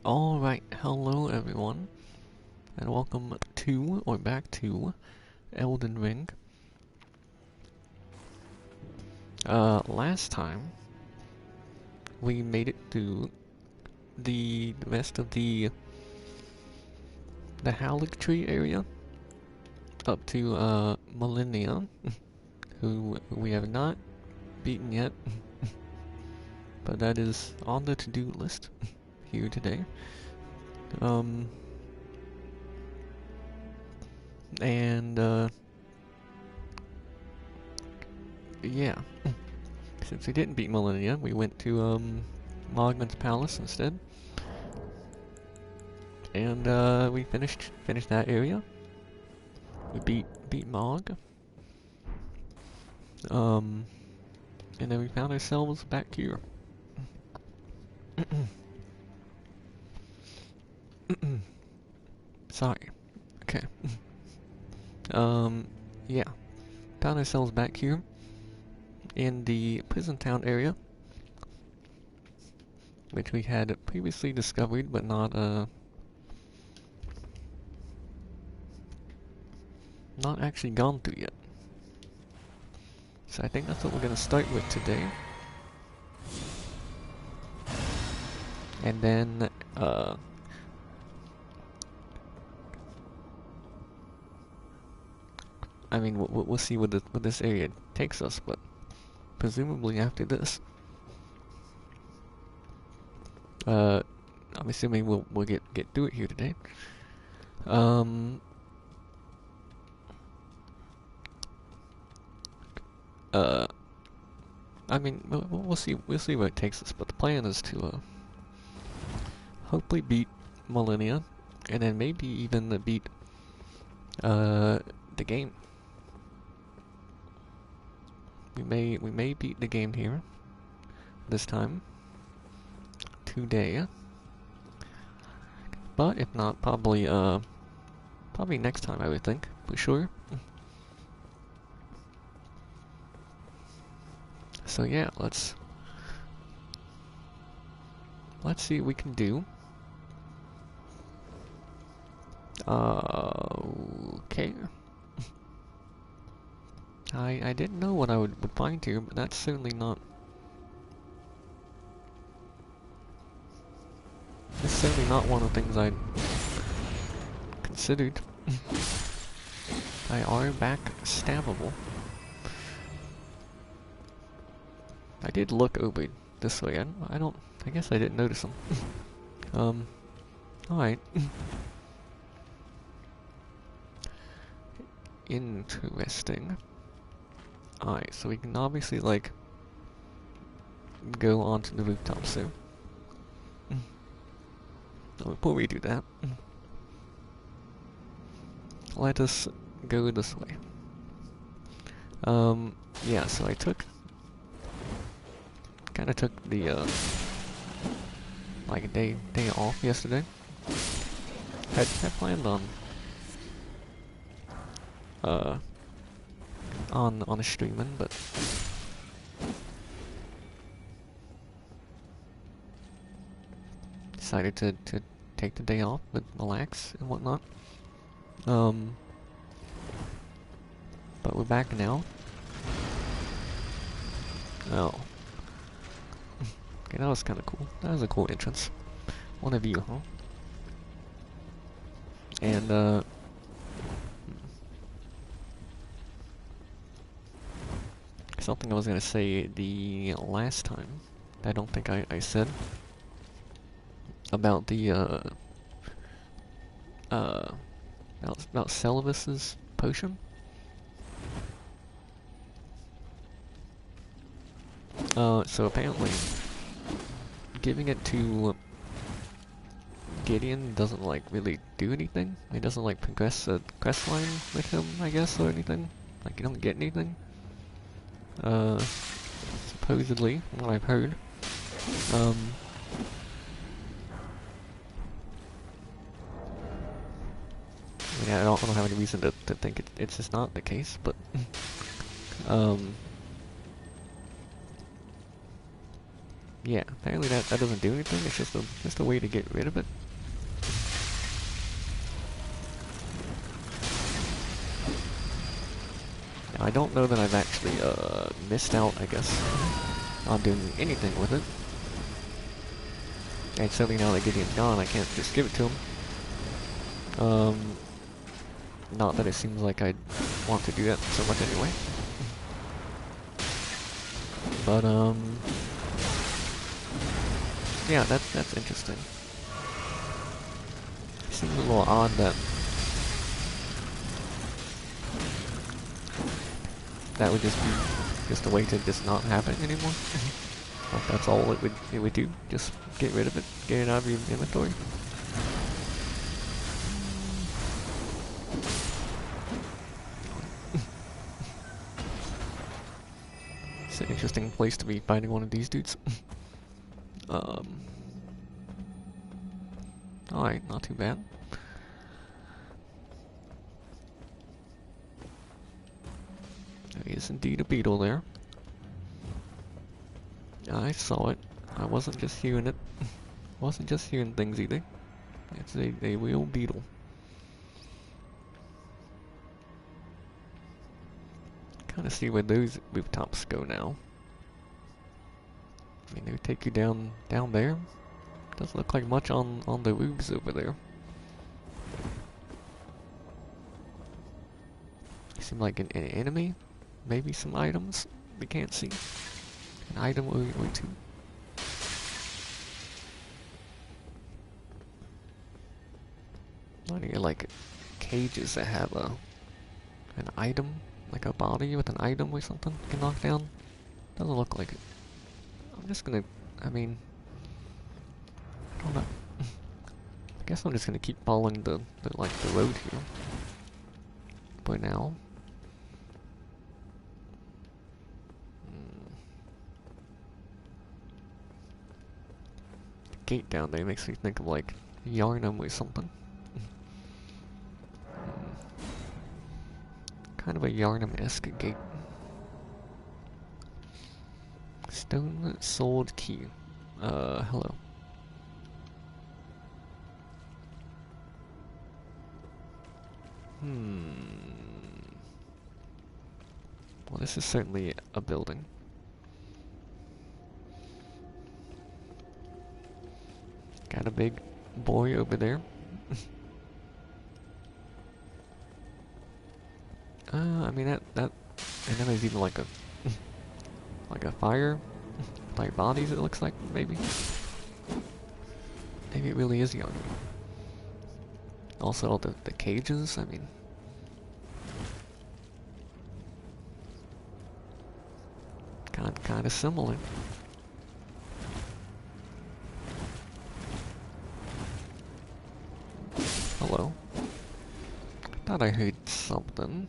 Alright, hello everyone, and welcome to, or back to, Elden Ring. Last time, we made it through the rest of the Howling Tree area, up to, Millennia, who we have not beaten yet, but that is on the to-do list here today. Yeah. Since we didn't beat Millennia, we went to, Mogman's Palace instead. And, we finished that area. We beat Mog. And then we found ourselves back here. Sorry. Okay. Yeah. Found ourselves back here in the prison town area, which we had previously discovered but not actually gone through yet. So I think that's what we're gonna start with today. And then, I mean, we'll see what this area takes us, but presumably after this, I'm assuming we'll get through it here today. I mean, we'll see where it takes us, but the plan is to, hopefully beat Millennia, and then maybe even beat, the game. We may beat the game here, this time, today. But if not, probably next time, I would think, for sure. So yeah, let's see what we can do. Okay. I didn't know what I would find here, but that's certainly not... It's certainly not one of the things I'd considered. I are back stabbable. I did look over this way. I guess I didn't notice them. Alright. Interesting. Alright, so we can obviously, like, go onto the rooftop soon. Before we do that, let us go this way. Yeah, so I kinda took the, like a day off yesterday. I planned on a streaming, but decided to take the day off and relax and whatnot. But we're back now. Oh. Okay, that was kinda cool. That was a cool entrance. One of you, huh? And, something I was gonna say the last time, I don't think I said, about the, about Celiba's potion. So apparently, giving it to Gideon doesn't, like, really do anything. It doesn't, like, progress a quest line with him, I guess, or anything. Like, you don't get anything. Supposedly, from what I've heard. I mean, I don't have any reason to think it's just not the case, but, Yeah, apparently that doesn't do anything. It's just a way to get rid of it. Now, I don't know that I've actually missed out, I guess, on doing anything with it. And certainly now that Gideon's gone, I can't just give it to him. Not that it seems like I'd want to do that so much anyway. But, yeah, that's interesting. It seems a little odd that that would just be just a way to just not have it anymore. Like that's all it would do. Just get rid of it, get it out of your inventory. It's an interesting place to be fighting one of these dudes. Alright, not too bad. There is indeed a beetle there. I saw it. I wasn't just hearing it. Wasn't just hearing things either. It's a real beetle. Kind of see where those rooftops go now. I mean, they would take you down there. Doesn't look like much on the roofs over there. Seem like an enemy. Maybe some items we can't see. An item or two. I need like cages that have an item, like a body with an item or something you can knock down. Doesn't look like it. I'm just gonna, I mean, I don't know. I guess I'm just gonna keep following the road here. For now. The gate down there makes me think of like Yarnum or something. Kind of a Yarnum-esque gate. Stone sword key. Hello. Well, this is certainly a building. Got a big boy over there. I mean that and then there's even like a like a fire like bodies it looks like maybe. Maybe it really is young. Also all the cages, I mean kind of similar. Hello. I thought I heard something.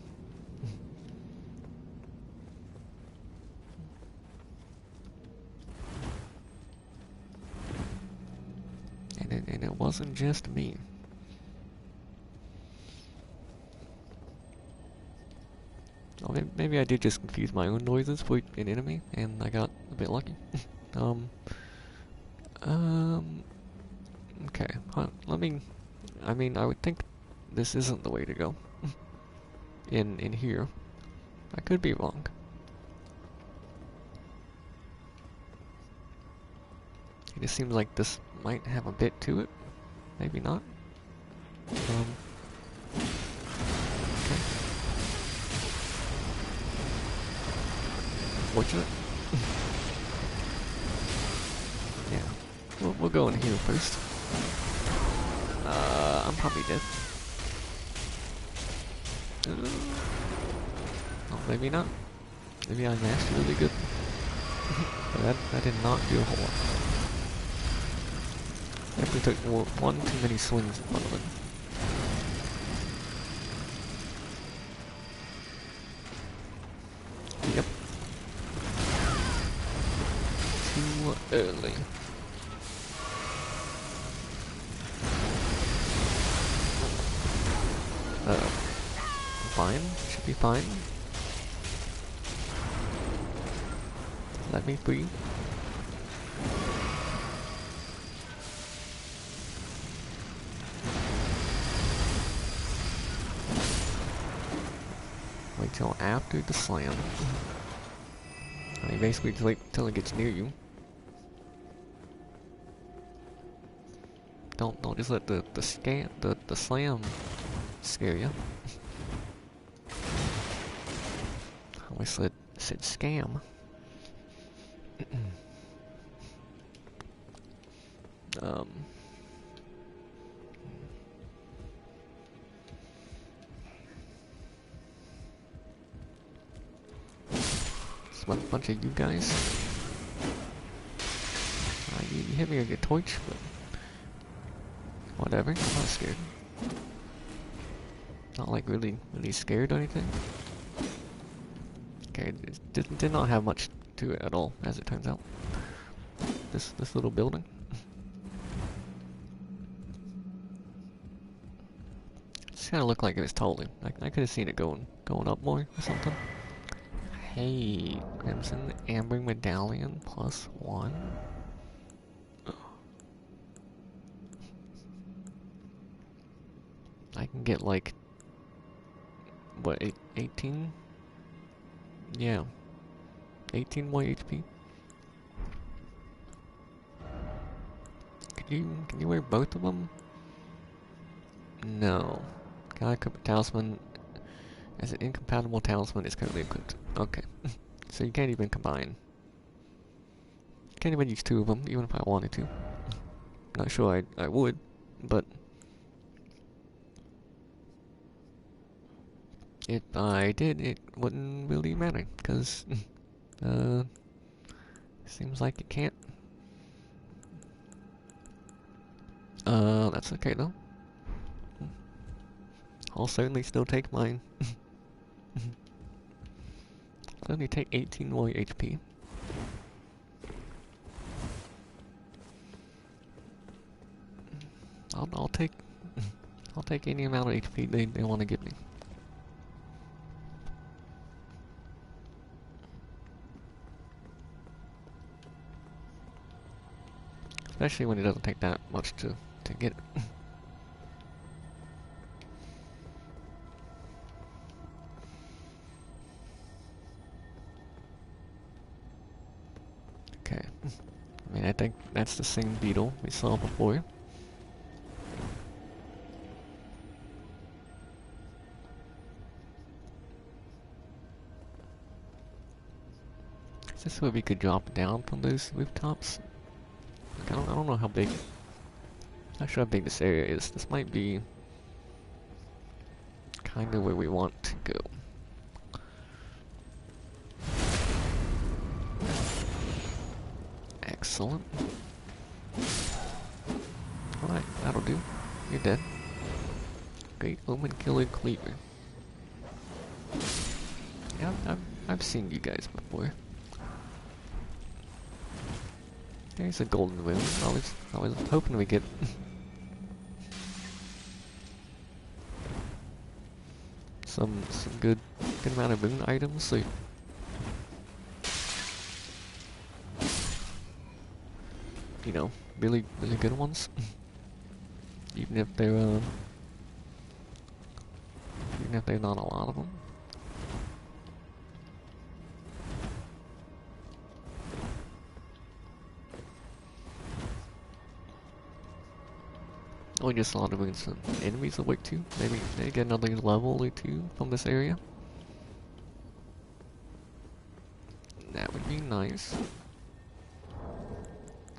And it wasn't just me. Oh, maybe I did just confuse my own noises for an enemy, and I got a bit lucky. Okay. Let me. I mean, I would think this isn't the way to go. in here, I could be wrong. It just seems like this might have a bit to it. Maybe not. Okay. Fortunate. Yeah. We'll go in here first. I'm probably dead. Oh, maybe not. Maybe I mashed really good. But that did not do a whole lot. Definitely took one too many swings in front of it. Yep. Too early. Fine. Should be fine. Let me free. until after the slam. I mean, basically just wait until it gets near you. Don't just let the slam scare you. I always said scam. It's a bunch of you guys. You hit me with your torch, but whatever. I'm not scared. Not like really scared or anything. Okay, it did not have much to it at all, as it turns out. This little building. Just kind of looked like it was totally. I could have seen it going up more or something. Hey, Crimson Amber Medallion +1. I can get like what 18? Yeah, 18 more HP. Can you wear both of them? No. Can I equip a talisman? As an incompatible talisman is currently equipped. Okay. So you can't even combine. Can't even use two of them, even if I wanted to. Not sure I would, but if I did, it wouldn't really matter, because seems like it can't. That's okay though. I'll certainly still take mine. Only take 18 more HP. I'll take any amount of HP they want to give me. Especially when it doesn't take that much to get it. Okay. I mean, I think that's the same beetle we saw before. Is this where we could drop down from those rooftops? Like, I don't know how big. Not sure how big this area is. This might be kind of where we want to go. Excellent. Alright, that'll do. You're dead. Great Omen Killer Cleaver. Yeah, I've seen you guys before. There's a golden rune. I was hoping we get some good amount of rune items. So you know, really good ones. Even if they're not a lot of them. Or just a lot of runes and enemies awake too. Maybe get another level or two from this area. That would be nice.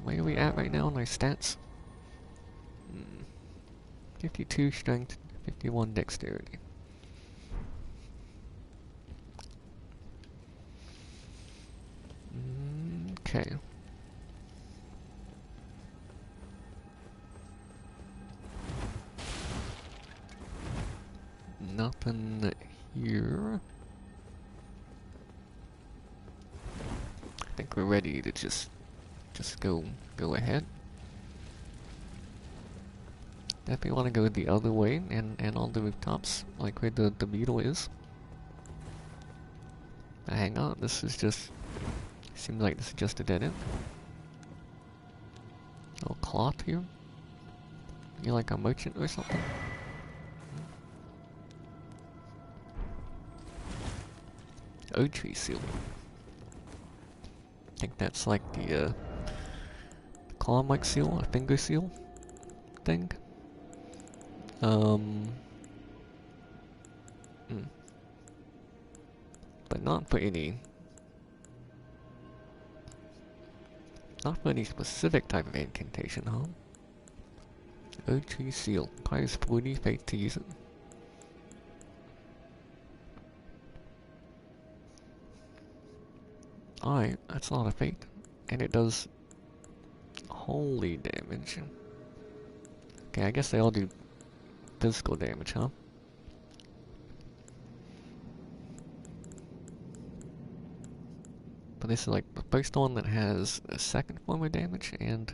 Where are we at right now in our stats? 52 strength, 51 dexterity. Okay. Nothing here. I think we're ready to just go ahead. Definitely want to go the other way and on the rooftops, like where the beetle is. Hang on, this is just seems like this is just a dead end. Little cloth here. You're like a merchant or something. Ochi seal. I think that's like the claw-like seal, a finger seal thing. Hmm. But not for any specific type of incantation, huh? Ochi seal. Requires 40 faith to use it. Alright, that's a lot of faith. And it does holy damage. Okay, I guess they all do physical damage, huh? But this is like the first one that has a second form of damage and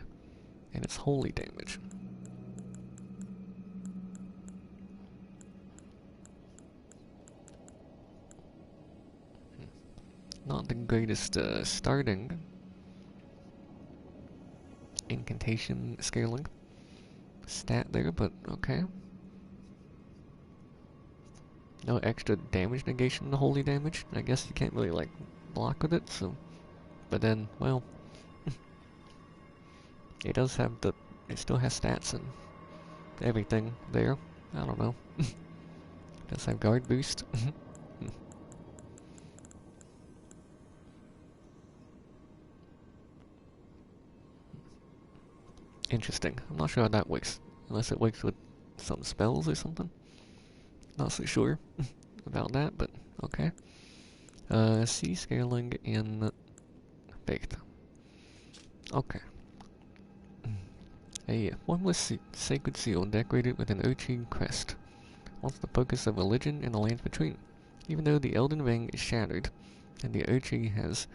it's holy damage. Not the greatest starting incantation scaling stat there, but okay. No extra damage negation to holy damage. I guess you can't really like block with it, so. But then, well, it does have it still has stats and everything there. I don't know. It does have guard boost. Interesting. I'm not sure how that works. Unless it works with some spells or something. Not so sure about that, but okay. C scaling in faith. Okay. A formless sacred seal decorated with an Ochi crest. Once the focus of religion in the lands between. Even though the Elden Ring is shattered, and the Ochi has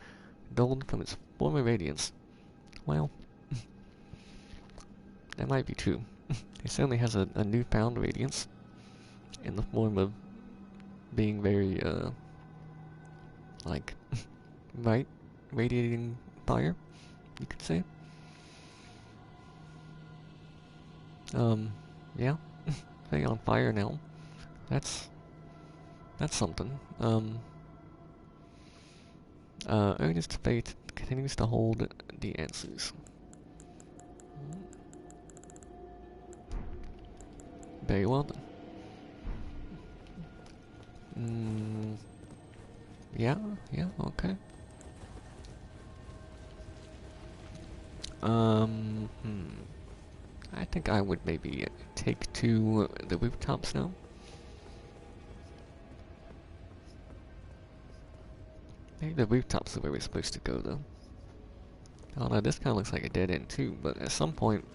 dulled from its former radiance. Well, that might be true. It certainly has a newfound radiance in the form of being very, like, right, radiating fire, you could say. Yeah, being on fire now. That's something. Earnest faith continues to hold the answers. Very well then. Yeah, okay. I think I would maybe take to the rooftops now. Maybe the rooftops are where we're supposed to go, though. I don't know, this kind of looks like a dead end, too, but at some point,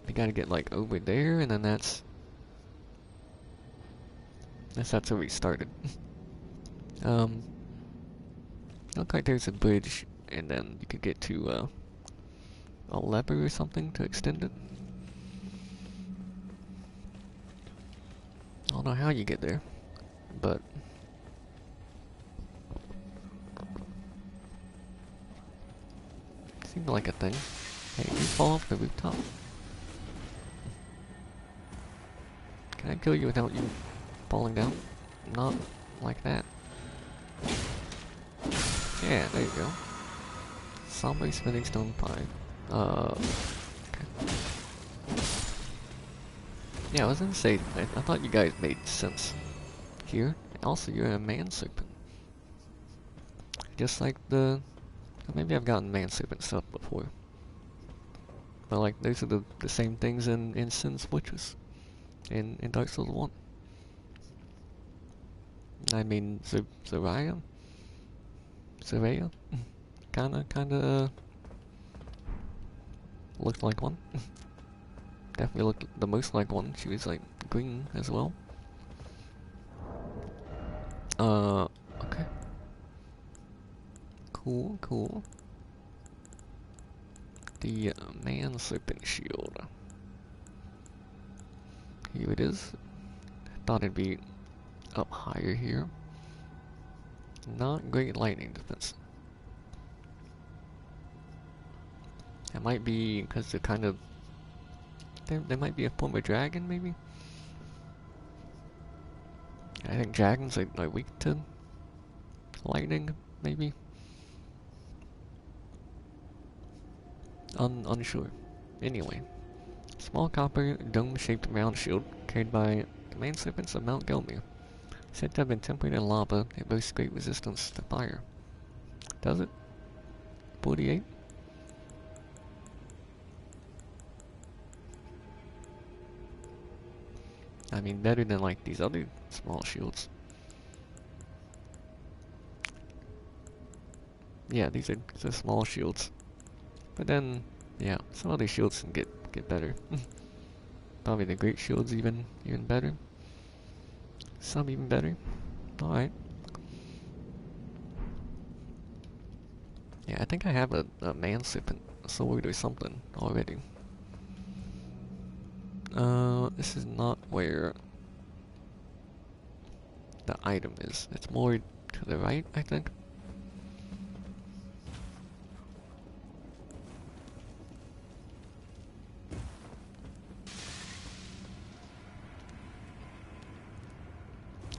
we gotta get, like, over there, and then that's where we started. Look like there's a bridge, and then you could get to, a lever or something to extend it. I don't know how you get there, but seemed like a thing. Hey, you fall off the rooftop. Can I kill you without you falling down? Not like that. Yeah, there you go. Somebody spinning stone pie. Okay. Yeah, I was gonna say, I thought you guys made sense here. Also, you're a man serpent. Just like maybe I've gotten man serpent stuff before. But like, those are the same things in Sin's Witches. In Dark Souls 1. I mean, Soraya? Kinda, looked like one. Definitely looked the most like one. She was like green as well. Okay. Cool. The man serpent shield. Here it is. Thought it'd be up higher here. Not great lightning defense. It might be because they're kind of... They might be a form of dragon, maybe? I think dragons are weak to lightning, maybe? Unsure. Anyway. Small copper, dome-shaped round shield carried by the main serpents of Mount Gelmir. Said to have been tempered in lava, it boasts great resistance to fire. Does it? 48? I mean, better than like these other small shields. Yeah, these are small shields. But then, yeah, some other shields can get better. Probably the great shield's even better. Some even better. Alright. Yeah, I think I have a man serpent sword or something already. This is not where the item is. It's more to the right, I think.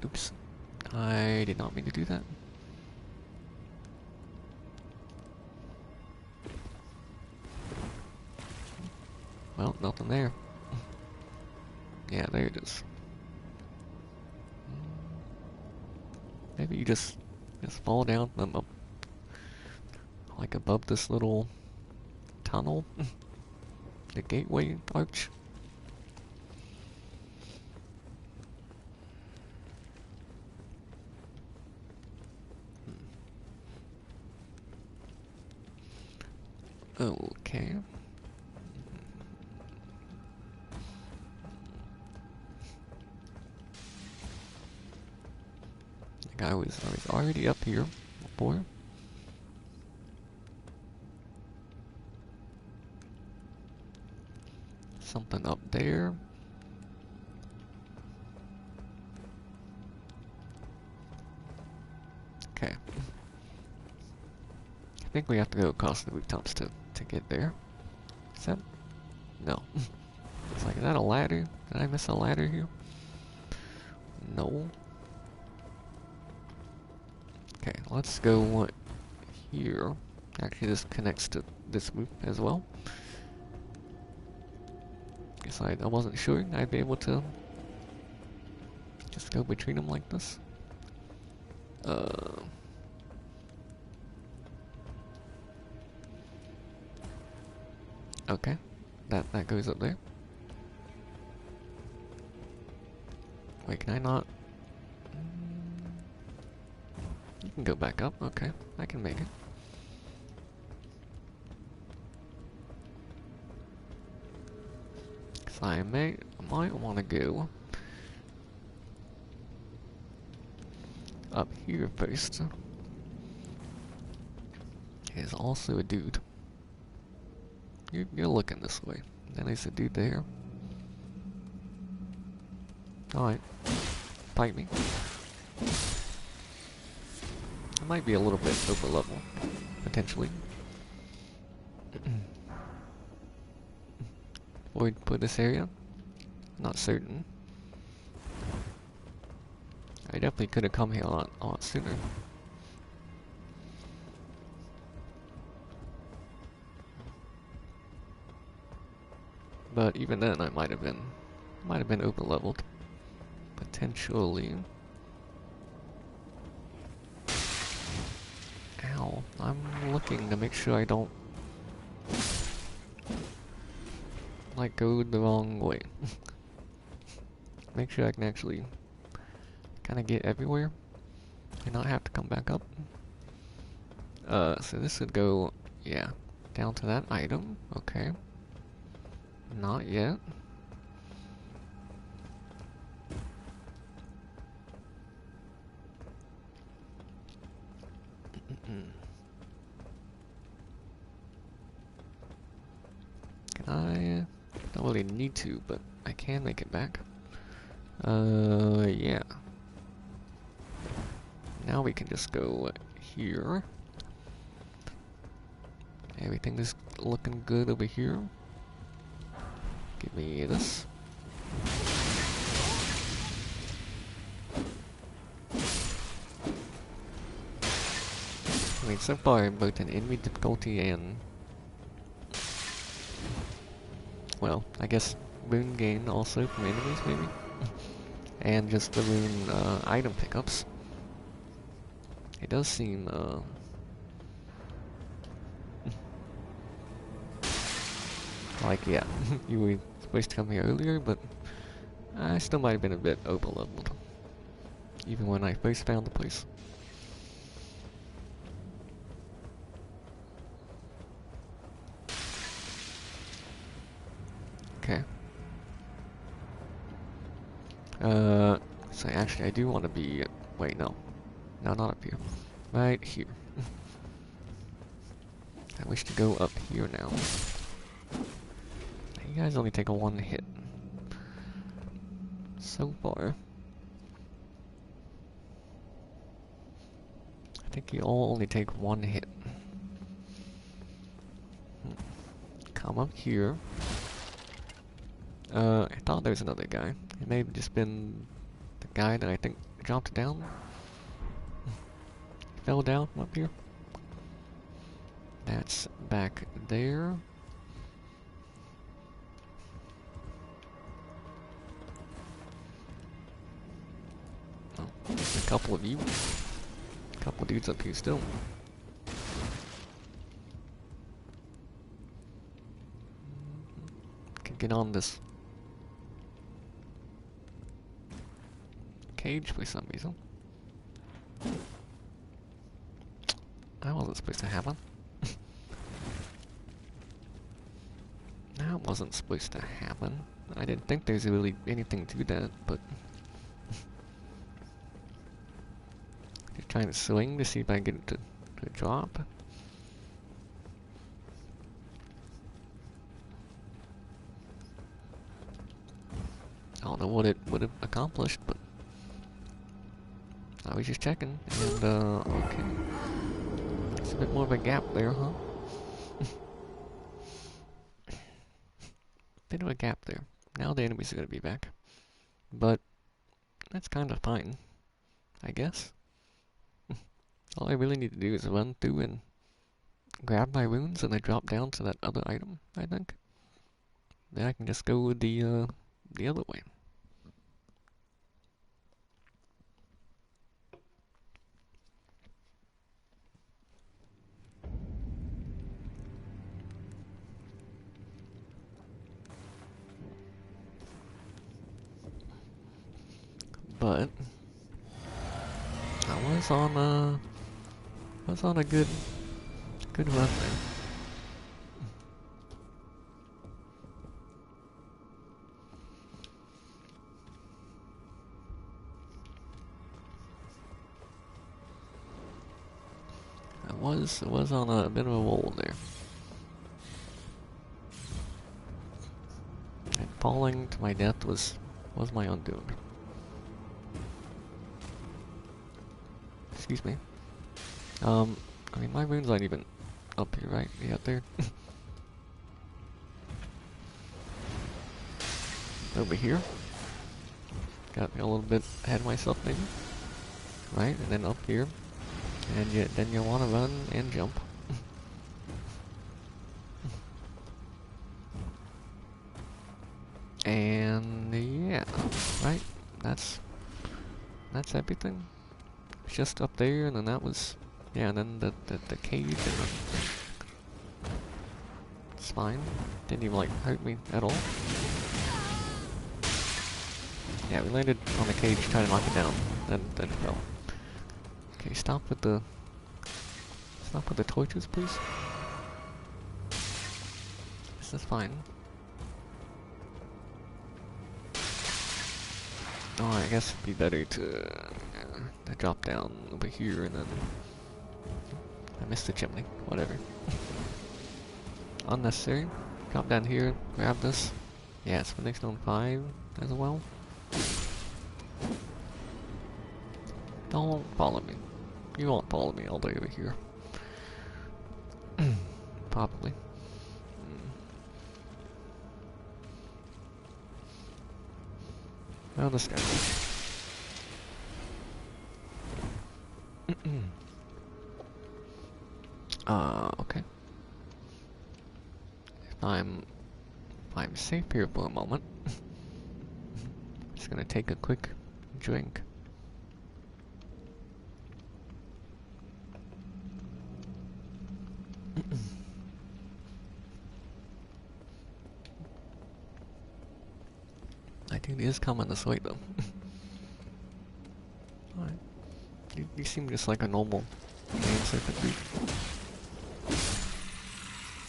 Oops. I did not mean to do that. Well, nothing there. Yeah, there it is. Maybe you just fall down up, like above this little tunnel, the gateway arch. Okay. I think I was already up here before. Something up there. Okay. I think we have to go across the rooftops to get there. Is that? No. It's like, is that a ladder? Did I miss a ladder here? No. Okay, let's go here. Actually, this connects to this roof as well. Guess I wasn't sure I'd be able to just go between them like this. Okay, that goes up there. Wait, can I not? You can go back up. Okay, I can make it. Cause I might want to go up here first. There's also a dude. You're looking this way. Then there's a dude there. Alright. Fight me. I might be a little bit over level. Potentially. For this area? Not certain. I definitely could have come here a lot sooner. But even then, I might have been over leveled, potentially. Ow! I'm looking to make sure I don't like go the wrong way. Make sure I can actually kind of get everywhere and not have to come back up. So this would go, yeah, down to that item. Okay. Not yet. Can I? Don't really need to, but I can make it back. Yeah. Now we can just go here. Everything is looking good over here. Give me this. Okay, so far both in enemy difficulty and, well, I guess rune gain also from enemies maybe, and just the rune item pickups. It does seem like, yeah, you were supposed to come here earlier, but I still might have been a bit over-leveled, even when I first found the place. Okay. So actually I do want to be, wait, no. No, not up here. Right here. I wish to go up here now. You guys only take a one hit. So far. I think you all only take one hit. Come up here. I thought there was another guy. It may have just been the guy that I think dropped down. Fell down from up here. That's back there. Oh, there's a couple of you. A couple of dudes up here still. Can get on this cage for some reason. That wasn't supposed to happen. That wasn't supposed to happen. I didn't think there's really anything to that, but... Just trying to swing to see if I can get it to drop. I don't know what it would have accomplished, but... I was just checking, and okay. It's a bit more of a gap there, huh? Bit of a gap there. Now the enemies are gonna be back. But that's kind of fine, I guess. All I really need to do is run through and grab my runes and then drop down to that other item, I think. Then I can just go with the other way. But I was on a good run there. I was on a bit of a roll there. And falling to my death was my undoing. Excuse me. I mean, my runes aren't even up here, right? Yeah, up there. Over here. Got me a little bit ahead of myself, maybe. Right, and then up here. And then you want to run and jump. And yeah, right? That's everything. It's just up there, and then that was, yeah, and then the cage, and then it's fine. Didn't even like hurt me at all. Yeah, we landed on the cage, trying to knock it down, then fell. Okay, stop with the torches, please. This is fine. Oh, I guess it'd be better to drop down over here and then... I missed the chimney. Whatever. Unnecessary. Drop down here, grab this. Yeah, it's Phoenix Stone 5 as well. Don't follow me. You won't follow me all the way over here. Probably. Well, this guy. I'm safe here for a moment. Just gonna take a quick drink. I think it is coming this way though. Alright. You seem just like a normal man serpent dude.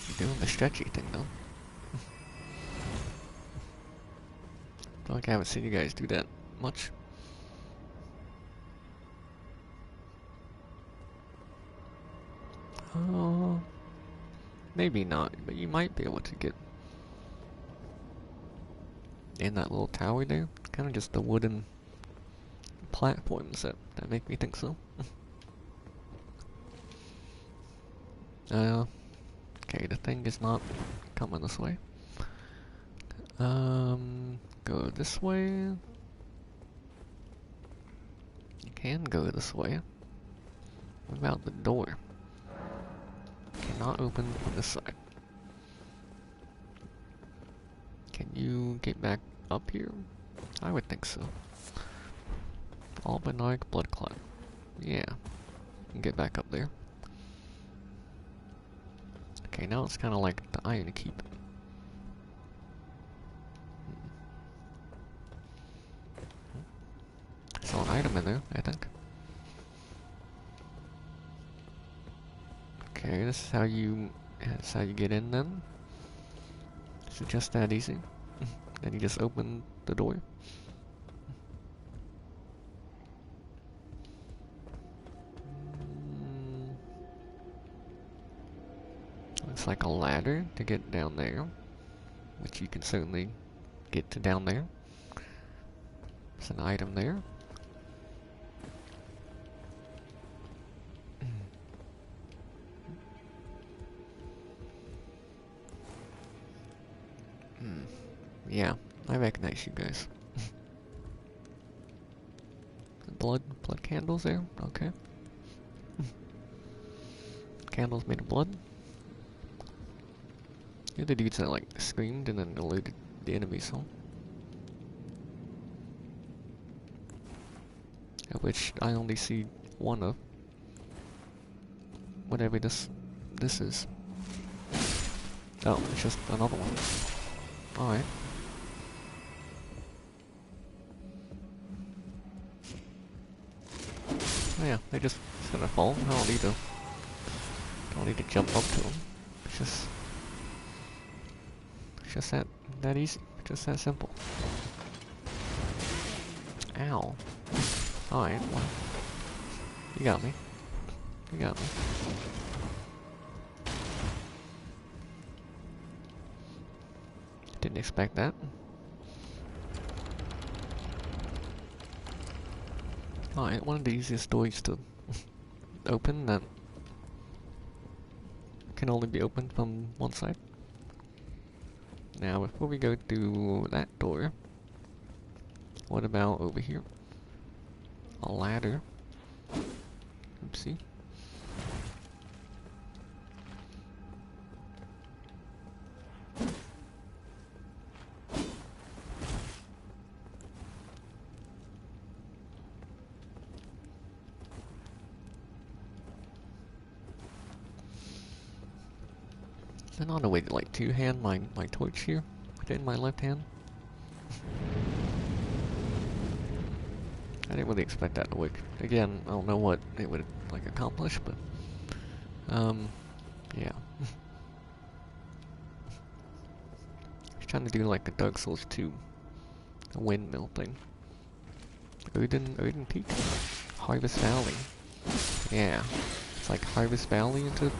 You're doing the stretchy thing though. I feel like I haven't seen you guys do that much. Maybe not, but you might be able to get in that little tower there. Kind of just the wooden platforms that make me think so. Okay, the thing is not coming this way. Go this way. You can go this way. What about the door? Cannot open on this side. Can you get back up here? I would think so. Albinauric blood clot. Yeah. You can get back up there. Okay, now it's kind of like the Iron Keep. Saw an item in there, I think. Okay, this is how you get in then. Is it just that easy? Then you just open the door. Looks like a ladder to get down there, which you can certainly get to down there. There's an item there. Yeah, I recognize you guys. blood candles there? Okay. Candles made of blood. You're the dudes that like screamed and then eluded the enemies, huh? Of which I only see one of. Whatever this is. Oh, it's just another one. Alright. Oh yeah, they just gonna fall. I don't need to jump up to them. It's just that easy. Just that simple. Ow. Alright, well. You got me. You got me. Didn't expect that. Alright, one of the easiest doors to open that can only be opened from one side. Now, before we go through that door, what about over here? A ladder. Oopsie. Is there not a way to like two-hand my torch here? Put it in my left hand? I didn't really expect that to work. Again, I don't know what it would like accomplish, but yeah. I was trying to do like a Dark Souls 2 a windmill thing. Elden Peak? Harvest Valley. Yeah. It's like Harvest Valley into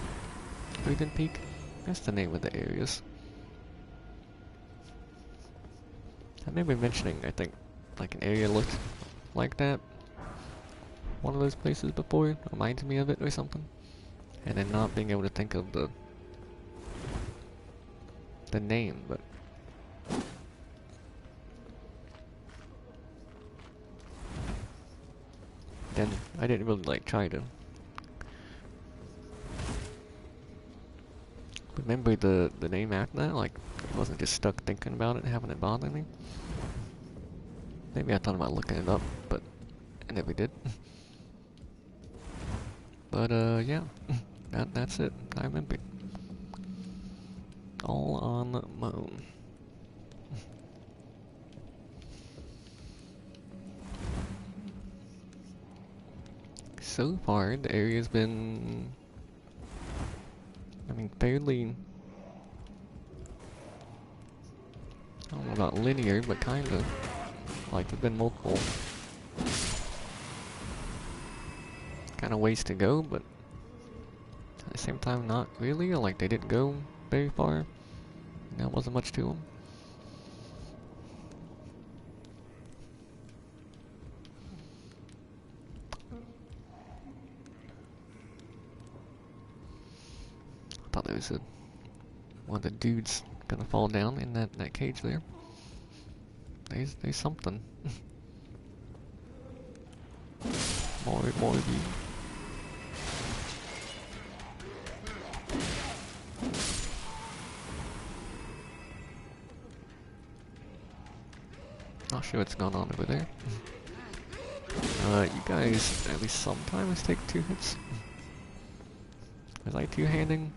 Elden Peak. That's the name of the areas. I remember mentioning, I think, like an area looked like that. One of those places before reminds me of it or something. And then not being able to think of the name, but then I didn't really like try to put remember the name after that. Like, I wasn't just stuck thinking about it and having it bother me. Maybe I thought about looking it up, but I never did. But yeah, that's it. I remember. All on my own. So far, the area's been, I mean, fairly, I don't know about linear, but kinda. Like, there've been multiple kind of ways to go, but at the same time, not really. Like, they didn't go very far. There wasn't much to them. I thought there was one of the dudes gonna fall down in that cage there. There's something. more of you. Not sure what's going on over there. You guys at least sometimes take 2 hits. Was I two-handing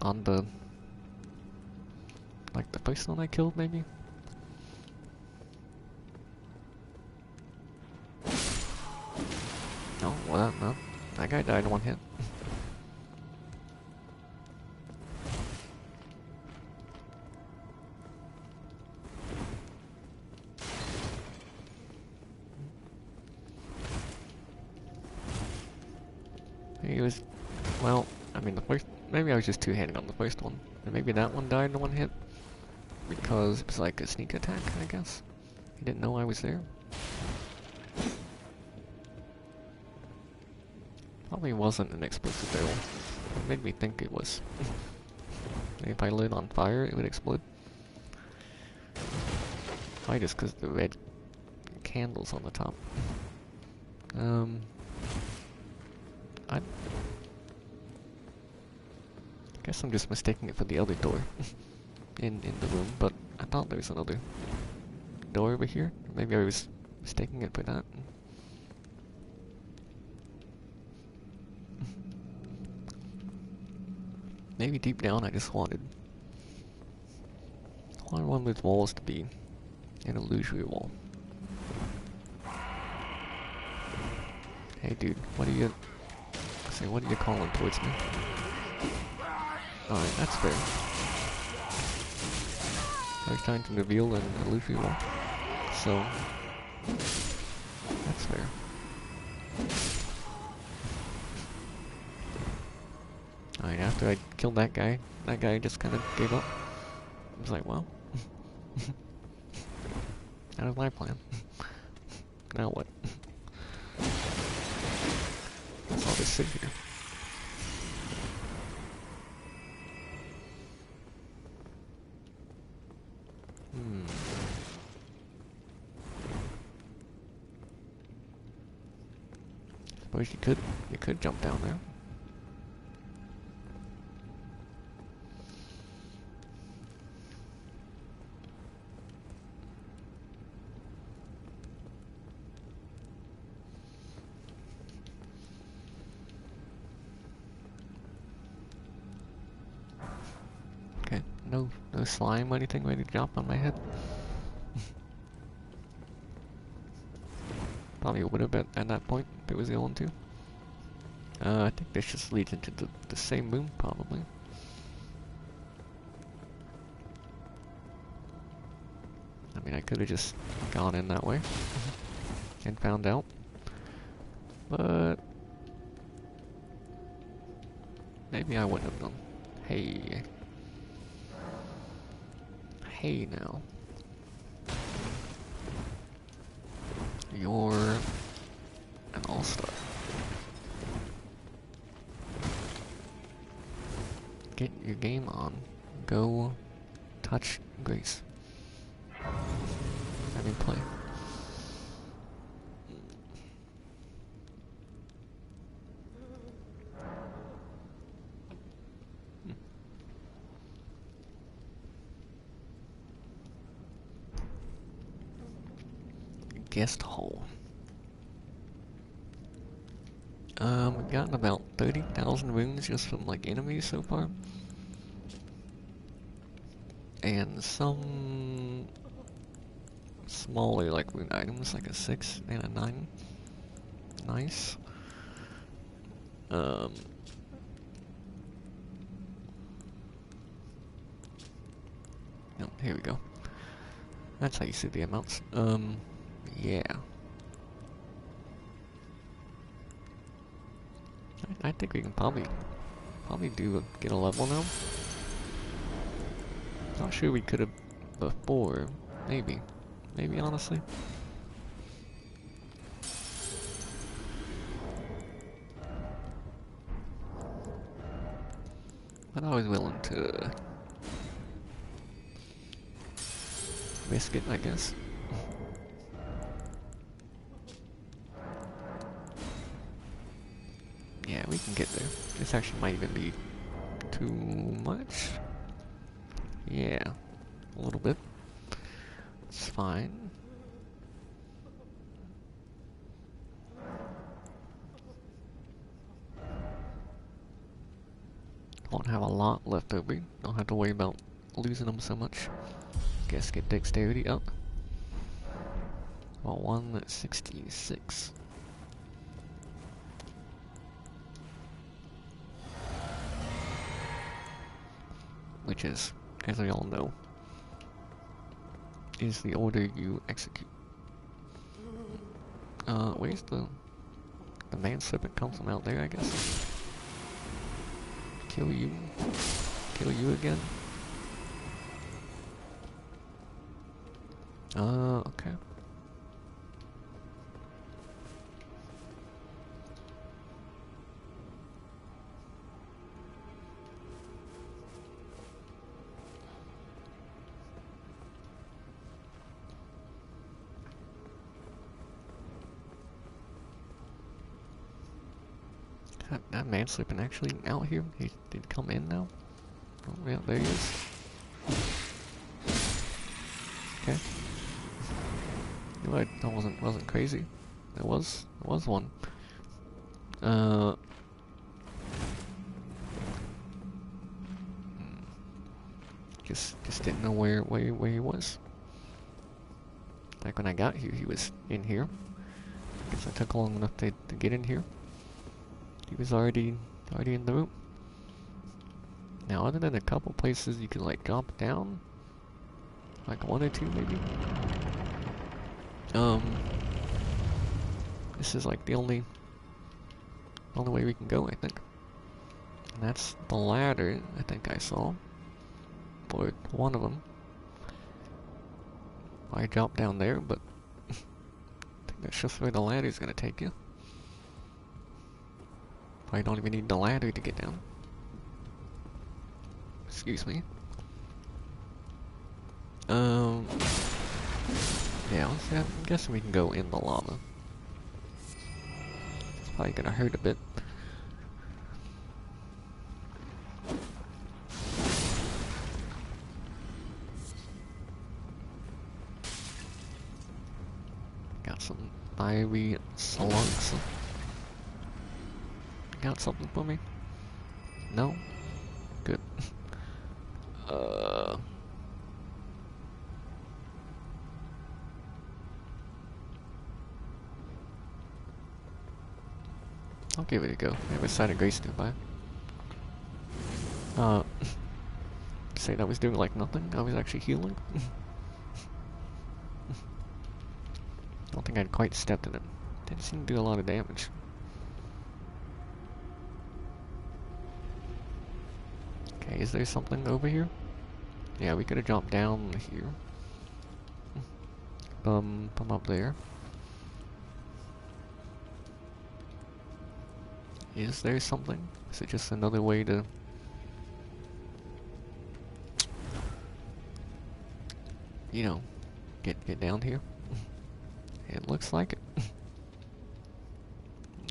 on the, like, the first one I killed, maybe? No, well, no. That guy died in 1 hit. He was, well, I mean, the first, maybe I was just two-handed on the first one. And maybe that one died in 1 hit. Because it was like a sneak attack, I guess. He didn't know I was there. Probably wasn't an explosive barrel. It made me think it was. Maybe if I lit on fire, it would explode. Probably just because the red candles on the top. I guess I'm just mistaking it for the other door in the room, but I thought there was another door over here. Maybe I was mistaking it for that. Maybe deep down I just wanted one of those walls to be an illusory wall. Hey dude, what are you calling towards me? Alright, that's fair. I was trying to reveal an illusory wall. So that's fair. Alright, after I killed that guy just kind of gave up. I was like, well, that was my plan. Now what? Guess I'll just sit here. Suppose you could jump down there. Okay, no slime or anything ready to drop on my head. Probably would have been at that point if it was the only two. I think this just leads into the same room, probably. I mean, I could have just gone in that way and found out. But maybe I wouldn't have done. Hey. Hey now. You're an all-star. Get your game on. Go touch Grace. I mean play. guest hall. We've gotten about 30,000 runes just from like enemies so far. And some smaller like rune items, like a 6 and a 9. Nice. Oh, here we go. That's how you see the amounts. Yeah. I think we can probably get a level now. Not sure we could have before. Maybe honestly. But I was willing to risk it, I guess. Yeah, we can get there. This actually might even be too much. Yeah, a little bit. It's fine. Don't have a lot left over. Don't have to worry about losing them so much. Guess get dexterity up. Well, 166. Which is, as we all know, is the order you execute. Where's the man serpent comes from out there, I guess. Kill you again. Okay. That man sleeping actually out here? He did come in now? Oh, yeah, there he is. Okay. You know, that wasn't crazy. There was one. Just didn't know where he was. Like when I got here, he was in here. Guess I took long enough to get in here. He was already in the room. Now, other than a couple places you could like drop down, like one or two maybe. This is like the only way we can go, I think. And that's the ladder I think I saw, or one of them. I dropped down there, but I think that's just where the ladder's gonna take you. I don't even need the ladder to get down. Excuse me. Yeah, I'm guessing we can go in the lava. It's probably gonna hurt a bit. Got some fiery slugs. Got something for me? No? Good. I'll give it a go. I have a side of grace nearby. Say that was doing like nothing. I was actually healing. Don't think I'd quite stepped in it. Didn't seem to do a lot of damage. Okay, is there something over here? Yeah, we could have jumped down here. From up there. Is there something? Is it just another way to... you know, get down here? It looks like it.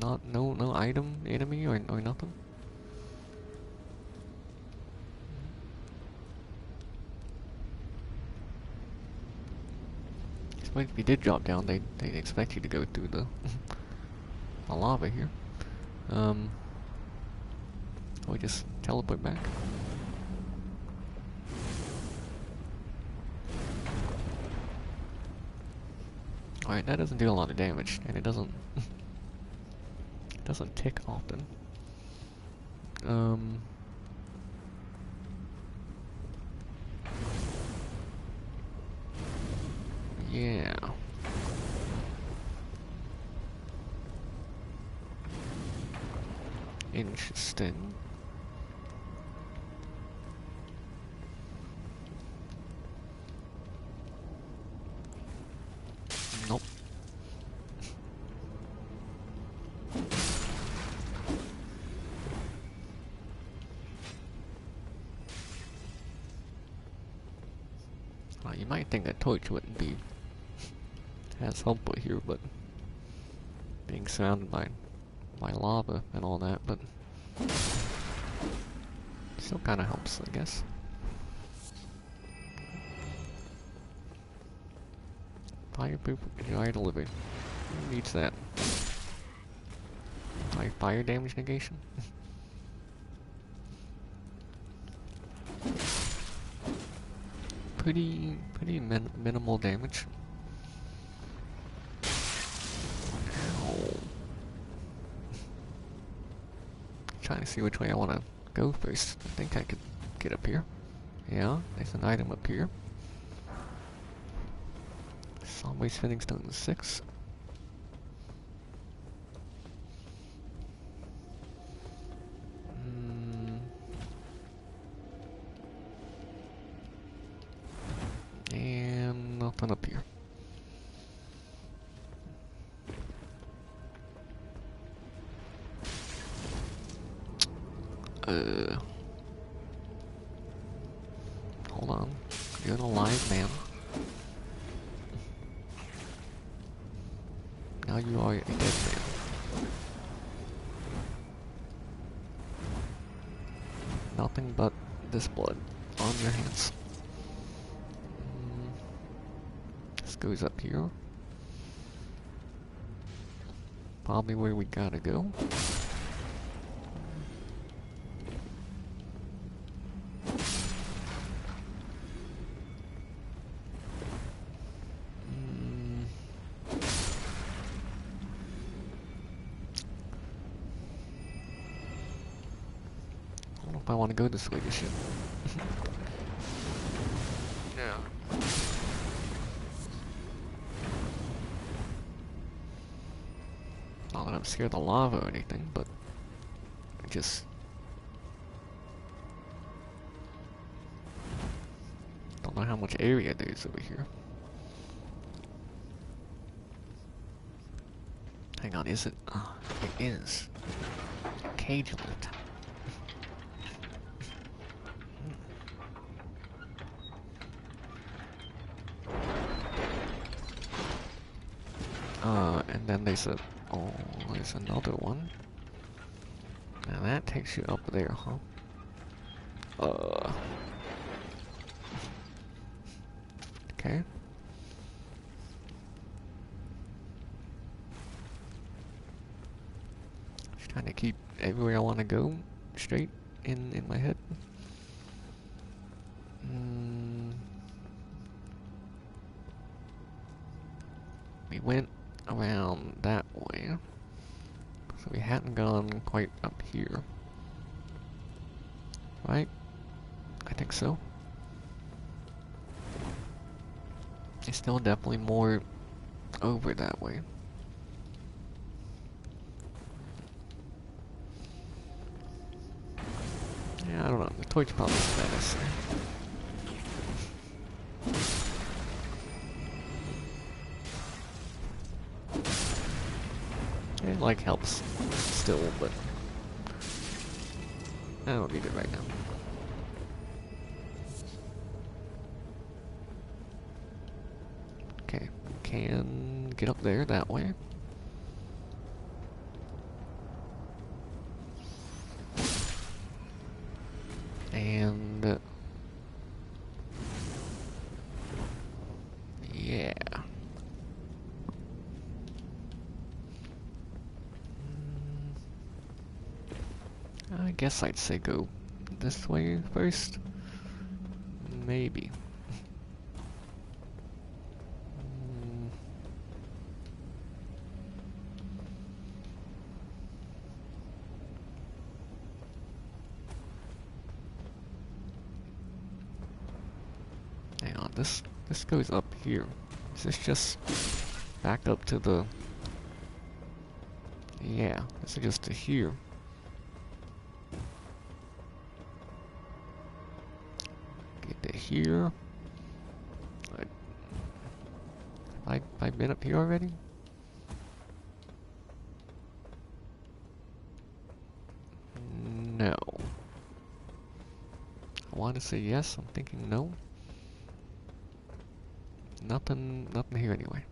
No item, enemy, or nothing. But if you did drop down, they'd expect you to go through the lava here. We just teleport back. Alright, that doesn't do a lot of damage, and it doesn't tick often. Yeah. Interesting. Nope. You might think a torch wouldn't be as helpful here, but being surrounded by lava and all that, but still kind of helps, I guess. Fireproof dry delivery. Who needs that? Fire damage negation? pretty minimal damage. Ow. Trying to see which way I want to go first. I think I could get up here. Yeah, there's an item up here. Solid waste fitting stone 6. And nothing up here. Hold on. You're an alive man. Now you are a dead man. Nothing but this blood on your hands. This goes up here. Probably where we gotta go. I don't know if I want to go this way just yet. Yeah. Not that I'm scared of lava or anything, but I just don't know how much area there is over here. Hang on, is it? It is. Cage lit. And then there's there's another one. Now that takes you up there, huh? Okay. Just trying to keep everywhere I want to go straight in my head. We went around that way, so we hadn't gone quite up here, right? I think so. It's still definitely more over that way. Yeah, I don't know. The torch probably is better. It like helps still, but I don't need it right now. Okay, can get up there that way. And yeah, guess I'd say go this way first. Maybe. Hang on, this goes up here. Is this just back up to the... Yeah, this is just to here. Get to here. I've been up here already? No. I want to say yes, I'm thinking no. Nothing here anyway.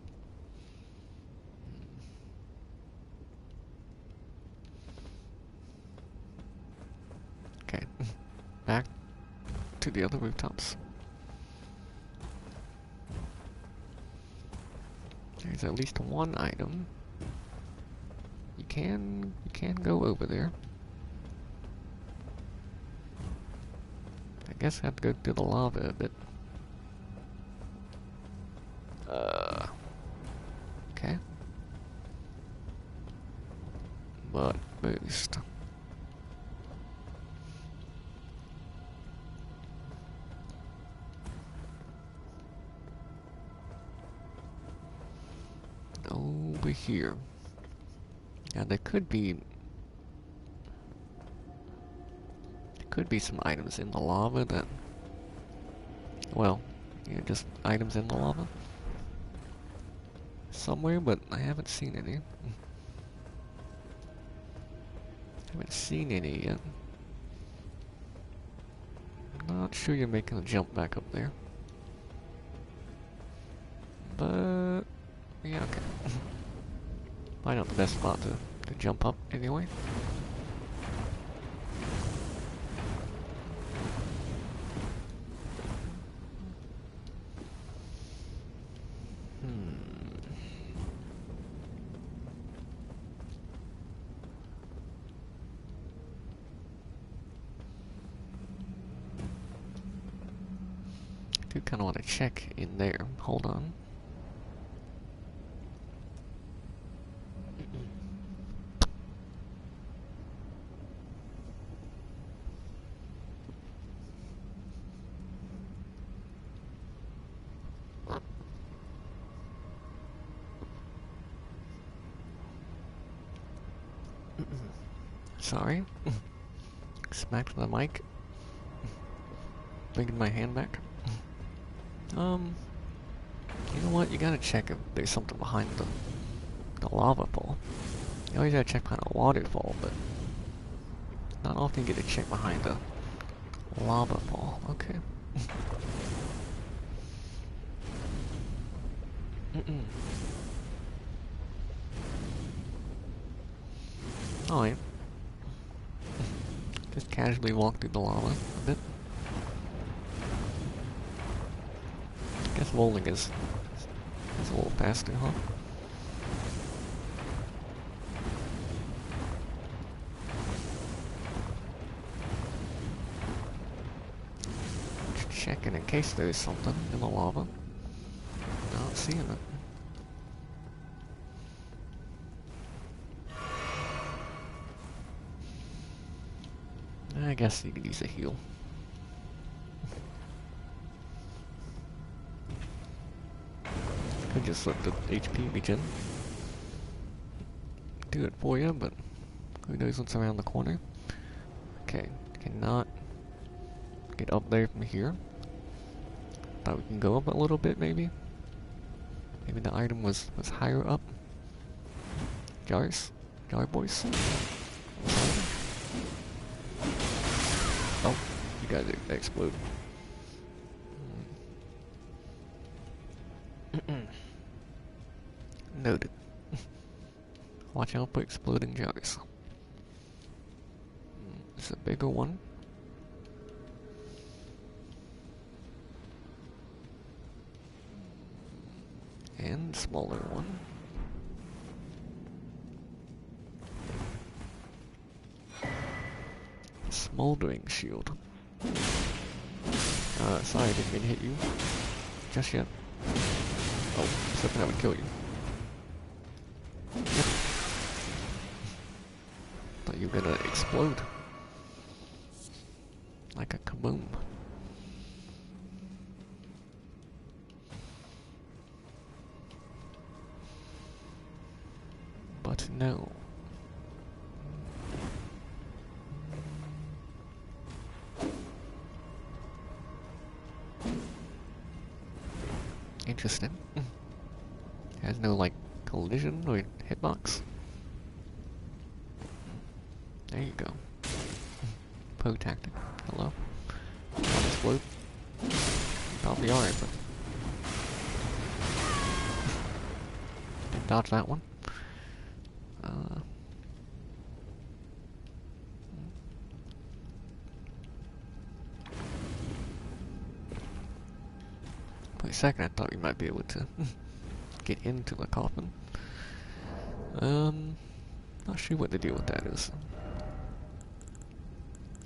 Okay, back to the other rooftops. There's at least one item. You can go over there. I guess I have to go through the lava a bit. Okay. But boost. Over here. Now there could be some items in the lava that, well, you know, just items in the lava somewhere, but I haven't seen any. Haven't seen any yet. Not sure you're making a jump back up there, but yeah, okay. Probably not the best spot to jump up anyway. I do kind of want to check in there. Hold on. Sorry. Smacked the mic. Bringing my hand back. You know what? You gotta check if there's something behind the lava fall. You always gotta check behind a waterfall, but not often you get to check behind the lava fall. Okay. Alright. Just casually walk through the lava a bit. I guess rolling is a little faster, huh? Just checking in case there's something in the lava. Not seeing it. I guess you could use a heal. Could just let the HP regen do it for you, but who knows what's around the corner. Okay, cannot get up there from here. Thought we can go up a little bit, maybe. Maybe the item was higher up. Jars? Jar boys? Oh, you guys explode. Noted. Watch out for exploding jars. It's a bigger one. And smaller one. Smoldering shield. Sorry I didn't mean to hit you just yet. Oh, something that would kill you. Yep. Thought you were gonna explode. Like a kaboom. But no. Interesting. Has no, like, collision or hitbox. There you go. Poe tactic. Hello. Not explode. Probably alright, but didn't dodge that one. For a second I thought we might be able to get into the coffin. Not sure what the deal with that is.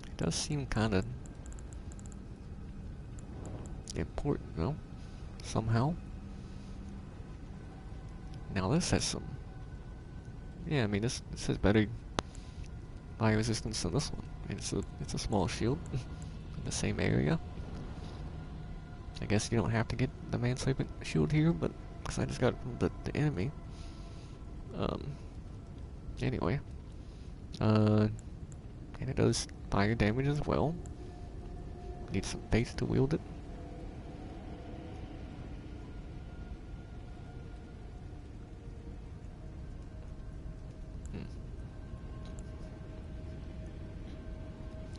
It does seem kinda important though, somehow. Now this has some... Yeah, I mean this has better fire resistance than this one. I mean, it's a small shield in the same area. I guess you don't have to get the Manserpent shield here, but because I just got it from the enemy. Anyway. And it does fire damage as well. Need some base to wield it.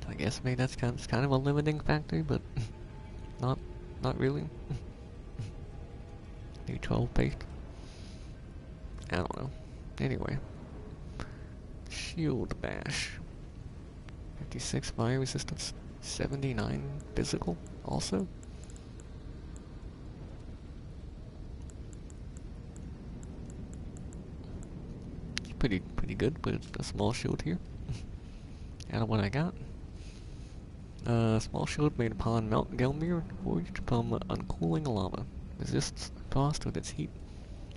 I guess maybe that's kind of a limiting factor, but not really. Need 12 base. I don't know. Anyway. Shield bash. 56 fire resistance. 79 physical also. It's pretty good with a small shield here. Out of what I got. Small shield made upon Mount Gelmir, forged from uncooling lava. Resists frost with its heat.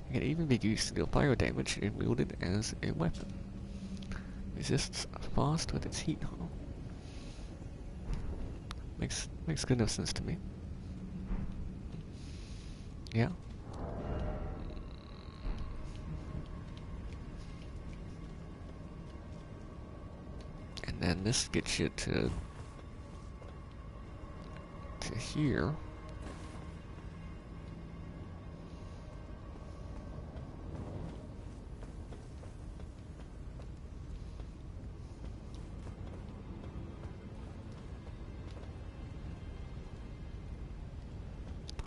It can even be used to deal fire damage if wielded as a weapon. Resists frost with its heat, huh? Makes good enough sense to me. Yeah. And then this gets you to here.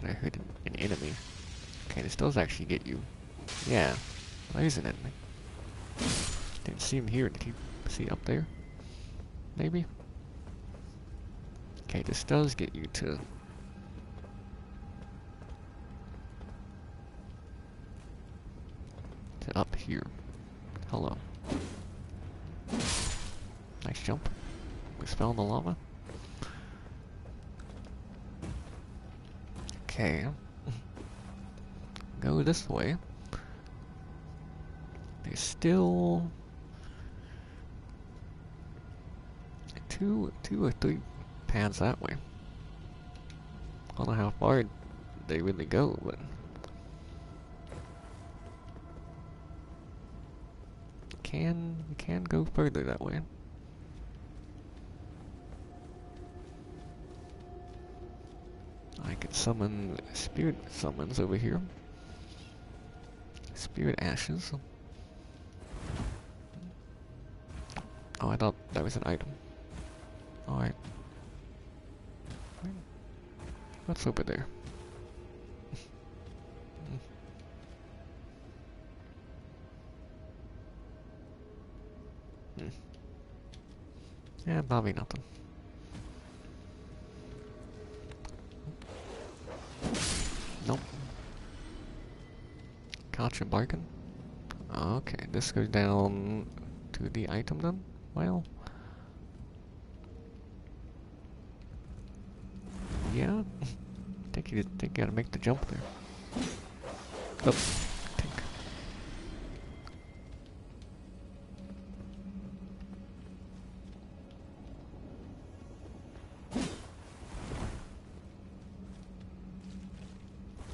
But I heard an enemy. Okay, this does actually get you. Yeah, there's an enemy. Didn't see him here. Did he see up there? Maybe? Okay, this does get you to up here. Hello. Nice jump. We fell in the lava. Okay. Go this way. There's still two or three paths that way. I don't know how far they really go, but you can go further that way. I could summon spirit summons over here. Spirit ashes. Oh, I thought that was an item. Alright. What's over there? Yeah, probably nothing. Nope. Gotcha, bargain. Okay, this goes down to the item then? Well, think you gotta make the jump there. Oh, tank.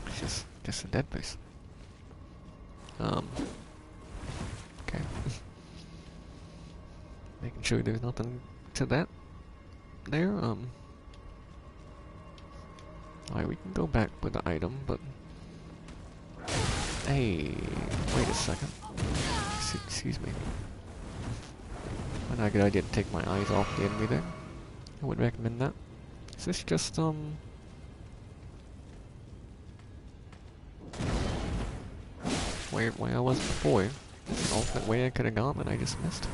It's just a dead base. Okay. Making sure there's nothing to that there. Alright, we can go back with the item, but hey, wait a second. Excuse me. Might not a good idea to take my eyes off the enemy there. I would recommend that. Is this just where I was before? There's an alternate way I could have gone that I just missed.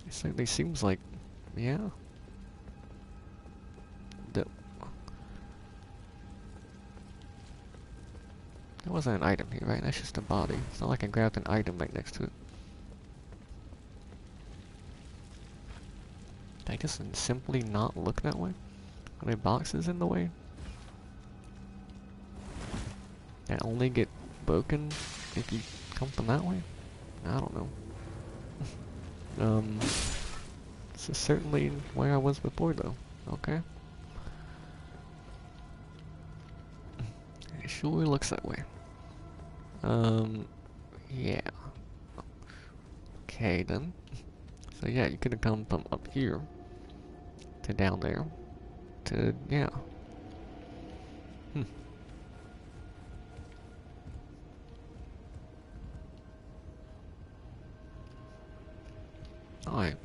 It certainly seems like, yeah. There wasn't an item here, right? That's just a body. It's not like I grabbed an item right next to it. Did I just simply not look that way? Are there boxes in the way? That only get broken if you come from that way? I don't know. This is certainly where I was before though. Okay. It sure looks that way. Yeah. Okay then. So yeah, you could have come from up here to down there to, yeah.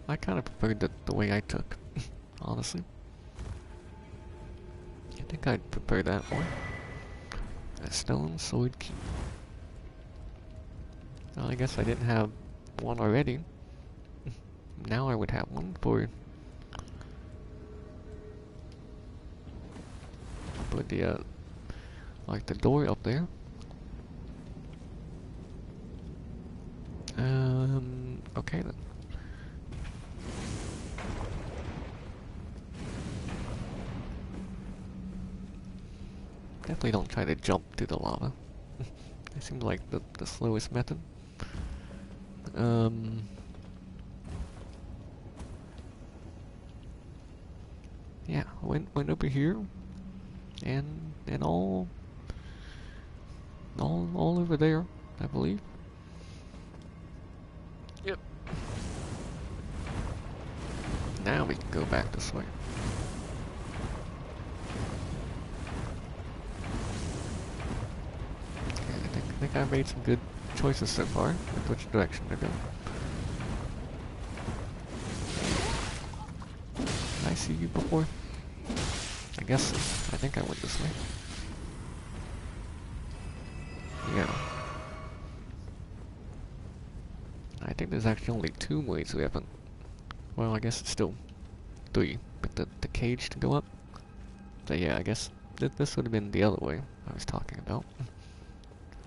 I kind of preferred the way I took, honestly. I think I'd prefer that one. A stone sword key. Well, I guess I didn't have one already. Now I would have one for the like the door up there. Okay then. Definitely don't try to jump through the lava. It seems like the slowest method. Yeah, went over here, and all over there, I believe. Yep. Now we can go back this way. I think I made some good choices so far with which direction to go. Did I see you before? I guess so. I think I went this way. Yeah. I think there's actually only 2 ways we haven't. Well, I guess it's still 3. But the cage to go up. So yeah, I guess this would have been the other way I was talking about.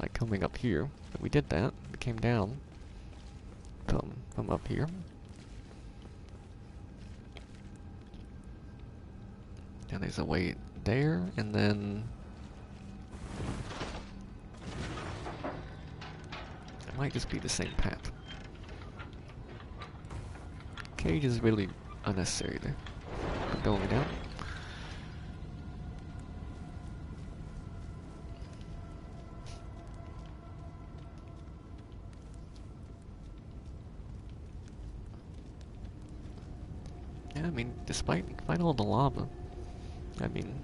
Like coming up here, but we did that. We came down from up here. And there's a way there, and then it might just be the same path. Cage is really unnecessary there. But going down. Yeah, I mean, despite all the lava, I mean,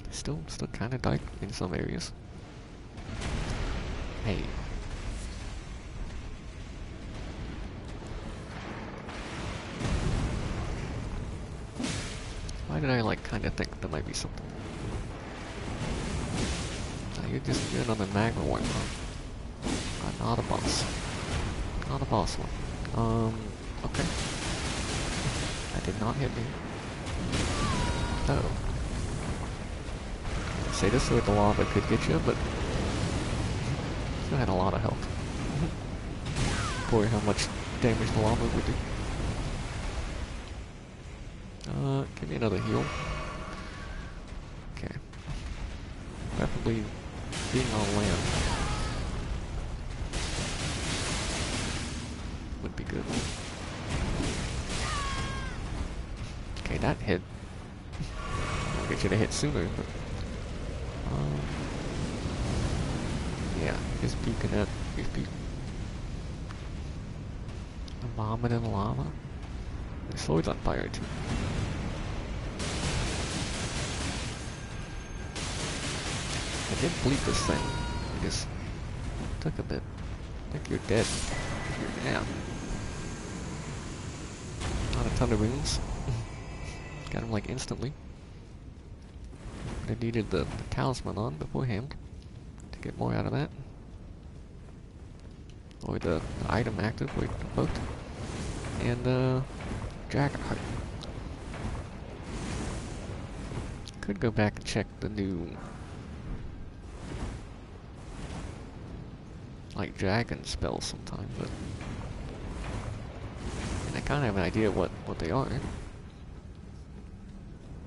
it's still kind of dark in some areas. Hey. Why did I like kind of think there might be something? Oh, you're another magma one, huh? Not a boss. Not a boss one. Okay. That did not hit me. Uh-oh. I'd say this way the lava could get you, but still had a lot of health. For how much damage the lava would do. Give me another heal. Okay. Preferably being on land would be good. Okay, that hit. It should have hit sooner, but yeah, just peeking at these people. Vomit and lava. The sword's on fire too. I did bleed this thing. It just took a bit. I think you're dead. You're down. Not a ton of wounds. Got him like instantly. I needed the talisman on beforehand to get more out of that. Or the item active, or both. And Dragon Heart. Could go back and check the new like dragon spells sometime, but and I kind of have an idea what they are.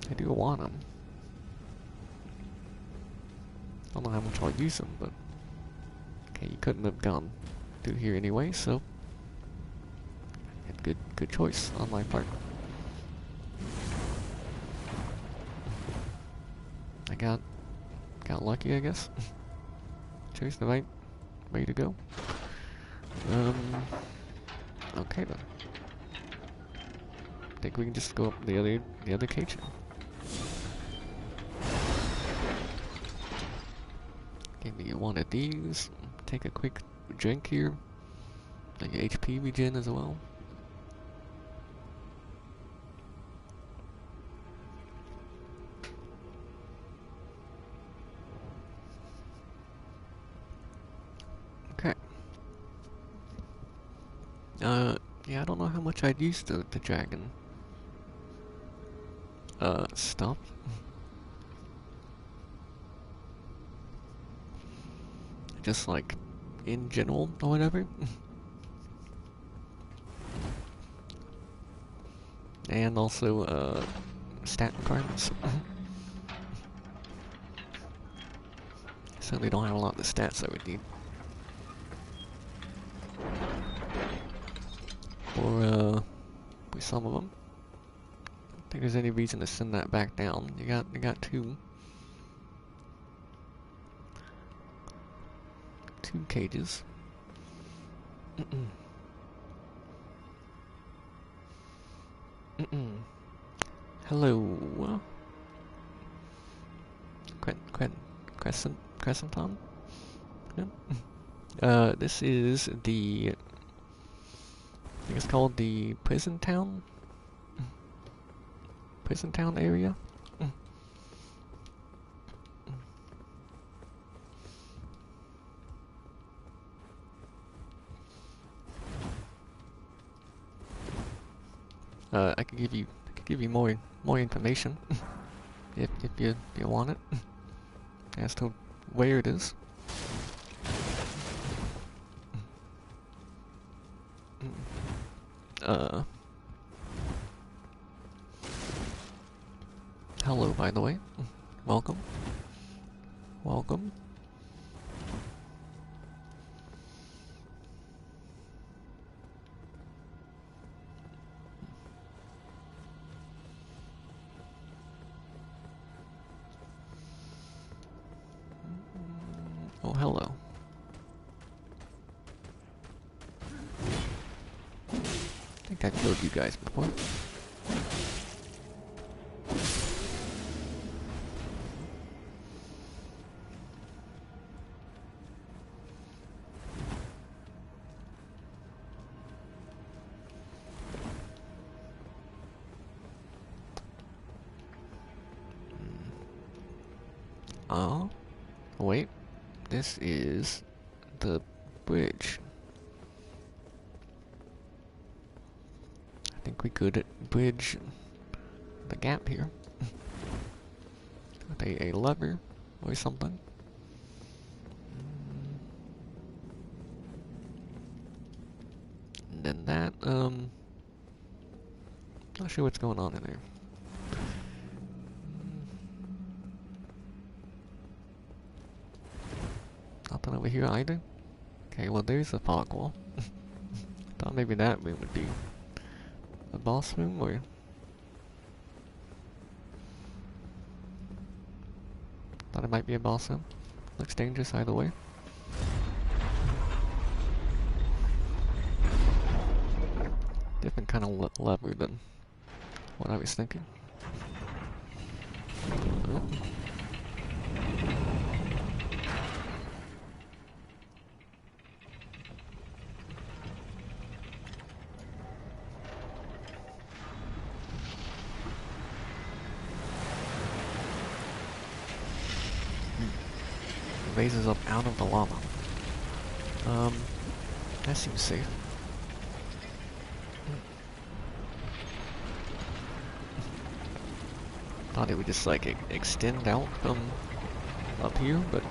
I do want them. I don't know how much I'll use them, but okay, you couldn't have gone through here anyway, so good choice on my part. I got lucky, I guess. Chose the right way to go. Okay then. I think we can just go up the other cage now. Give me one of these. Take a quick drink here. Like HP regen as well. Okay. Yeah, I don't know how much I'd use the dragon stuff. Just like in general or whatever. And also stat requirements. Certainly don't have a lot of the stats I would need. Or with some of them. I don't think there's any reason to send that back down. You got two cages. Hello. Crescenton? Yeah. This is the, I think it's called the Prison Town area. I could give you more information if you want it as to where it is. Hello, by the way. Welcome. Welcome. Oh, hello. I think I killed you guys before. Oh, wait. This is the bridge. I think we could bridge the gap here with a lever or something. And then that, not sure what's going on in there. over here either. Okay, well there's the fog wall. Thought maybe that room would be a boss room, or... Thought it might be a boss room. Looks dangerous either way. Different kind of lever than what I was thinking. Oh. Raises up out of the lava. That seems safe. Thought it would just like extend out from up here, but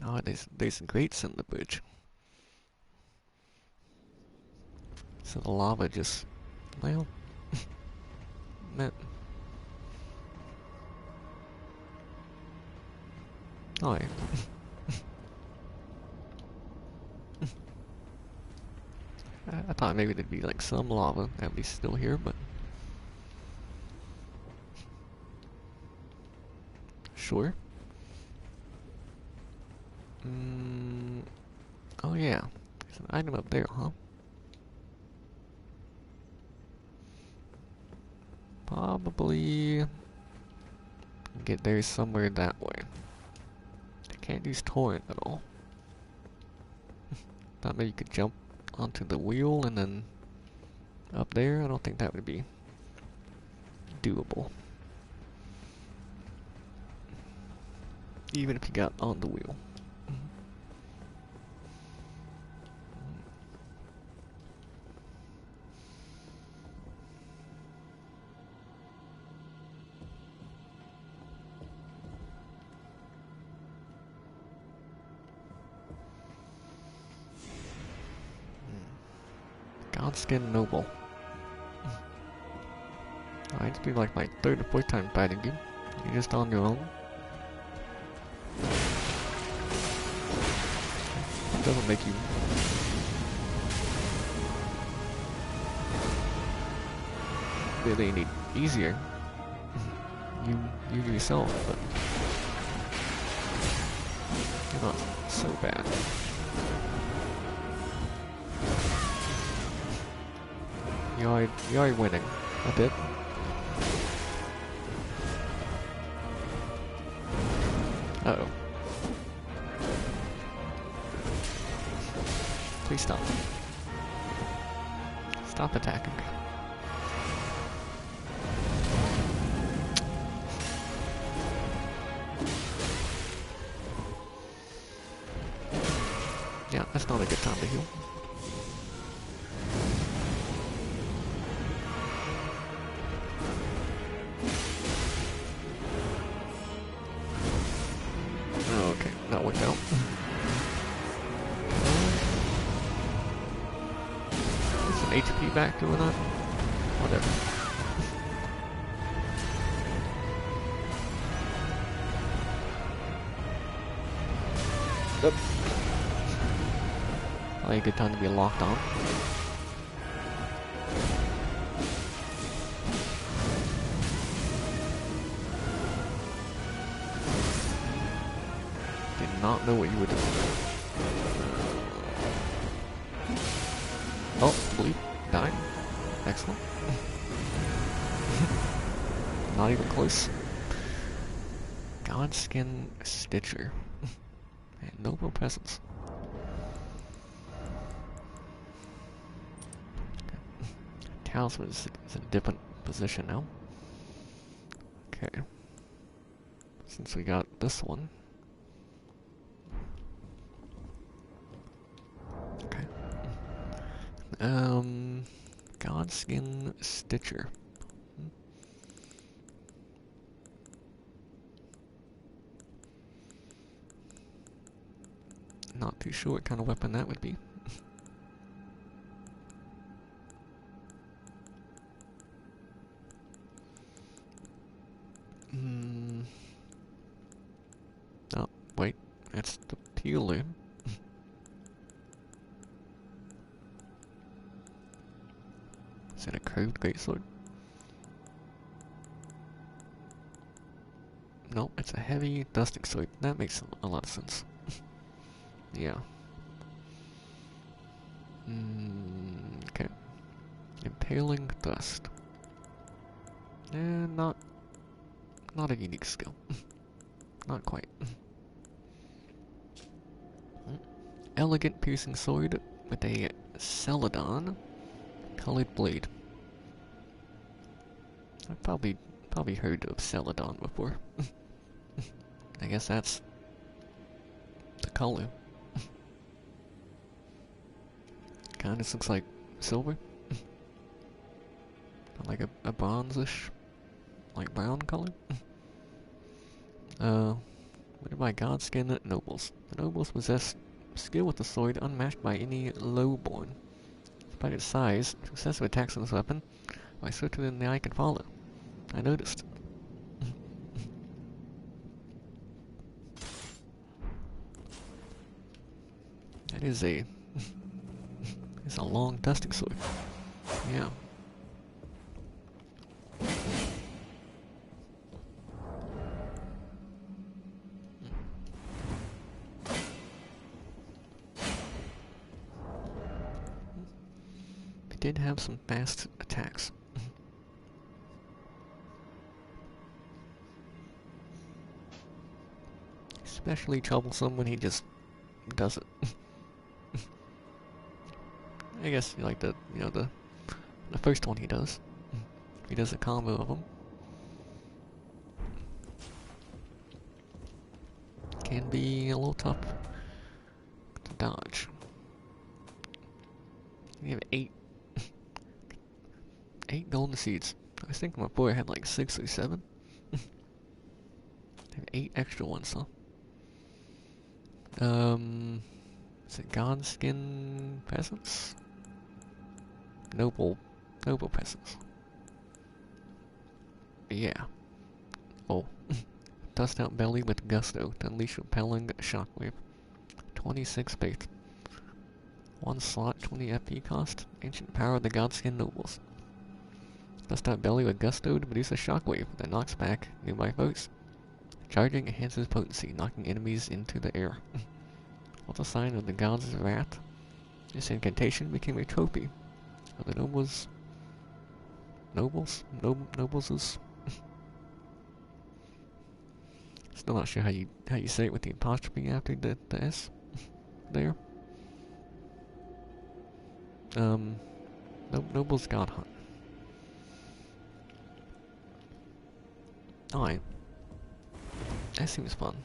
oh, there's grates in the bridge. So the lava just, well, man. Oh, yeah. I thought maybe there'd be like some lava at least still here, but sure. Oh yeah, there's an item up there, huh? Probably get there somewhere that way. I can't use torrent at all. Thought maybe you could jump onto the wheel and then up there. I don't think that would be doable. Even if you got on the wheel. Godskin Noble. Alright, it's been like my third or fourth time fighting you. You're just on your own. It doesn't make you really any easier. You yourself, but you're not so bad. You are winning a bit. Uh-oh. Please stop. Stop attacking. Yeah, that's not a good time to heal. Okay, that worked out. Is some HP back doing that? Whatever. Yep. Probably a good time to be locked on. Did not know what you were doing. Oh, bleep. Died. Excellent. Not even close. Godskin Stitcher. And noble presence. Talisman is in a different position now. Okay. Since we got this one. Okay. Godskin Stitcher. Not too sure what kind of weapon that would be. Is that a curved greatsword? Nope, it's a heavy dusting sword. That makes a lot of sense. Yeah. Okay. Impaling dust. Not a unique skill. Not quite. Elegant piercing sword with a celadon colored blade. I've probably heard of celadon before. I guess that's the color. Kinda looks like silver. Like a bronzish, like brown color. Led by Godskin nobles. The nobles possess skill with the sword unmatched by any lowborn. Despite its size, successive attacks on this weapon are swifter than the eye can follow. I noticed. That is it's a long dusting sword. Yeah. It did have some fast attacks. Especially troublesome when he just does it. I guess like the first one he does. He does a combo of them. Can be a little tough to dodge. You have 8 golden seeds. I was thinking my boy had like 6 or 7. I have 8 extra ones, huh? Is it Godskin peasants? Noble peasants. Yeah. Oh. Dust out belly with gusto to unleash repelling shockwave. 26 faith. 1 slot, 20 FP cost. Ancient power of the Godskin nobles. Dust out belly with gusto to produce a shockwave that knocks back nearby foes. Charging enhances potency, knocking enemies into the air. What's a sign of the gods' wrath? This incantation became a trophy of the nobles. Nobles'. Still not sure how you say it with the apostrophe after the S there. Nobles God Hunt. Alright. That seems fun.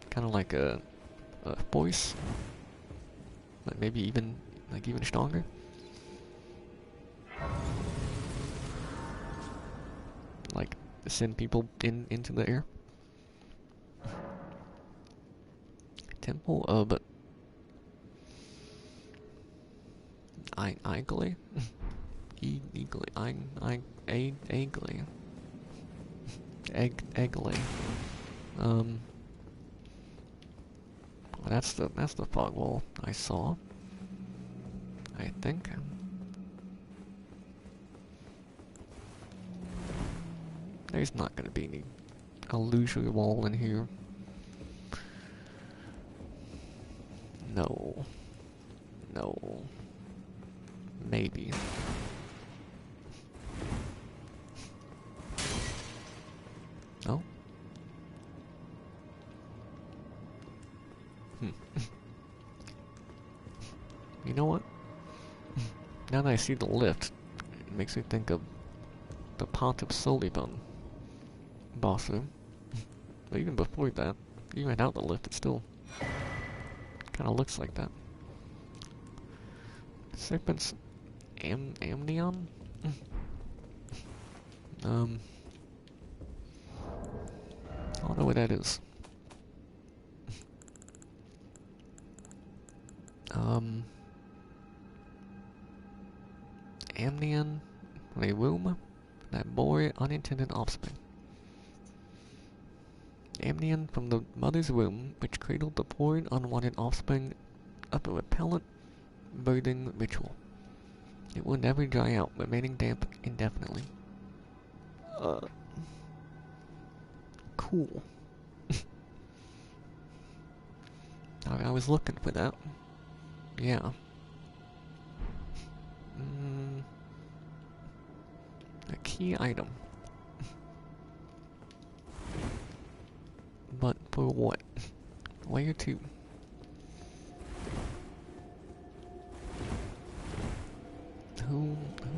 Kinda like a voice. Like maybe even stronger. Like send people into the air. Temple of Igley? Egley. Eggley. That's the fog wall I saw. I think. There's not gonna be any illusory wall in here. No. Maybe. No? You know what? Now that I see the lift, it makes me think of the Pontiff Soliban boss room. But even before that, even without the lift, it still kind of looks like that. Serpent's Amnion? I don't know what that is. Amnion, a womb that bore unintended offspring. Amnion from the mother's womb, which cradled the poor unwanted offspring of a repellent birthing ritual. It will never dry out, remaining damp indefinitely. Cool. I was looking for that. Yeah. A key item. But for what? Layer 2. Who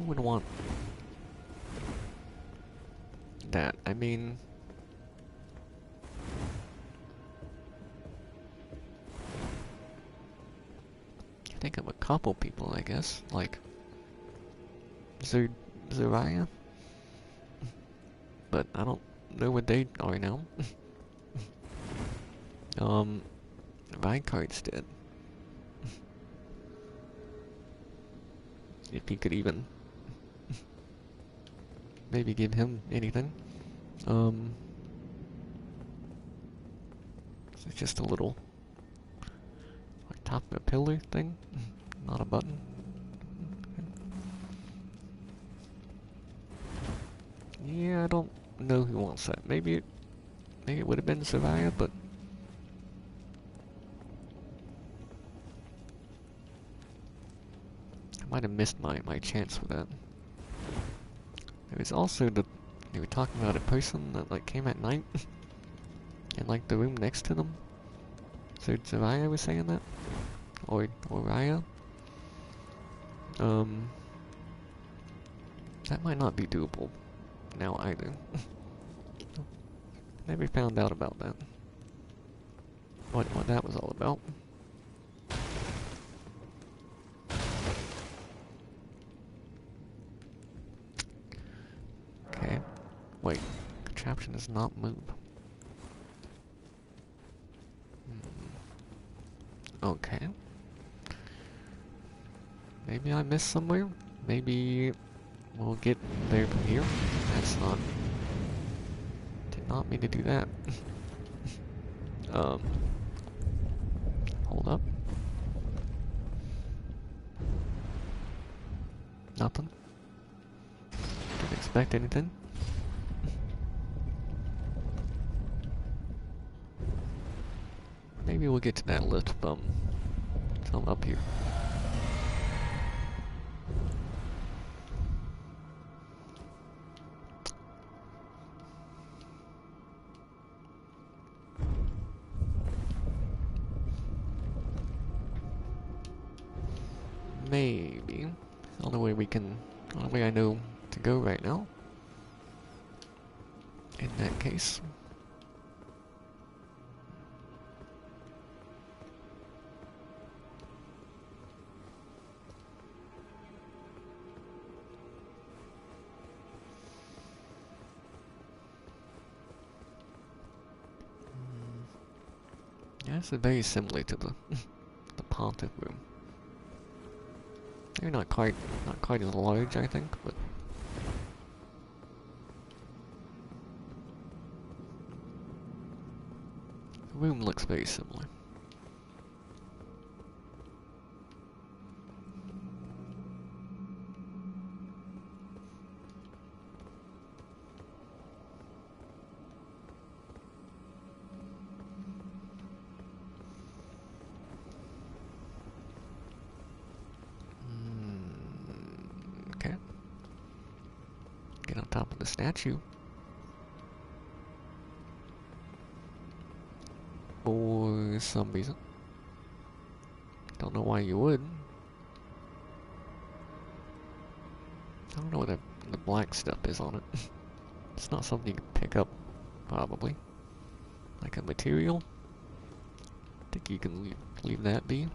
would want that? I mean, I think of a couple people, I guess, like Zariah, but I don't know what they are now. Reinhardt's dead. If he could even maybe give him anything. It's just a little like top of a pillar thing, not a button. Yeah, I don't know who wants that. Maybe it would have been Savaya, but I might have missed my chance for that. There was also they were talking about a person that like came at night in like the room next to them. So Zaraya was saying that? Or Raya? That might not be doable now either. Never found out about that. What that was all about. Okay. Wait. Contraption does not move. Okay. Maybe I missed somewhere? Maybe we'll get there from here? That's not... Did not mean to do that. Hold up. Nothing. Didn't expect anything. Maybe we'll get to that lift bum. So I'm up here. Maybe. The only way I know to go right now. In that case. Yeah, it's very similar to the Pontiff room. They're not quite as large, I think, but the room looks very similar. Okay. Get on top of the statue. For some reason. Don't know why you would. I don't know what the black stuff is on it. It's not something you can pick up, probably. Like a material. I think you can leave that be.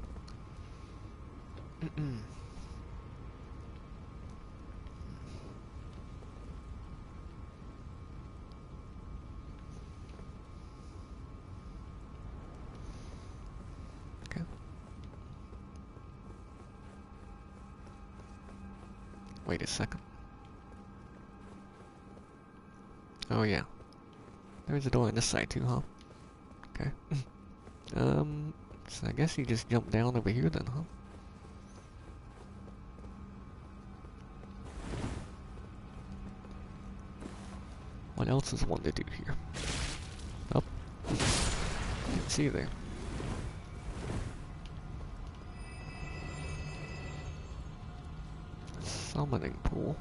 Okay. Wait a second. Oh yeah. There's a door on this side too, huh? Okay. So I guess you just jump down over here then, huh? What else is one to do here? Oh, didn't see you there. Summoning pool.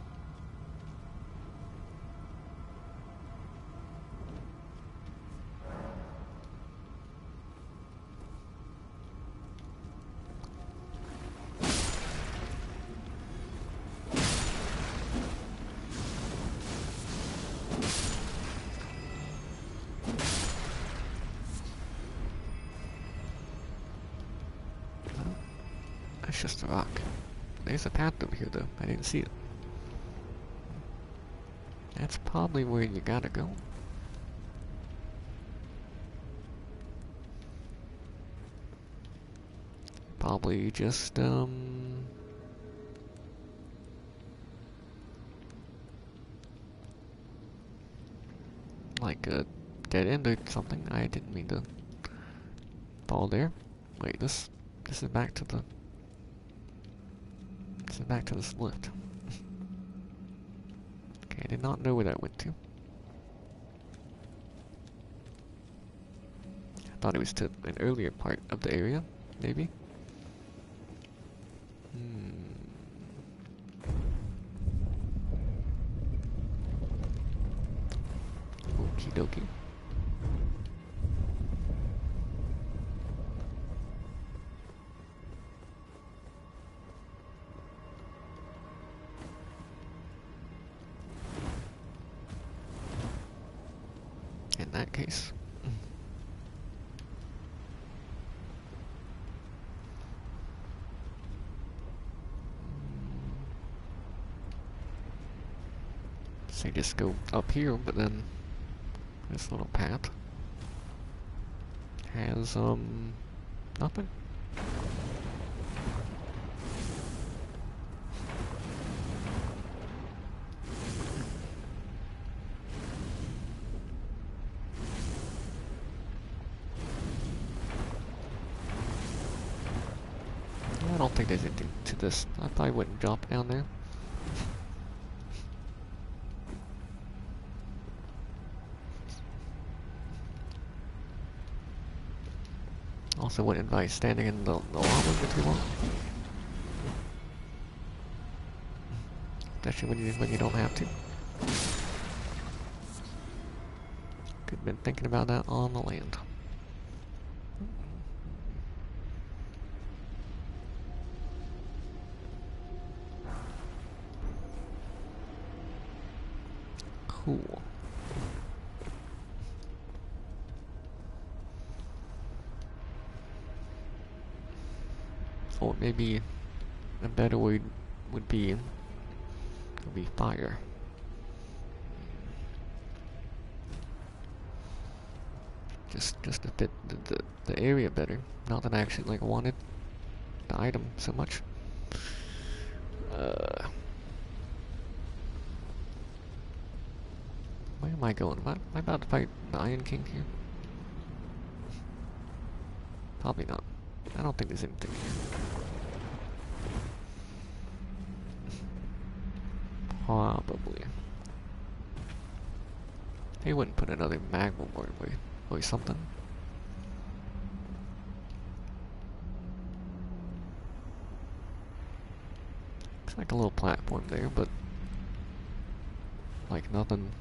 That's just a rock. There's a path over here though. I didn't see it. That's probably where you gotta go. Probably just, like a dead end or something. I didn't mean to fall there. Wait, this is back to the... This is back to this lift. Okay, I did not know where that went to. I thought it was to an earlier part of the area, maybe? Okie dokie. In that case. Say just go up here, but then this little path has, nothing. I don't think there's anything to this. I probably wouldn't drop down there. Also wouldn't advise standing in the lava for too long. Especially when you don't have to. Could have been thinking about that on the land. Cool. Or maybe a better word would be fire. Just to fit the area better. Not that I actually like wanted the item so much. Where am I going? Am I about to fight the Iron King here? Probably not. I don't think there's anything here. Probably. They wouldn't put another magma board or something. Looks like a little platform there, but like nothing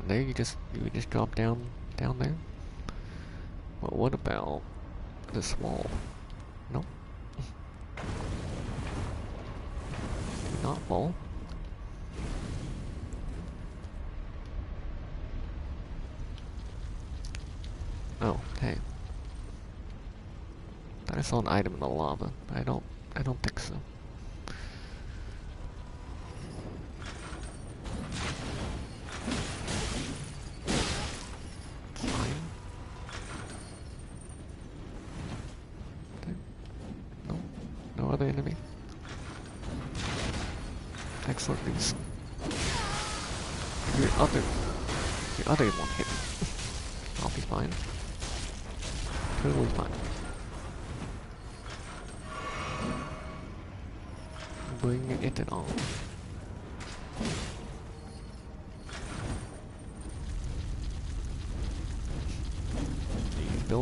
there. You would just drop down there. Well, what about this wall? Nope. Do not fall. Oh, hey. I saw an item in the lava, but I don't think so. Fine. Okay. No other enemy. Excellent news. Your other one hit me. I'll be fine. Totally fine. Bring it on.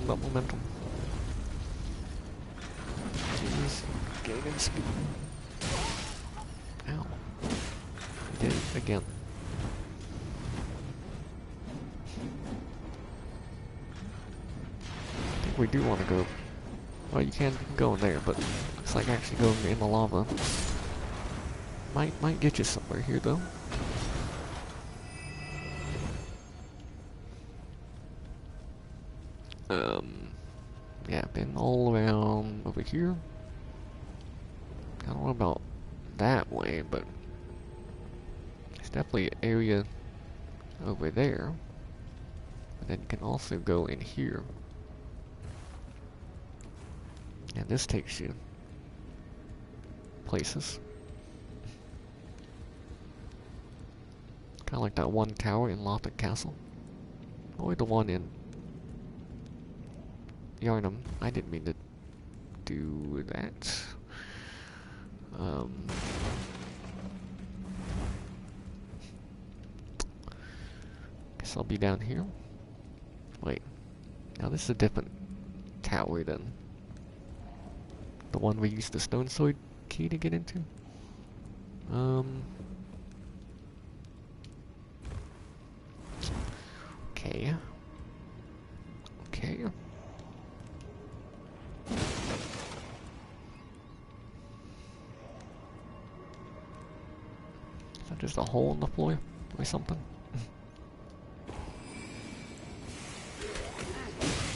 build up momentum. Jeez, gaining speed. Ow. He did it again. I think we do want to go. Well, you can go in there, but looks like actually going in the lava might get you somewhere here, though. Yeah, been all around over here. I don't know about that way, but there's definitely an area over there. But then you can also go in here. And this takes you places. Kind of like that one tower in Lothric Castle. Or the one in Yarnum. I didn't mean to do that. Guess I'll be down here. Wait. Now this is a different tower than the one we used the stone sword key to get into. Okay. Okay. Is that just a hole in the floor or something?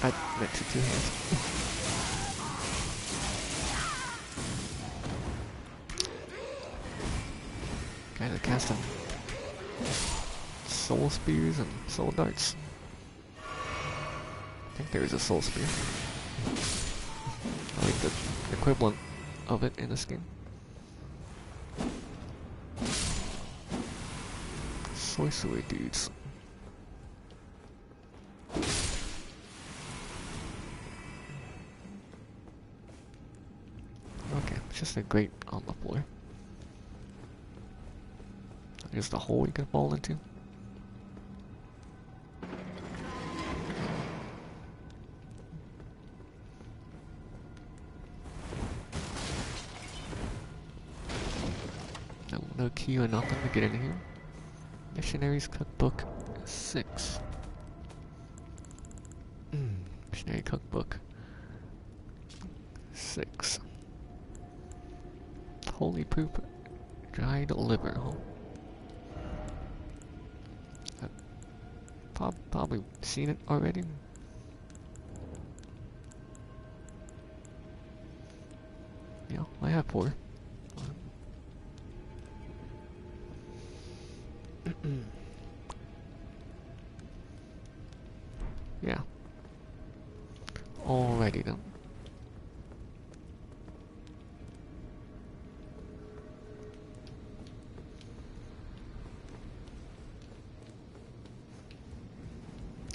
I meant to two hands. Guys are casting soul spears and soul darts. I think there is a soul spear. I like the equivalent of it in this game. Sorcery dudes. Okay, it's just a grate on the floor. There's the hole you can fall into. No key or nothing to get in here. Missionary's Cookbook 6. Missionary Cookbook 6. Holy poop. Dried liver. I've probably seen it already. Yeah, I have 4. Yeah. Alrighty then.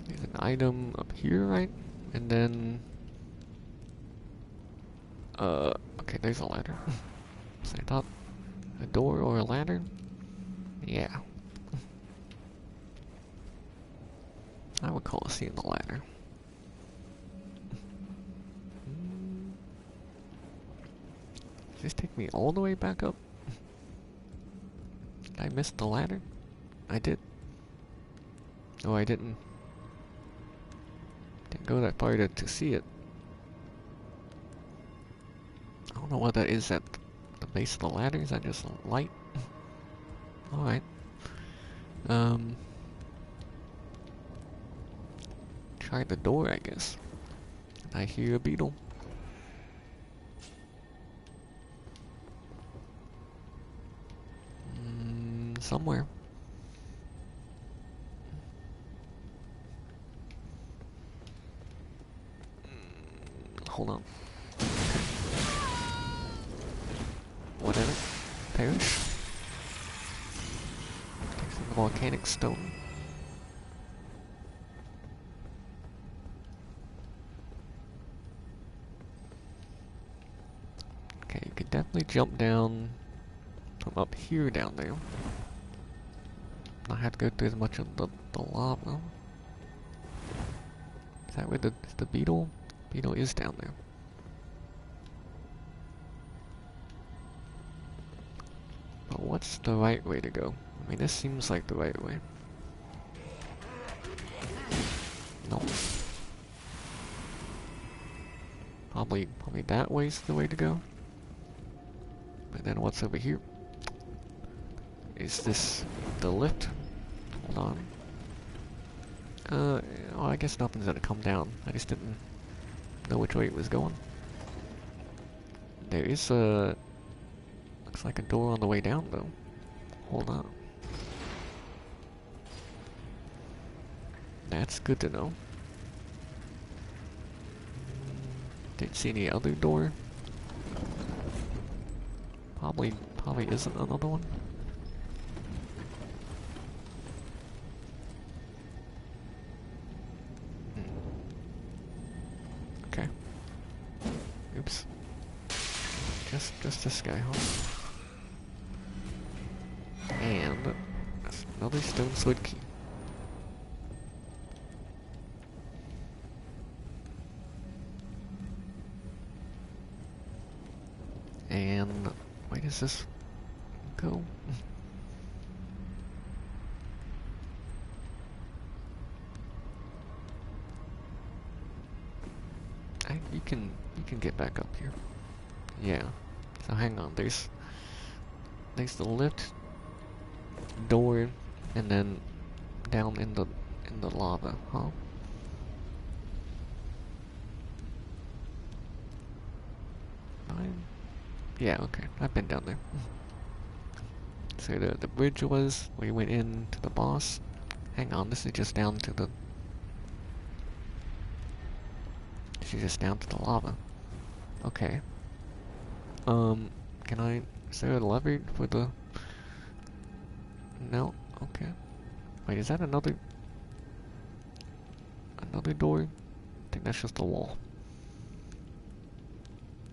There's an item up here, right? And then okay, there's a ladder. So I thought a door or a ladder? Yeah. I recall seeing the ladder. Does this take me all the way back up? Did I miss the ladder? I did. Oh, I didn't. Didn't go that far to see it. I don't know what that is at the base of the ladder. Is that just a light? Alright. Try the door, I guess. I hear a beetle. Somewhere. Hold on. Whatever. Perish. Take some volcanic stone. Okay, you could definitely jump down from up here down there. Not have to go through as much of the lava. Is that where the beetle? Beetle is down there. But what's the right way to go? I mean, this seems like the right way. No. Probably that way's the way to go. But then what's over here? Is this the lift? Hold on. Well, I guess nothing's gonna come down. I just didn't know which way it was going. There is a... looks like a door on the way down, though. Hold on. That's good to know. Didn't see any other door. Probably isn't another one. Okay. Oops. Just this guy, huh? And another stone slid key. And where does this go? You can get back up here. Yeah. So hang on. There's the lift door, and then down in the lava, huh? Yeah, okay. I've been down there. So the bridge was where you went in to the boss. Hang on, this is just down to the... this is just down to the lava. Okay. Can I... is there a lever for the... no? Okay. Wait, is that another door? I think that's just a wall.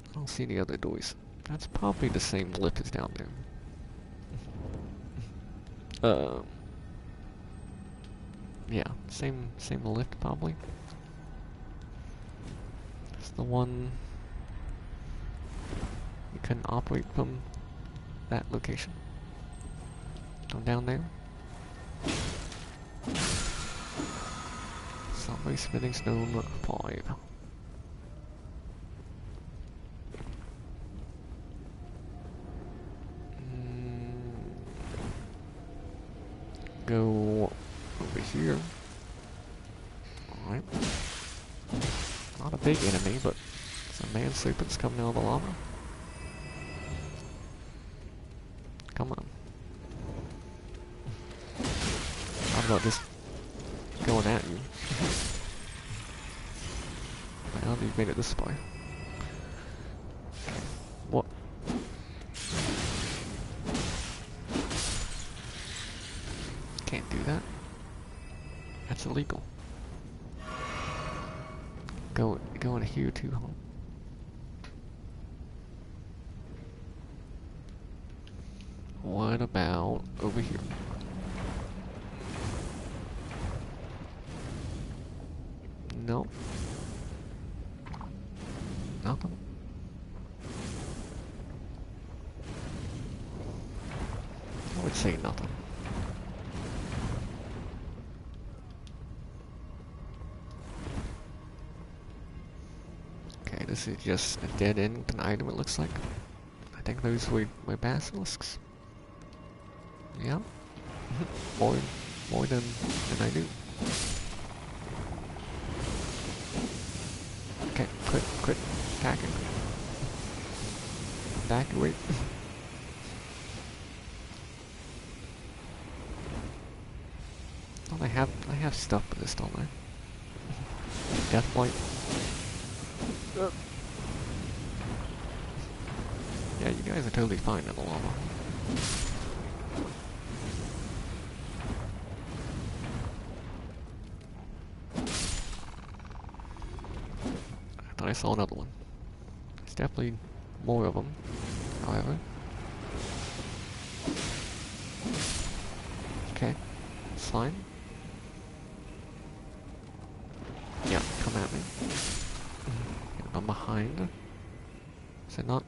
I don't see any other doors. That's probably the same lift as down there. Yeah, same lift probably. It's the one you can operate from that location. Go down there. Subway spinning stone 5. Go over here. Alright. Not a big enemy, but some man serpents coming out of the lava. Come on. How about just going at you? Well, you've made it this far. What? Can't do that. That's illegal. Go in here too, huh? What about over here? No. Nothing. I would say nothing. Okay, this is just a dead end with an item, it looks like. I think those were basilisks. Yeah. more than I knew. Okay, quit attacking. Evacuate. Oh, I have stuff for this, don't I? Death Blight. Yeah, you guys are totally fine in the lava. I thought I saw another one. There's definitely more of them, however. Okay, it's fine. Yeah, come at me. I'm behind. Is it not?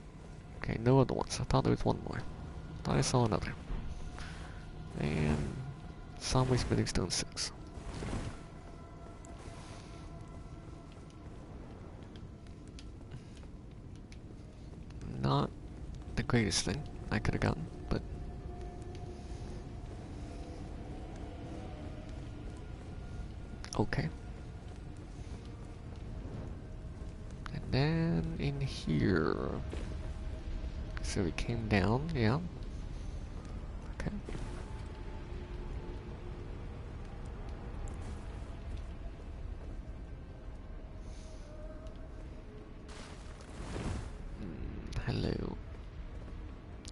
Okay, no other ones. I thought there was one more. Thought I saw another. And zombie spinning stone 6. Not the greatest thing I could have gotten, but okay. And then in here. So we came down, yeah. Okay. Hello.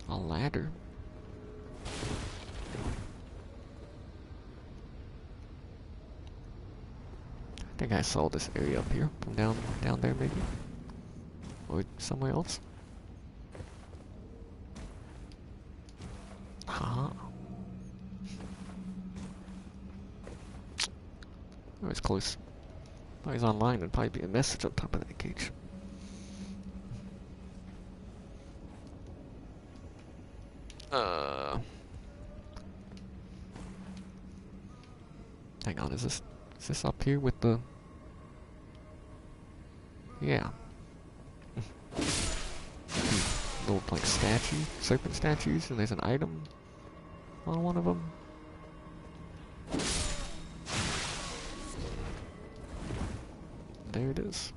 A ladder. I think I saw this area up here from down there maybe. Or somewhere else. Haha. That was close. If I was online, there'd probably be a message on top of that cage. Hang on, is this up here with the... Yeah. Little, like, serpent statues, and there's an item on one of them. There it is.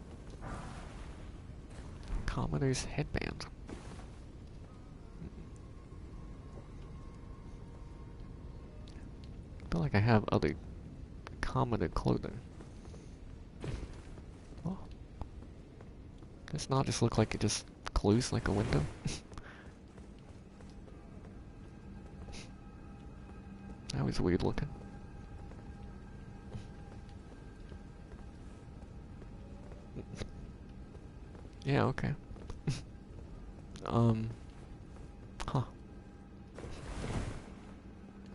Commoner's headband. I feel like I have other commoner clothing. Oh. Does not just look like it just closed like a window? That was weird looking. Yeah, okay. Huh.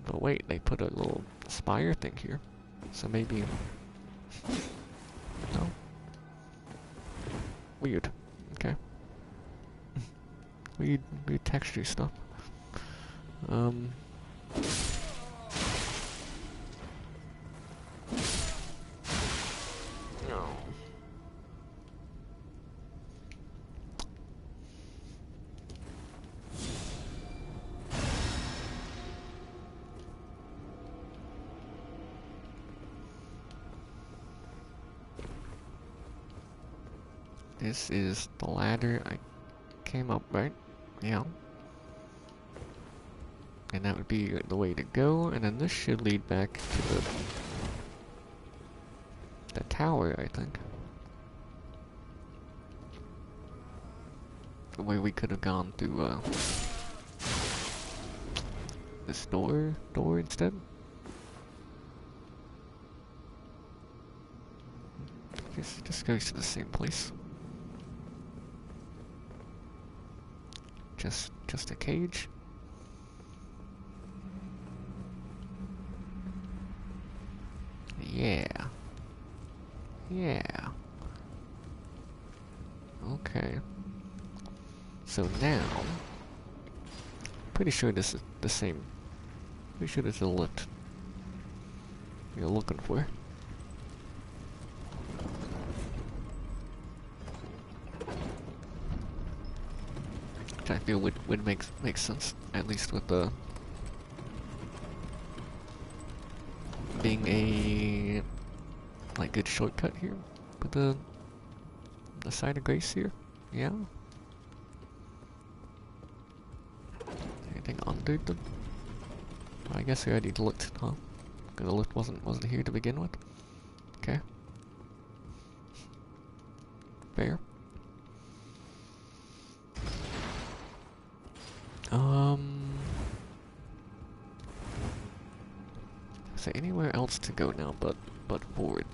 But wait, they put a little spire thing here. So maybe... No? Weird. Okay. Weird texture stuff. No. This is the ladder I came up, right? Yeah. And that would be the way to go, and then this should lead back to the tower, I think. Where we could have gone through this door instead. Just goes to the same place. Just a cage. Yeah. Yeah. Okay. So now, pretty sure this is the same. Pretty sure this is the lift you're looking for. Which I feel would make sense, at least with the being a like good shortcut here with the side of grace here. Yeah. Anything under them? I guess we already looked, huh? The lift wasn't here to begin with. Okay. Fair. Is there anywhere else to go now but forward?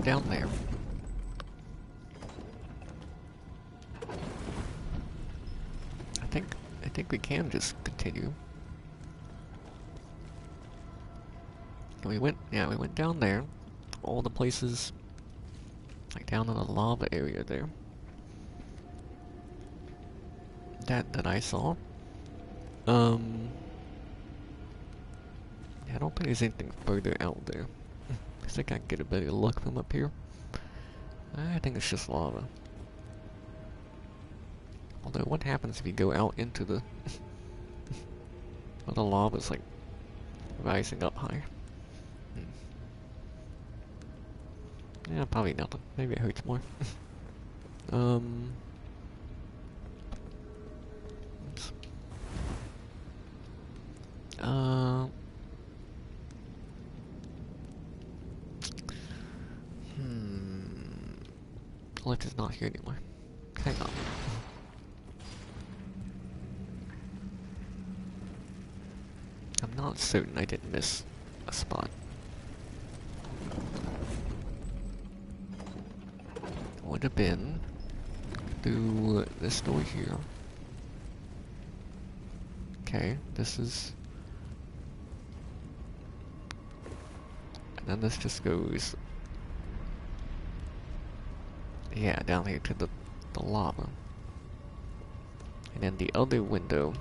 down there. I think we can just continue. We went down there. All the places, like down in the lava area there. That I saw. Yeah, I don't think there's anything further out there. I think I can get a better look from up here. I think it's just lava. Although, what happens if you go out into the... well, the lava's like rising up higher. Yeah, probably nothing. Maybe it hurts more. Oops. Lift is not here anymore. Hang on. I'm not certain I didn't miss a spot. Would have been through this door here. Okay, this is... and then this just goes... yeah, down here to the lava. And then the other window...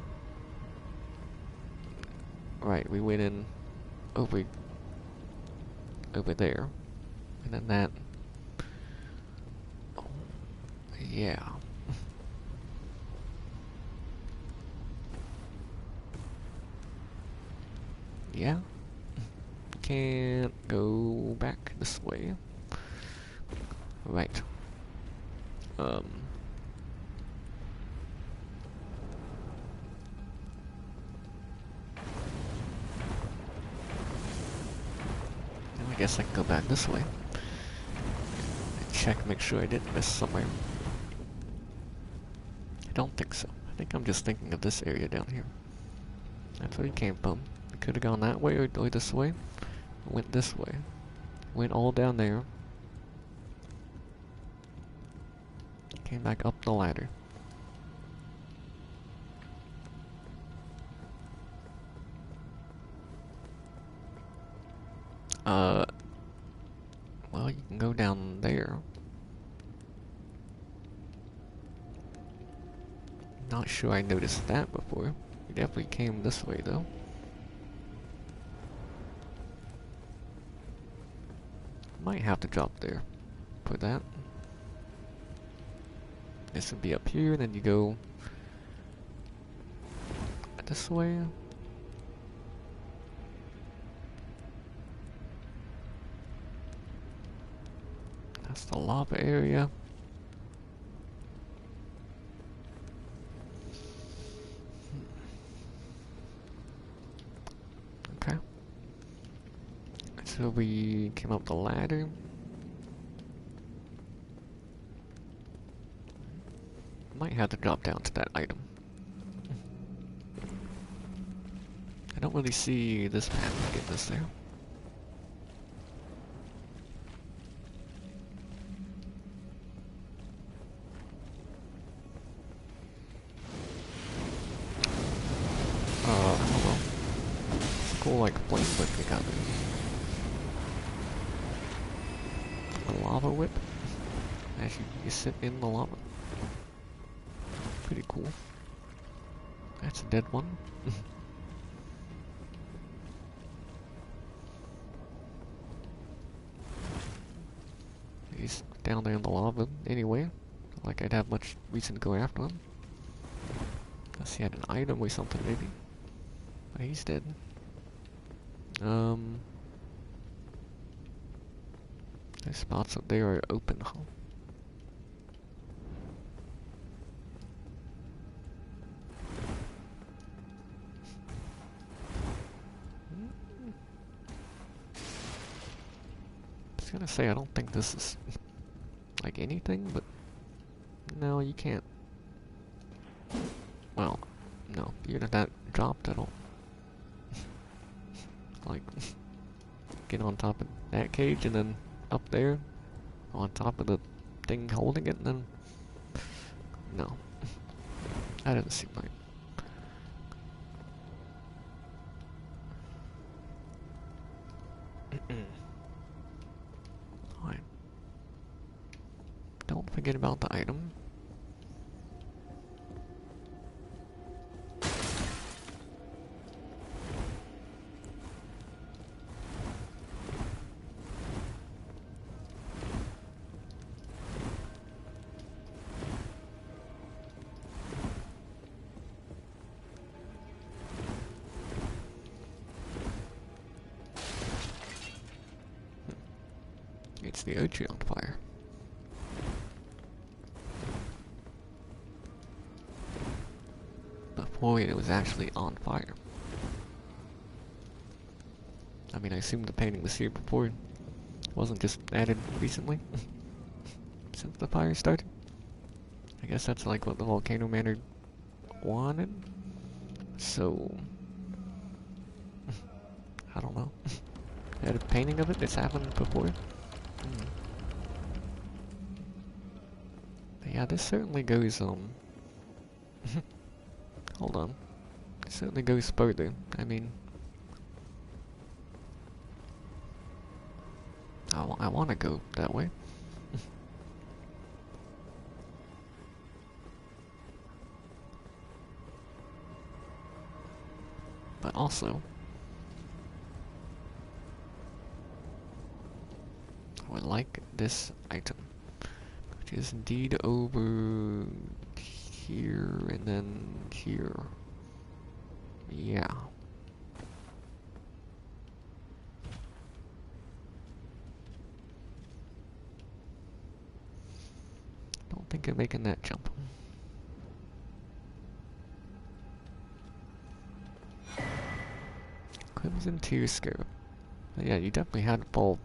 right, we went in over there. And then that... oh, yeah. Yeah. Can't go back this way. Right. I guess I can go back this way. Check, make sure I didn't miss somewhere. I don't think so. I think I'm just thinking of this area down here. That's where we came from. We could have gone that way or this way. Went this way. Went all down there. Came back up the ladder. Well, you can go down there. Not sure I noticed that before. We definitely came this way though. Might have to drop there for that. This would be up here, and then you go this way. That's the lava area. Okay. So we came up the ladder. Might have to drop down to that item. I don't really see this path getting us there. Hold on. It's a cool, like, flame whip we got there. A lava whip? Actually, you sit in the lava. Pretty cool. That's a dead one. He's down there in the lava anyway. Not like I'd have much reason to go after him. Unless he had an item or something maybe. But he's dead. Those spots up there are open, huh? I was gonna say, I don't think this is like anything, but no, you can't. Well, no, even if that dropped, I don't like get on top of that cage and then up there. on top of the thing holding it, and then... No. That doesn't seem right. Alright. Don't forget about the item. It's the OG on fire. Before it was actually on fire. I mean, I assume the painting was here before. It wasn't just added recently. Since the fire started. I guess that's like what the Volcano Manor wanted. So... I don't know. Had a painting of it? It's happened before? But yeah, this certainly goes, hold on. It certainly goes further. I mean... I want to go that way. But also... I would like this item. Which is indeed over here and then here. Yeah. Don't think of making that jump. Crimson Tear Scarab. Yeah, you definitely had to fall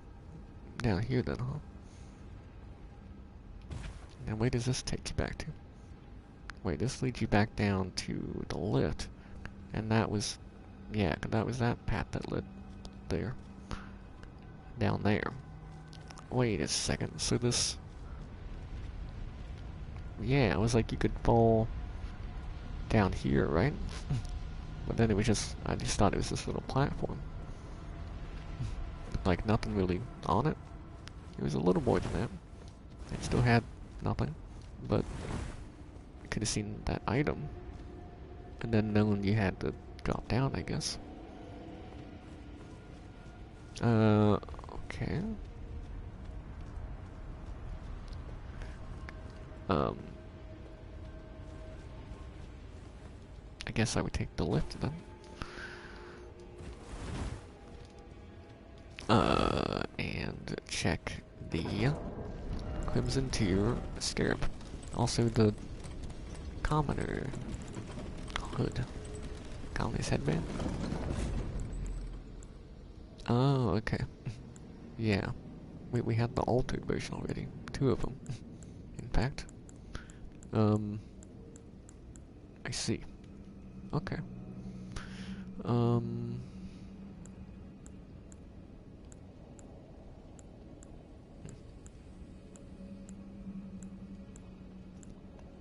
down here then, huh? And where does this take you back to? Wait, this leads you back down to the lift. And that was... yeah, that was that path that led there. Down there. Wait a second, so this... yeah, it was like you could fall down here, right? But then it was just... I just thought it was this little platform. Like nothing really on it. It was a little more than that. It still had nothing, but you could have seen that item and then known you had to drop down, I guess. Okay. I guess I would take the lift then. And check the Crimson Tear Scarab. Also the Commoner hood. Commoner's headband. Oh, okay. Yeah. We had the altered version already. 2 of them. In fact. I see. Okay.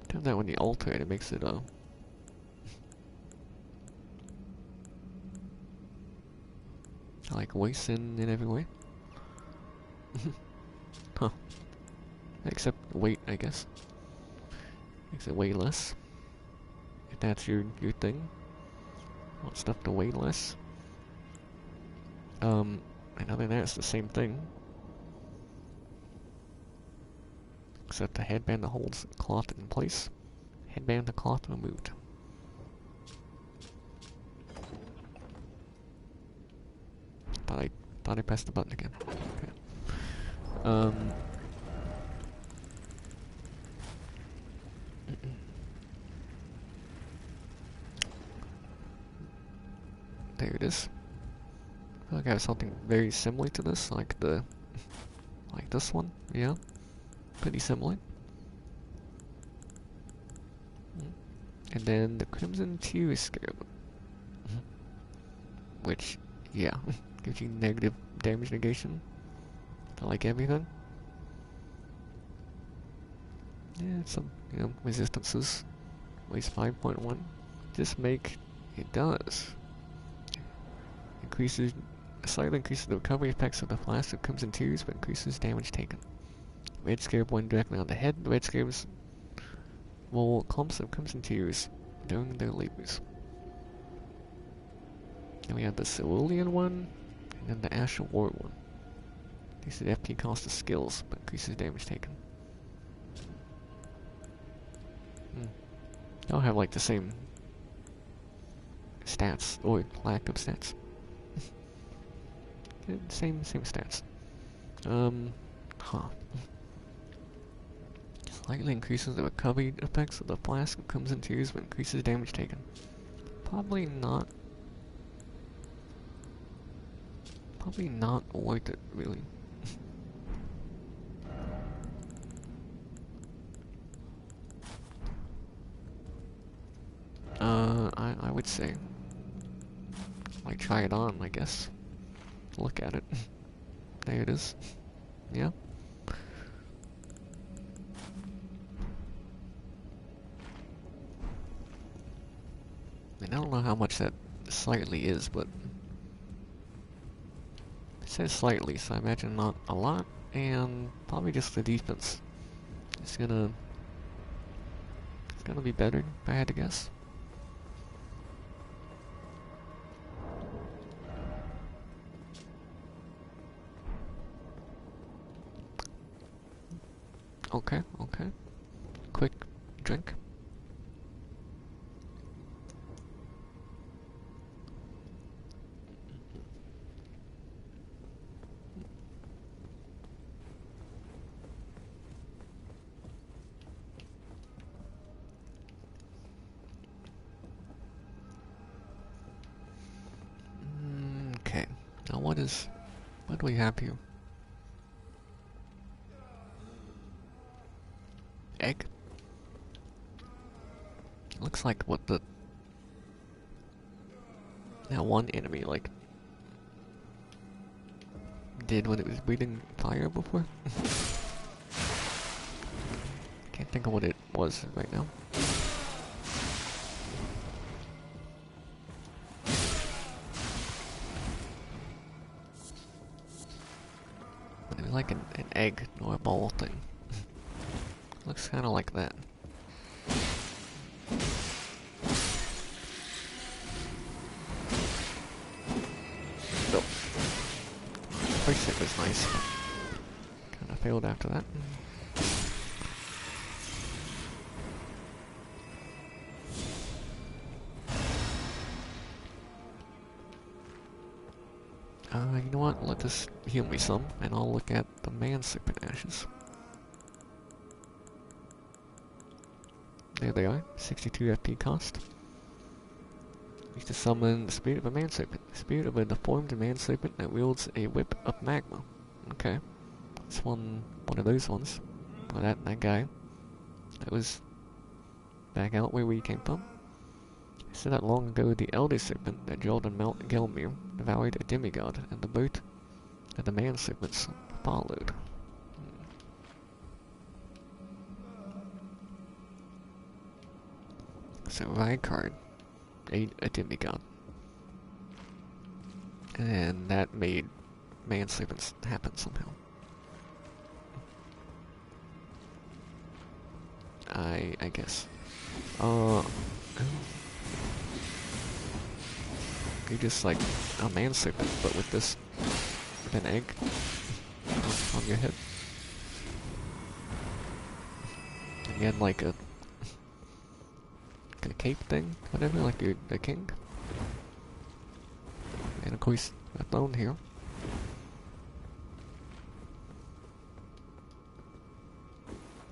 Turn that when you alter it, it makes it, like worse in every way. Huh. Except weight, I guess. Makes it weigh less. If that's your thing. Want stuff to weigh less. And other than that, it's the same thing. Except the headband that holds the cloth in place. Headband the cloth removed. Thought I pressed the button again. Okay. There it is. I feel like I have something very similar to this, like this one, yeah. Pretty similar. And then the Crimson Tear Scarab. Which, yeah, gives you negative damage negation to like everything. Yeah, some, resistances. Waste 5.1. Just make it does. Slightly increases the recovery effects of the flask that comes in twos, but increases damage taken. Red scarab one directly on the head. Red scarabs will clumps of crimson tears during their labors. Then we have the Cerulean one, and then the Asher War one. These are the FP cost of skills, but increases damage taken. They all have like the same stats, or lack of stats. same stats. Slightly increases the recovery effects of the flask that comes in twos, but increases damage taken. Probably not worth it, really. I would say, like, try it on, I guess. Look at it. There it is. Yeah. I don't know how much that slightly is, but it says slightly, so I imagine not a lot, and probably just the defense. It's gonna be better, if I had to guess. Okay. Quick drink. Okay. Now what do we have here? Egg? Looks like what that one enemy, like, did when it was breathing fire before. Can't think of what it was right now. But it was like an egg or a ball thing. Looks kind of like that. Nope. First hit was nice. Kind of failed after that. You know what? Let this heal me some, and I'll look at the Man Serpent Ashes. There they are, 62 FP cost. Used to summon the spirit of a Man Serpent, the spirit of a deformed Man Serpent that wields a whip of magma. Okay, it's one of those ones. Well, that guy that was back out where we came from. It said that long ago the Elder Serpent that dwelled on Mount Gelmir devoured a demigod, and the boat of the Man Serpents followed. So Rykard ate a demigod, and that made Man Serpents happen somehow. I guess. You're just like a Man Serpent, but with an egg on your head. And you had like a cape thing, whatever, like you're the king. And of course, a throne here.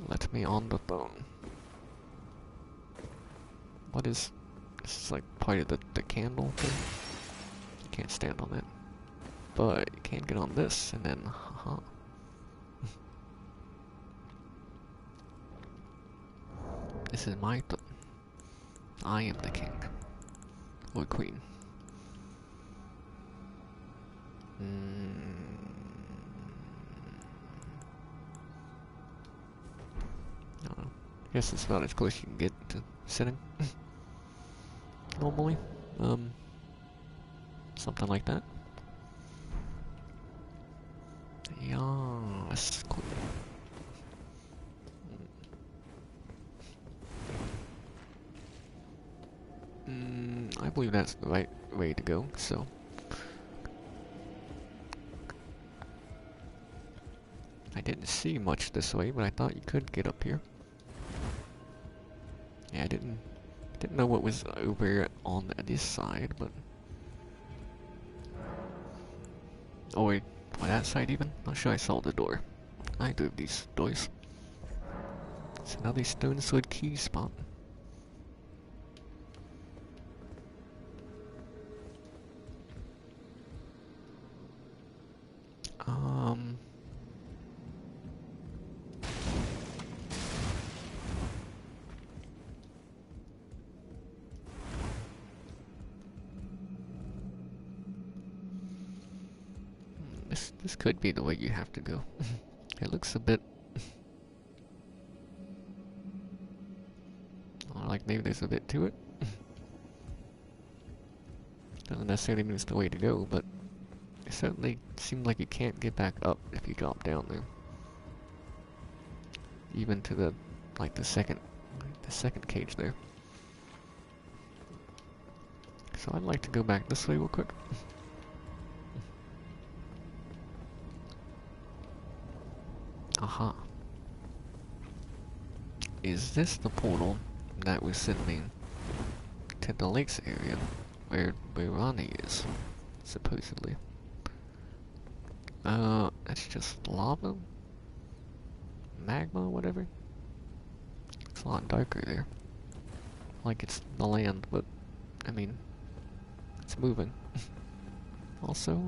Let me on the throne. What is... This is like part of the candle thing. You can't stand on it. But you can get on this, and then, haha. This is my throne. I am the king. Or queen. I don't know. Guess it's about as close you can get to sitting. Normally. Something like that. Yes, cool. I believe that's the right way to go, so. I didn't see much this way, but I thought you could get up here. Yeah, I didn't know what was over on this side, but... Oh wait, on that side even? Not sure I saw the door. I do have these doors. It's another stone sword key spot. This could be the way you have to go. It looks a bit like maybe there's a bit to it. Doesn't necessarily mean it's the way to go, but it certainly seemed like you can't get back up if you drop down there. Even to the the second cage there. So I'd like to go back this way real quick. Aha. Is this the portal that was sending to the lakes area where Ronnie is, supposedly? That's just lava? Magma, whatever? It's a lot darker there. Like it's the land, but, I mean, it's moving. Also,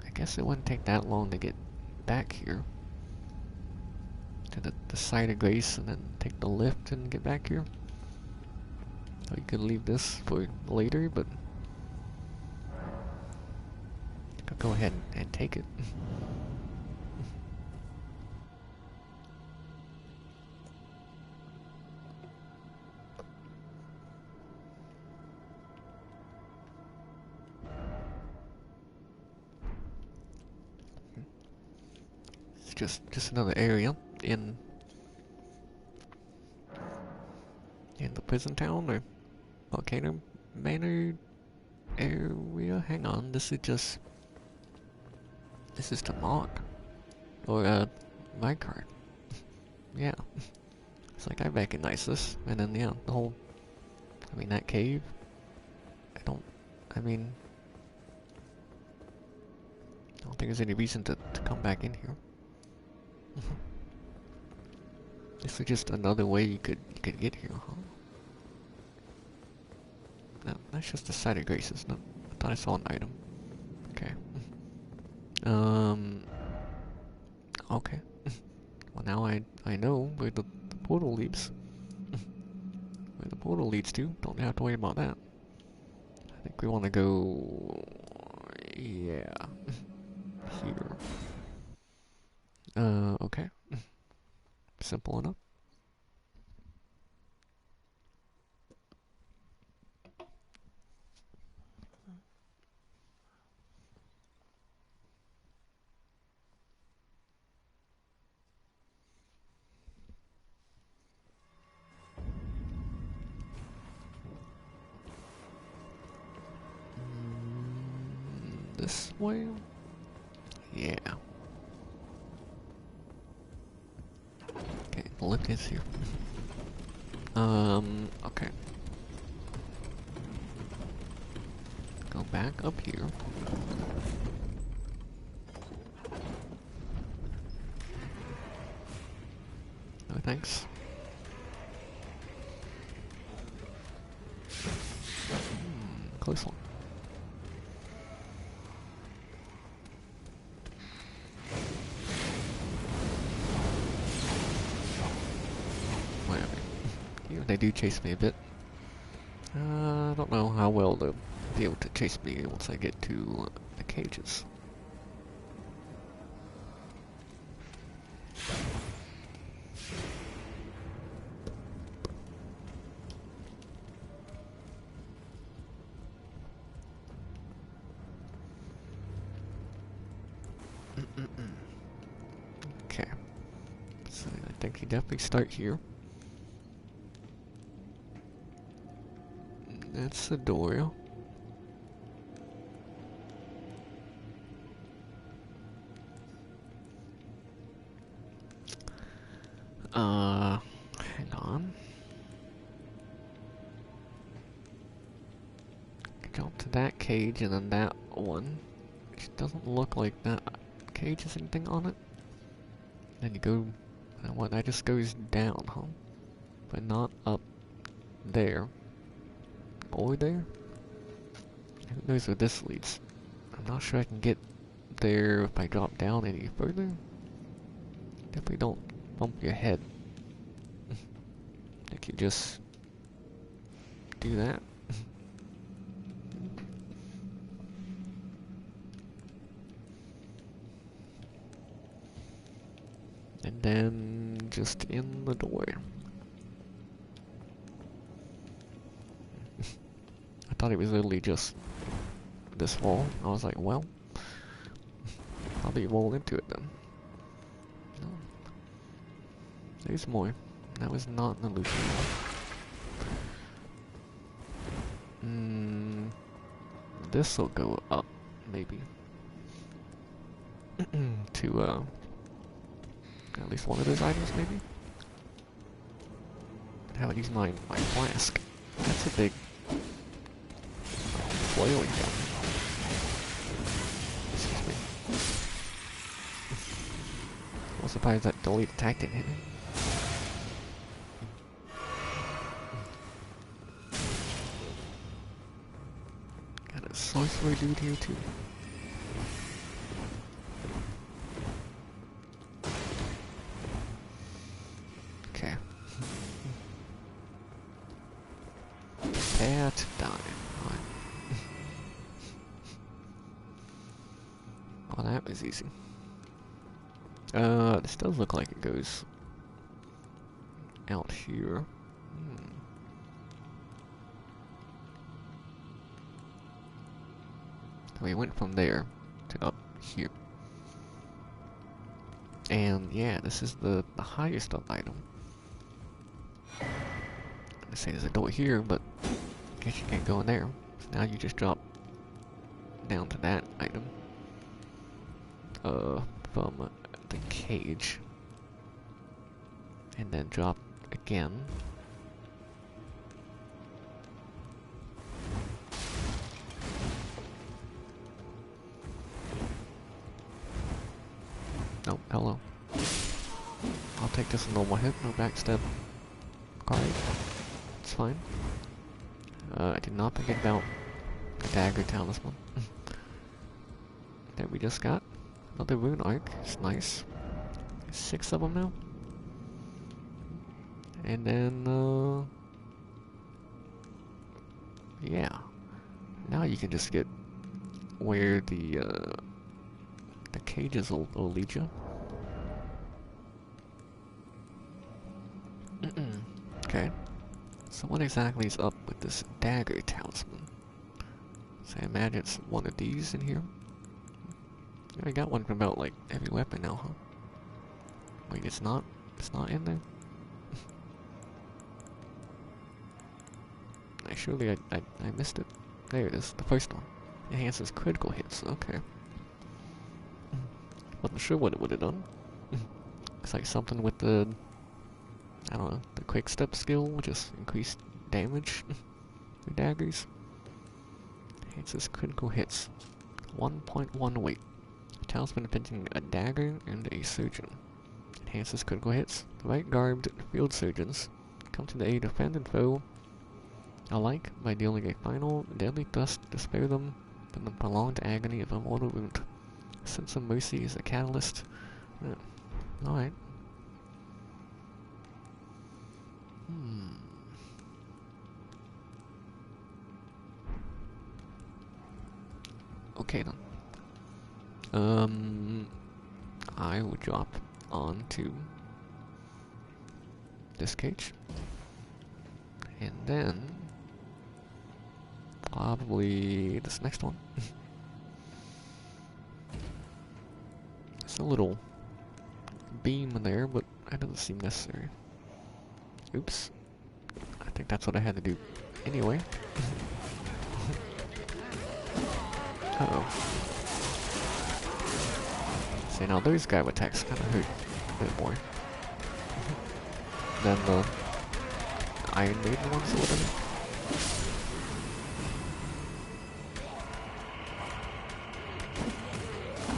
I guess it wouldn't take that long to get back here. To the site of Grace and then take the lift and get back here. Or you could leave this for later, but... I'll go ahead and take it. It's just another area in the prison town or volcano manor area. Hang on, this is the mod or my card. Yeah, it's like I recognize this, and then yeah, the whole. I mean that cave. I mean, I don't think there's any reason to come back in here. This is just another way you could get here, huh? No, that's just the site of graces. No, I thought I saw an item. Okay. Okay. Well, now I know where the portal leads. Where the portal leads to. Don't have to worry about that. I think we want to go... Yeah. Here. Okay. Simple enough. This way? Yeah. Okay, the lift is here. Okay. Go back up here. No thanks. Close one. Whatever. Even they do chase me a bit. I don't know how well they'll be able to chase me once I get to the cages. Okay. So I think you definitely start here. That's the door. Hang on. Jump to that cage and then that one. Which doesn't look like that cage has anything on it. Then you go, what, that just goes down, huh? But not up there. Or there? Who knows where this leads? I'm not sure I can get there if I drop down any further. Definitely don't bump your head. Like you just do that. And then just in the door. I thought it was literally just this wall. I was like, well, I'll be roll into it then. No. There's more. That was not an illusion. This'll go up, maybe. To, at least one of those items, maybe? How about use my flask? That's a big flailing gun. Excuse me. I was surprised that delete attack didn't hit me. Got a sorcerer dude here too. Okay. Prepare to die. Right. Well, that was easy. This does look like it goes out here. We went from there to up here. And yeah, this is the highest up item. I say there's a door here, but I guess you can't go in there. So now you just drop down to that item. From the cage. And then drop again. Oh, hello. I'll take this a normal hit, no backstab. Alright, it's fine. I did not forget about the dagger talisman. That we just got. Another rune arc, it's nice. 6 of them now. And then, yeah. Now you can just get where the cages will lead you. Okay. So what exactly is up with this dagger talisman? So I imagine it's one of these in here. I got one from about like every weapon now, huh? Wait, it's not? It's not in there? Surely I missed it. There it is, the first one. Enhances critical hits, okay. Wasn't sure what it would have done. It's like something with the, I don't know, the quick step skill, which is increased damage with daggers. Enhances critical hits. 1.1 weight. Talisman depicting a dagger and a surgeon. Enhances critical hits. Right-garbed field surgeons come to the aid of friend and foe alike by dealing a final deadly thrust to spare them from the prolonged agony of a mortal wound. A sense of mercy is a catalyst. Alright. Okay then. I will drop onto this cage. And then probably this next one. a little beam there, but that doesn't seem necessary. Oops. I think that's what I had to do anyway. Uh-oh. See, now those guy attacks kind of hurt a bit more than the Iron Maiden ones or whatever.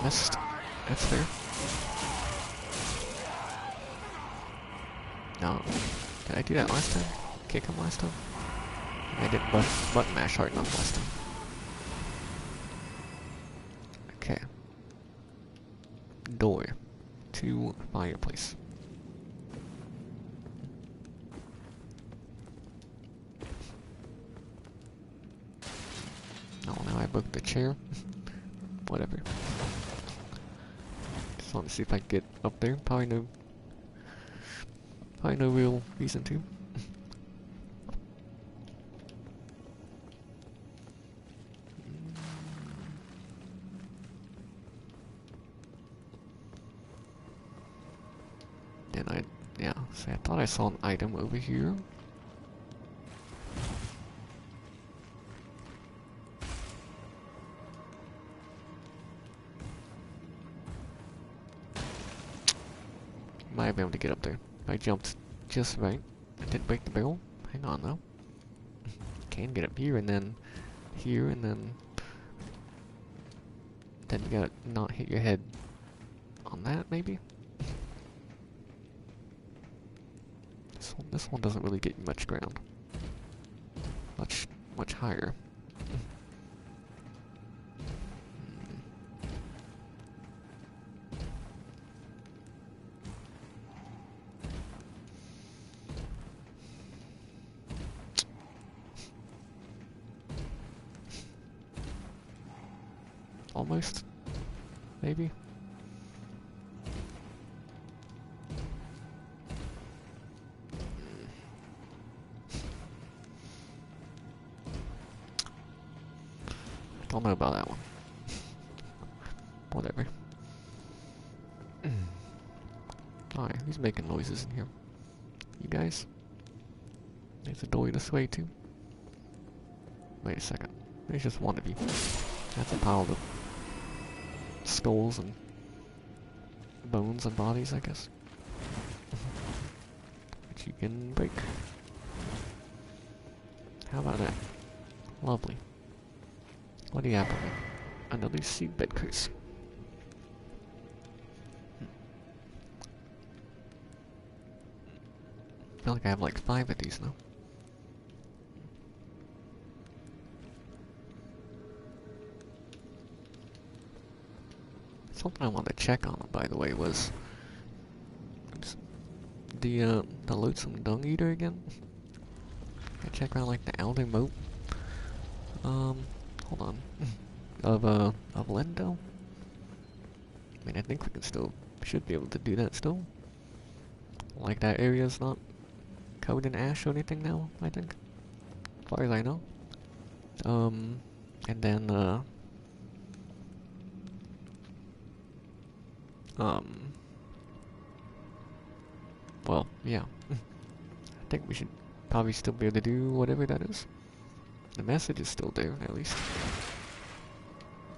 Missed. That's fair. No. Did I do that last time? Kick him last time? I did button mash hard enough last time. Okay. Door to fireplace. Oh, now I booked the chair. Whatever. Just want to see if I can get up there. Probably no real reason to. Yeah, so I thought I saw an item over here. Might have been able to get up there. I jumped just right. I didn't break the barrel. Hang on though. Can get up here and then here and then you gotta not hit your head on that maybe? This one doesn't really get you much ground. Much higher. Almost. Maybe. Don't know about that one. Whatever. Alright, who's making noises in here? You guys? There's a door this way too. Wait a second. There's just one of you. That's a pile of skulls and bones and bodies, I guess. Which you can break. How about that? Lovely. What do you have for me? Another seedbed curse. I feel like I have like 5 of these now. Something I wanted to check on, by the way, was the loathsome dung eater again. I check around like the Elden moat. Hold on. Of Lendo? I mean, I think we should be able to do that still. Like that area's not covered in ash or anything now, I think. As far as I know. And then, well, yeah. I think we should probably still be able to do whatever that is. The message is still there, at least.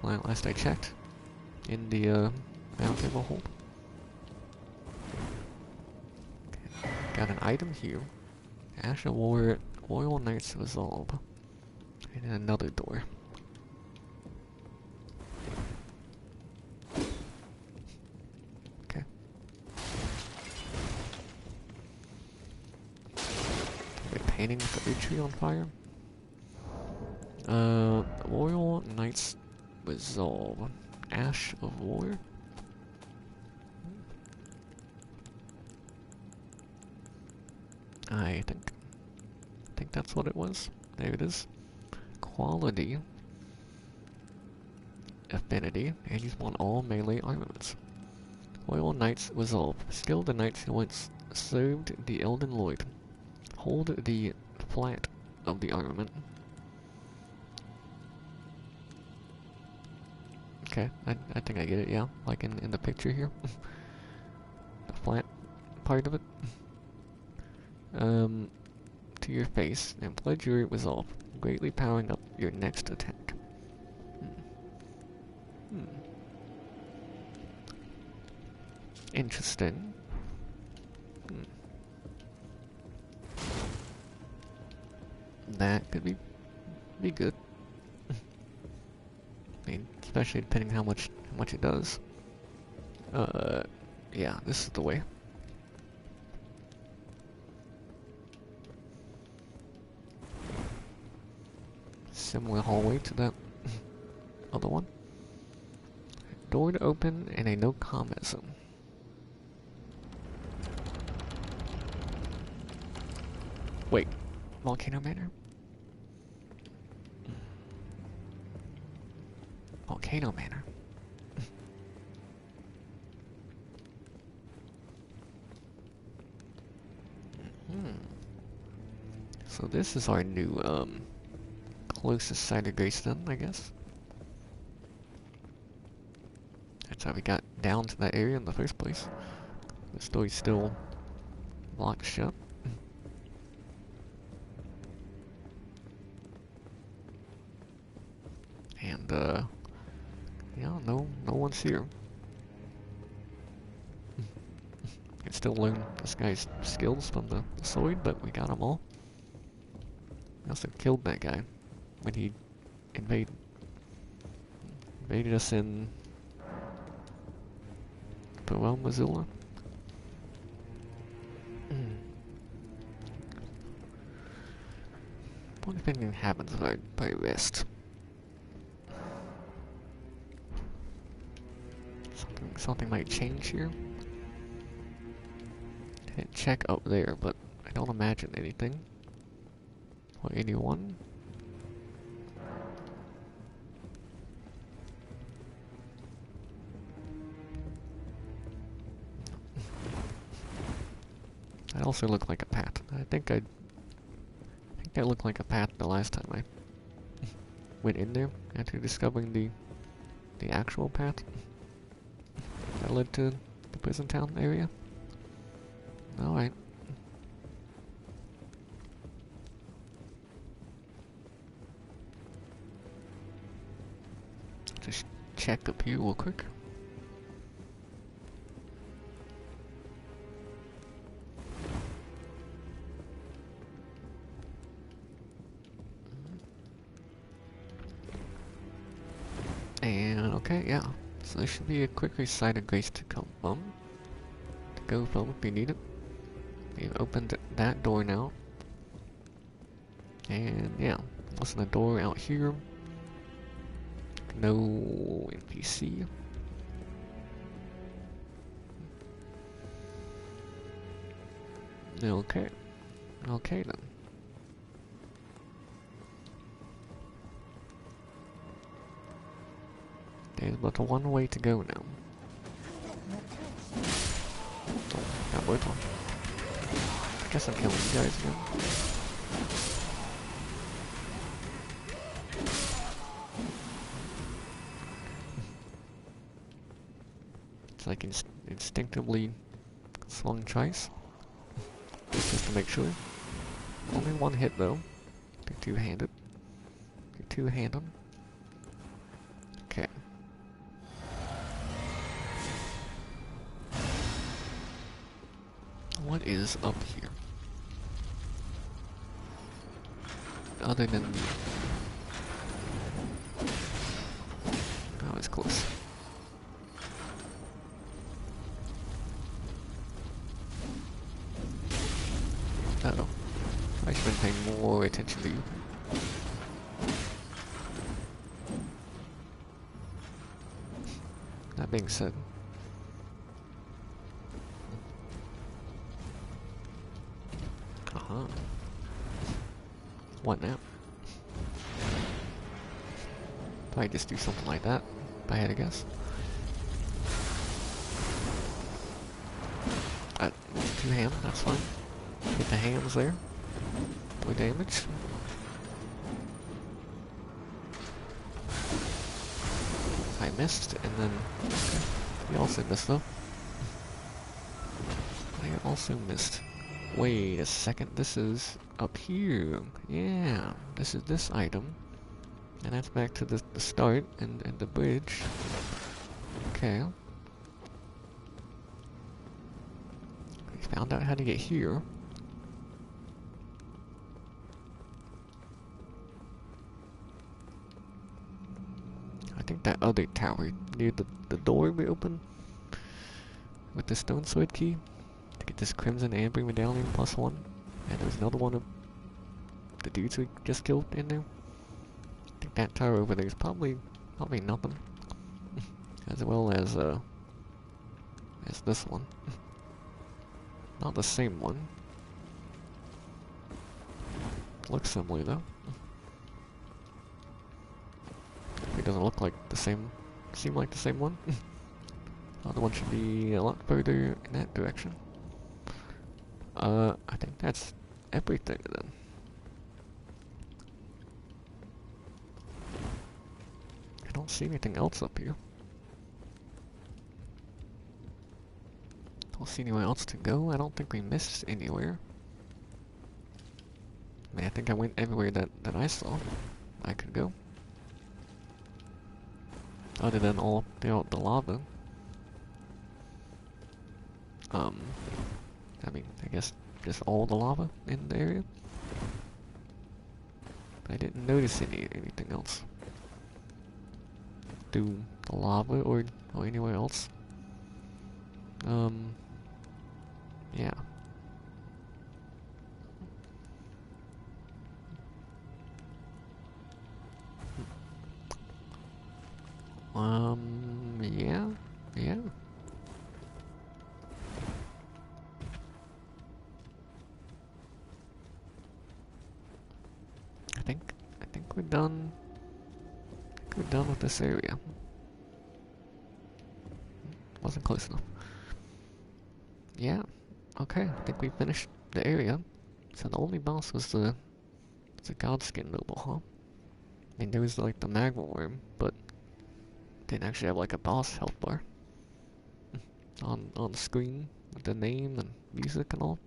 Well, last I checked. In the, mountain will hold. Okay. Got an item here. Ash of War, Royal Knight's Resolve. And another door. Okay. We're painting the oak tree on fire. Royal Knight's Resolve. Ash of War? I think that's what it was. There it is. Quality. Affinity. And use on all melee armaments. Royal Knight's Resolve. Skill the knights who once served the Elden Lord. Hold the flat of the armament. Okay, I think I get it, yeah. Like in the picture here. The flat part of it. To your face and pledge your resolve, greatly powering up your next attack. Interesting. That could be good. I mean, especially depending how much it does. Yeah, this is the way. Similar hallway to that other one. Door to open and a no comment zone. Wait, Volcano Manor? Volcano Manor. So this is our new, closest side of Grace then, I guess. That's how we got down to that area in the first place. The door's still locked shut. And, yeah, no one's here. Can still learn this guy's skills from the sword, but we got them all. We also killed that guy when he invaded us in Missoula. What if anything happens if I rest? Something might change here. Can't check up there, but I don't imagine anything. Or anyone. I also look like a path. I think I looked like a path the last time I went in there after discovering the actual path that led to the prison town area. Alright. Just check up here real quick. And okay, yeah. So there should be a quicker side of Grace to come from. To go from if you need it. We've opened that door now. And yeah, what's in the door out here? No NPC. Okay. Okay then. There's but one way to go now. Oh, got both on. I guess I'm killing you guys again. It's like instinctively swung twice. Just to make sure. Only one hit though. They're two-handed. You're two-handed. Okay. What is up here? Other than... Oh, it's close. Uh-oh. I should have been paying more attention to you. That being said... Uh-huh. What now? Probably just do something like that, if I had to guess. Two ham, that's fine. Get the hams there. More damage. I missed, and then we also missed though. I also missed. Wait a second, this is up here. Yeah, this is this item. And that's back to the start and the bridge. Okay. We found out how to get here. I think that other tower near the door we opened with the stone sword key to get this crimson amber medallion +1. And there's another one of the dudes we just killed in there. I think that tower over there is probably nothing. As well as this one. Not the same one. Looks similar though. It doesn't look like the same, seem like the same one. The other one should be a lot further in that direction. I think that's everything then. I don't see anything else up here. Don't see anywhere else to go. I don't think we missed anywhere. I mean, I think I went everywhere that I saw I could go. Other than all the lava. I mean, I guess just all the lava in the area. I didn't notice anything else. Through the lava or anywhere else. Yeah. Yeah. I think we're done. We're done with this area. Wasn't close enough. Yeah. Okay, I think we finished the area. So the only boss was the Godskin Noble, huh? I mean, there was like the magma worm, but didn't actually have like a boss health bar on the screen with the name and music and all.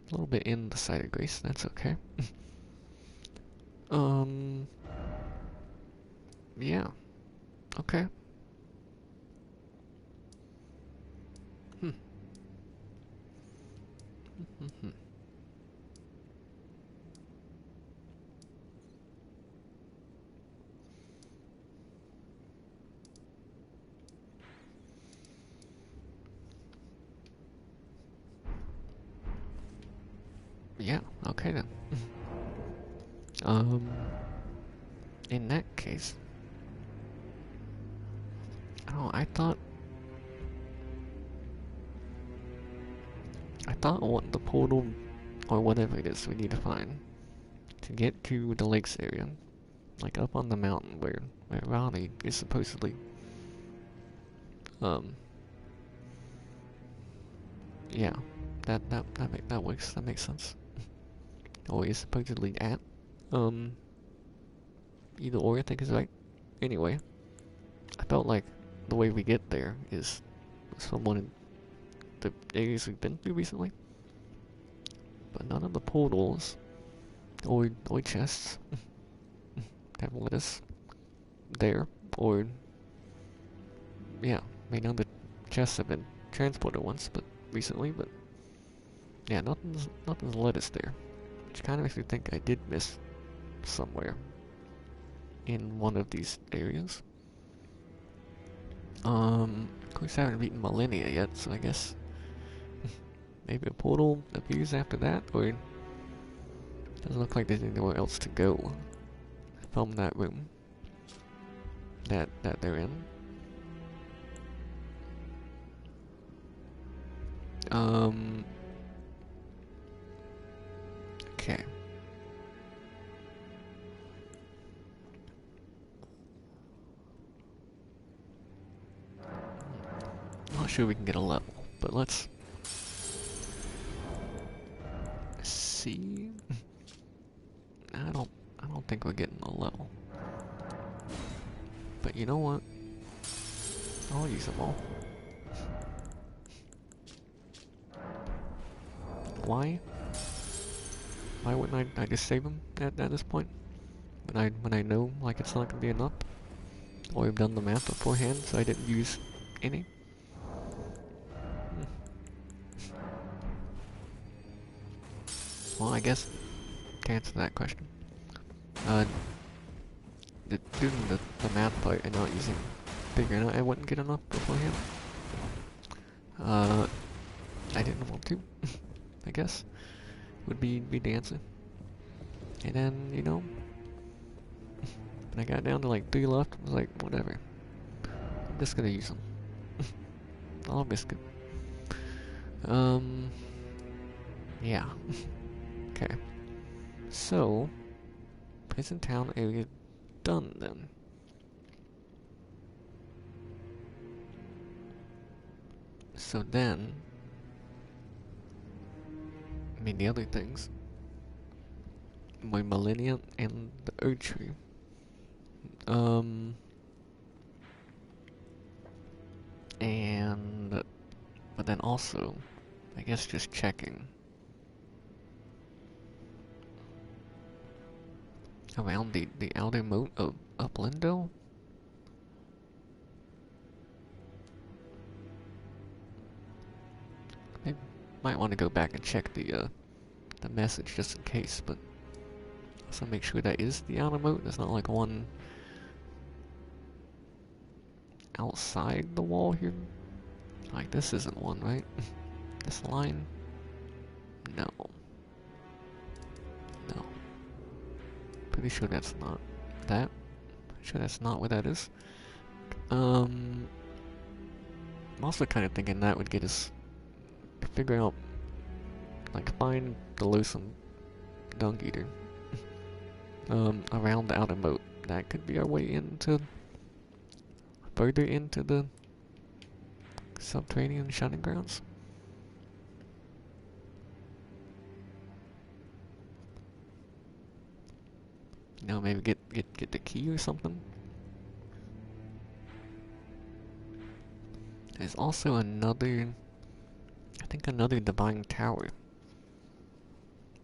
A little bit in the side of grace, that's okay. Yeah. Okay. Yeah, okay then. In that case, oh, I thought what the portal or whatever it is we need to find to get to the lakes area, like up on the mountain where Ronnie is supposedly, yeah, that works. That makes sense. Or is supposedly at, either or I think is right. Anyway, I felt like the way we get there is someone in the areas we've been through recently, but none of the portals or chests have led us there, or yeah, I mean none of the chests have been transported once, but recently, but yeah, nothing's led us there, which kind of makes me think I did miss somewhere in one of these areas. Of course I haven't beaten Millennia yet, so I guess maybe a portal appears after that, or it doesn't look like there's anywhere else to go from that room that they're in. Okay. I'm not sure we can get a level, but let's see. I don't think we're getting a level. But you know what? I'll use them all. Why? Why wouldn't I just save them at this point? When I know like it's not gonna be enough? Or I've done the math beforehand, so I didn't use any? Hmm. Well, I guess to answer that question, uh, doing the math part and not using, figuring out I wouldn't get enough beforehand. I didn't want to, I guess, would be the answer. And then, you know, when I got down to like 3 left, I was like, whatever. I'm just gonna use them. I'll risk it. Yeah. Okay. So, prison town area done then. So then, I mean the other things, my Millennium and the Earth Tree. And, but then also, I guess just checking around the outer moat of Uplindo. I might want to go back and check the message just in case, but also make sure that is the outer moat. There's not like one outside the wall here. Like this isn't one, right? This line? No. No. Pretty sure that's not that. Pretty sure that's not what that is. I'm also kind of thinking that would get us figure out, like, find the Lucent Dung Eater around the outer moat. That could be our way into further into the subterranean shining grounds. You know, maybe get the key or something. There's also another, I think another divine tower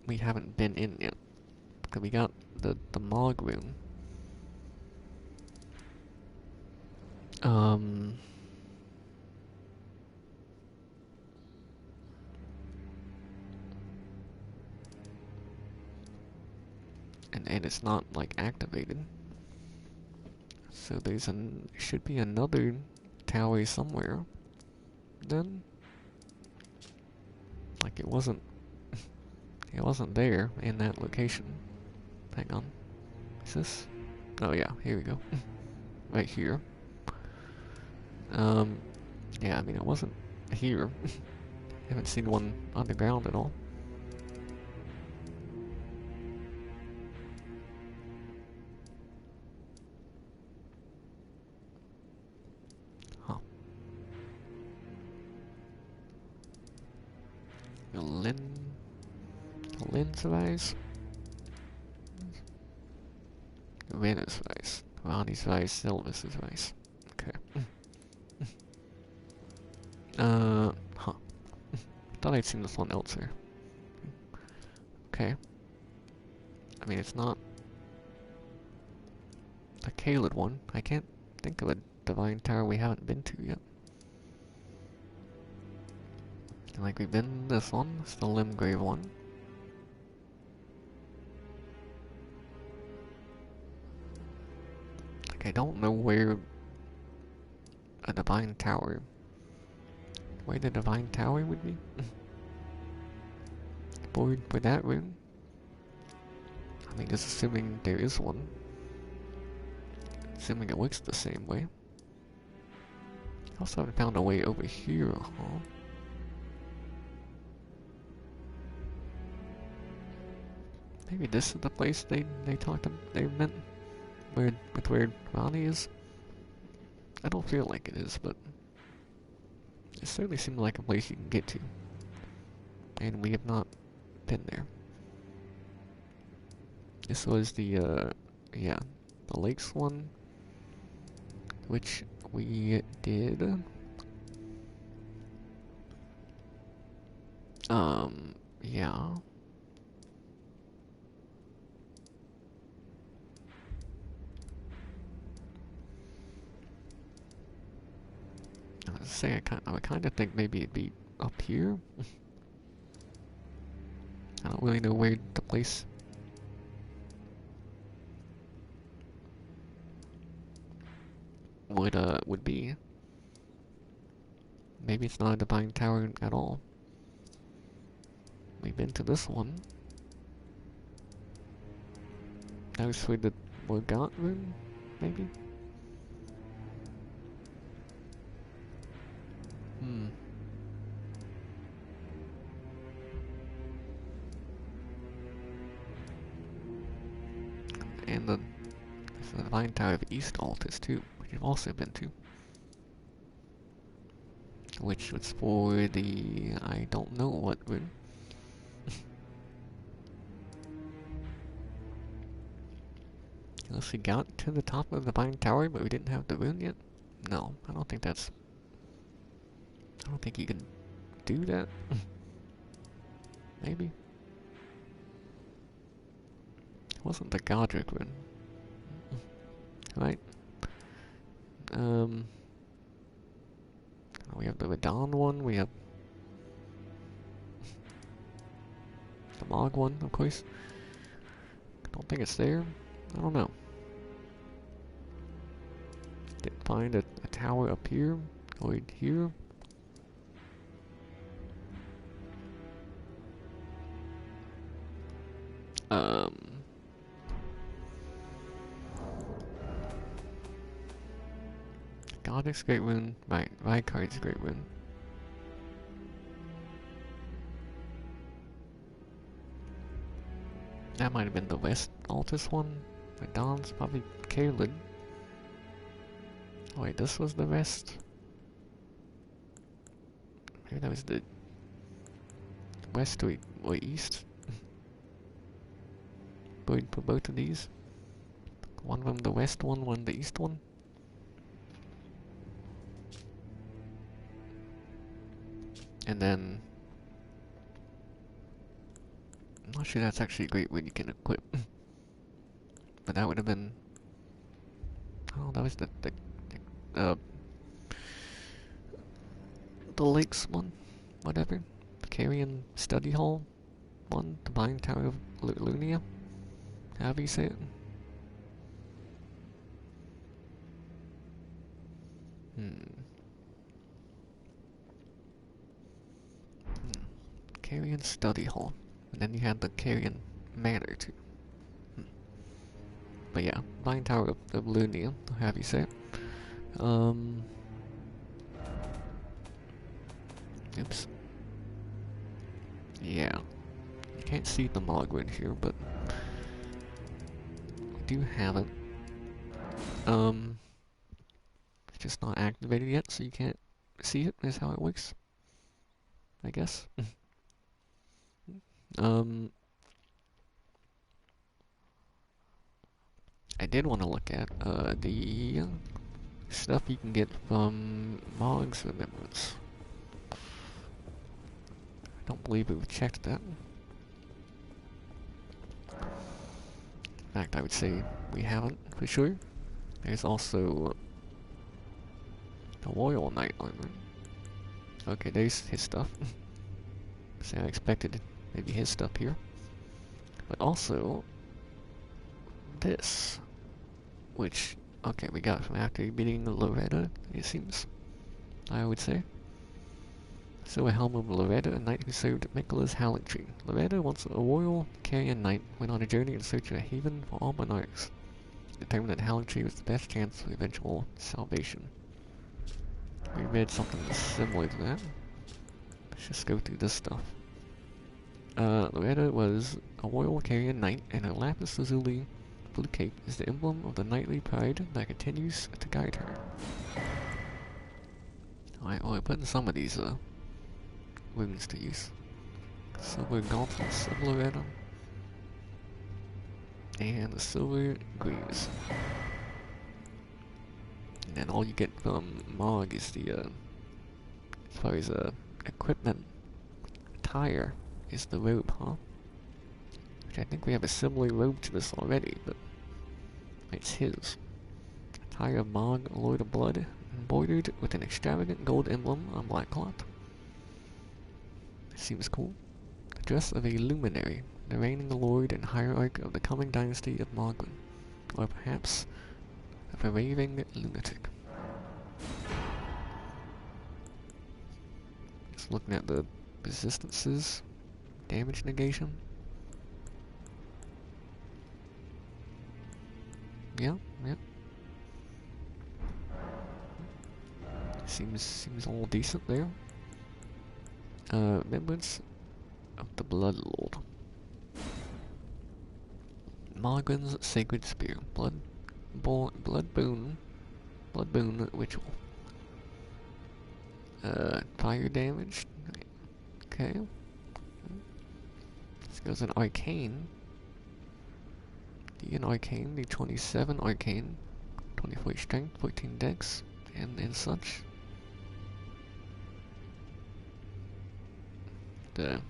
we haven't been in yet. Because we got the Mog room. And it's not like activated. So there's should be another tower somewhere. Then, like it wasn't there in that location. Hang on, is this? Oh yeah, here we go. Right here. Yeah, I mean it wasn't here. Haven't seen one underground at all. Huh. Lindsweiss? Venusweiss. Ronnie'sweiss, Silvisweiss. Okay. Huh. Thought I'd seen this one elsewhere. Okay. I mean, it's not a Kaled one. I can't think of a divine tower we haven't been to yet. And like, we've been this one. It's the Limgrave one. Like, I don't know where a divine tower... where the divine tower would be? For that room? I mean, just assuming there is one. Assuming it looks the same way. Also haven't found a way over here, huh? Maybe this is the place they meant with where Ronnie is? I don't feel like it is, but it certainly seemed like a place you can get to. And we have not been there. This was the, yeah, the lakes one. which we did. Yeah. I was saying, I kind of think maybe it'd be up here. I don't really know where the place would be. Maybe it's not a divine tower at all. We've been to this one. That was for the Morgant room, maybe? Hmm. And the divine tower of East Altus too, which you've also been to. Which was for the I don't know what room. Unless we got to the top of the Divine Tower, but we didn't have the rune yet? No, I don't think that's... I don't think you can do that. Maybe. It wasn't the Godric rune. Right. We have the Radon one, we have... the Mog one, of course. I don't think it's there. I don't know. Did find a tower up here, or here. Godric's Great Rune, right, Rykard's Great Rune. That might have been the West Altus one. Radon's probably Caelid. Oh wait, this was the West? Maybe that was the West or East? For both of these? One of them the West one the East one? And then... I'm not sure that's actually a great one you can equip. But that would have been... Oh, that was the Lakes one. Whatever. Carrion Study Hall one. Divine Tower of Lunia. However you say it. Carrion Study Hall. And then you had the Carrion Manor too. But yeah, Divine Tower of Lunia, however you say it. Oops. Yeah. You can't see the Mogwin here, but we do have it. It's just not activated yet, so you can't see it, is how it works. I guess. I did want to look at the stuff you can get from Mog's Remembrance. I don't believe we've checked that. In fact, I would say we haven't, for sure. There's also the Royal Knight armor. Okay, there's his stuff. So I expected maybe his stuff here. But also this, which, okay, we got from after beating Loretta, it seems, I would say. So a helm of Loretta, a knight who served Michela's Hallecktree. Loretta, once a royal Carrion knight, went on a journey in search of a haven for all monarchs, determined that Hallecktree was the best chance for eventual salvation. We read something similar to that. Let's just go through this stuff. Loretta was a royal Carrion knight, and her lapis lazuli blue cape is the emblem of the knightly pride that continues to guide her. Alright, well, I put in some of these runes to use. Silver gauntlets of Loretta, and the silver greaves. And then all you get from Mog is the, as far as, equipment, attire, is the robe, huh? Which I think we have a similar robe to this already, but it's his. Attire of Mog, Lord of Blood, embroidered with an extravagant gold emblem on black cloth. Seems cool. The dress of a luminary, the reigning lord and hierarch of the coming dynasty of Mogwin, or perhaps of a raving lunatic. Just looking at the resistances, damage negation. Yeah. Seems all decent there. Remembrance of the Blood Lord. Morgan's Sacred Spear. Blood boon ritual. Fire damage. Okay. This goes an arcane. D and arcane, the 27 arcane, 24 strength, 14 dex, and such. The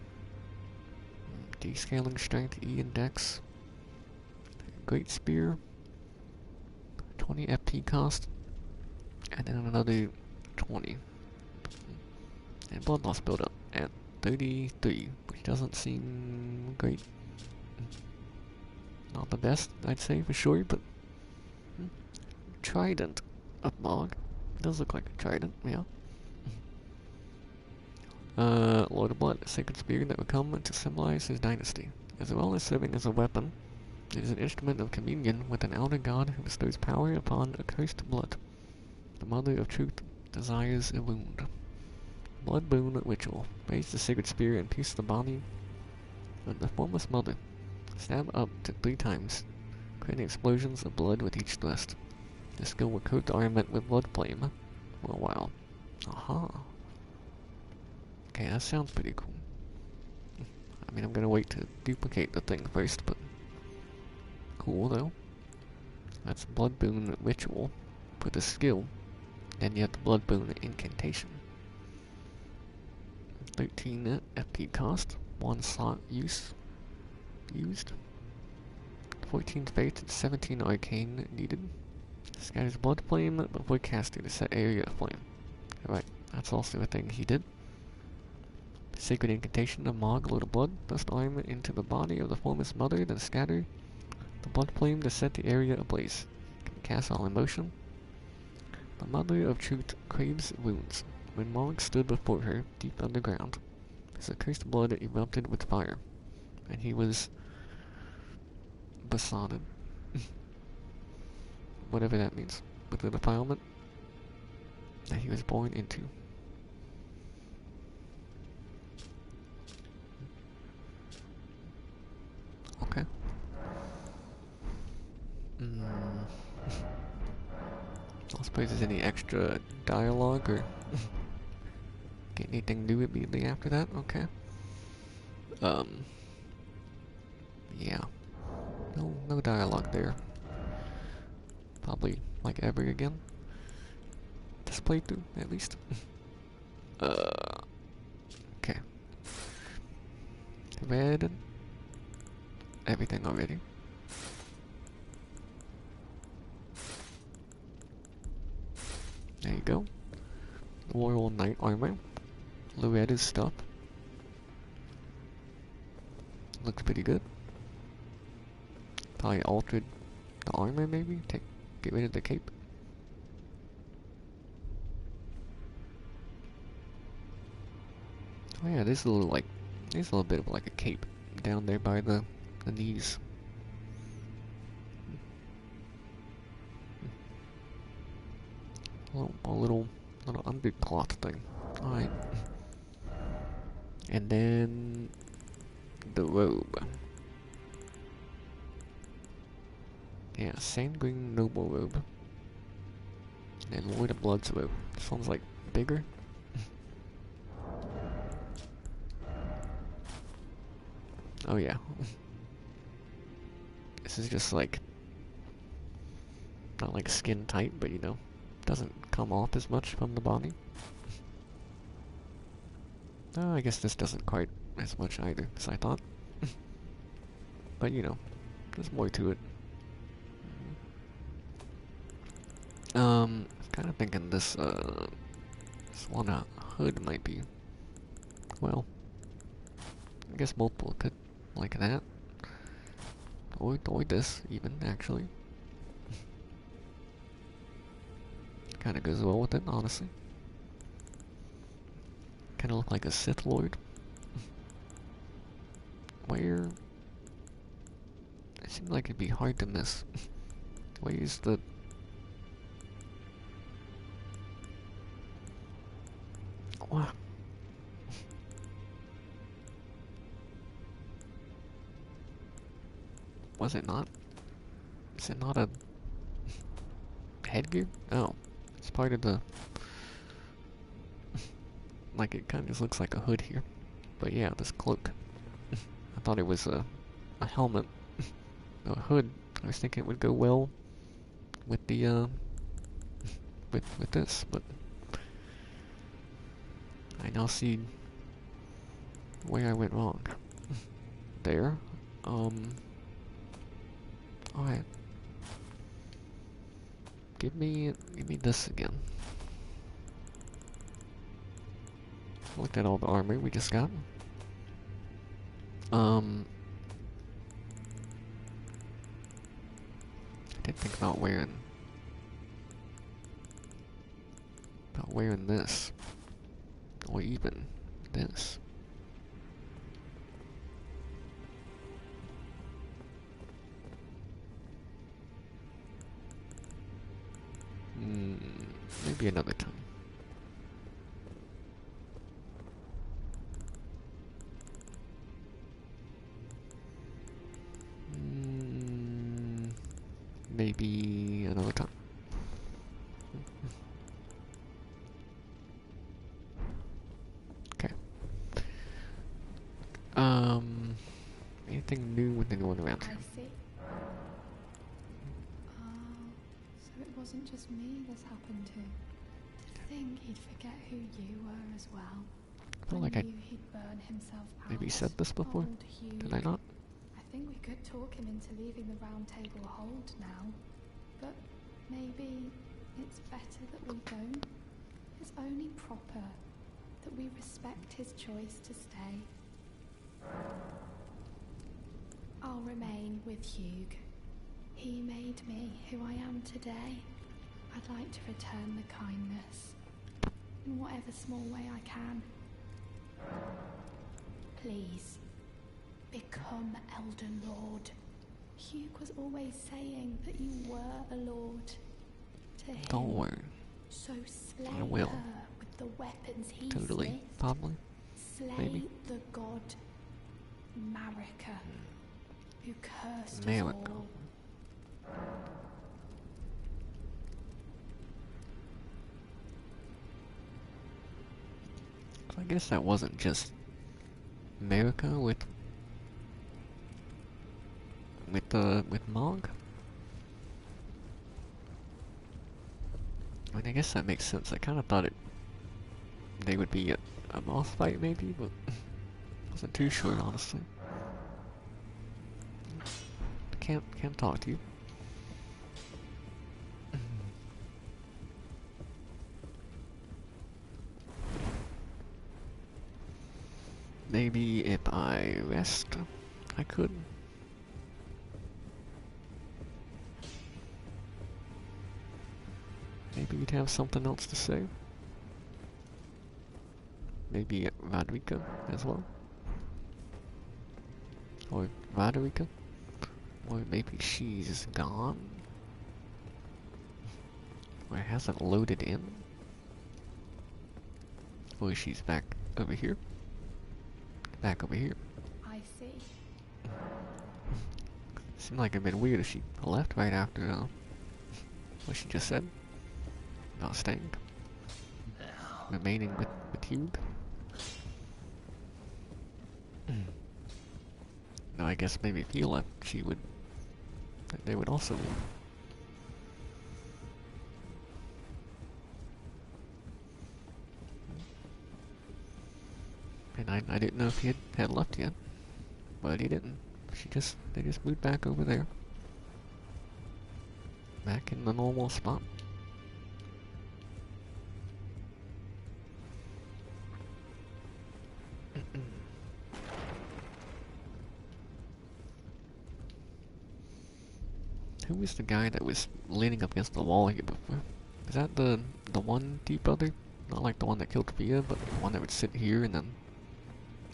descaling strength, E and dex. Great spear, 20 FP cost, and then another 20. And blood loss build up at 33, which doesn't seem great. Not the best, I'd say for sure, but trident of Mog. It does look like a trident, yeah. Lord of Blood, a sacred spear that would come to symbolize his dynasty. As well as serving as a weapon, it is an instrument of communion with an elder god who bestows power upon accursed blood. The Mother of Truth desires a wound. Blood boon ritual. Raise the sacred spear and pierce the body of the formless mother. Stab up to 3 times, creating explosions of blood with each thrust. This skill will coat the armament with blood flame for a while. Aha. Okay, that sounds pretty cool. I mean, I'm gonna wait to duplicate the thing first, but cool though. That's Blood Boon Ritual for the skill. Then you have the Blood Boon Incantation. 13 FP cost, 1 slot used. 14 faith and 17 arcane needed. Scatters blood flame before casting to set area aflame. Alright, that's also a thing he did. Sacred incantation of Mog, Lord of Blood, thrust arm into the body of the formless mother, then scatter the blood flame to set the area ablaze. Can cast all in motion. The Mother of Truth craves wounds. When Mog stood before her, deep underground, his accursed blood erupted with fire, and he was besotted. Whatever that means. With the defilement that he was born into. Okay. I don't suppose there's any extra dialogue or get anything new immediately after that? Okay. Yeah. No dialogue there. Probably like ever again. This playthrough, at least. Okay. Read everything already. There you go. Royal Knight armor. Loretta's stuff. Looks pretty good. Probably altered the armor maybe? Get rid of the cape. Oh yeah, there's a little bit of like a cape down there by the knees. A little undercloth thing. Alright. And then the robe. Yeah, sand green noble robe. And Lord of Blood's robe. This one's like bigger. Oh yeah. This is just like, not like skin tight, but you know, doesn't come off as much from the body. I guess this doesn't quite as much either as I thought. But you know, there's more to it. Kind of thinking this one hood might be, well, I guess multiple could like that. Or this even, actually. Kinda goes well with it, honestly. Kinda look like a Sith Lord. Where... It seems like it'd be hard to miss. Where's the... What? Was it not? Is it not a... headgear? Oh. It's part of the... like it kind of just looks like a hood here. But yeah, this cloak. I thought it was a helmet. A hood. I was thinking it would go well with the with this, but I now see where I went wrong. There. Alright. Give me this again. Looked at all the armor we just got. I did think about wearing this. Or even this. Maybe another time. Maybe another time. Okay. Anything new with anyone around here? I see. So it wasn't just me this happened to. To think he'd forget who you were as well. I feel like I he'd burn himself out. maybe said this before. Did I not? I think we could talk him into leaving the round table hold now. But maybe it's better that we don't. It's only proper that we respect his choice to stay. I'll remain with Hugh. He made me who I am today. I'd like to return the kindness in whatever small way I can. Please, become Elden Lord. Hugh was always saying that you were a lord. To him, Don't worry. so slay I will. her with the weapons he Totally. smith. Probably. Slay Maybe. the god Marika, who cursed us Marika. all. So I guess that wasn't just America with Mog. I mean, I guess that makes sense. I kind of thought they would be a boss fight maybe, but wasn't too sure honestly. Can't talk to you. Maybe if I rest, I could. Maybe you'd have something else to say. Maybe Rodrika as well. Or Rodrika. Or maybe she's gone. Or hasn't loaded in. Or she's back over here. Back over here. I see. Seemed like it'd been weird if she left right after what she just said about staying. Remaining with Hugh. No, I guess maybe if you left, they would also leave. And I didn't know if he had left yet, but he didn't. They just moved back over there. Back in the normal spot. Who was the guy that was leaning up against the wall here before? Is that the one deep brother? Not like the one that killed Fia, but the one that would sit here and then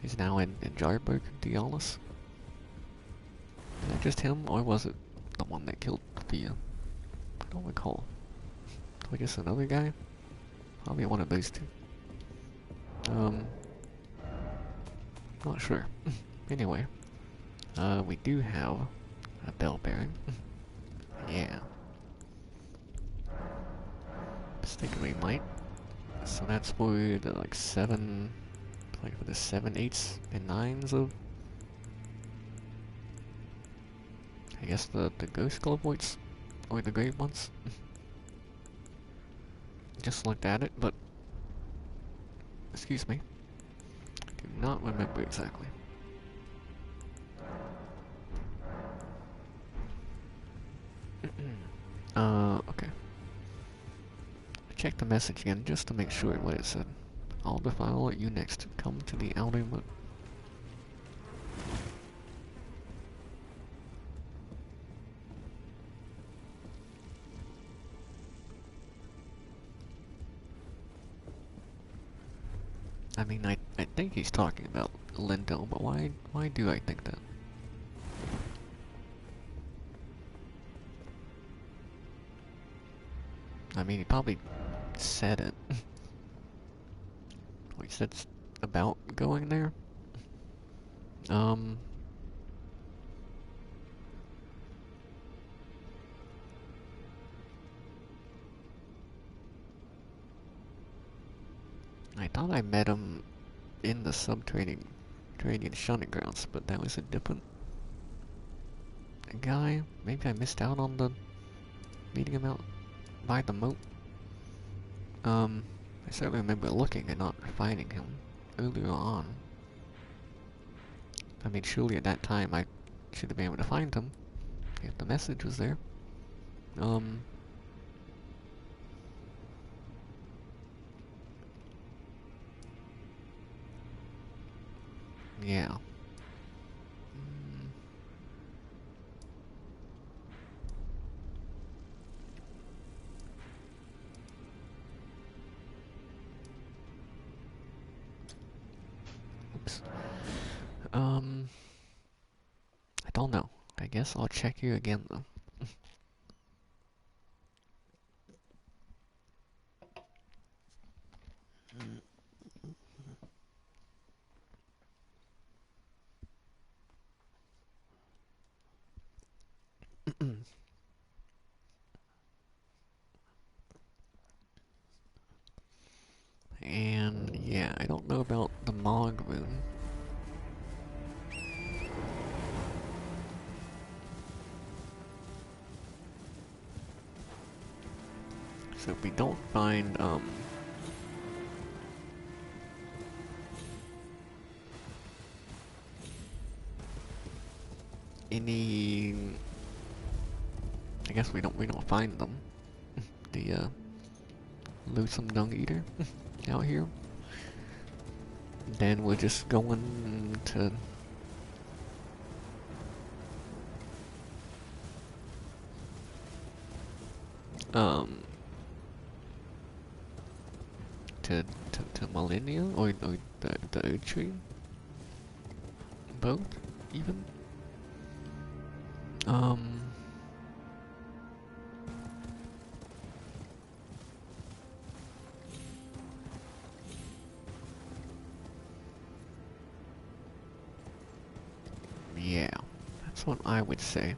he's now in Jarburg, Dialis? Is that just him, or was it the one that killed Fia? I don't recall. I guess another guy? Probably one of those two. Not sure. Anyway, we do have a bell bearing. Yeah. Mistakenly might. So that's for the like 7, like for the 7, 8s, and 9s of, I guess the ghost clairvoyants, or the grave ones. Just looked at it, but excuse me, do not remember exactly. Okay. Check the message again just to make sure what it said. I'll defile you next. Come to the outer moon. I mean, I think he's talking about Lindell, but why do I think that? I mean, he probably said it. He said about going there. I thought I met him in the subterranean shunning grounds, but that was a different guy. Maybe I missed out on the meeting him out by the moat. I certainly remember looking and not finding him earlier on. I mean, surely at that time I should have been able to find him if the message was there. Yeah. Oops. I don't know. I guess I'll check you again though. And yeah, I don't know about the Mog Rune. So if we don't find any, I guess we don't find them. The Loathsome Dung Eater out here. Then we're just going to to Millennia or the Oak Tree. Both, even. Yeah, that's what I would say.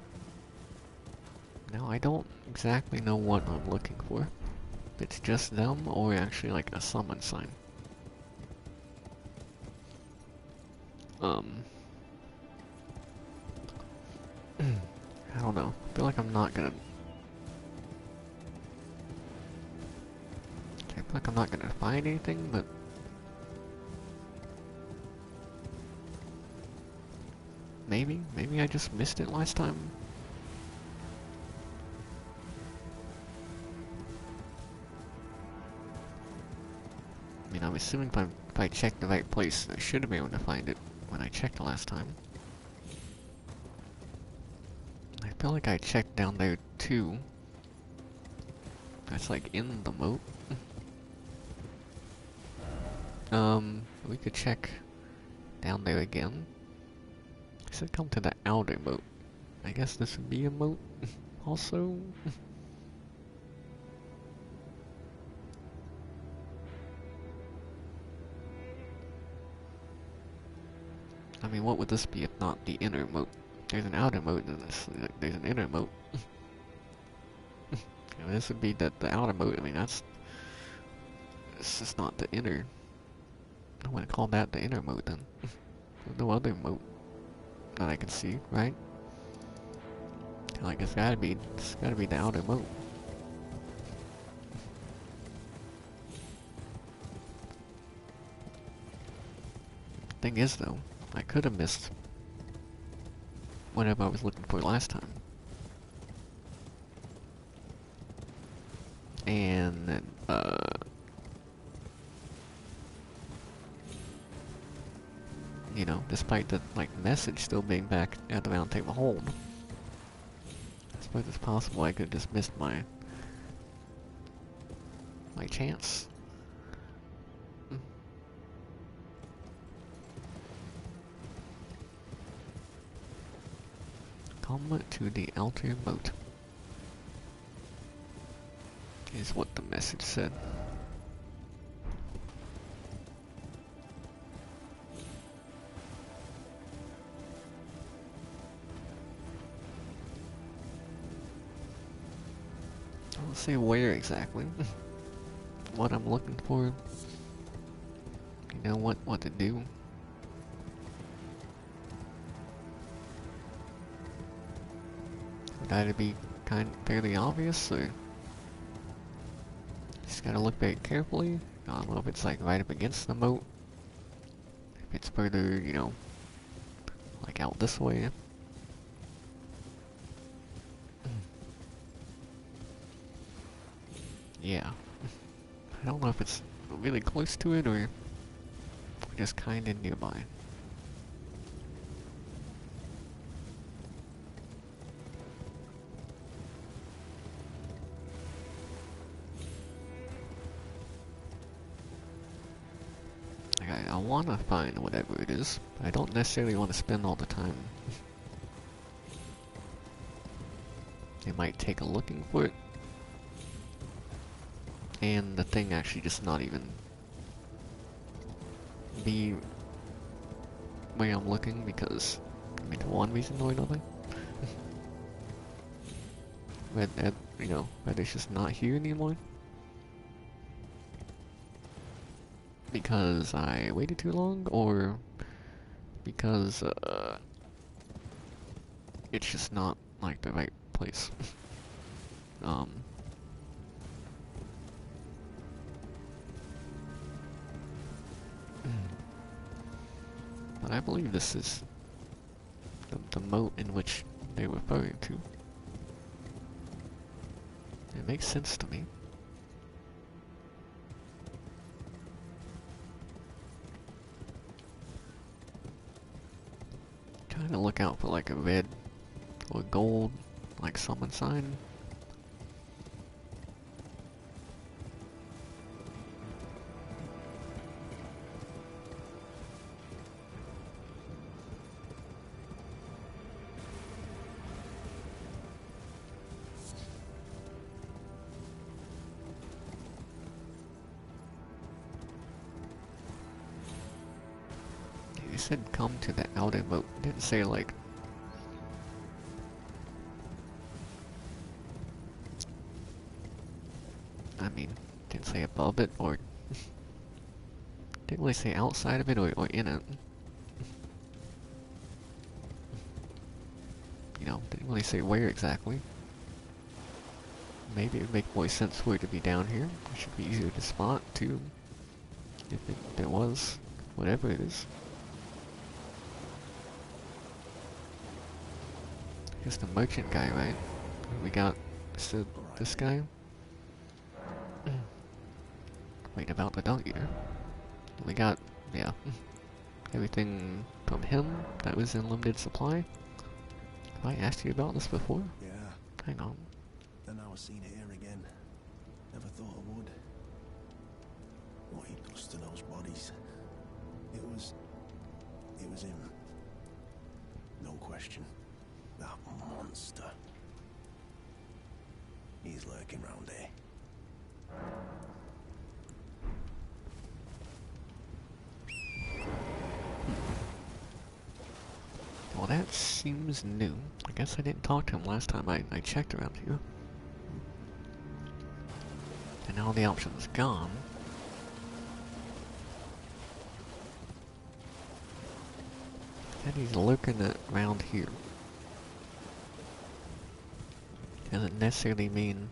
Now, I don't exactly know what I'm looking for. If it's just them, or actually like a summon sign. I don't know. I feel like I'm not gonna... I feel like I'm not gonna find anything, but... Maybe I just missed it last time. I mean, I'm assuming if I checked the right place, I should have been able to find it when I checked last time. I feel like I checked down there too. That's like in the moat. We could check down there again. I said come to the outer moat. I guess this would be a moat also. I mean, what would this be if not the inner moat? There's an outer moat and there's an inner moat. I mean, this would be the outer moat. I mean, it's just not the inner. I wouldn't call that the inner moat then. There's no other moat that I can see, right? Like it's gotta be the outer moat. Thing is though, I could have missed whatever I was looking for last time. And you know, despite the like message still being back at the round table hold, I suppose it's possible I could have just missed my chance. Come to the outer moat is what the message said. I don't say where exactly. What I'm looking for. You know what to do. Would either be fairly obvious, or just gotta look very carefully. I don't know if it's like right up against the moat. If it's further, you know, like out this way. Yeah. I don't know if it's really close to it or just kinda nearby. I wanna find whatever it is. I don't necessarily want to spend all the time. It might take a looking for it. And the thing actually just not even be where I'm looking because, I mean, for one reason or another. But, you know, whether it's just not here anymore. Because I waited too long, or because, it's just not, like, the right place. But I believe this is the moat in which they're referring to. It makes sense to me. Trying to look out for like a red or gold, like summon sign. It said come to the outer moat. It didn't say like I mean, didn't say above it or didn't really say outside of it or in it. You know, didn't really say where exactly. Maybe it would make more sense for it to be down here. It should be easier to spot too. If it was, whatever it is. He's the merchant guy, right? We got this guy. Wait, about the dog eater. We got, yeah, everything from him that was in limited supply. Have I asked you about this before? Yeah. Hang on. Then I was seen here again. Never thought I would. What he does to those bodies. It was him. No question. That monster. He's lurking round here. Well, that seems new. I guess I didn't talk to him last time I checked around here. And now the option's gone. And he's lurking around here. Doesn't necessarily mean...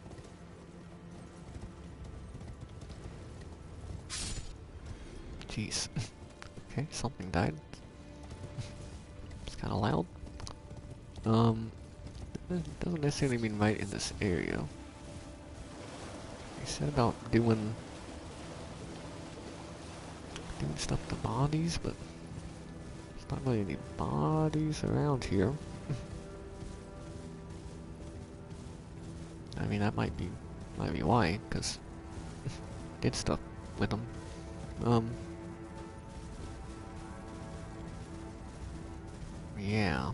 Jeez. Okay, something died. It's kinda loud. Doesn't necessarily mean right in this area. He said about doing stuff to bodies, but there's not really any bodies around here. I mean, that might be why, because did stuff with them. Yeah.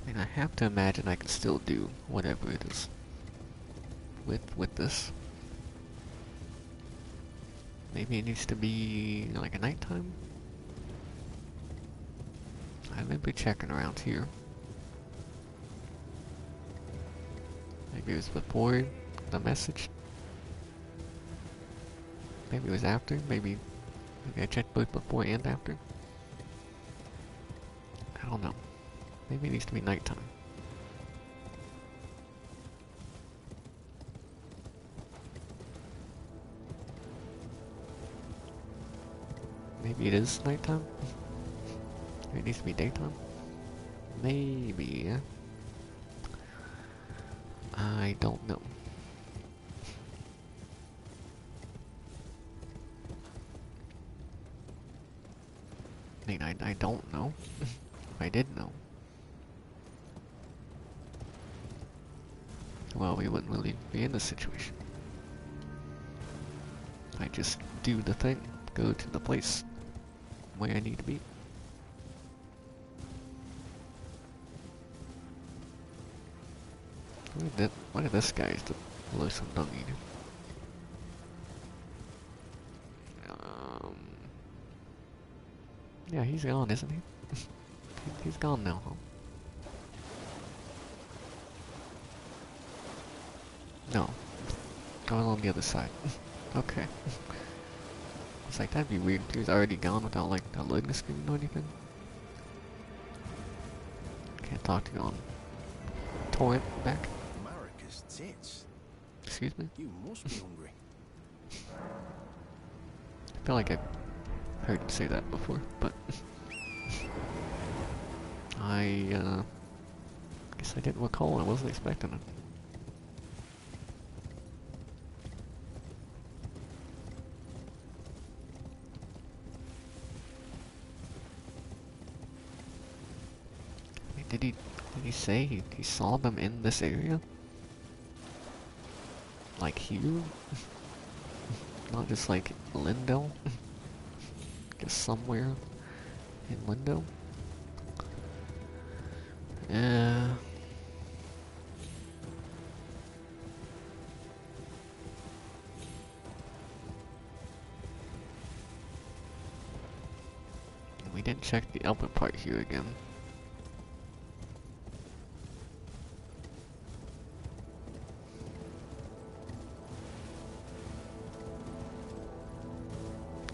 I mean, I have to imagine I can still do whatever it is with this. Maybe it needs to be like a nighttime? I remember checking around here. Maybe it was before the message. Maybe it was after. Maybe I checked both before and after. I don't know. Maybe it needs to be nighttime. Maybe it is nighttime. Maybe it needs to be daytime. Maybe. I don't know. I mean, I don't know. If I did know, well, we wouldn't really be in this situation. I just do the thing, go to the place where I need to be. What if this guy is the lonesome dog eater? Yeah, he's gone, isn't he? He's gone now, huh? No. Going on the other side. Okay. It's like, that'd be weird. He was already gone without, like, a loading screen or anything. Can't talk to you on torrent back. Marcus tits. Excuse me? You must be hungry. I feel like I've heard you say that before, but... I guess I didn't recall. I wasn't expecting it. I mean, did he say he saw them in this area? Like here? Not just like Lindo? Just somewhere in Lindo? Yeah. We didn't check the upper part here again.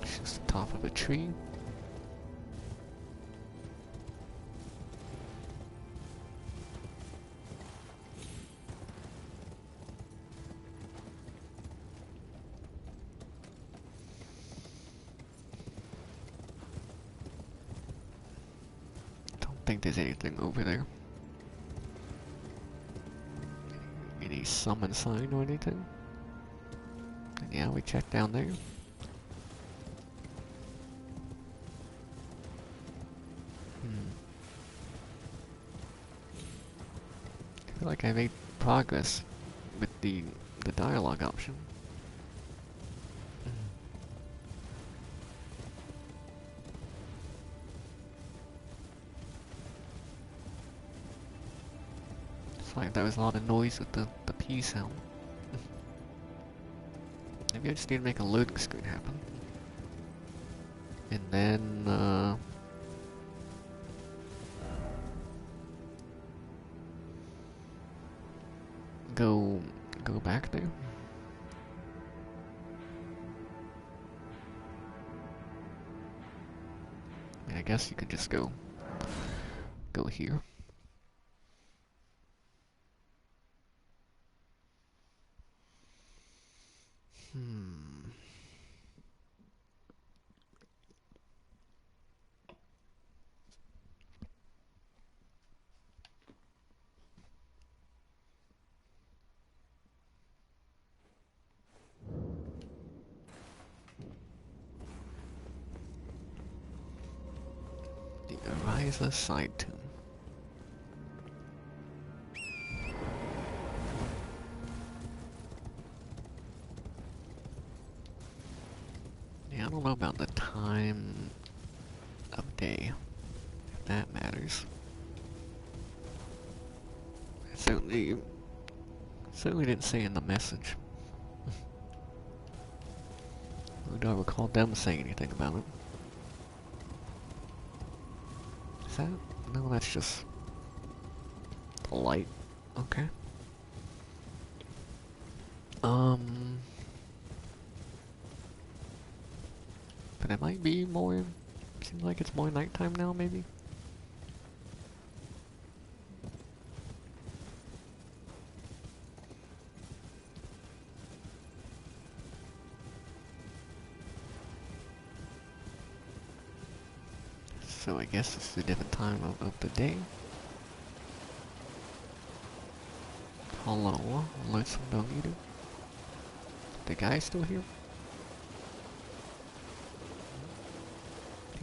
It's just the top of a tree. think there's anything over there. Any summon sign or anything? And yeah, we checked down there. I feel like I made progress with the dialogue option. It's like there was a lot of noise with the P sound. Maybe I just need to make a loading screen happen. And then, go back there. I guess you could just go here. The Ariza side tomb. Yeah, I don't know about the time of day, if that matters. It certainly didn't say in the message. Nor do I recall them saying anything about it. Is that? No, that's just the light. Okay. But it might be more. Seems like it's more nighttime now, maybe. So I guess it's a different time of the day. Hello, Lonesome Donito. The guy's still here?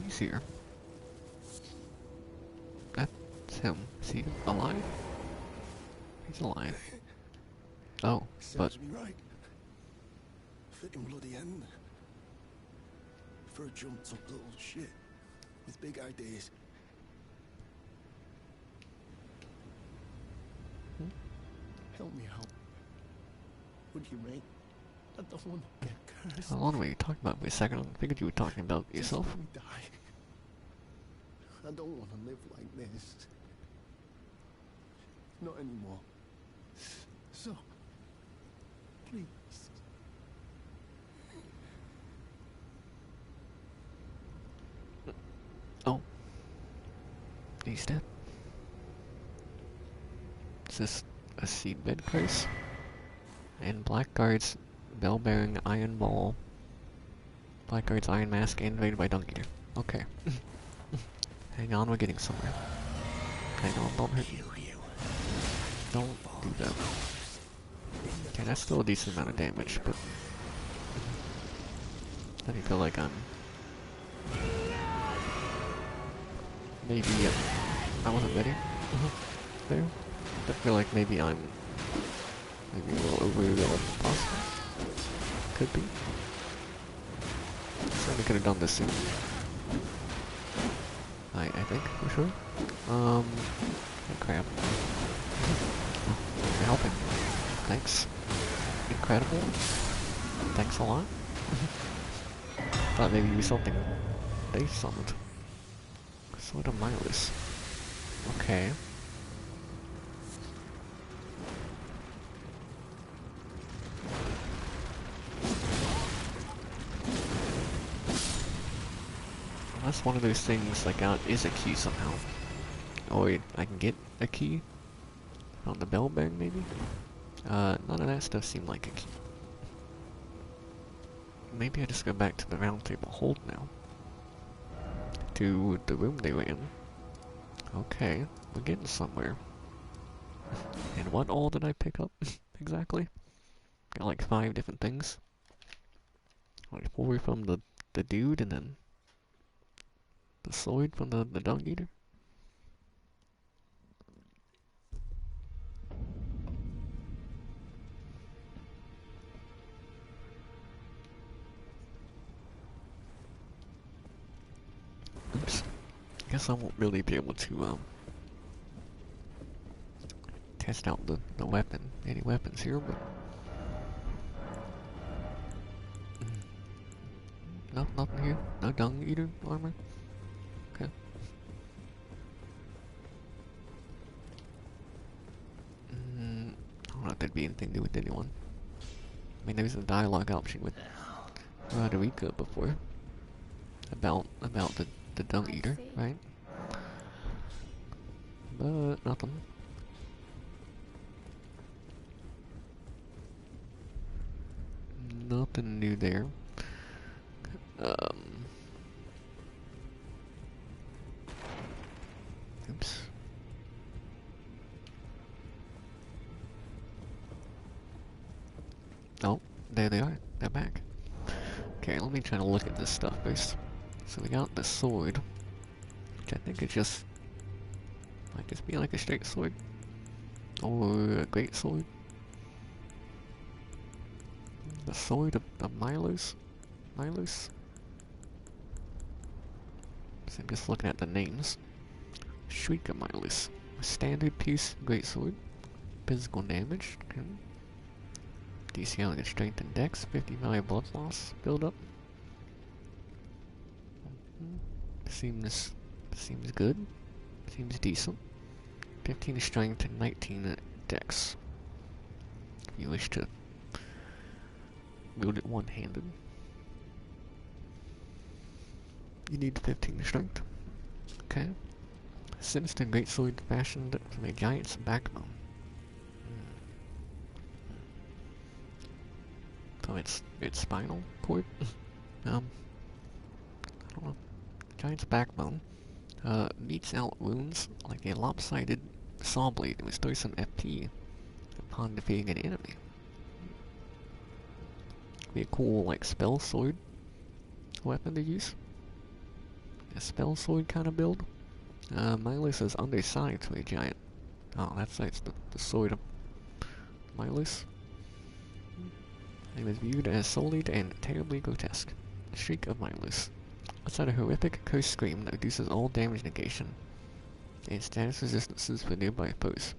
He's here. That's him. Is he alive? He's alive. Oh, but... Serves me right. Fucking bloody end. For a jumped up little shit with big ideas. Help me out. Would you, mate? I don't want to get cursed. How long were you talking about for a second? I figured you were talking about yourself. Just let me die. I don't want to live like this. Not anymore. So, please. Oh. He's dead. Is this a seedbed place? And Blackguard's bell-bearing iron ball. Blackguard's iron mask invaded by Dungeoneer. Okay. Hang on, we're getting somewhere. Hang on, don't hurt you. Don't do that. Okay, that's still a decent amount of damage, but... I feel like I'm... Maybe, I wasn't ready. There. I feel like maybe I'm... Maybe a little over possible. Could be. Certainly could have done this soon. I think, for sure. Oh, crap. Oh, you're helping. Thanks. Incredible. Thanks a lot. Thought maybe you something they summoned. Sort of mindless. Okay. Unless one of those things like is a key somehow. Or I can get a key on the bell bang maybe? None of that stuff seemed like a key. Maybe I just go back to the round table hold now. To the room they were in. Okay, we're getting somewhere. And what all did I pick up exactly? Got like 5 different things. Like 4 from the dude, and then the sword from the dung eater. Oops. I guess I won't really be able to test out the weapon, any weapons here, but nothing here. No dung eater armor. Okay. I don't know if there'd be anything to do with anyone. I mean, there was a dialogue option with Roderica before about the dung eater, right? But nothing. Nothing new there. Oops. Oh, there they are. They're back. Okay, let me try to look at this stuff first. So we got the sword, which I think is just might just be like a straight sword or a great sword. The sword of Milos. Milos. So I'm just looking at the names. Shriek of Milos. Standard piece, great sword. Physical damage. Okay. DC on strength and dex. 50 value blood loss build up. Seems good. Seems decent. 15 strength and 19 dex. If you wish to wield it one-handed, you need 15 strength. Okay. Sinister greatsword fashioned from a giant's backbone. So it's spinal cord. I don't know. Giant's backbone meets out wounds like a lopsided saw blade and restores some FP upon defeating an enemy. Be a cool like spell sword weapon to use. A spell sword kind of build. Milos is undersized for a giant. Oh, that's the sword of Milos. It was viewed as sullied and terribly grotesque. The Shriek of Milos. It's a horrific cursed scream that reduces all damage negation and status resistances for nearby foes.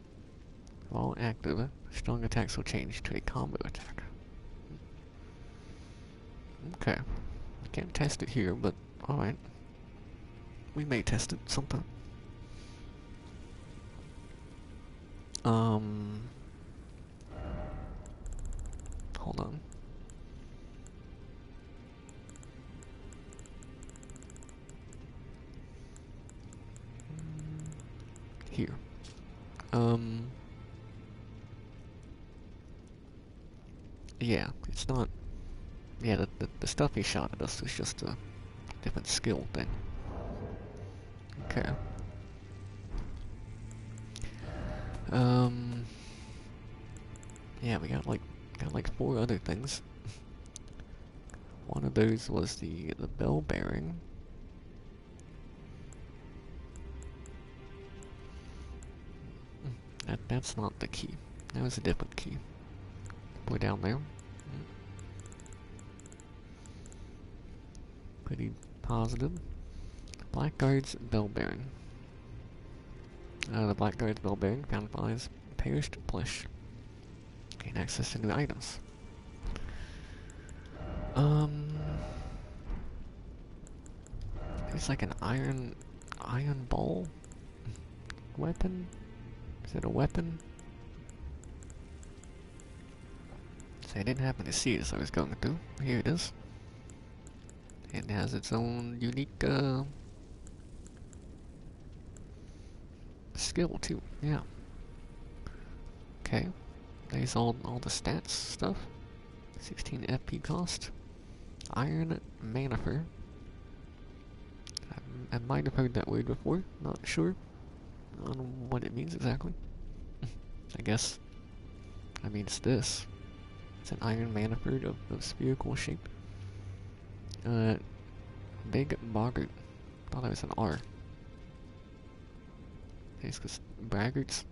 While active, strong attacks will change to a combo attack. Okay. I can't test it here, but alright. We may test it sometime. Hold on. Here. Yeah, it's not... Yeah, the stuff he shot at us is just a different skill thing. Okay. Yeah, we got like 4 other things. One of those was the bell bearing. That's not the key. That was a different key. Way down there. Pretty positive. Blackguard's bell bearing. The Blackguard's bell bearing found lies perished flesh. Gain access to new items. There's like an iron ball weapon. Is it a weapon? So I didn't happen to see it as I was going through. Here it is. It has its own unique skill too. Yeah. Okay. There's all the stats stuff. 16 FP cost. Iron Manifer. I might have heard that word before, not sure. I don't know what it means exactly. I guess that means this. It's an iron manifold of spherical shape. Big boggart. Thought it was an R. It's because braggarts.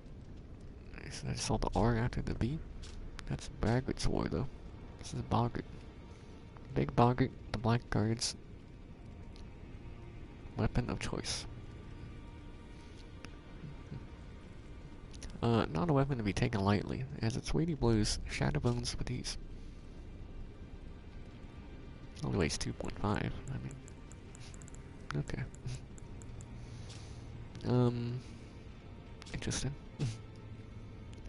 I just saw the R after the B. That's braggart's war though. This is boggart. Big boggart, the blackguard's weapon of choice. Not a weapon to be taken lightly, as its weighty blows shatter bones with ease. Only weighs 2.5. I mean, okay. Interesting.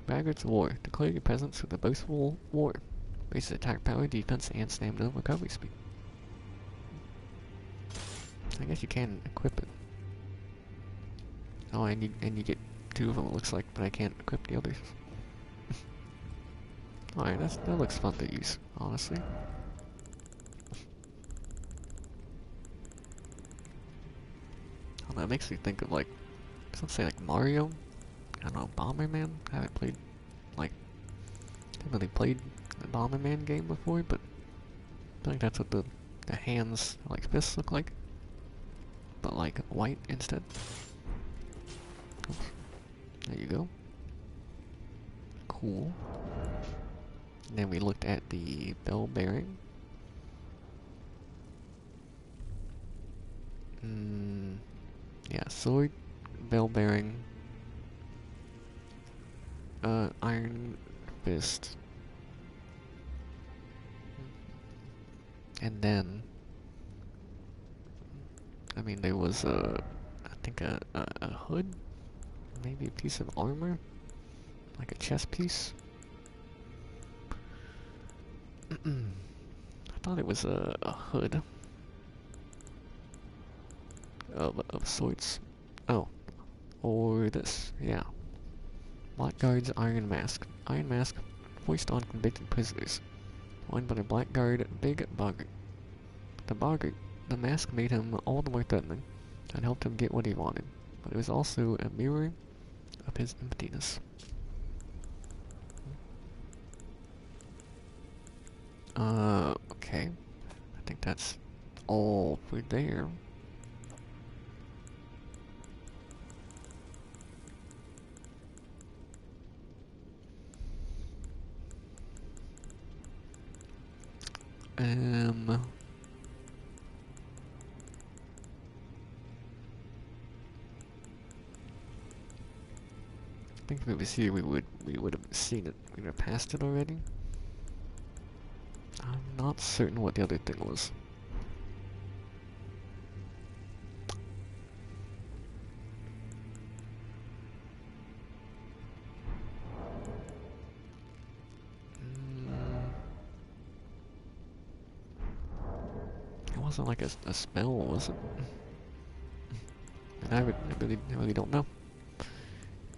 Braggart's War. Declare your presence with a boastful war. Raises attack power, defense, and stamina recovery speed. I guess you can equip it. Oh, and you get 2 of them, it looks like, but I can't equip the others. Alright, that looks fun to use, honestly. I don't know, it makes me think of like, let's say like Mario. I don't know, Bomberman. I haven't played, like, haven't really played the Bomberman game before, but I think that's what the hands, like fists, look like, but like white instead. Oops. There you go. Cool. And then we looked at the bell bearing. Yeah, sword, bell bearing, iron fist, and then, I mean, there was I think a hood, maybe a piece of armor, like a chest piece. I thought it was a hood of sorts. Oh, or this, yeah. Blackguard's Iron Mask. Iron Mask foist on convicted prisoners. Worn by the Blackguard Big Boggart. The mask made him all the more threatening and helped him get what he wanted, but it was also a mirror of his emptiness. Okay. I think that's all for there. I think if it was here, we would have seen it. We would have passed it already. I'm not certain what the other thing was. It wasn't like a spell, was it? And I really don't know.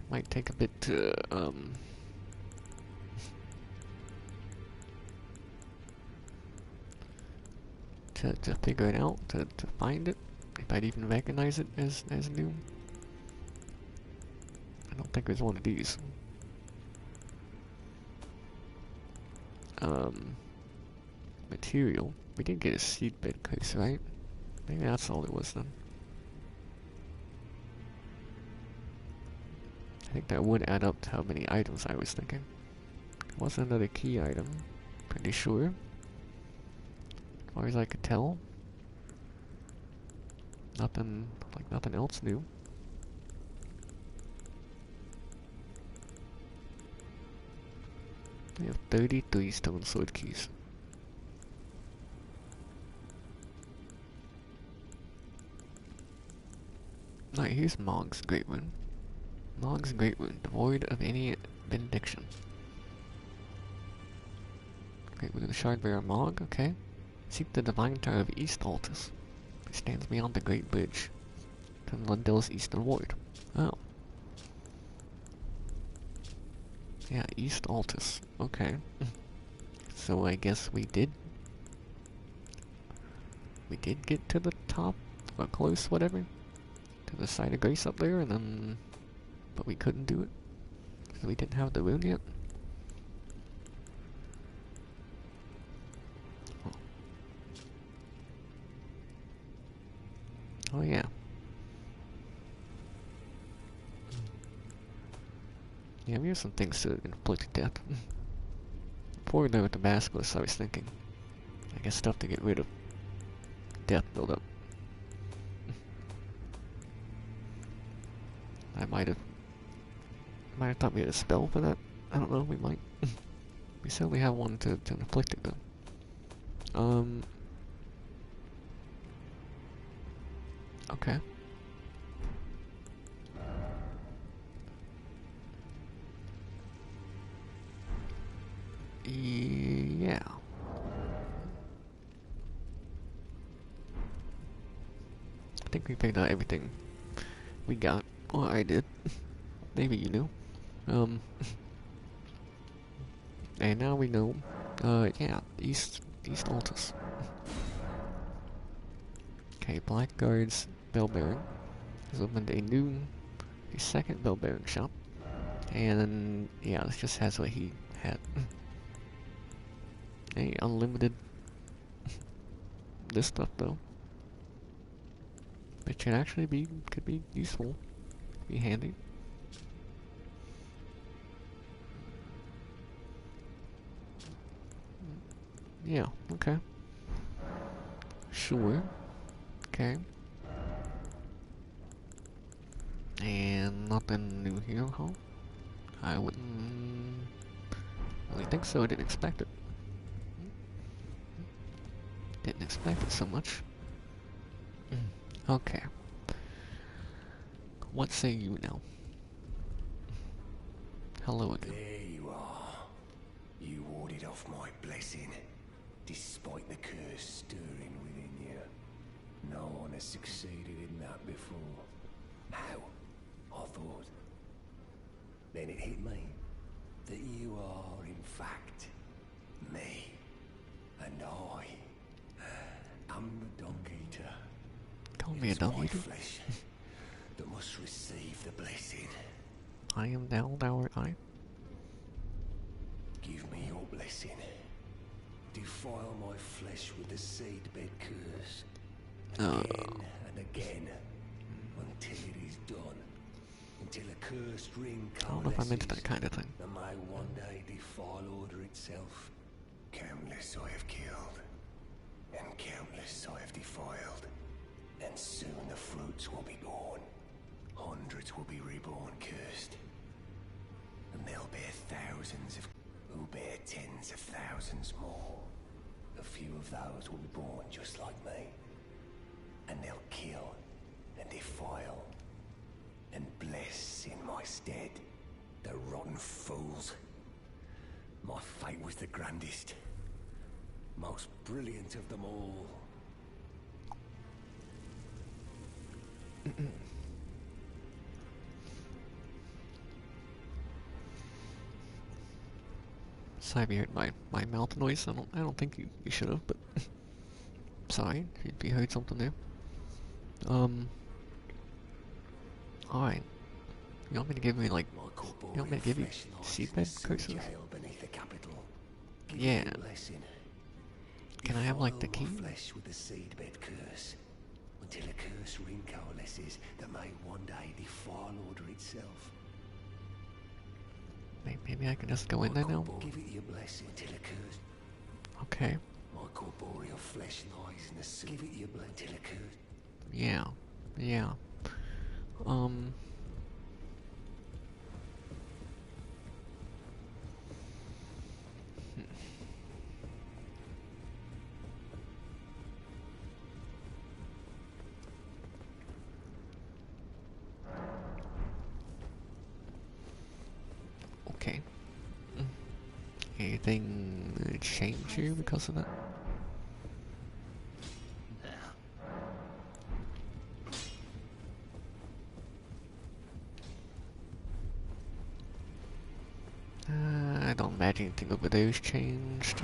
Might take a bit to to figure it out, to find it, if I'd even recognize it as new. I don't think there's one of these. Material. We did get a seedbed case, right? Maybe that's all it was then. I think that would add up to how many items I was thinking. It was another key item, pretty sure. As far as I could tell. Nothing else new. We have 33 stone sword keys. Alright, here's Mog's Great Rune. Mog's Great Rune, devoid of any benediction. Great Rune, Shardbearer Mog, okay. Seek the divine tower of East Altus, which stands beyond the Great Bridge, from Lundell's eastern ward. Oh. Yeah, East Altus, okay. So I guess we did get to the top, or close, whatever, to the side of Grace up there, and then but we couldn't do it because we didn't have the rune yet. Oh yeah. Yeah, we have some things to inflict death. Before we go with the basilisk, I was thinking, I guess stuff to get rid of death buildup. I might have thought we had a spell for that. I don't know, we might. We certainly have one to inflict it though. Okay. Yeah. I think we picked out everything we got. Well, I did. Maybe you knew. And now we know. Yeah, East Altus. Okay, Blackguard's bell bearing has opened a second bell bearing shop, and yeah, this just has what he had. Hey, unlimited this stuff though. It should actually could be useful, be handy. Yeah, okay. Sure. Okay. And nothing new here, huh? I wouldn't really think so. I didn't expect it. Didn't expect it so much. Okay. What say you now? Hello again. There you are. You warded off my blessing, despite the curse stirring within you. No one has succeeded in that before. How? I thought. Then it hit me that you are, in fact, me. And I'm the dog eater. Call me a dog my eater? flesh that must receive the blessing. I am now thou I. Give me your blessing. Defile my flesh with the seedbed curse. Again and again. Until it is done. Until a cursed ring I don't know if I'm into that coalesces kind of thing. and may one day defile order itself. Countless I have killed. And countless I have defiled. And soon the fruits will be born. Hundreds will be reborn cursed. And they'll bear thousands of who bear tens of thousands more. A few of those will be born just like me. And they'll kill and defile and bless in my stead. The rotten fools. My fate was the grandest, most brilliant of them all. Sorry if you heard my mouth noise. I don't think you should have, but sorry if you heard something there. Alright. You want me to give me like you want me to give you seedbed curses? Yeah. Can I have like the key? Flesh with the seedbed curse. Until a curse ring coalesces that may one day defile order itself. Maybe I can just go in there now? Give it your blessing till a curse. Okay. My corporeal flesh lies in the sea. Give it your blessing till a curse. Yeah. Yeah. Okay. Anything change here because of that? I don't imagine anything over there's changed.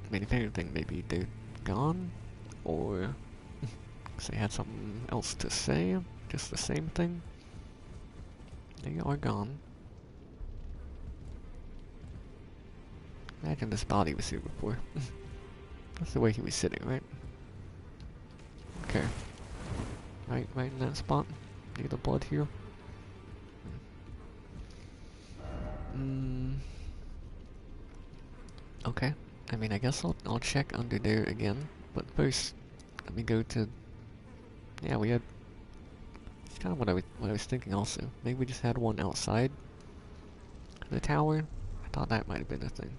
I mean, if anything, maybe they're gone, or 'cause they had something else to say, just the same thing. They are gone. Imagine this body was here before. That's the way he was sitting, right? Okay. Right in that spot. Need the blood here. Okay. I mean, I guess I'll check under there again. But first, let me go to... Yeah, we had... It's kind of what I was thinking also. Maybe we just had one outside the tower. I thought that might have been a thing.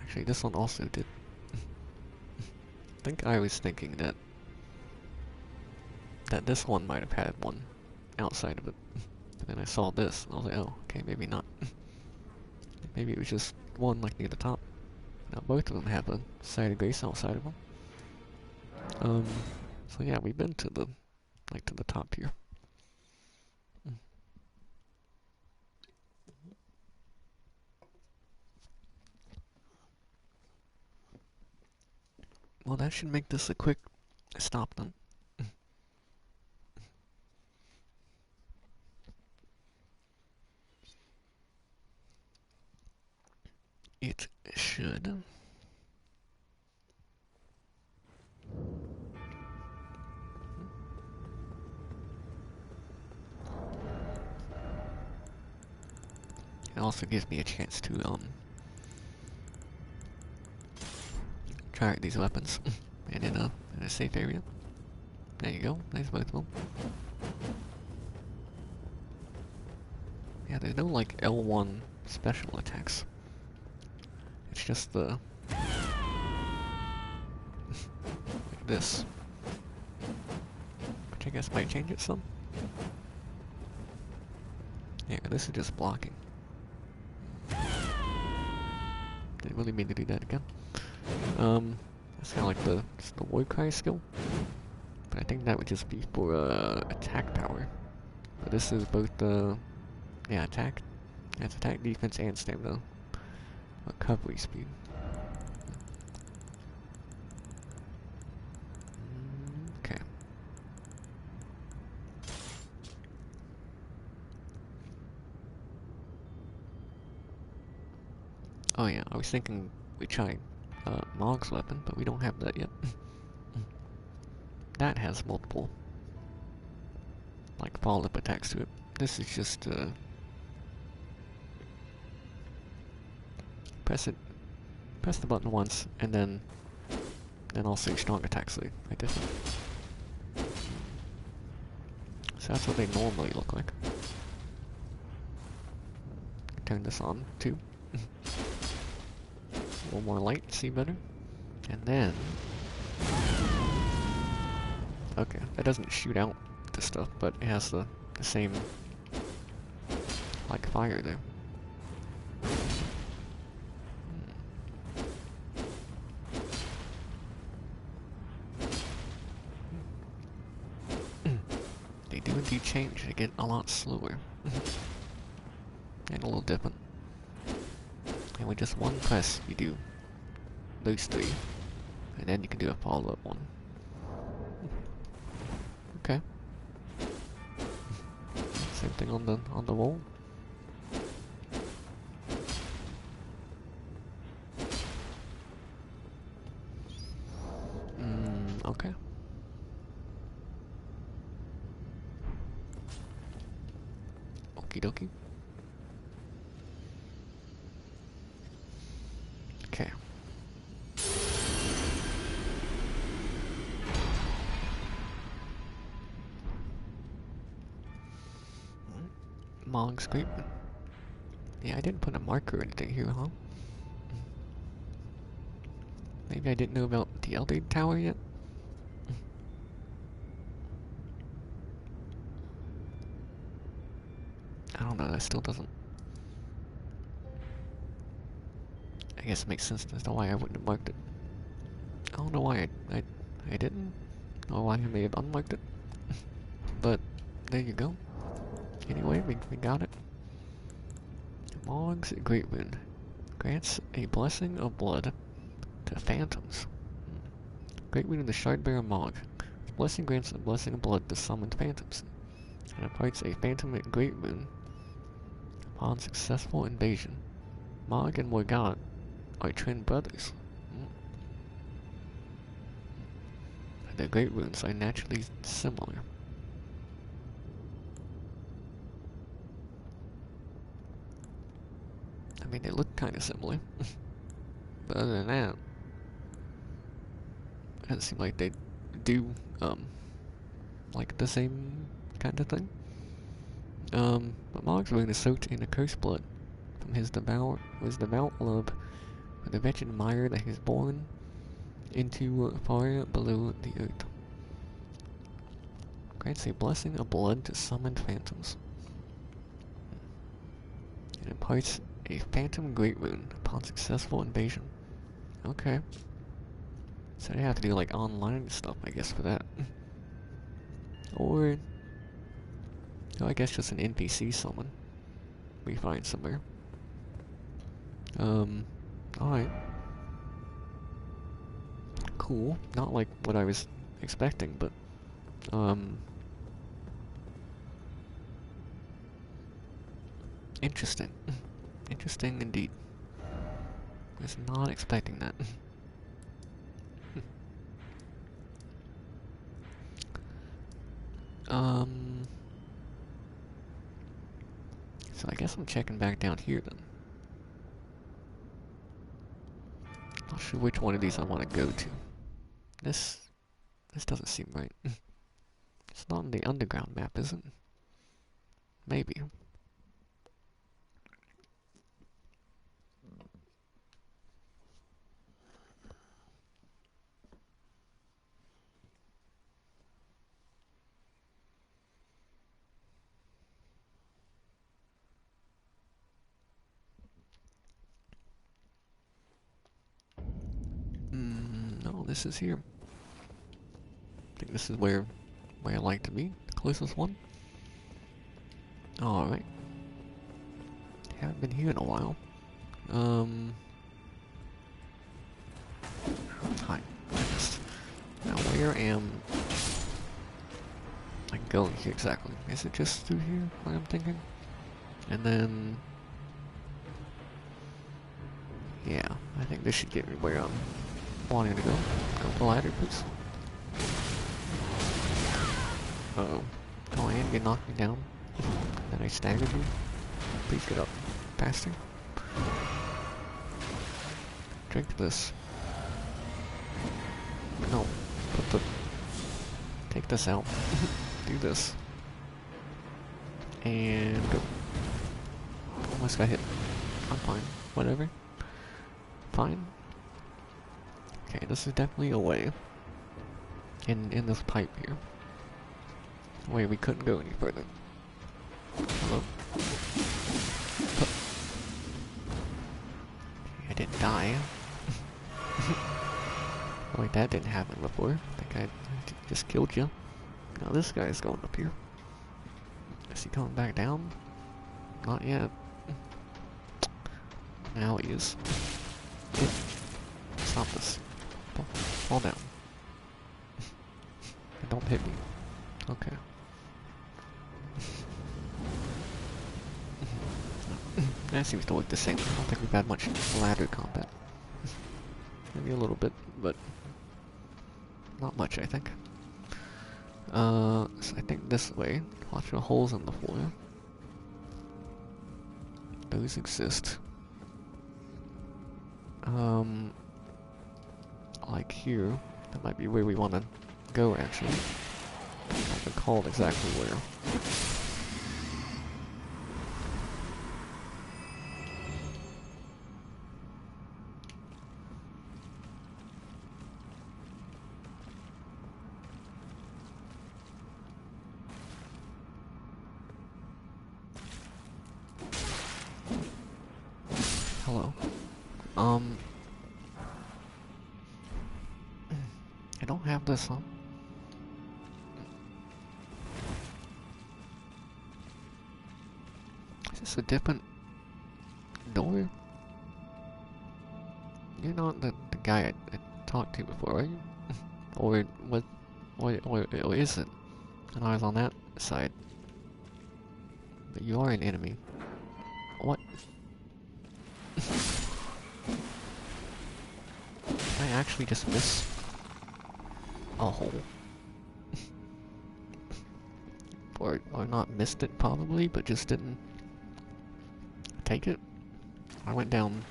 Actually, this one also did. I think I was thinking that this one might have had one outside of it. But then I saw this, and I was like, oh, okay, maybe not. Maybe it was just one, like, near the top. Now, both of them have a side of grace outside of them. So yeah, we've been to the, like, to the top here. Well, that should make this a quick stop then. It should. It also gives me a chance to try out these weapons and in a safe area. There you go. Nice both of them. Yeah, there's no like L1 special attacks. It's just the like this, which I guess might change it some. Yeah, this is just blocking. Didn't really mean to do that again. That's kind of like the war cry skill, but I think that would just be for attack power. But this is both yeah, attack. That's attack, defense, and stamina. Recovery speed. Okay. Oh yeah, I was thinking we tried Mog's weapon, but we don't have that yet. That has multiple, like, follow-up attacks to it. This is just, press the button once, and then also strong attacks like this one. So that's what they normally look like. Turn this on, too. A little more light, see better. And then... Okay, that doesn't shoot out the stuff, but it has the same, like, fire there. They do indeed change, they get a lot slower. And a little different. And with just one press, you do those three. And then you can do a follow-up one. Okay. Same thing on the wall. Okay. Okie dokie. Okay. Mog scrape. Yeah, I didn't put a marker or anything here, huh? Maybe I didn't know about the Elden Tower yet? I don't know, that still doesn't... I guess it makes sense as to why I wouldn't have marked it. I don't know why I didn't, or why I may have unmarked it. But, there you go. Anyway, we got it. Mog's Great Rune. Grants a blessing of blood to phantoms. Great Rune of the Shardbearer Mog. Its blessing grants a blessing of blood to summoned phantoms, and imparts a phantom Great Rune upon successful invasion. Mog and Morgott are twin brothers. Their Great Runes are naturally similar. I mean, they look kind of similar. But other than that, it doesn't seem like they do, like the same kind of thing. But Mog's rune is soaked in a cursed blood from his devout love for the wretched mire that he was born into far below the earth. Grants a blessing of blood to summoned phantoms. It imparts a phantom great rune upon successful invasion. Okay. So they have to do like online stuff, I guess, for that. Or, oh, I guess just an NPC summon we find somewhere. Alright. Cool. Not like what I was expecting, but, interesting. Interesting indeed. Was not expecting that. So I guess I'm checking back down here then. Not sure which one of these I want to go to. This doesn't seem right. It's not on the underground map, is it? Maybe. No, this is here. I think this is where I like to be. The closest one. Alright. Haven't been here in a while. Hi. Now where am I going here exactly? Is it just through here, what I'm thinking? And then... yeah, I think this should get me where I'm wanting to go. Go up the ladder, please. Uh-oh. Oh, and you knocked me down. Then I staggered you. Please get up. Faster. Drink this. No. Take this out. Do this. And go. Almost got hit. I'm fine. Whatever. Fine. Okay, this is definitely a way. In this pipe here. A way we couldn't go any further. Hello? I didn't die. Wait, that didn't happen before. I think I just killed you. Now this guy's going up here. Is he coming back down? Not yet. Now he is. Stop this. Fall down. And don't hit me. Okay. That seems to look the same. I don't think we've had much ladder combat. Maybe a little bit, but not much, I think. So I think this way. Watch for holes in the floor. Those exist. Like here. That might be where we want to go, actually. I don't recall exactly where. Hello. I don't have this on. Is this a different door? You're not the guy I talked to before, are you? Or what? Or is it? And I was on that side. But you are an enemy. What? Did I actually just miss a hole? or not missed it probably, but just didn't take it? I went down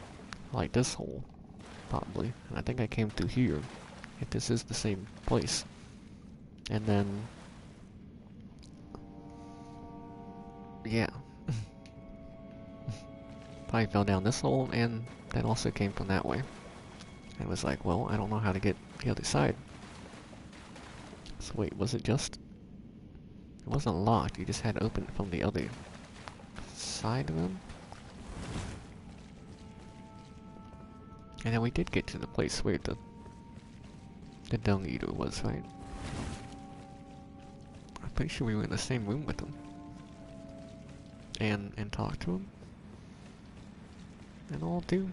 like this hole, probably, and I think I came through here, if this is the same place. And then... yeah. Probably fell down this hole, and that also came from that way. And it was like, well, I don't know how to get the other side. So wait, was it just... it wasn't locked, you just had to open it from the other side of them? And then we did get to the place where the dung eater was, right? I'm pretty sure we were in the same room with him. And talked to him. And all too.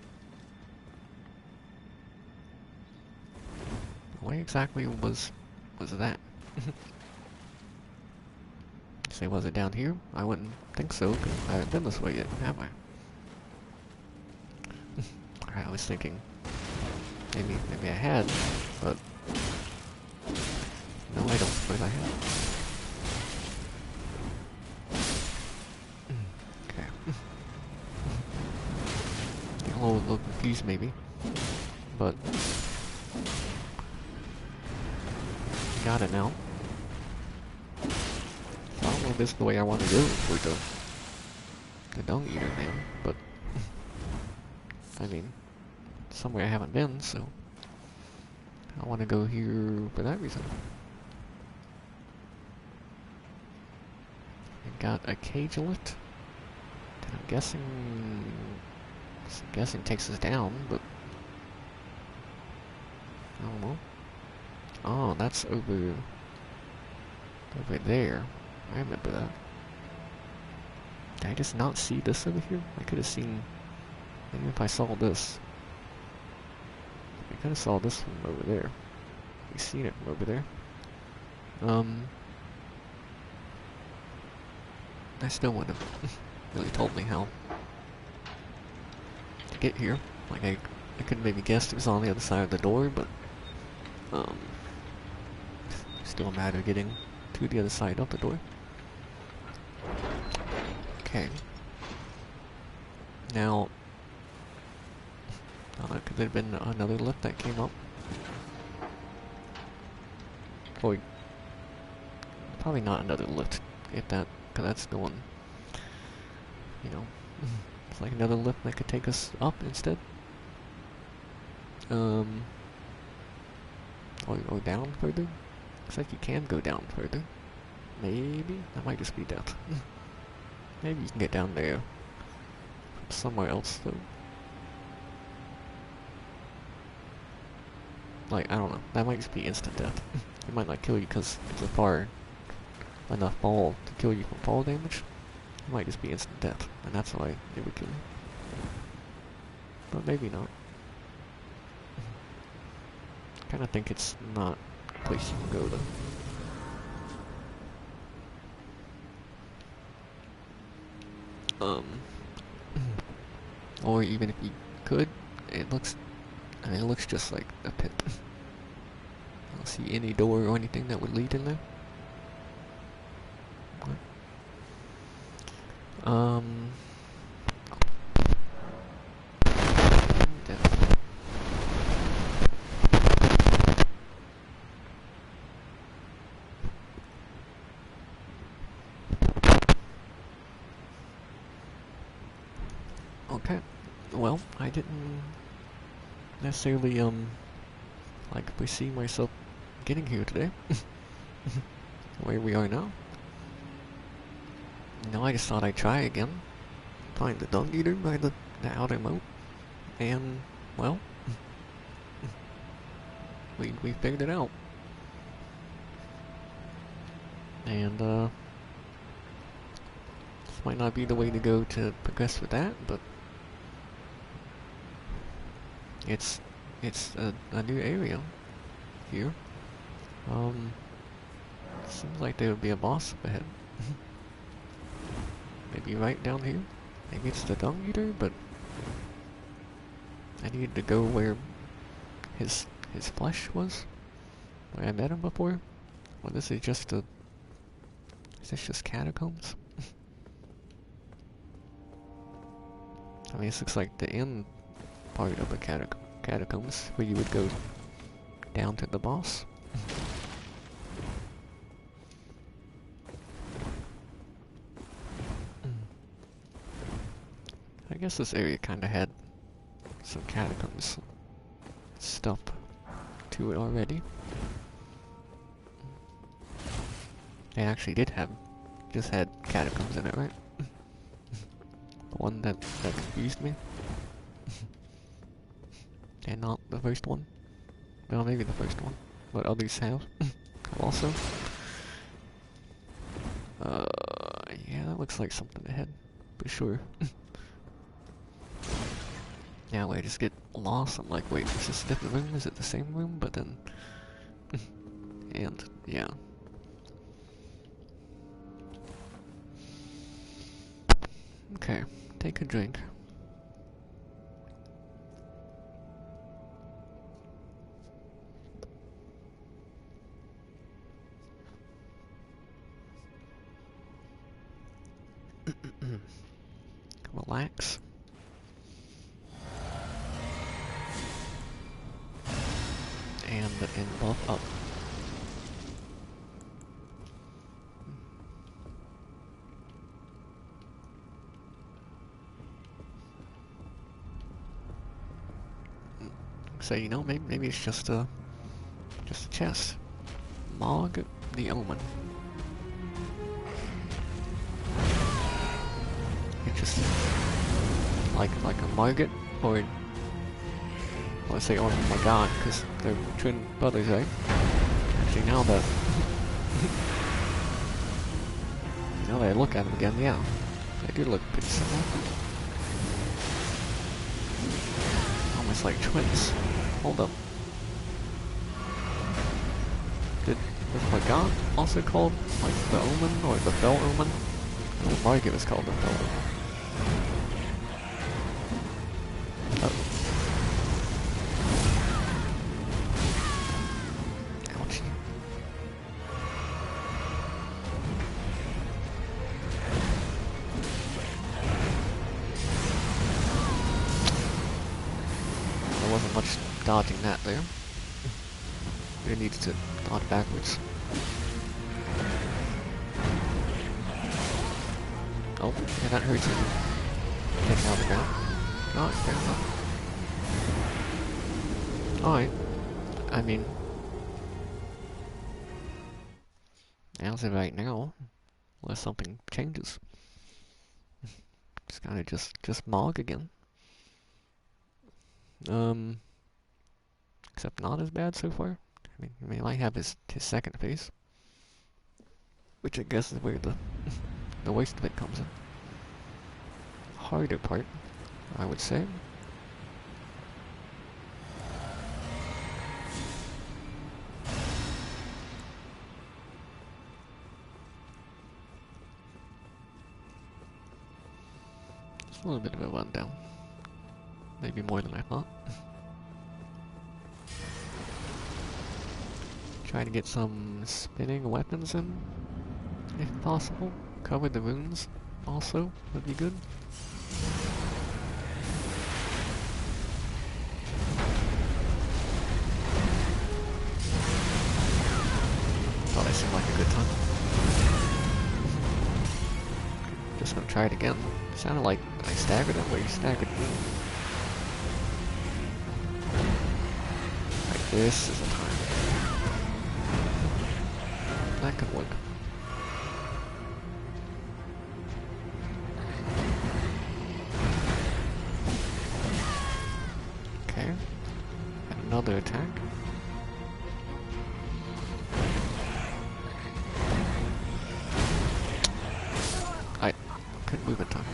Where exactly was that? Say, was it down here? I wouldn't think so, because I haven't been this way yet, have I? I was thinking, maybe I had, but no, I don't suppose I had. Okay. Getting a little confused, maybe, but got it now. I don't know if this is the way I want to go for the dung eater now, but I mean, somewhere I haven't been, so I want to go here for that reason. I got a cagelet that I'm guessing takes us down, but I don't know. Oh, that's over there. I remember that. Did I just not see this over here? I could have seen. Maybe if I saw this. I could have saw this from over there. We seen it from over there. I still wouldn't have really told me how to get here. Like I could have maybe guessed it was on the other side of the door, but still a matter of getting to the other side of the door. Okay. Now, could there have been another lift that came up? Or probably not another lift, if that, because that's the one, you know, it's like another lift that could take us up instead. Or down further. Looks like you can go down further. Maybe? That might just be death. Maybe you can get down there from somewhere else, though. Like, I don't know. That might just be instant death. It might not kill you because it's a far enough fall to kill you from fall damage. It might just be instant death, and that's why it would kill you. But maybe not. I kinda think it's not a place you can go, though. Or even if you could, it looks just like a pit. I don't see any door or anything that would lead in there. Death. Okay. Well, I didn't necessarily, like, foresee myself getting here today. Where we are now. No, I just thought I'd try again. Find the dung eater by the outer moat. And, well, we figured it out. And, this might not be the way to go to progress with that, but it's a new area here. Seems like there would be a boss up ahead. Maybe right down here? Maybe it's the Dung Eater, but I need to go where his flesh was? Where I met him before? Well, this is just a... Is this just catacombs? I mean, this looks like the end part of a catacombs, where you would go down to the boss. I guess this area kinda had some catacombs stuff to it already. They actually did have, just had catacombs in it, right? The one that confused me. And not the first one. Well, maybe the first one. But others have also. Yeah, that looks like something ahead, for sure. Yeah, I just get lost. I'm like, wait, is this a different room? Is it the same room? But then... and, yeah. Okay, take a drink. Relax. And buff up. So, you know, maybe it's just a chest. Mog the Omen. It's just like a Margit, or let's say, oh my god, because they're twin brothers, right? Actually, now that now that I look at them again, yeah, they do look pretty similar. Almost like twins. Hold up. Was my god also called like the Omen or the Fell Omen? I Margit was called the Fell Omen. Ouchie. There wasn't much dodging that there. We needed to dodge backwards. Oh, yeah, that hurts him. Getting out of the ground. Oh, fair enough. Alright. I mean... as of right now, unless something changes. Just kinda just Mog again. Except not as bad so far. I mean, he might have his second phase. Which I guess is where the worst of it comes in. Harder part, I would say. It's a little bit of a rundown. Maybe more than I thought. Try to get some spinning weapons in, if possible. Cover the runes also would be good. Oh, that seemed like a good time. Just gonna try it again. It sounded like I staggered him, but he staggered me. Like, this is the time. That could work. Okay. Another attack. I couldn't move in time.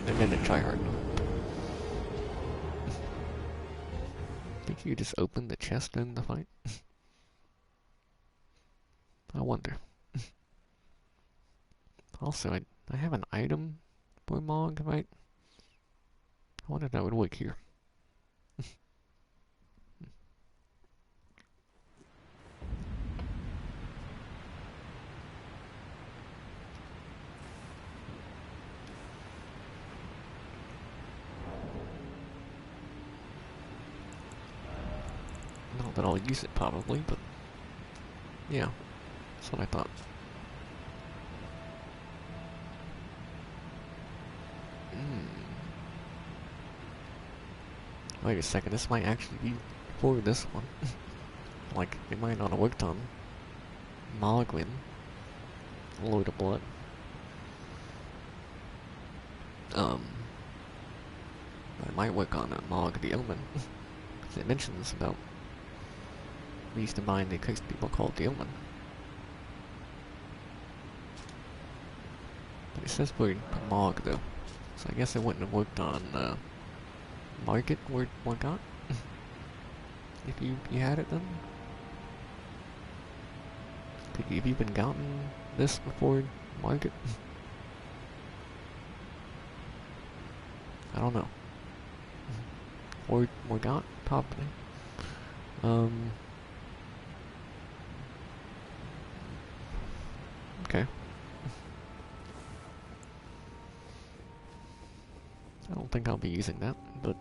They didn't try hard. if you just open the chest during the fight? I wonder. Also, I have an item for Mog, right? I wonder if that would work here. Not that I'll use it probably, but yeah, that's what I thought. Wait a second, this might actually be for this one. Like, it might not have worked on Mogwin, Lord of Blood. It might work on Mog the Omen. Because it mentions about these divinely cursed people called the Omen. But it says for Mog though, so I guess it wouldn't have worked on Market or Morgott? If you had it then? Have you even gotten this before Market? I don't know. Or Morgott, probably. Okay. I don't think I'll be using that, but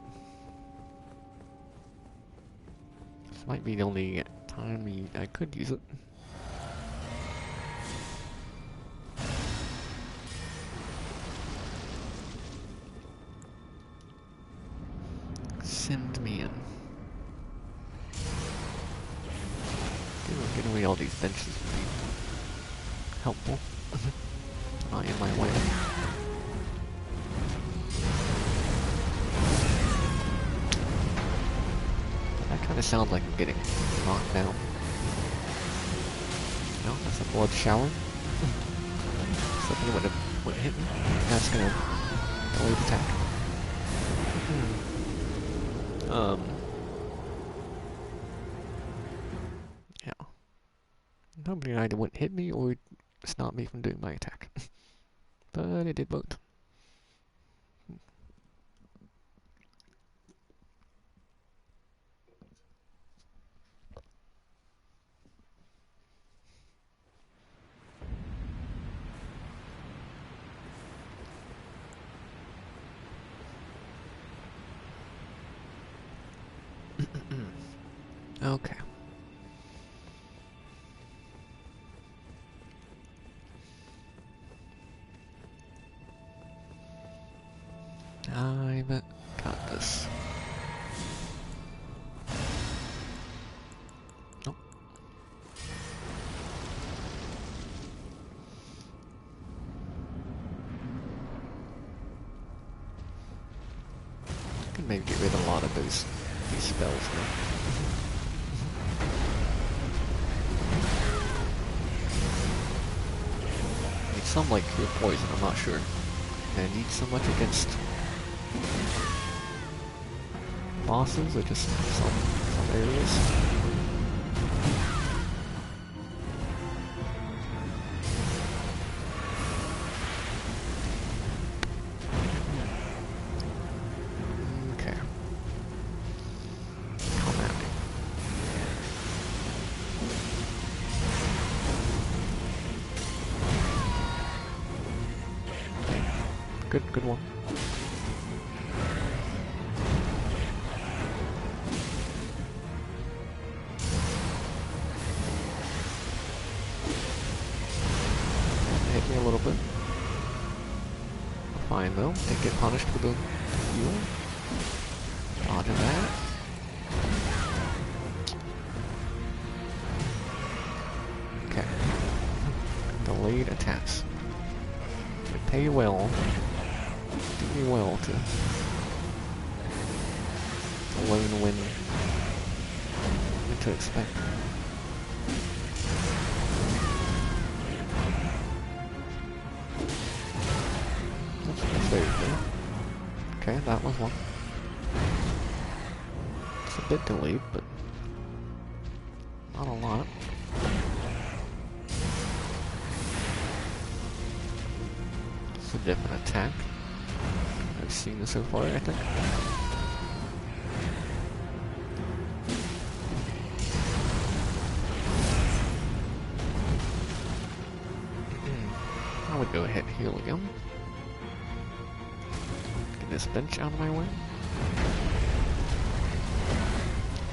this might be the only time I could use it. Send me in. Getting away all these benches would be helpful. Not in my way. That kind of sounds like I'm getting knocked down. No, that's a blood shower. Something would hit me. That's gonna delayed attack. Yeah. Nobody either wouldn't hit me or stop me from doing my attack. But it did both. Okay. I've got this. Nope. Can maybe get rid of a lot of these spells now. Need some like pure poison, I'm not sure. And I need so much against bosses or just some areas. Okay. Commanding. Good one. Hit me a little bit. Fine though. Didn't get punished with the heal. Dodging that. Okay. Delayed attacks. Would pay well. Do me well to learn when to expect. There you go. Okay, that was one. So a bit delayed, but not a lot. It's a different attack I've seen so far, I think. I would go ahead and heal again. Get this bench out of my way.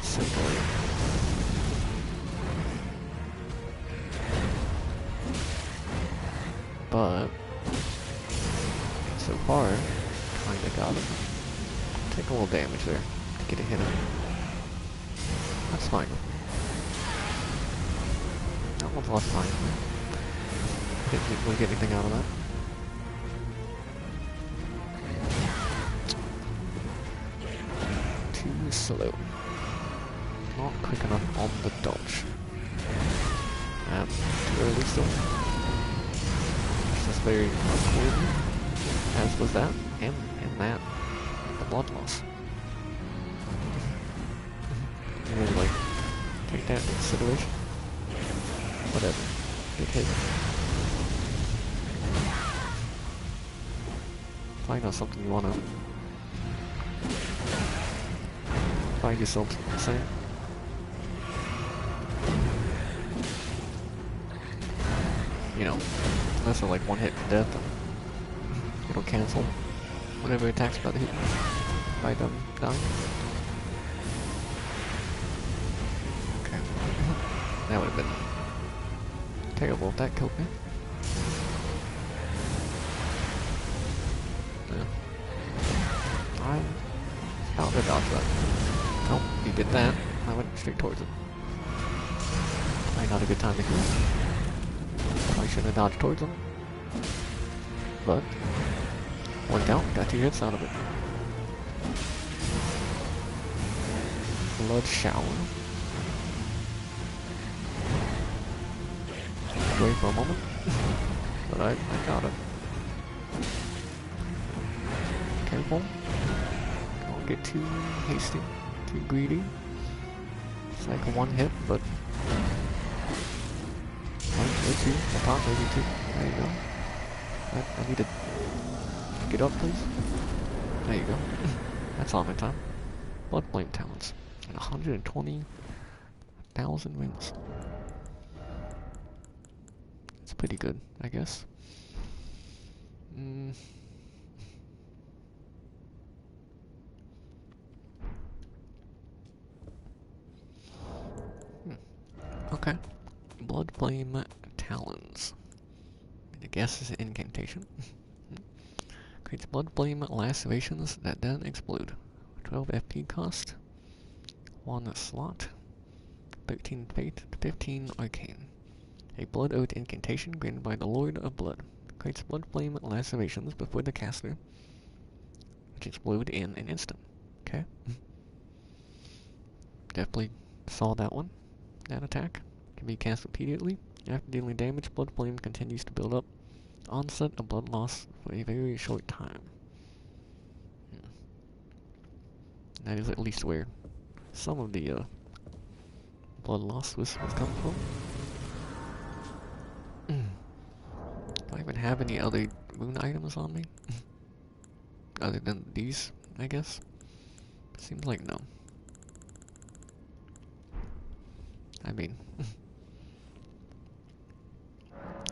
Simply. But so far, kinda got it. Take a little damage there to get a hit in. That's fine. That one's less fine. Didn't really get anything out of that. Too slow. Not quick enough on the dodge. Too early still. It's just very uncoordinated. As was that, and that. The blood loss. You really like, take that into consideration. Whatever. Get hit. Find out something you wanna. Find yourself the same. You know, unless they're like one hit to death, then it'll cancel whatever attacks about to hit by them dying. Okay. That would have been terrible if that killed me. Yeah. I'm out to dodge that. Nope, he did that. I went straight towards it. Probably not a good time to heal. I shouldn't have dodged towards him. But worked out, got 2 hits out of it. Blood shower. Wait for a moment. But I got it. Careful. Don't get too hasty, too greedy. It's like a 1 hit, but maybe 2. I thought maybe 2. There you go. I need to get up, please. There you go. That's all my time. Blood Flame Talents. And 120,000 wins. It's pretty good, I guess. Okay. Blood Flame Talons. I guess is an incantation. Creates blood flame lacerations that then explode. 12 FP cost. 1 slot. 13 fate. 15 arcane. A blood oath incantation granted by the Lord of Blood. Creates blood flame lacerations before the caster, which explode in an instant. Okay. Definitely saw that one. That attack can be cast repeatedly. After dealing damage, blood flame continues to build up. Onset of blood loss for a very short time. That is at least where some of the blood loss was coming from. Do I even have any other rune items on me? Other than these, I guess? Seems like no. I mean,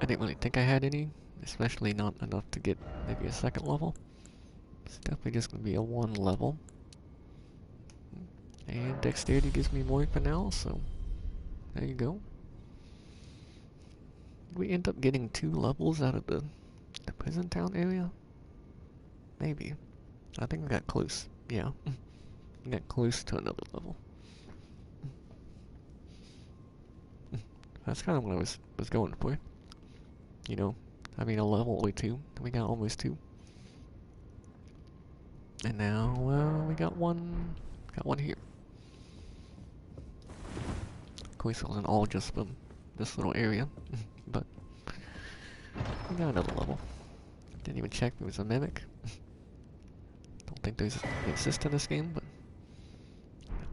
I didn't really think I had any, especially not enough to get maybe a 2nd level. It's definitely just going to be a 1 level. And dexterity gives me more for now, so there you go. We end up getting 2 levels out of the prison town area? Maybe. I think we got close. Yeah. We got close to another level. That's kind of what I was going for. You know, I mean a level or 2. We got almost 2. And now, we got one here. Of course, it wasn't all just from this little area, but we got another level. Didn't even check if it was a mimic. Don't think those exist in this game, but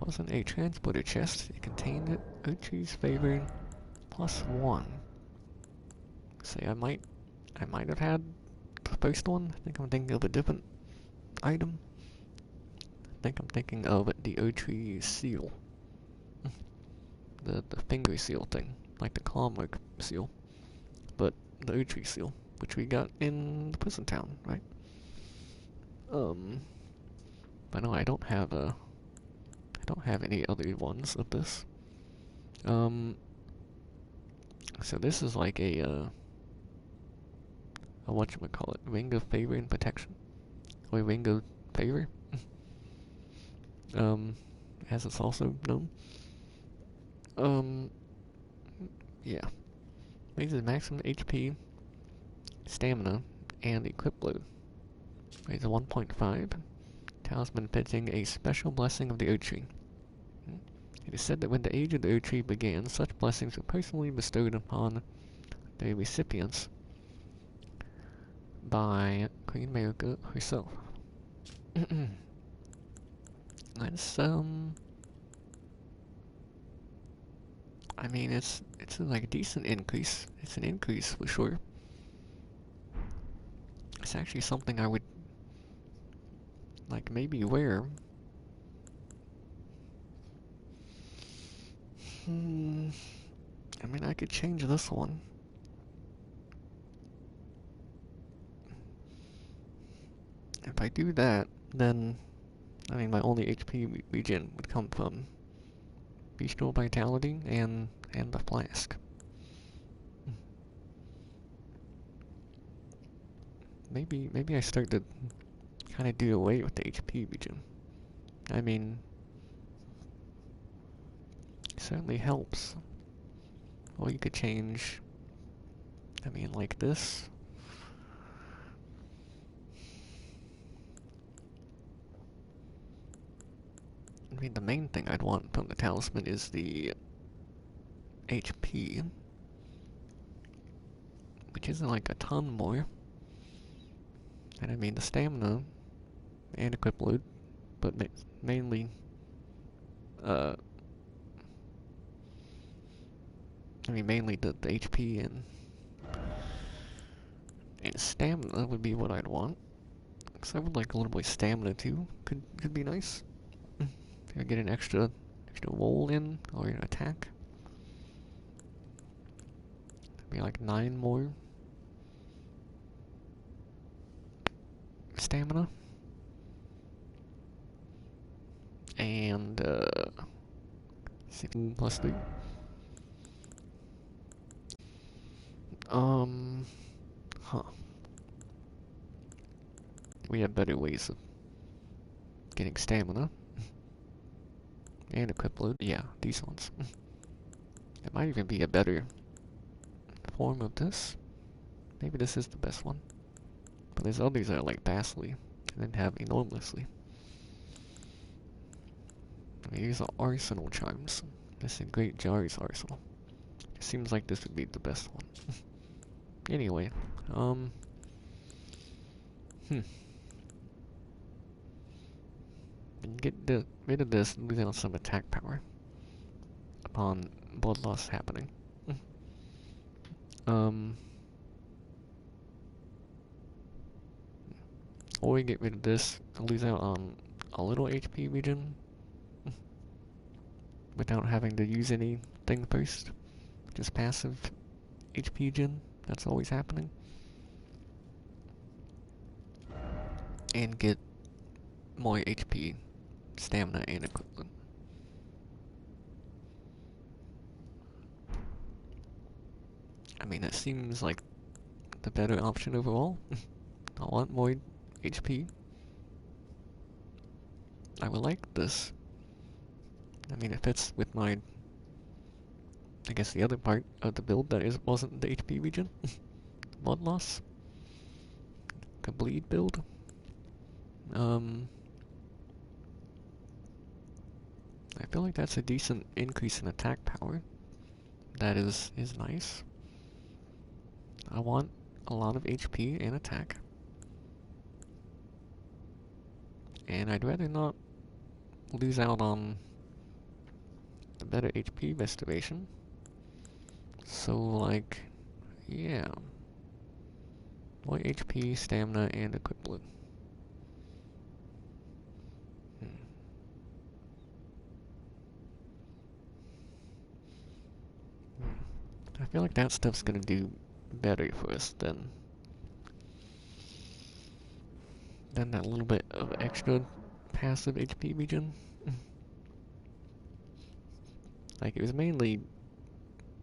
wasn't a transporter chest. It contained Uchi's favorite +1. Say I might have had the first one. I think I'm thinking of a different item. I think I'm thinking of the Uchi seal. the finger seal thing. Like the claw mark seal. But the Uchi seal, which we got in the prison town, right? But no, I don't have any other ones of this. So this is like a whatchamacallit, ring of favor and protection? Or ring of favor? As it's also known. Yeah. Raises maximum HP, stamina, and equip load. Raises 1.5. Talisman fetching a special blessing of the Uchi. It is said that when the age of the Uchi began, such blessings were personally bestowed upon the recipients by Queen America herself. That's, I mean, it's like a decent increase. It's an increase for sure. It's actually something I would like maybe wear. I mean, I could change this one. If I do that, then I mean my only HP regen would come from Bestial Vitality and the Flask. Maybe I start to kind of do away with the HP regen. I mean, it certainly helps. Or you could change, I mean, like this. I mean, the main thing I'd want from the talisman is the HP, which isn't like a ton more. And I mean the stamina and equip load, but mainly, mainly the HP and stamina would be what I'd want. Because I would like a little bit of stamina too. Could be nice. If I get an extra roll in or an attack. Be like 9 more stamina. And 16 plus 3. Huh. We have better ways of getting stamina. And equip load. Yeah, these ones. It might even be a better form of this. Maybe this is the best one. But there's others that are like vastly and then have enormously. I mean, these are arsenal charms. This is Great Jar's arsenal. It seems like this would be the best one. Anyway, get rid of this, lose out some attack power upon blood loss happening. Or we get rid of this, lose out on a little HP regen without having to use anything first. Just passive HP gen, that's always happening. And get more HP, stamina, and equipment. I mean, that seems like the better option overall. I want more HP. I would like this. I mean, it fits with my, I guess, the other part of the build that wasn't the HP regen. Blood loss. The bleed build. I feel like that's a decent increase in attack power. That is nice. I want a lot of HP and attack. And I'd rather not lose out on better HP restoration. So, like, yeah. More HP, stamina, and equipment. I feel like that stuff's gonna do better for us than that little bit of extra passive HP regen. Like, it was mainly,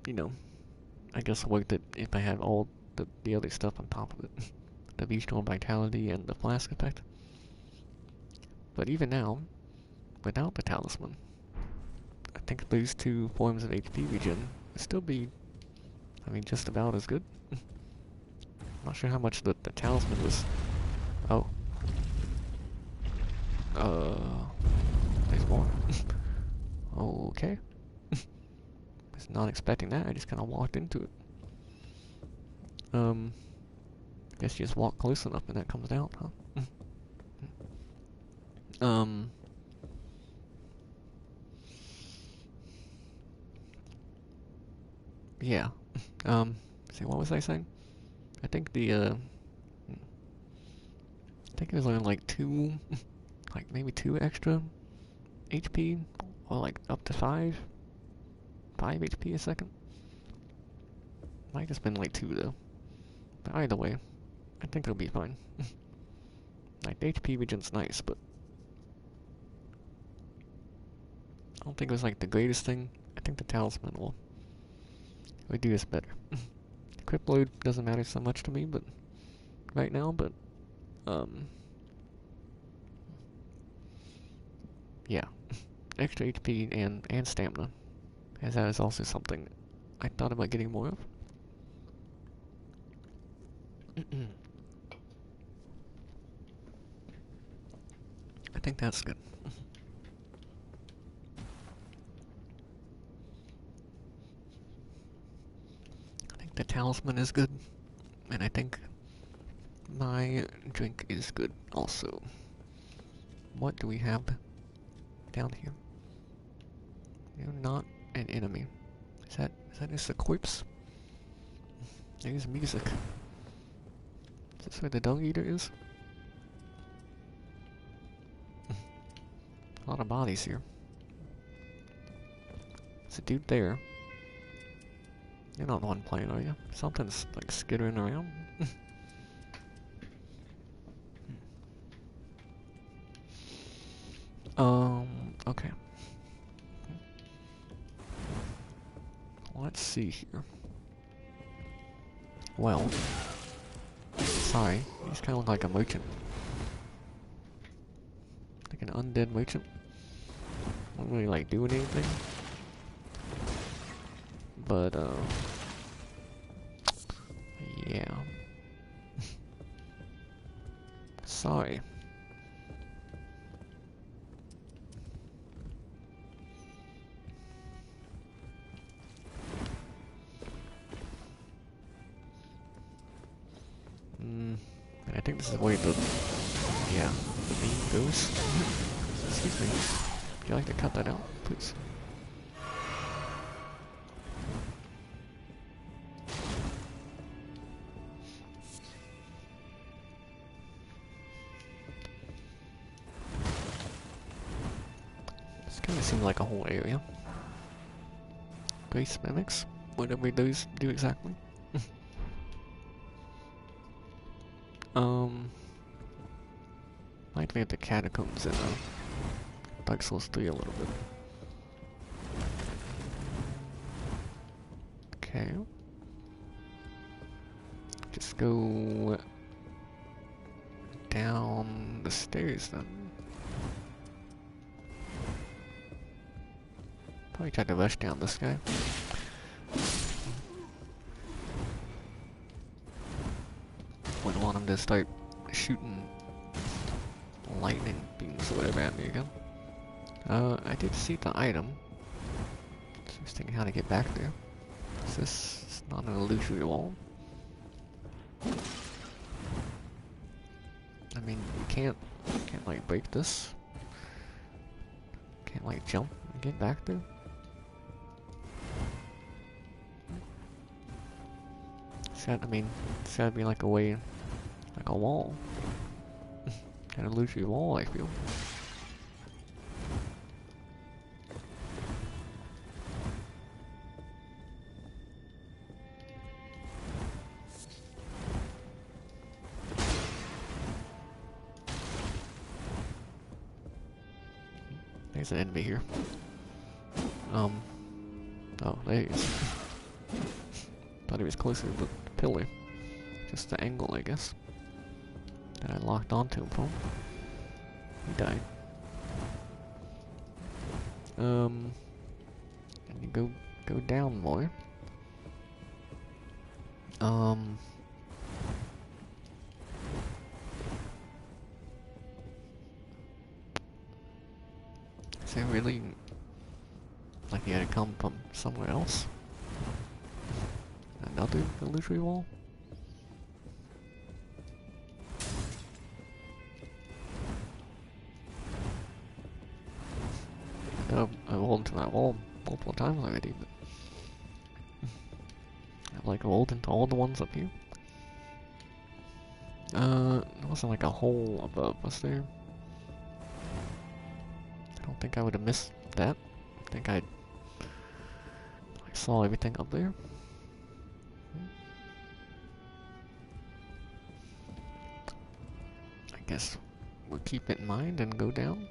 you know, I guess worth it if I have all the other stuff on top of it. The Beastborn Vitality and the Flask effect. But even now, without the Talisman, I think those two forms of HP regen would still be, I mean, just about as good. Not sure how much the Talisman was. Oh. There's more. Okay. Was not expecting that, I just kinda walked into it. Guess you just walk close enough and that comes out, huh? Yeah. See, what was I saying? I think I think it was only like like maybe 2 extra HP, or like up to 5 HP a second. Might just been like 2 though. But either way, I think it'll be fine. Like, the HP regen's nice, but I don't think it was like the greatest thing. I think the Talisman will do us better. Equip load doesn't matter so much to me, but right now, but yeah, extra HP and stamina, as that is also something I thought about getting more of. I think that's good. I think the Talisman is good, and I think my drink is good also. What do we have down here? You're not an enemy. Is that just a corpse? There's music. Is this where the dung eater is? A lot of bodies here. There's a dude there. You're not the one playing, are you? Something's like skittering around. Okay. Let's see here. Well, sorry, he's kind of like a merchant. Like an undead merchant. Don't really like doing anything. But, yeah. Sorry. I think this is where the beam goes. Excuse me. Would you like to cut that out, please? This kind of seems like a whole area. Grace mimics, whatever those do exactly. Might be at the catacombs in Dark Souls 3 a little bit. Okay. Just go down the stairs then. Probably try to rush down this guy. Wouldn't want him to start shooting lightning beams or whatever at me again. I did see the item. Just thinking how to get back there. Is this not an illusory wall? I mean, you can't like break this. Can't like jump and get back there. I mean, it's gotta be like a way, like a wall. An illusory wall, I feel. There's an enemy here. Oh, there he is. Thought he was closer to the pillar. Just the angle, I guess. That I locked onto him from. He died. And you go down more. Is it really like you had to come from somewhere else? Another illusory wall? I've rolled into that wall multiple times already, but I've like rolled into all the ones up here. There wasn't like a hole above, was there? I don't think I would have missed that. I think I saw everything up there. I guess we'll keep it in mind and go down.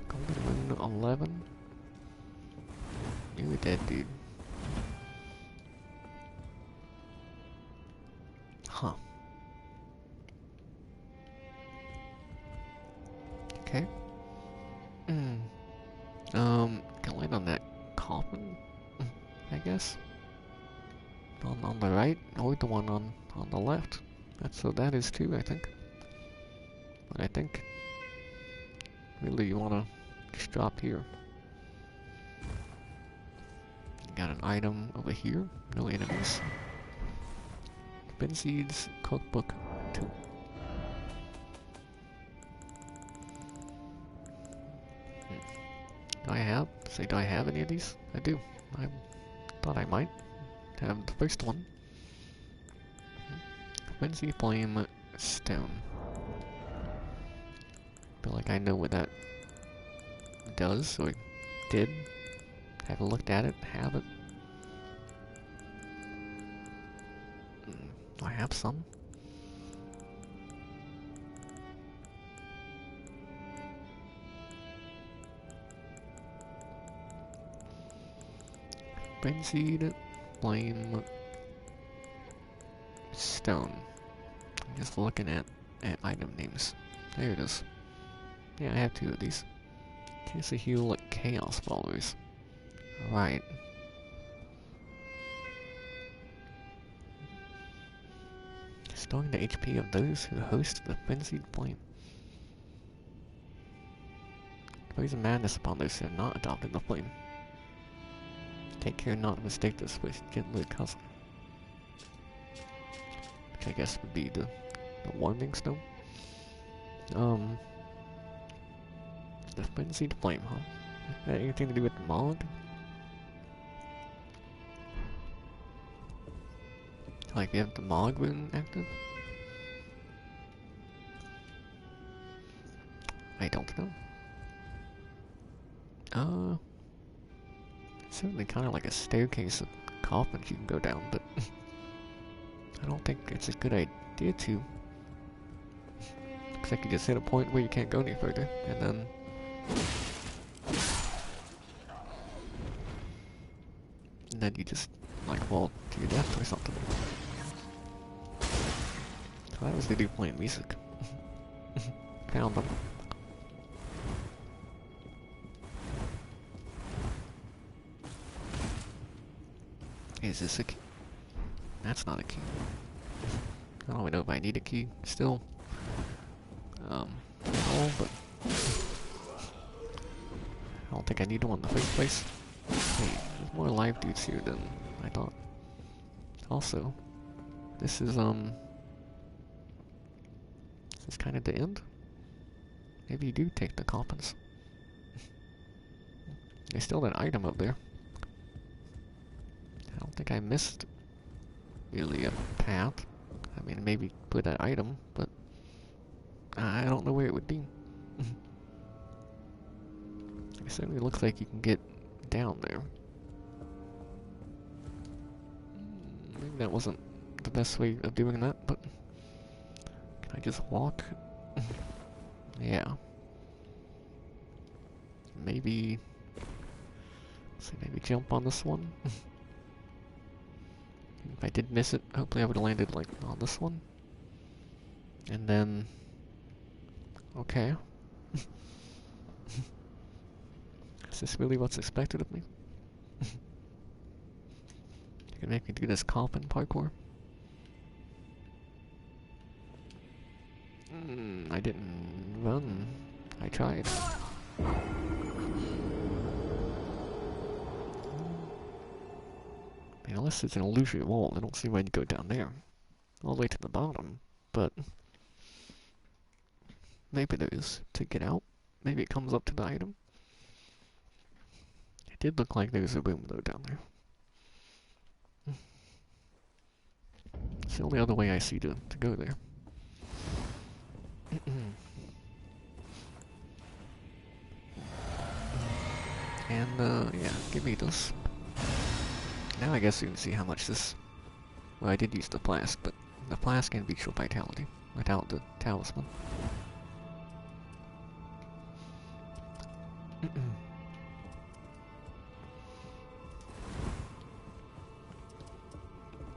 Golden Moon 11. You're dead, dude. Huh. Okay. Can land on that coffin, I guess. On the right, or the one on the left. So that is two, I think. But I think really you wanna just drop here. Got an item over here, no enemies. Benseed's cookbook 2. Do I have any of these? I do. I thought I might have the first one. Benseed Flame Stone. Feel like I know what that does, or did. Haven't looked at it, have it. Do I have some? Benseed Flame Stone. I'm just looking at item names. There it is. Yeah, I have two of these. Chance to heal chaos followers. Right. Restoring the HP of those who host the Benseed Flame. Raise madness upon those who have not adopted the flame. Take care not to mistake this with gentler cousin. Which I guess would be the warming stone. The Benseed Flame, huh? That anything to do with the mod? Like, you have the Mog rune active? I don't know. Certainly kind of like a staircase of coffins you can go down, but I don't think it's a good idea to. Looks like you just hit a point where you can't go any further, and then you just like fall to your death or something. So that was the dude playing music. Found them. Is this a key? That's not a key. I don't even know if I need a key still. No, but I don't think I need one in the first place. Wait, there's more live dudes here than I thought. Also, this is kind of the end. Maybe you do take the coffins. There's still an item up there. I don't think I missed really a path. I mean, maybe put that item, but I don't know where it would be. It certainly looks like you can get down there. Maybe that wasn't the best way of doing that, but can I just walk? Yeah. Maybe, so maybe jump on this one. If I did miss it, hopefully I would have landed like on this one. And then, okay. Is this really what's expected of me? You can make me do this coffin parkour. I didn't run. I tried. I mean, unless it's an illusory wall, I don't see why you'd go down there. All the way to the bottom, but maybe there is to get out. Maybe it comes up to the item. It did look like there was a room though down there. It's the only other way I see to go there. And yeah, give me this. Now I guess you can see how much this... Well, I did use the flask, but the flask can beat your vitality without the talisman.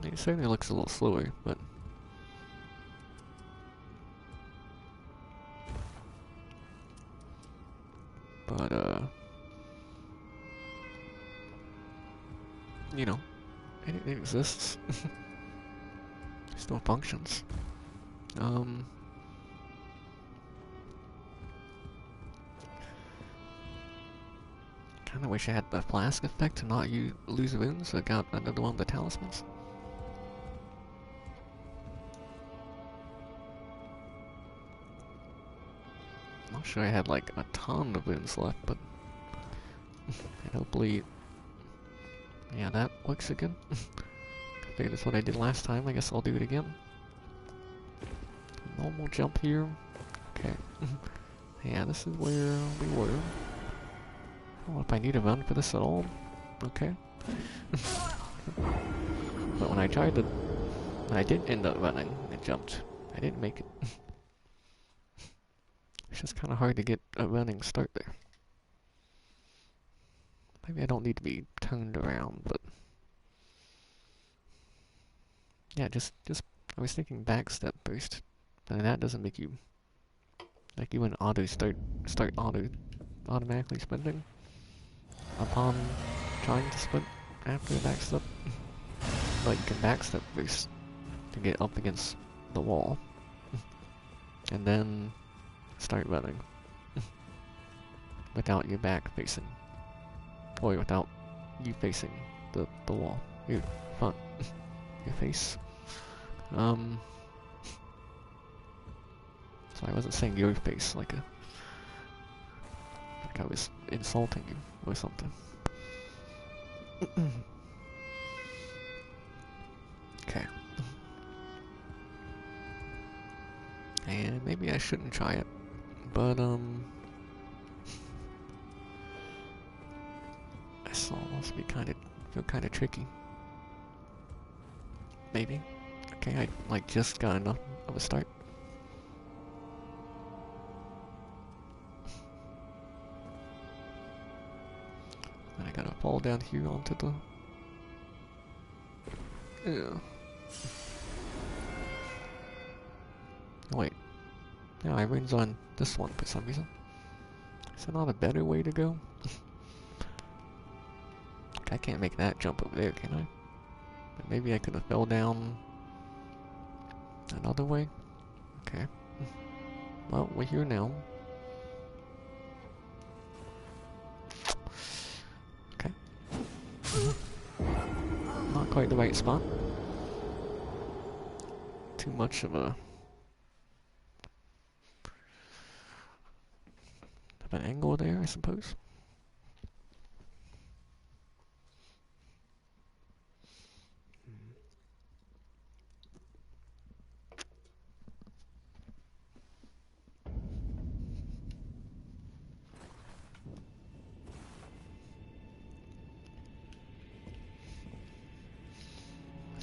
It certainly looks a little slower, but... you know, it exists. Still functions. Kinda wish I had the flask effect to not lose wounds, so I got another one of the talismans. Not sure I had like a ton of wounds left, but and hopefully, yeah, that works again. I think that's what I did last time. I guess I'll do it again. Normal jump here. Okay. Yeah, this is where we were. I don't know if I need to run for this at all. Okay. But when I tried to... When I did end up running and jumped, I didn't make it. It's just kind of hard to get a running start there. Maybe I don't need to be turned around, but... Yeah, just I was thinking backstep first. And that doesn't make you... Like you wouldn't automatically sprinting upon trying to sprint after a backstep. Like you can backstep first to get up against the wall. And then start running. Without your back facing. Or without you facing the wall. Your front. Your face. So I wasn't saying your face like I was insulting you or something. Okay. And maybe I shouldn't try it, but this almost feel kind of tricky. Maybe. Okay, I like just got enough of a start. And I gotta fall down here onto the... Yeah. Oh, wait. Yeah, I runs on this one for some reason. Is there not a better way to go? I can't make that jump over there, can I? But maybe I could have fell down another way? Okay. Well, we're here now. Okay. Not quite the right spot. Too much of an angle there, I suppose.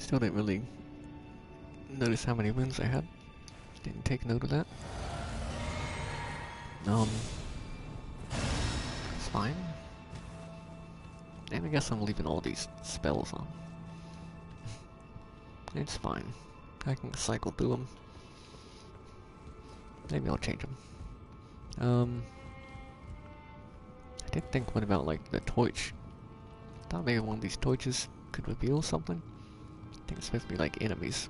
Still didn't really notice how many wounds I had. Didn't take note of that. It's fine. And I guess I'm leaving all these spells on. It's fine. I can cycle through them. Maybe I'll change them. I did think, what about like the torch? I thought maybe one of these torches could reveal something. I think it's supposed to be like enemies.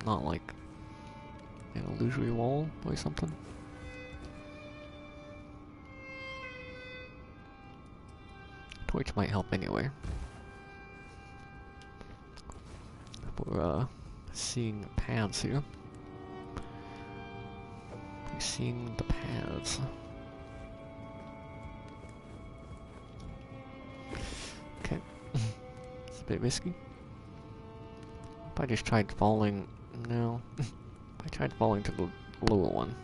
Not like an illusory wall or something. Torch might help anyway. We're seeing paths here. We're seeing the paths. Okay. It's a bit risky. If I just tried falling... No. If I tried falling to the lower one,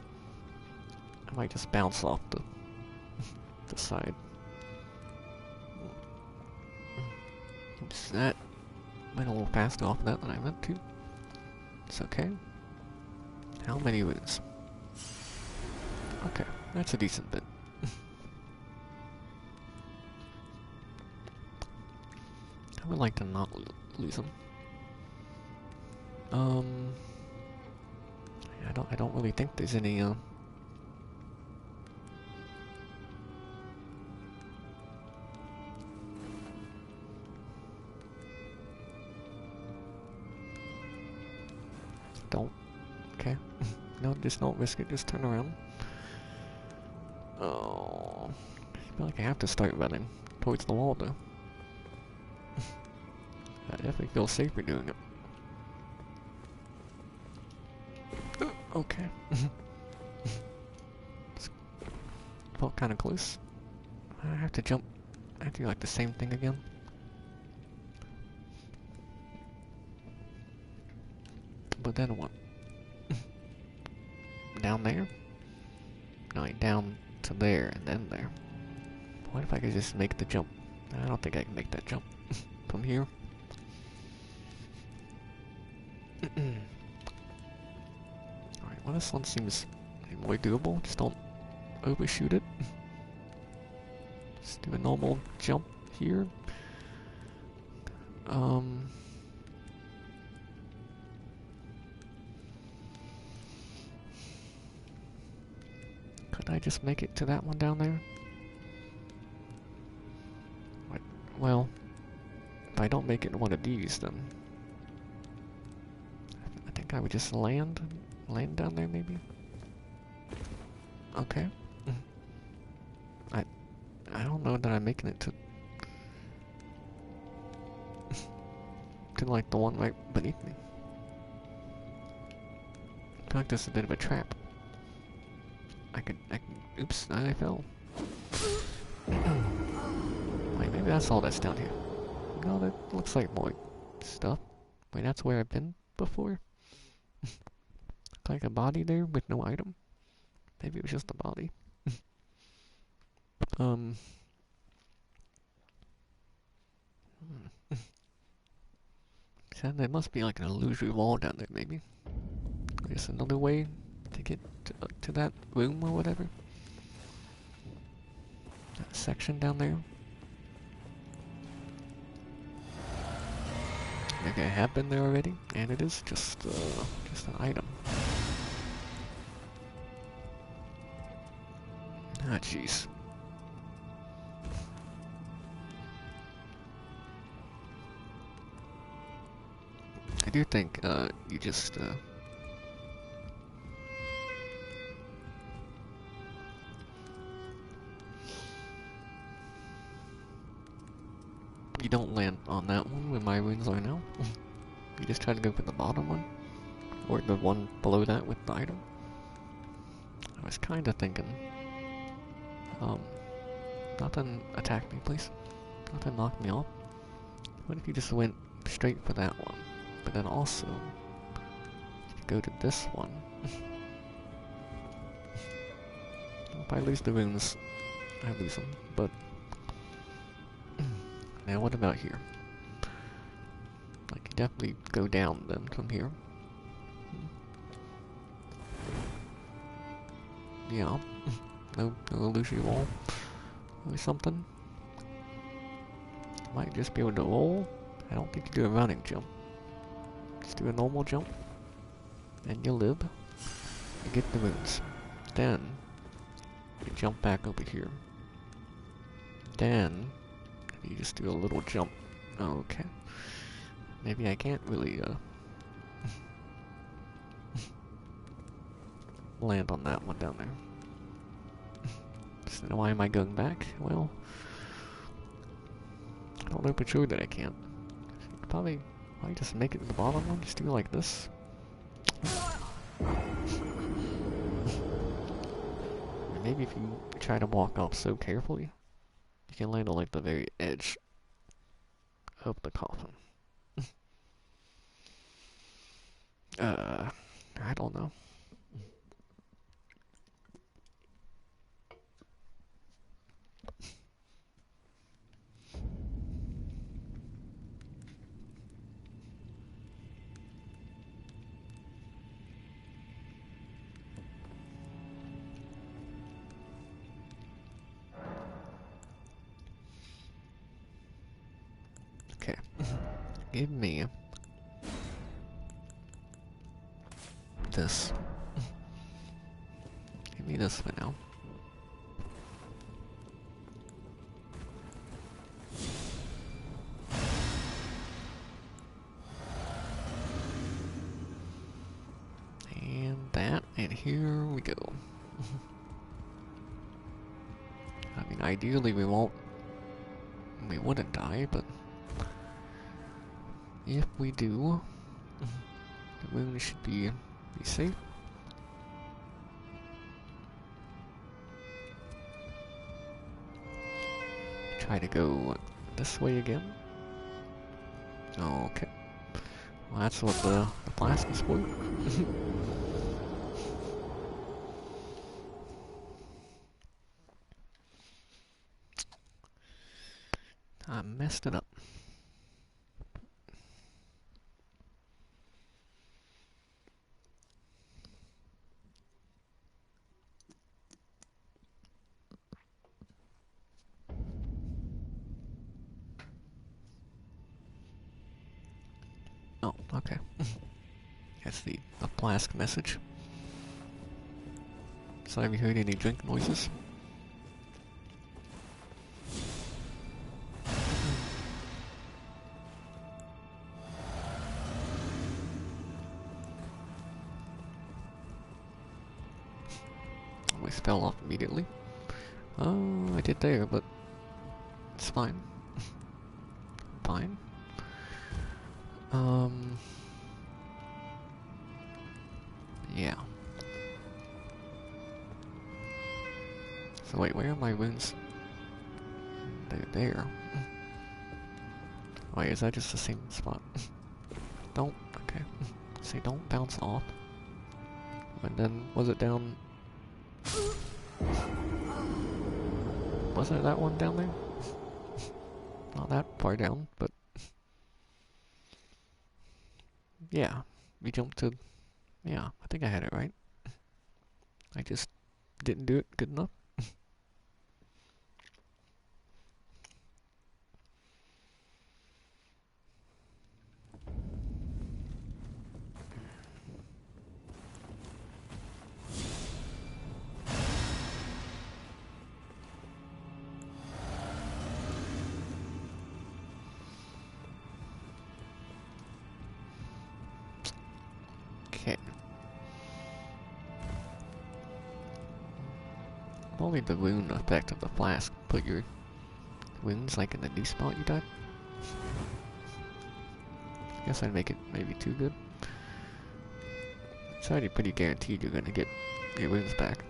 I might just bounce off the side. Oops, that went a little faster off that than I meant to. It's okay. How many wounds? Okay, that's a decent bit. I would like to not lose them. I don't really think there's any don't. Okay. No, just don't risk it, just turn around. Oh, I feel like I have to start running towards the wall though. I definitely feel safer doing it. Okay. Felt kinda close. I have to jump. I have to do like the same thing again. But then what? Down there? No, down to there and then there. What if I could just make the jump? I don't think I can make that jump from here. Alright, well this one seems more doable. Just don't overshoot it. Just do a normal jump here. Could I just make it to that one down there? Well, if I don't make it in one of these, then I think I would just land down there maybe. Okay. I don't know that I'm making it to to like the one right beneath me. I feel like this is a bit of a trap. Oops, I fell. Wait, maybe that's all that's down here. No, that looks like more stuff. Wait, that's where I've been before? Like a body there with no item? Maybe it was just a body. So there must be like an illusory wall down there, maybe. I guess another way to get to that room or whatever. That section down there. Maybe I have been there already, and it is just an item. Ah, jeez. I do think you just you don't land on that one where my wounds are now. You just try to go for the bottom one, or the one below that with the item. I was kind of thinking, nothing attack me, please. Nothing knock me off. What if you just went straight for that one, but then also go to this one? If I lose the wounds, I lose them, but now what about here? I can definitely go down then from here. Yeah. No illusory wall. Or something. Might just be able to roll. I don't think you do a running jump. Just do a normal jump. And you live. You get the runes. Then, you jump back over here. Then, you just do a little jump. Okay. Maybe I can't really, land on that one down there. So why am I going back? Well, I don't know for sure that I can't. Probably just make it to the bottom one, just do like this. Maybe if you try to walk off so carefully, you can land on like the very edge of the coffin. I don't know. Okay. Give me this. Give me this for now. And that, and here we go. I mean, ideally we wouldn't die, but if we do, the moon should be safe. Try to go this way again. Okay. Well, that's what the flask is for. I messed it up. Oh, okay. That's the flask message. So have you heard any drink noises? Always fell off immediately. Oh, I did there, but it's fine. Fine. Yeah. So wait, where are my wounds? They're there. Wait, is that just the same spot? Don't, okay. Say don't bounce off. And then, was it down? Was it that one down there? Not that far down, but... Yeah, we jumped to... Yeah, I think I had it right. I just didn't do it good enough. Okay. Only the wound effect of the flask put your wounds like in the new spot you died. Guess I'd make it maybe too good. It's already pretty guaranteed you're gonna get your wounds back.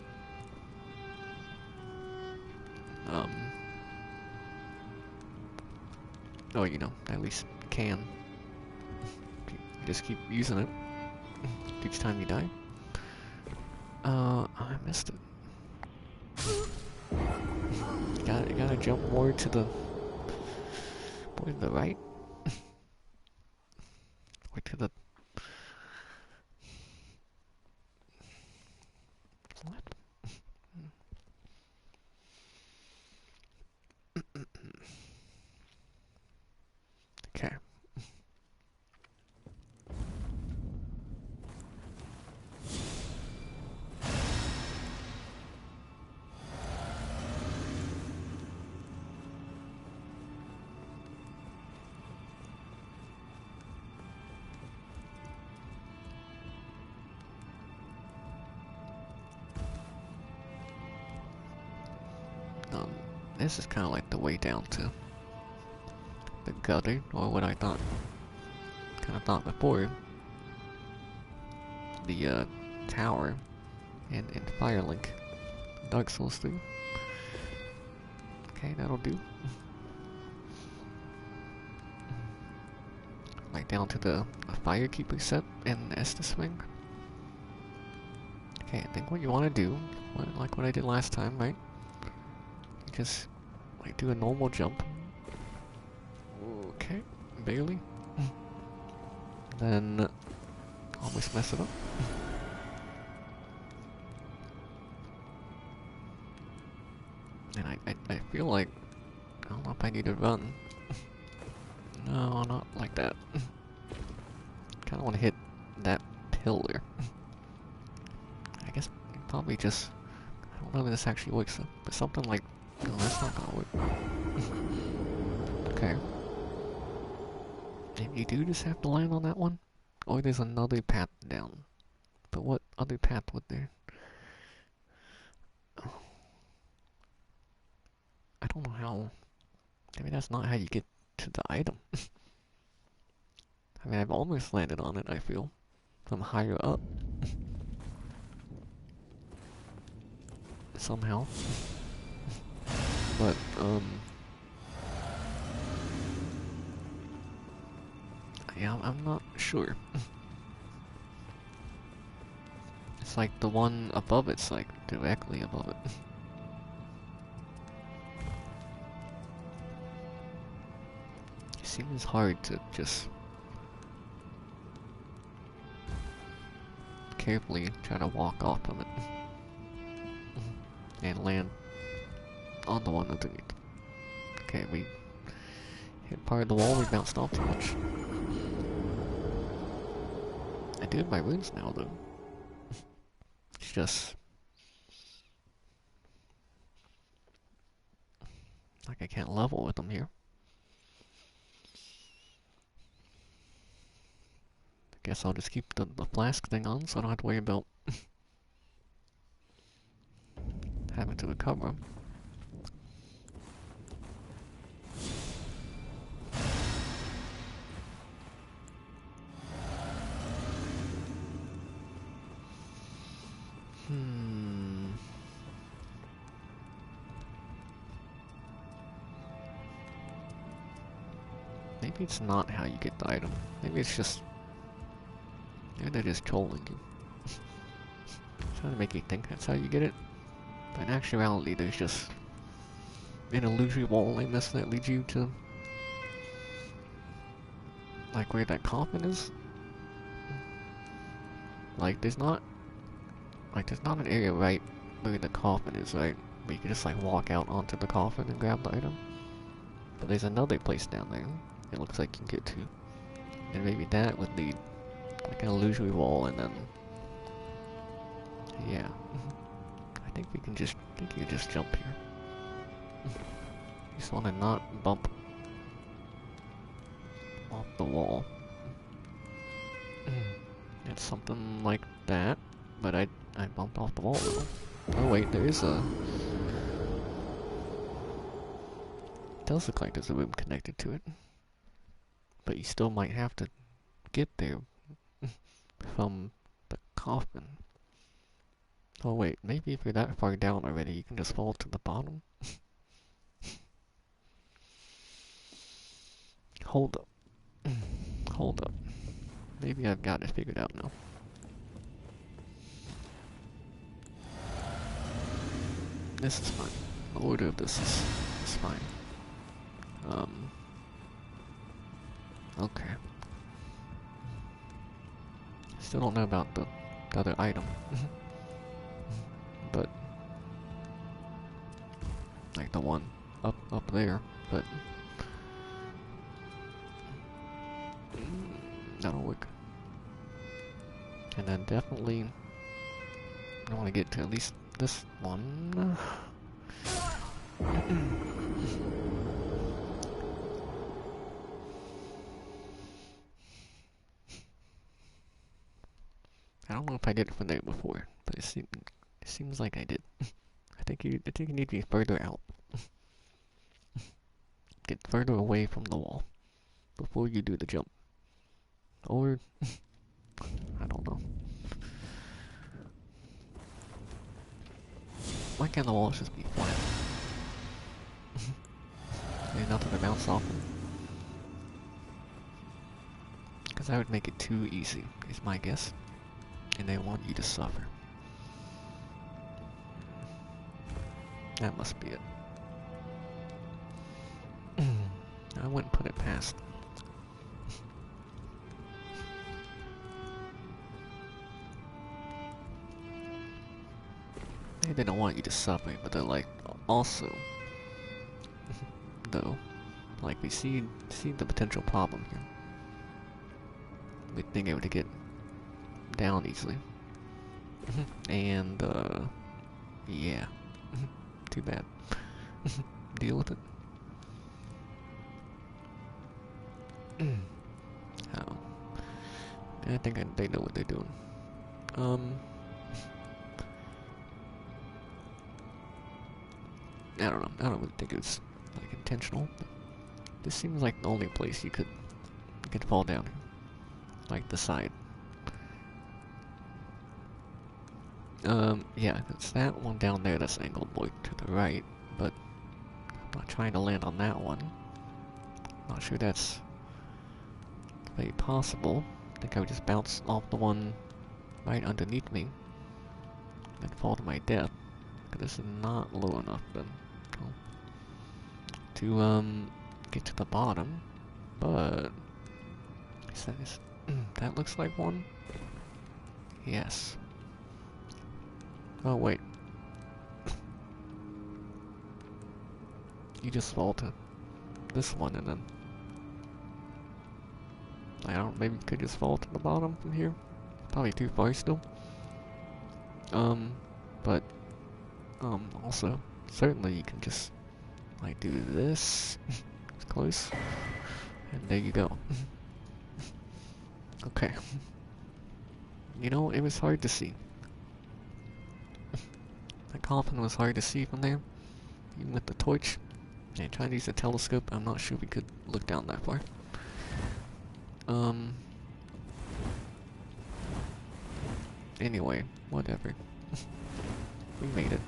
Oh, you know, at least can. You just keep using it each time you die. I missed it. Gotta jump more to the right. This is kind of like the way down to the gutter, or what I kind of thought before. The tower in Firelink, Dark Souls 3. Okay, that'll do. Like down to the Firekeeper set in Estus Wing. Okay, I think what you want to do, like what I did last time, right? You just like do a normal jump. Okay, barely. Then almost mess it up. And I feel like, I don't know if I need to run. No, not like that. Kinda wanna hit that pillar. I guess probably just, I don't know if this actually works, but something like, no, that's not gonna work. Okay. Maybe you do just have to land on that one? Or there's another path down. But what other path would there? I don't know how. Maybe that's not how you get to the item. I mean, I've almost landed on it, I feel. From higher up. Somehow. But, yeah, I'm not sure. It's like the one above it's like directly above it. It seems hard to just carefully try to walk off of it and land on the one underneath. Okay, we hit part of the wall, we bounced off too much. I do have my runes now though. It's just like I can't level with them here. I guess I'll just keep the flask thing on so I don't have to worry about having to recover them. Maybe it's not how you get the item. Maybe it's just... Maybe they're just trolling you. Trying to make you think that's how you get it. But in actuality, there's just an illusory wall like this that leads you to... like where that coffin is. Like there's not... Like there's not an area right where the coffin is, right? Where you can just like walk out onto the coffin and grab the item. But there's another place down there it looks like you can get to. And maybe that would lead like an illusory wall and then... Yeah. I think we can just... I think you can just jump here. You just wanna not bump off the wall. It's something like that, but I bumped off the wall though. Oh wait, there is a... It does look like there's a room connected to it. But you still might have to get there from the coffin. Oh wait, maybe if you're that far down already, you can just fall to the bottom. Hold up. Hold up. Maybe I've got it figured out now. This is fine. The order of this is fine. Okay. Still don't know about the other item. But like the one up there, but that'll work. And then definitely I want to get to at least this one. I don't know if I did it from there before, but it seems like I did. I think you need to be further out. get further away from the wall before you do the jump. Or, I don't know. Why can't the walls just be flat? There's nothing to bounce off of. Because that would make it too easy, is my guess. And they want you to suffer. That must be it. I wouldn't put it past. They don't want you to suffer, but they're like, also, though, like we see the potential problem here. With being able to get down easily. And, yeah. Too bad. Deal with it. Oh. I think they know what they're doing. I don't know. I don't really think it's like intentional. But this seems like the only place you could fall down. Like the side. Yeah, it's that one down there that's angled more to the right, but I'm not trying to land on that one. Not sure that's very possible. I think I would just bounce off the one right underneath me and fall to my death. This is not low enough then to get to the bottom, but that looks like one. Yes. Oh wait. You just fall to this one and then I don't know, maybe you could just fall to the bottom from here. Probably too far still. But also certainly you can just like do this. It's close. And there you go. Okay. You know, it was hard to see. The coffin was hard to see from there. Even with the torch. And trying to use a telescope, I'm not sure we could look down that far. Anyway, whatever. We made it.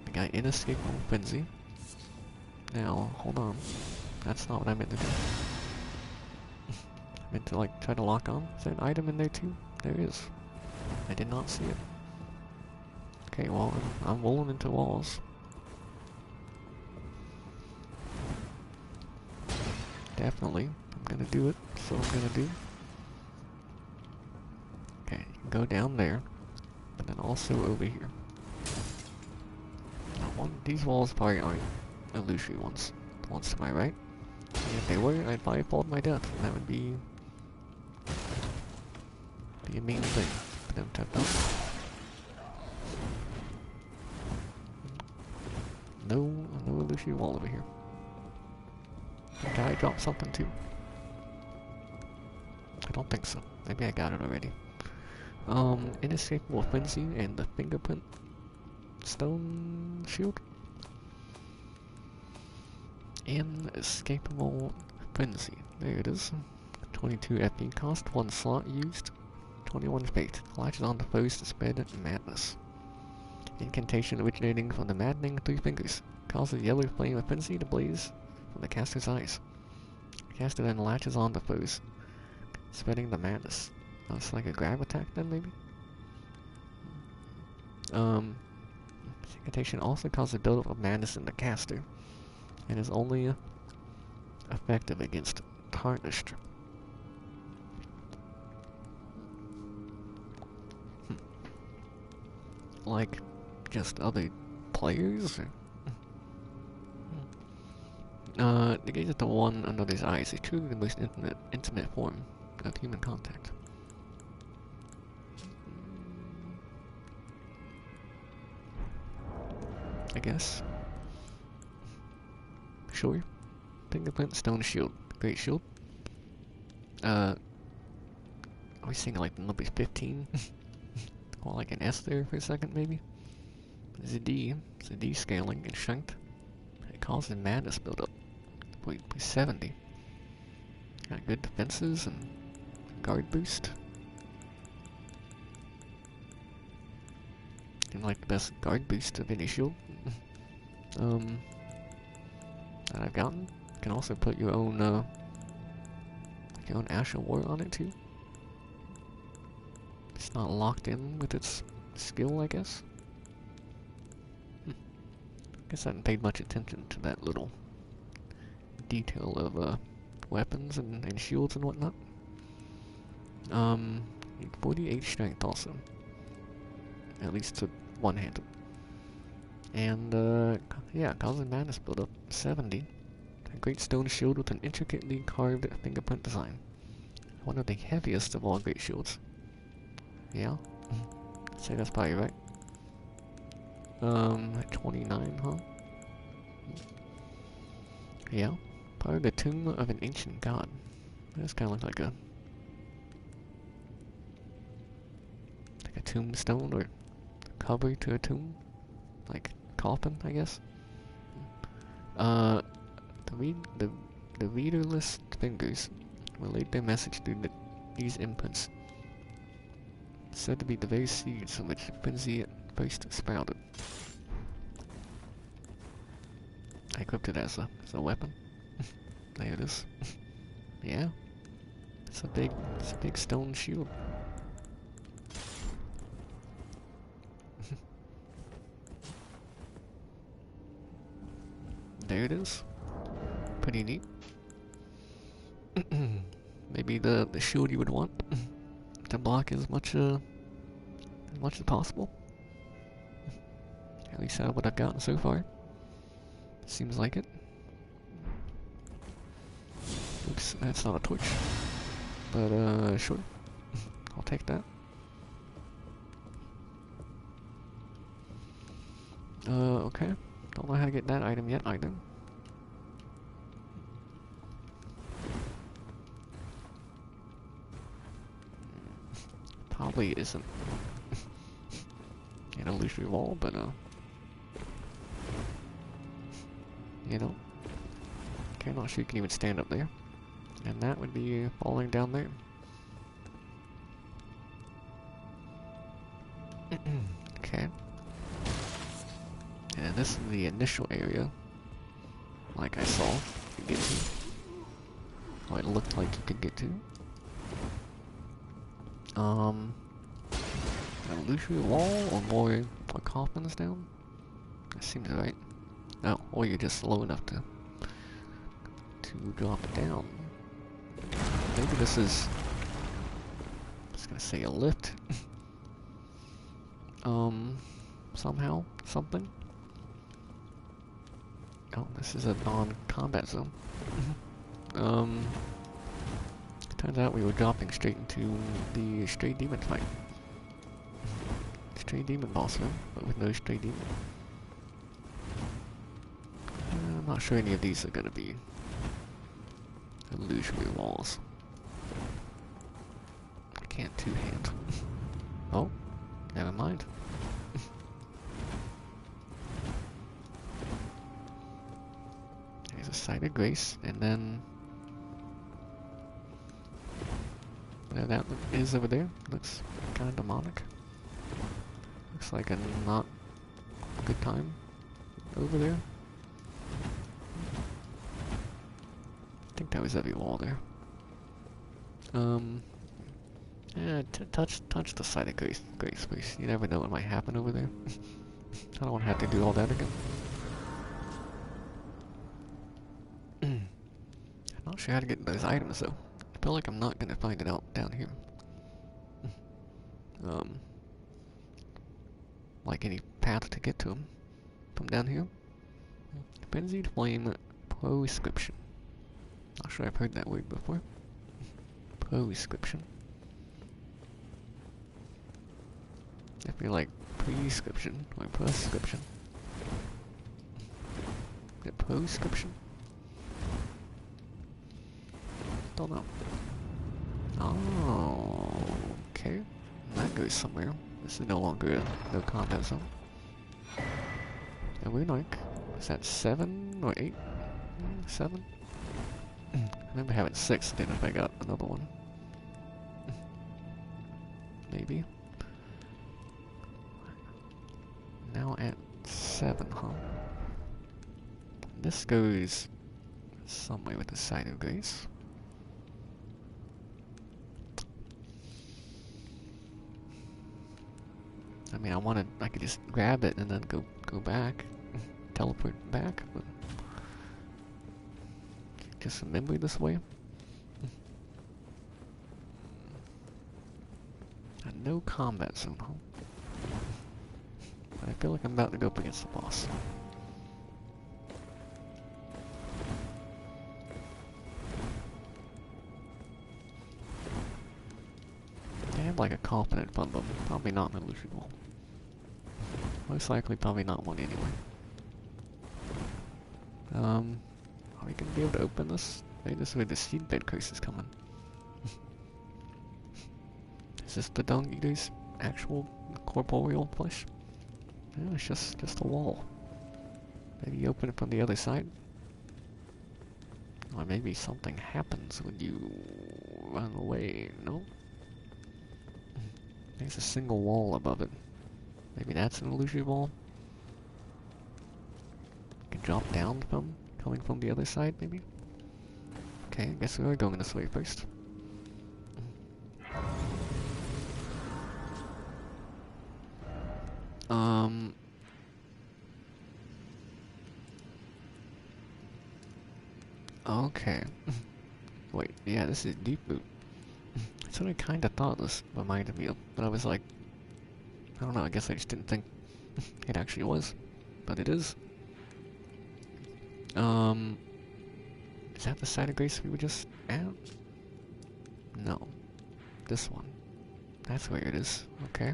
We got inescapable frenzy. Now, hold on. That's not what I meant to do. I meant to like try to lock on. Is there an item in there too? There is. I did not see it. Okay, well, I'm rolling into walls. Definitely. I'm gonna do it. So I'm gonna do. Okay, you can go down there. But then also over here. Now these walls probably aren't illusory ones. The ones to my right. And if they were, I'd probably fall to my death. And that would be a mean thing for them to have done. No illusory wall over here. Did I drop something too? I don't think so. Maybe I got it already. Inescapable frenzy and the fingerprint stone shield. Inescapable frenzy. There it is. 22 FP cost, 1 slot used. 21 fate. Latches on the foes to spread madness. Incantation originating from the maddening 3 fingers. Causes a yellow flame of frenzy to blaze from the caster's eyes. The caster then latches on the foes, spreading the madness. Oh, it's like a grab attack then, maybe? Incantation also causes a buildup of madness in the caster, and is only effective against tarnished. Like, just other players? The gaze at the one under his eyes is truly the most intimate form of human contact. I guess. Sure. Fingerprint, stone shield. Great shield. Are we seeing like the number 15? Or like an S there for a second, maybe? It's a D. It's a D scaling and strength. It causes madness buildup. Wait, 70. Got good defenses and guard boost. And like the best guard boost of any shield. That I've gotten. You can also put your own Ash of War on it too. It's not locked in with its skill, I guess. Guess I haven't paid much attention to that little detail of weapons and shields and whatnot. 48 strength also. At least to one-handed. And yeah, Cosmic Madness build up 70. A great stone shield with an intricately carved fingerprint design. One of the heaviest of all great shields. Yeah? I'd say that's probably right. 29, huh? Yeah. Part of the tomb of an ancient god. This kind of looks like a tombstone or cover to a tomb, like coffin, I guess. The readerless fingers relayed their message through these inputs, said to be the very seeds from which frenzy first sprouted. I equipped it as a weapon. There it is. Yeah, it's a big stone shield. There it is. Pretty neat. Maybe the shield you would want to block as much as possible. At least out of what I've gotten so far. Seems like it. Oops, that's not a torch. But sure. I'll take that. Okay. Don't know how to get that item yet either. Probably isn't an illusory wall, but you know. Okay, not sure you can even stand up there. And that would be falling down there. Okay. And this is the initial area, like I saw, you could get to. Or it looked like you could get to. An illusory wall or more coffins down? That seems right. Oh, or you're just slow enough to drop it down. Maybe this is, I was gonna say a lift. Somehow, something. Oh, this is a non-combat zone. Turns out we were dropping straight into the Stray Demon fight. Stray Demon boss room, but with no Stray Demon. I'm not sure any of these are gonna be illusory walls. I can't two-hand. Oh, never mind. There's a site of grace, and then whatever that is over there looks kind of demonic. Looks like a not good time over there. I think that was every wall there. Yeah, touch the site of grace, please. You never know what might happen over there. I don't want to have to do all that again. I'm not sure how to get those items though. I feel like I'm not gonna find it out down here. Like any path to get to them from down here. Frenzied Flame Proscription. Not sure I've heard that word before. Proscription. I feel like prescription or prescription. Is it proscription? Don't know. Oh, okay. That goes somewhere. This is no longer a no combat zone. And we're like, is that 7 or 8? 7? I remember having 6, then if I got another one. Maybe. Now at 7, huh? This goes somewhere with the side of grace. I mean, I could just grab it and then go back, teleport back, but just some memory this way. And no combat zone, huh? But I feel like I'm about to go up against the boss. I have like a confident fun, but probably not an illusion wall. Most likely probably not one anyway. Are we gonna be able to open this? Maybe this way the seedbed curse is coming. Is this the Dung Eater's actual corporeal flesh? No, it's just a wall. Maybe you open it from the other side? Or maybe something happens when you run away, no? There's a single wall above it. Maybe that's an illusory wall? You can drop down from, coming from the other side, maybe? Okay, I guess we are going this way first. Okay. Wait, yeah, this is Deep Boot. That's what I kinda thought this reminded me of, but I was like, I don't know, I guess I just didn't think it actually was. But it is. Is that the side of grace we were just at? No. This one. That's where it is. Okay.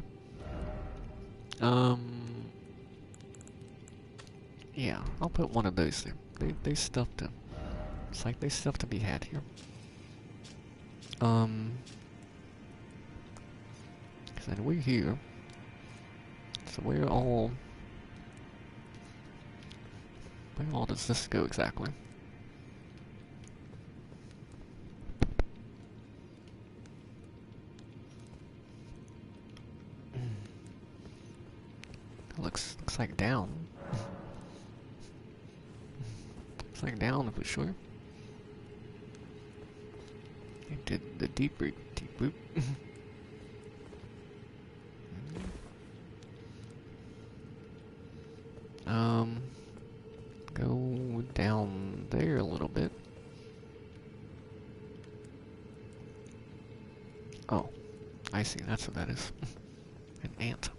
Yeah, I'll put one of those there. There's stuff to... It's like there's stuff to be had here. Cause then we're here. So where all does this go exactly? Looks like down. Looks like down for sure. It did the deep root. Go down there a little bit. Oh, I see. That's what that is. An ant.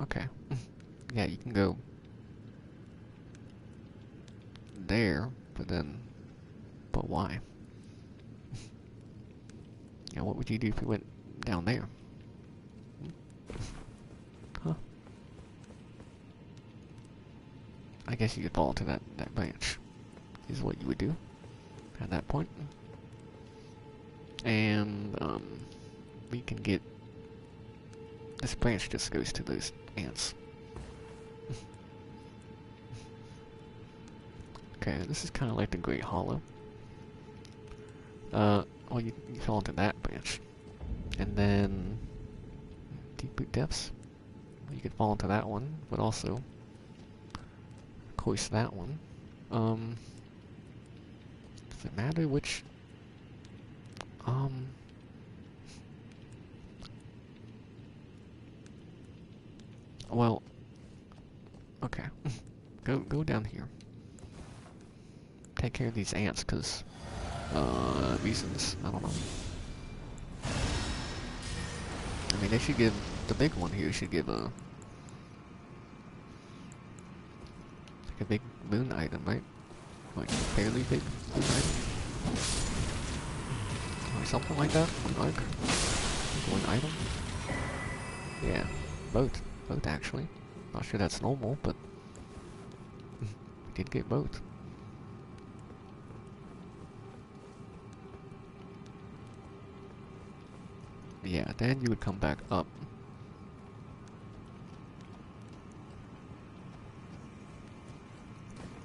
Okay. Yeah, you can go there, but why? Yeah, what would you do if you went down there? Huh? I guess you could fall to that branch, is what you would do at that point. And, we can get... This branch just goes to those ants. Okay, this is kind of like the Great Hollow. Well, you fall into that branch. And then... Deep Root Depths. You could fall into that one, but also... Of course, that one. Does it matter which... Well... Okay. Go down here. Take care of these ants, cause... reasons. I don't know. I mean, they should give... The big one here should give a... Like a big moon item, right? Like a fairly big moon item? Or something like that? One arc? One item? Yeah, both. Both actually. Not sure that's normal, but... we did get both. Yeah, then you would come back up.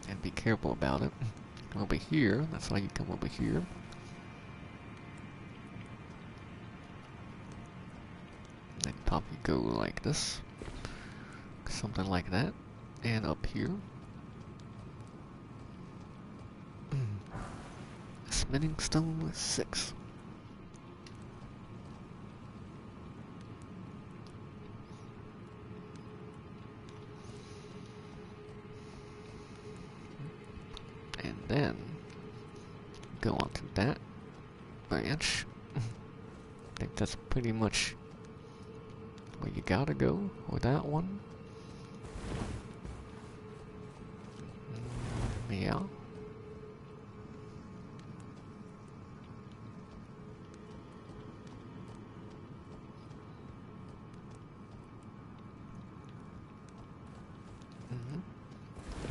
and be careful about it. Come over here, that's why you come over here. Then top you go like this. Something like that. And up here. Smithing stone 6. And then go on to that branch. I think that's pretty much where you gotta go with that one. Yeah.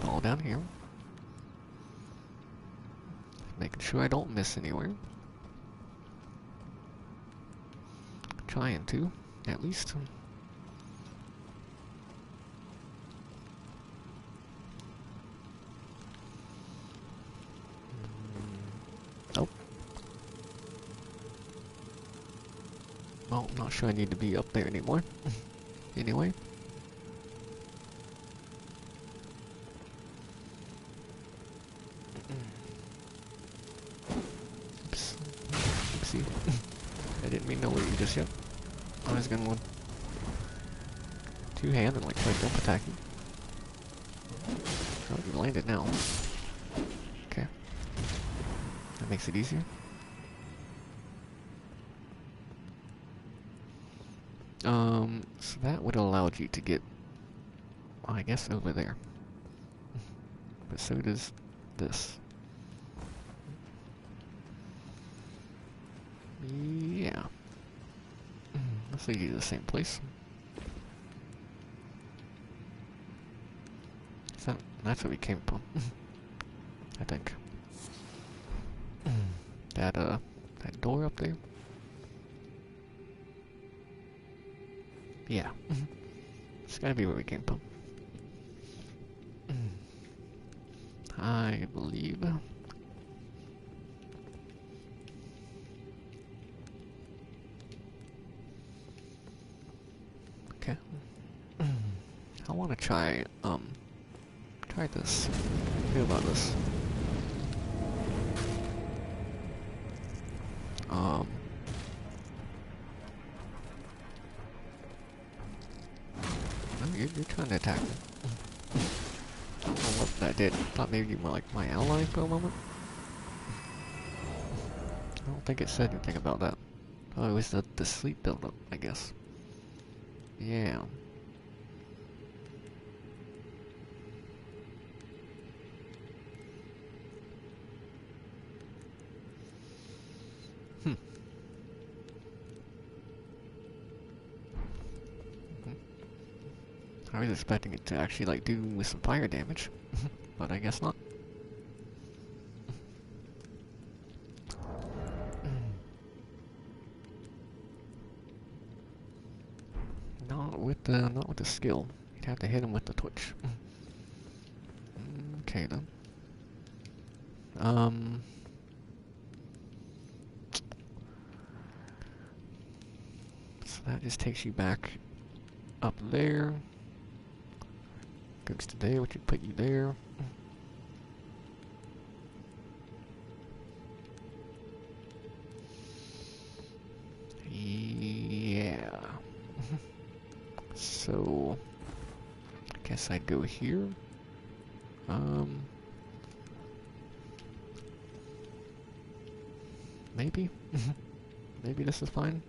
All down here. Making sure I don't miss anywhere. Trying to, at least. Oh. Well, I'm not sure I need to be up there anymore. Anyway. Oops. Oopsie. I didn't mean to leave you just yet. I was gonna two-hand and like try jump attack you. Oh, you landed now. Okay. That makes it easier. So that would allow you to get, I guess, over there. But so does this. Yeah. Let's lead you to the same place. So that's where we came from. I think. That door up there? Yeah. It's gotta be where we came from. I believe. Okay. I wanna try this. What do you feel about this? No, you're trying to attack me. I don't know what that did. I thought maybe you were like my ally for a moment. I don't think it said anything about that. Oh, it was the sleep buildup, I guess. Yeah. I was expecting it to actually like do with some fire damage, but I guess not. Not with the skill. You'd have to hit him with the twitch. Okay then. So that just takes you back up there. Goes to there, which would put you there. Yeah. So, I guess I'd go here. Maybe? Maybe this is fine.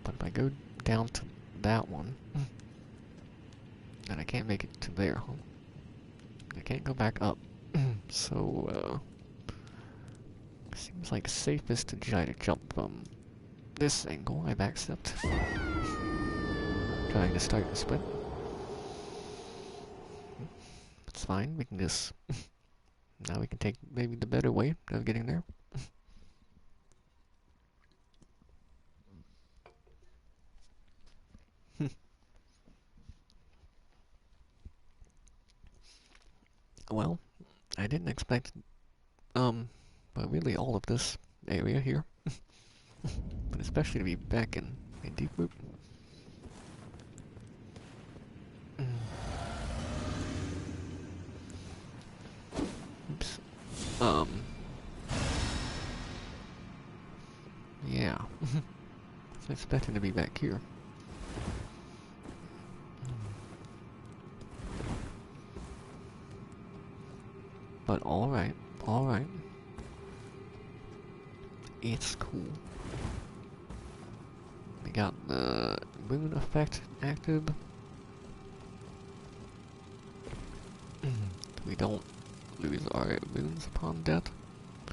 But if I go down to that one, then I can't make it to there, huh? I can't go back up. So, seems like safest to try to jump from this angle. I backstepped. Trying to start the sprint. It's fine, we can just... now we can take maybe the better way of getting there. Well, I didn't expect, but really all of this area here. But especially to be back in Deep Root. Oops. Yeah. I was expecting to be back here. But alright, alright. It's cool. We got the moon effect active. We don't lose our moons upon death. I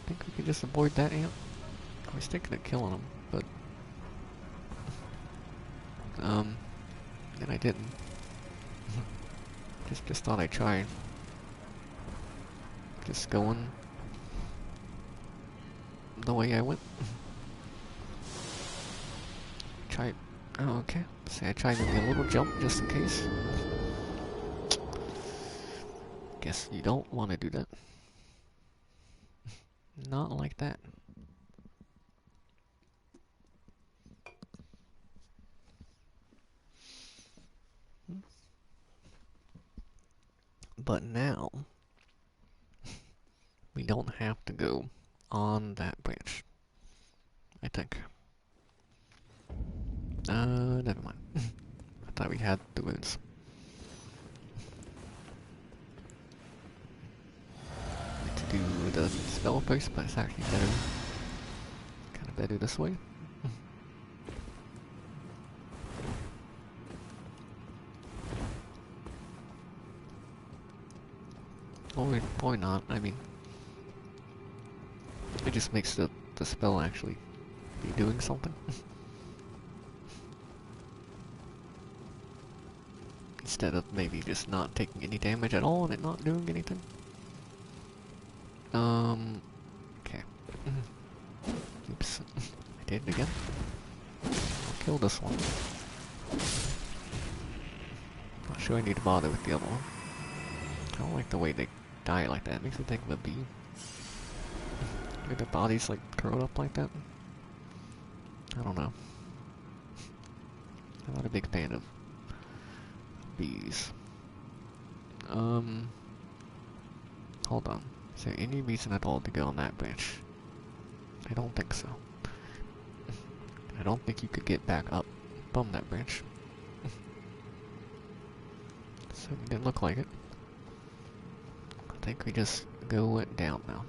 think we can just avoid that ant. I was thinking of killing him, but then I didn't. just thought I'd try. Just going the way I went. Try. Oh, okay. Say I tried maybe a little jump just in case. Guess you don't want to do that. Not like that. But now, we don't have to go on that branch. I think. Never mind. I thought we had the runes. Need to do the spell first, but it's actually better. Kinda better this way. Or not, I mean. It just makes the spell actually be doing something. Instead of maybe just not taking any damage at all and it not doing anything. Okay. Oops. I did it again. I'll kill this one. Not sure I need to bother with the other one. I don't like the way they die like that. It makes me think of a bee. Maybe their bodies like curled up like that. I don't know. I'm not a big fan of bees. Hold on. Is there any reason at all to go on that branch? I don't think so. I don't think you could get back up from that branch. So it didn't look like it. I think we just go down now.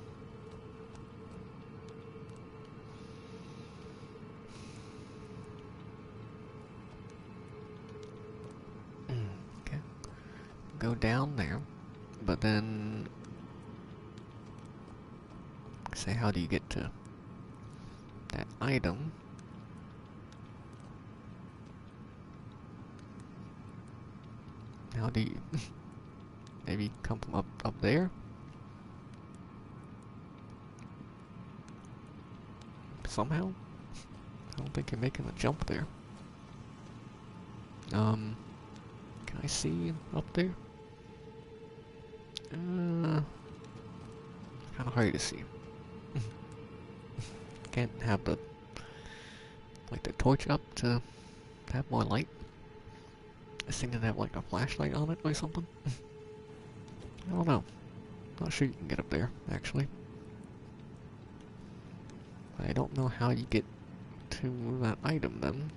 Okay. Go down there, but then say how do you get to that item? How do you maybe come from up there? Somehow? I don't think you're making a jump there. Can I see up there? Kinda hard to see. Can't have the torch up to have more light. This thing doesn't have like a flashlight on it or something. I don't know. Not sure you can get up there, actually. But I don't know how you get to that item then.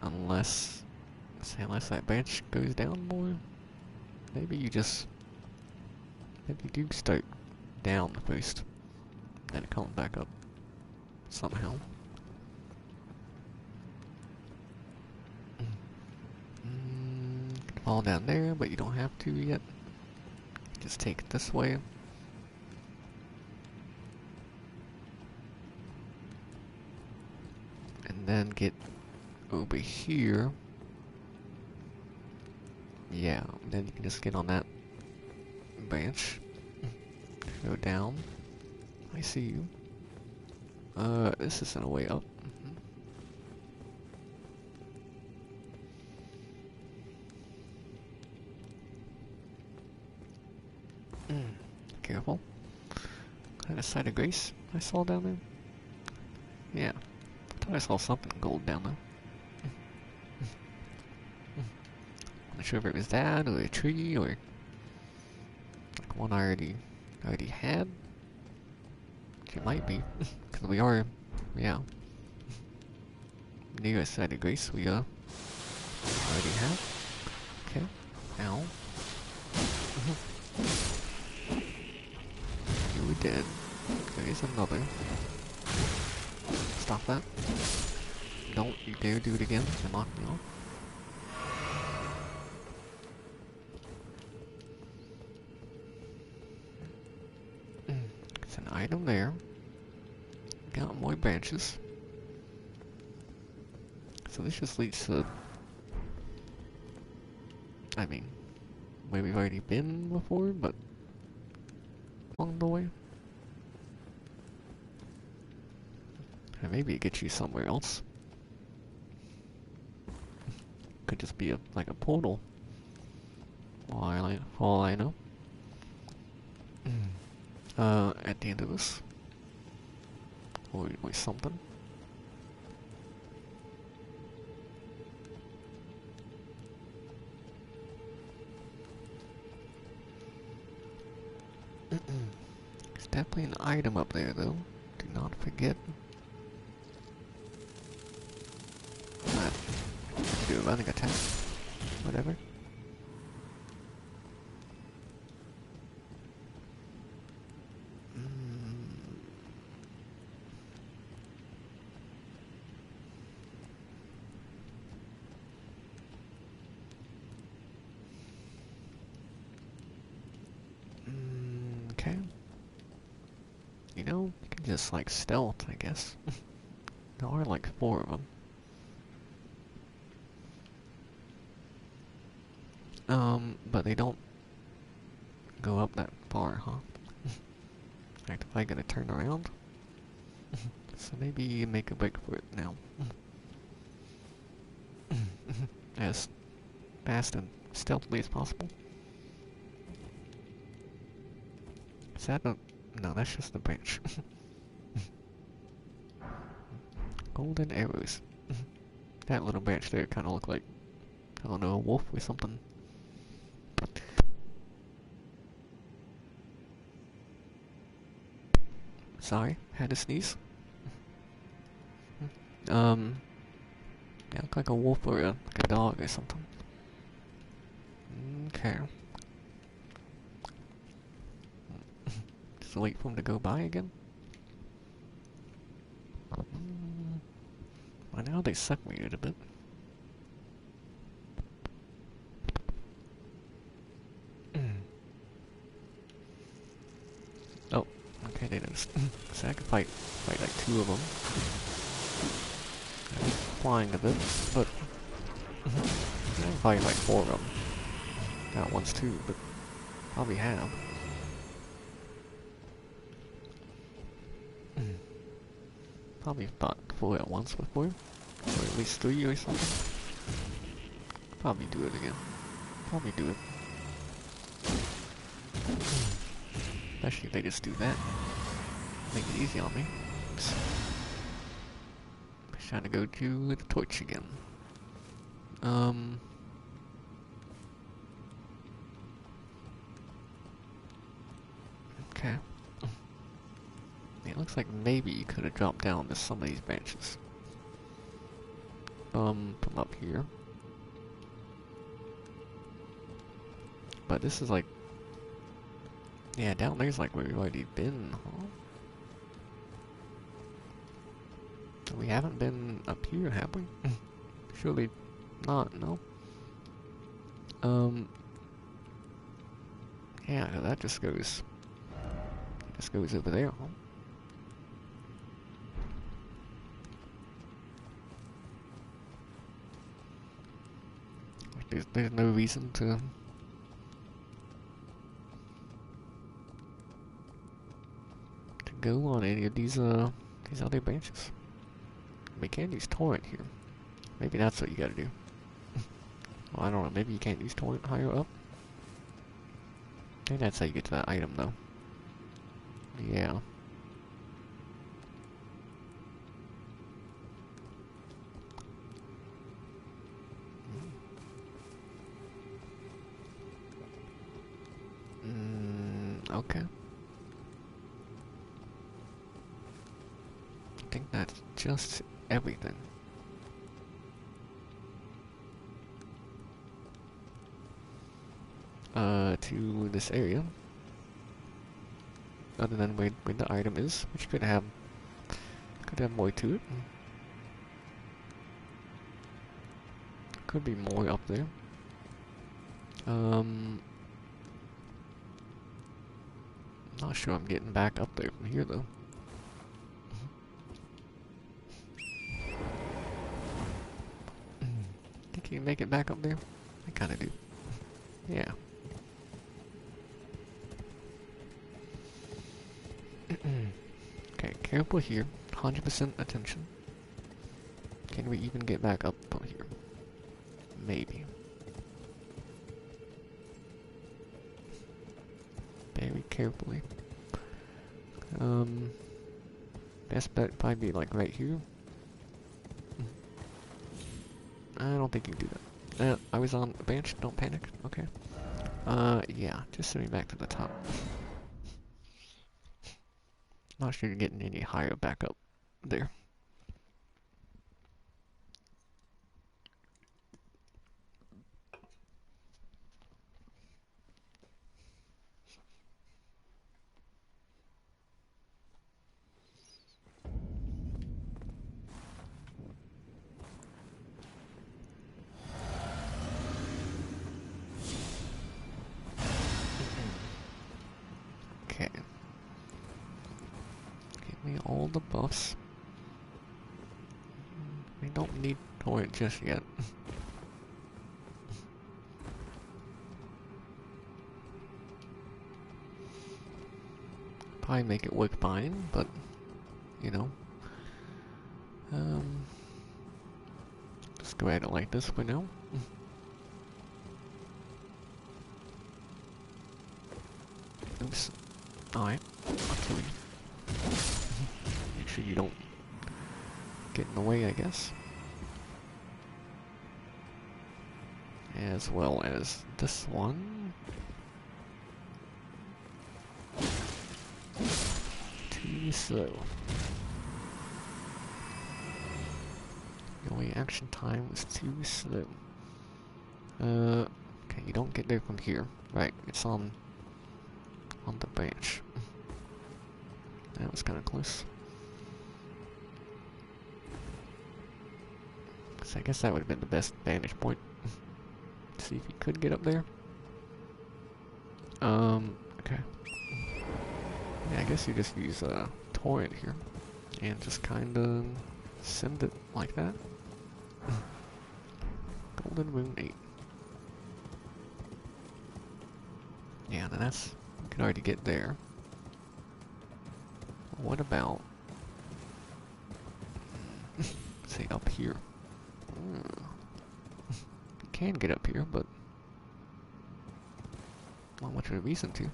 Unless that branch goes down more. Maybe you do start down first, then it comes back up somehow. Fall down there, but you don't have to yet. Just take it this way. And then get over here. Yeah, then you can just get on that branch. Go down. I see you. This isn't a way up. careful. Kind of site of grace I saw down there? Yeah. I thought I saw something gold down there. Not sure if it was that, or a tree, or like one I already had. It might be, because we are, yeah, near a site of grace we already have. Okay. Ow. You were dead. There is another. Stop that. Don't you dare do it again and knock me off. It's an item there. Got more branches. So this just leads to, I mean, where we've already been before, but along the way. And maybe it gets you somewhere else. Could just be like a portal. For all I know. At the end of this. Or something. There's definitely an item up there though. Do not forget. That. Do a running attack. Whatever. Okay. You know, you can just like stealth, I guess. There are like 4 of them. But they don't go up that far, huh? In fact, if I gotta turn around. So maybe make a break for it now. As fast and stealthily as possible. Is that a... No, that's just the branch. Golden arrows. That little branch there kind of looked like, I don't know, a wolf or something. Sorry, had to sneeze. Yeah, looked like a wolf or like a dog or something. Okay. Just wait for him to go by again. Well, now they suck me in a bit. Oh, okay, they noticed. So I can fight like 2 of them. I'm flying a bit, but I can fight like 4 of them. Not once too, but probably have. Probably fought 4 at once before, or at least 3 or something. Probably do it again. Probably do it. Especially if they just do that. Make it easy on me. Oops. I'm trying to go to the torch again. Okay. It looks like maybe you could have dropped down to some of these branches. From up here. But this is like... Yeah, down there's like where we've already been, huh? We haven't been up here, have we? Surely not, no? Yeah, that just goes... It just goes over there, huh? There's no reason to go on any of these other branches. We can't use torrent here. Maybe that's what you gotta do. Well, I don't know, maybe you can't use torrent higher up. I think that's how you get to that item though. Yeah. Okay. I think that's just everything. To this area. Other than where the item is, which could have more to it. Could be more up there. Not sure I'm getting back up there from here though. Think you can make it back up there? I kinda do. Yeah. Okay, careful here. 100% attention. Can we even get back up from here? Maybe. Very carefully. Best bet probably be like right here. I don't think you can do that. I was on the bench, don't panic, okay. Yeah, just send me back to the top. Not sure you're getting any higher back up there. Okay. Give me all the buffs. We don't need torrent just yet. Probably make it work fine, but you know. Just go at it like this for now. Oops. Alright, I'll kill you. Make sure you don't get in the way, I guess. As well as this one. Too slow. Your reaction time was too slow. Okay, you don't get there from here. Right, it's on the branch. That was kind of close. So I guess that would have been the best vantage point. See if you could get up there. Okay. Yeah, I guess you just use torrent here and just kind of send it like that. Golden Rune 8. Yeah, then that's, you can already get there. What about, say up here? You can get up here, but not much of a reason to.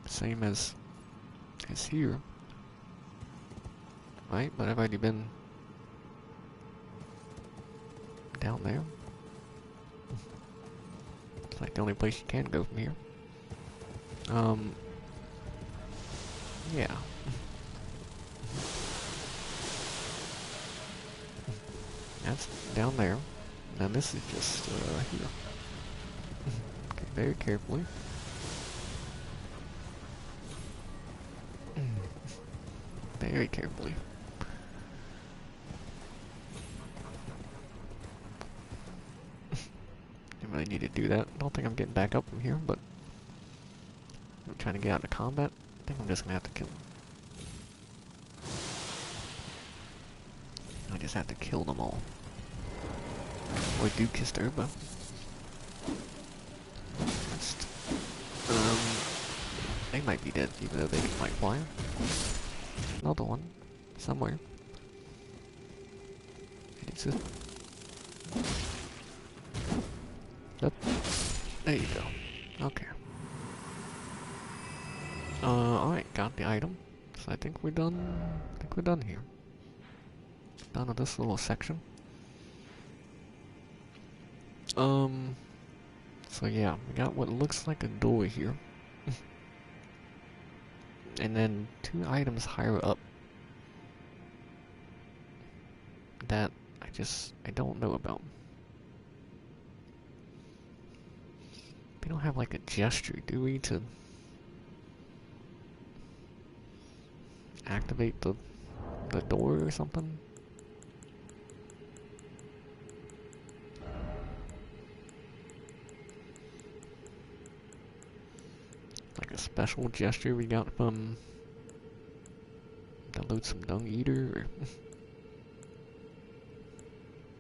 Same as here. Right, but I've already been down there. It's like the only place you can go from here. Yeah. That's down there. Now this is just here. Okay, very carefully. Very carefully. Didn't really need to do that. Don't think I'm getting back up from here, but I'm trying to get out of combat. I think I'm just gonna have to kill him. I just have to kill them all. Or do kiss Turbo. They might be dead, even though they might fly. Another one. Somewhere. It's a... Yep. There you go. Okay. Alright, got the item. So I think we're done. I think we're done here. Done with this little section. So yeah, we got what looks like a door here. And then 2 items higher up that I don't know about. We don't have like a gesture, do we, to activate the door or something? Like a special gesture we got from the loathsome dung eater, or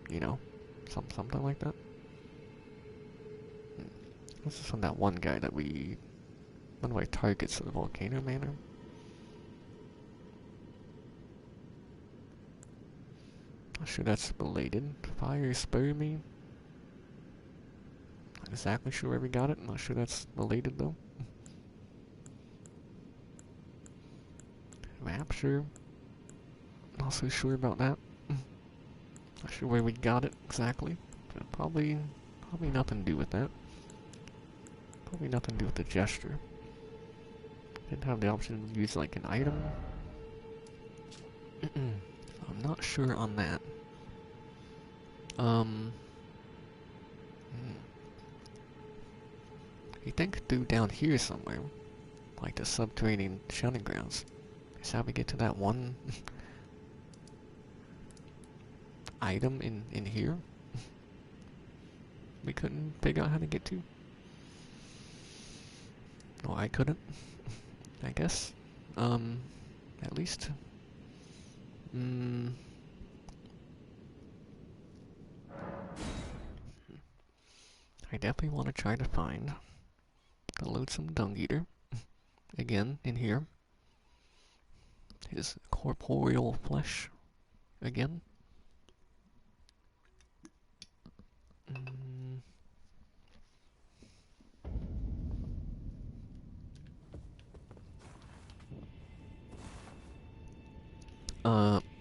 you know, something like that. This is from that one guy that one of our targets at the Volcano Manor. Not sure that's related. Fire spur me. Not exactly sure where we got it. Not sure that's related though. Rapture. Not so sure about that. Not sure where we got it exactly. But probably nothing to do with that. Probably nothing to do with the gesture. Didn't have the option to use like an item. I'm not sure on that. You think through down here somewhere, like the subterranean shunning grounds, is how we get to that one item in here we couldn't figure out how to get to. No, I couldn't. I guess. At least. I definitely want to try to find the loathsome dung eater again in here. His corporeal flesh again.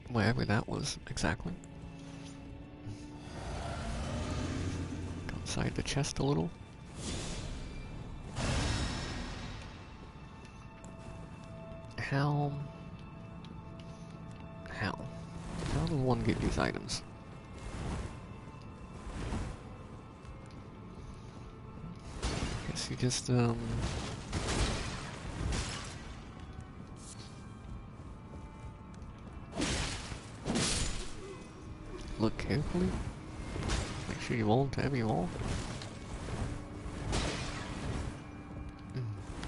Wherever that was exactly. Go inside the chest a little. How does one get these items? Guess you just look carefully. Make sure you roll into every wall.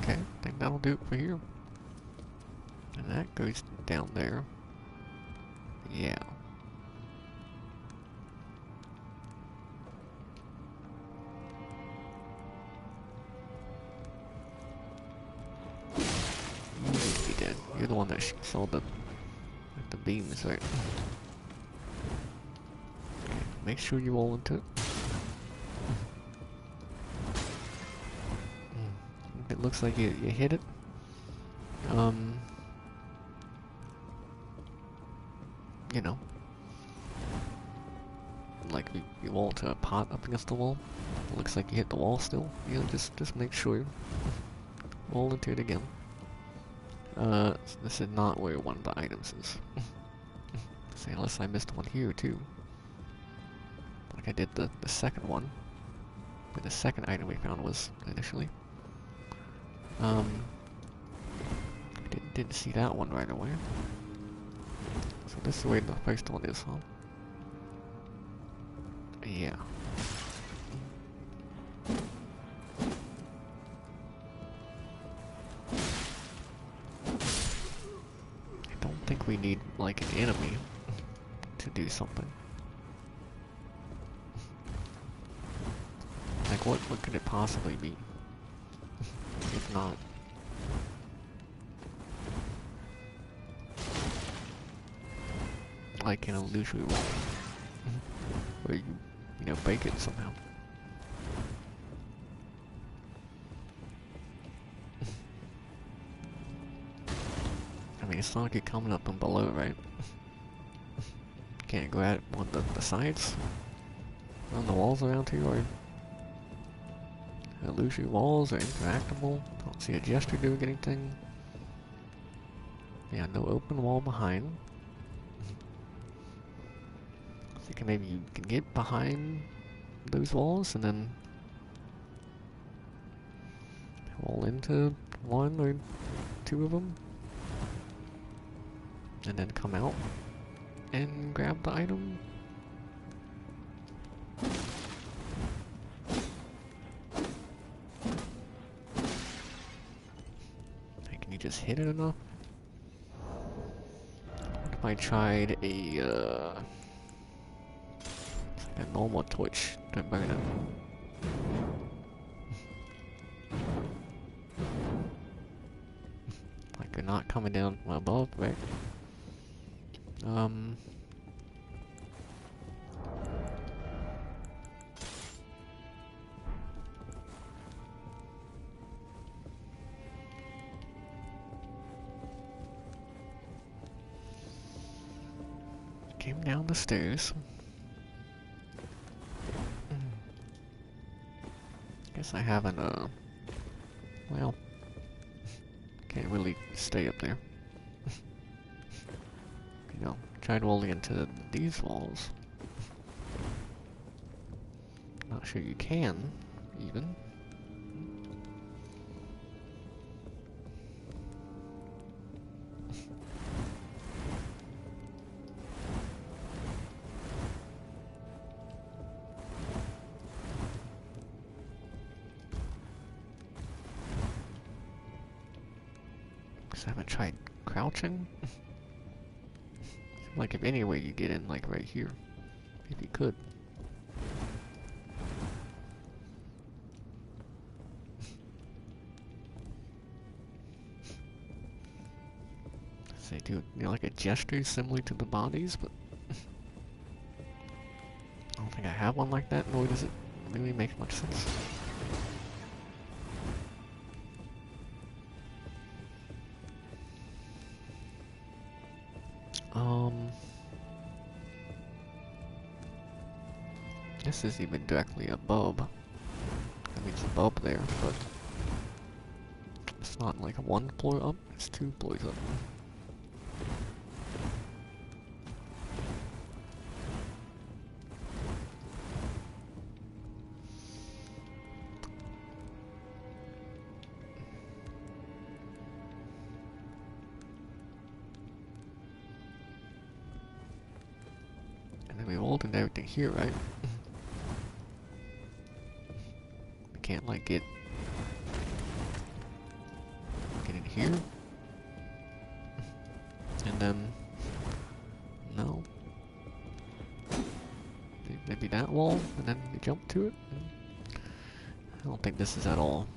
Okay, I think that'll do it for here. And that goes down there. Yeah. You need to be dead. You're the one that shoots all the beams, right? Okay, make sure you roll into it. It looks like you hit it. You know, like you roll into a pot up against the wall. It looks like you hit the wall still. You know, just make sure. Roll into it again. This is not where one of the items is. Say, unless I missed one here too. Like I did the second one. Where the second item we found was initially. Didn't see that one right away. So this is where the first one is, huh? Yeah. I don't think we need, like, an enemy to do something. Like, what could it possibly be? If not... like an illusory wall. Where you know, break it somehow. it's not like you're coming up from below, right? Can't go at what the sides on the walls around here are illusory walls or interactable. Don't see a gesture doing anything. Yeah, no open wall behind. Thinking maybe you can get behind those walls and then wall into one or two of them, and then come out and grab the item. Hey, can you just hit it enough? What if I tried a normal torch to burn it? Like you're not coming down from above, right? Came down the stairs. Guess I haven't, well, can't really stay up there. You know, tried rolling into these walls. Not sure you can, even. I haven't tried crouching. Like if any way you get in, like right here, if you could. Say, do like a gesture similar to the bodies, but I don't think I have one like that, nor does it really make much sense. This is even directly above. I mean, it's above there, but it's not like one floor up, it's 2 floors up. And then we rolled into everything here, right? We can't like get in here. And then no. Maybe that wall, and then we jump to it. I don't think this is at all.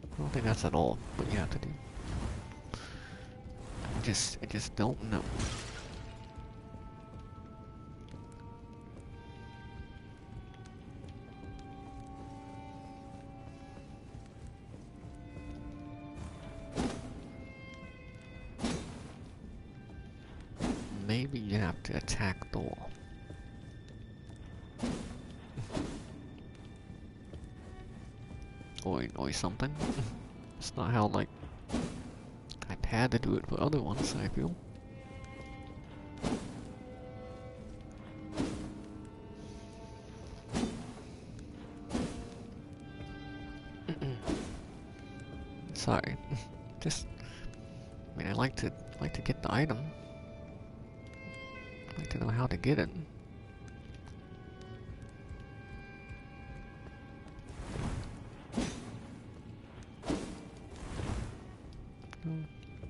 I don't think that's at all what you have to do. I just don't know. Maybe you have to attack the wall. Or something. It's not how, like, I've had to do it for other ones, I feel. Sorry. Just, I mean, I like to get the item. I like to know how to get it.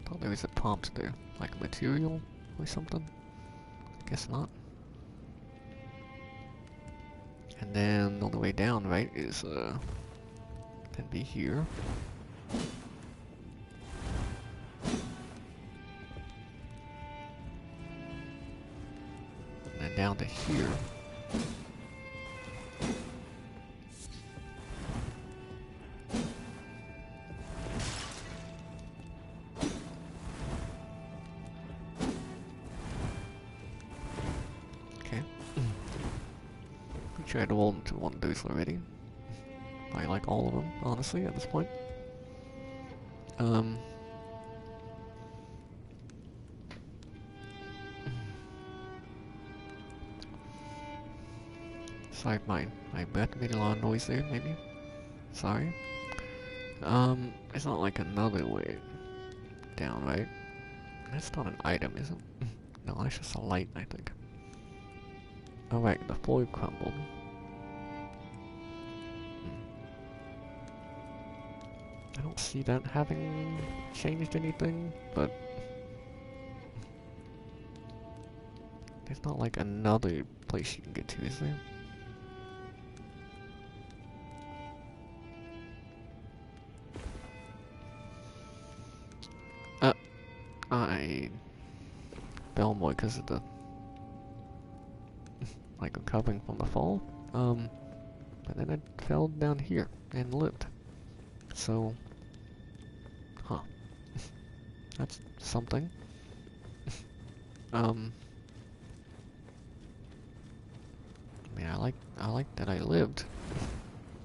Thought there was a prompt there, like material or something. Guess not. And then on the way down, right, is can be here. And then down to here. sure I'd rolled into one of those already. I like all of them, honestly, at this point. Sorry, my breath made a lot of noise there, maybe? Sorry. It's not like another way down, right? That's not an item, is it? No, that's just a light, I think. Alright, the floor crumbled. I don't see that having changed anything, but there's not like another place you can get to, is there? I fell more because of the like recovering from the fall. But then I fell down here and lived. So, huh? That's something. I mean, I like that I lived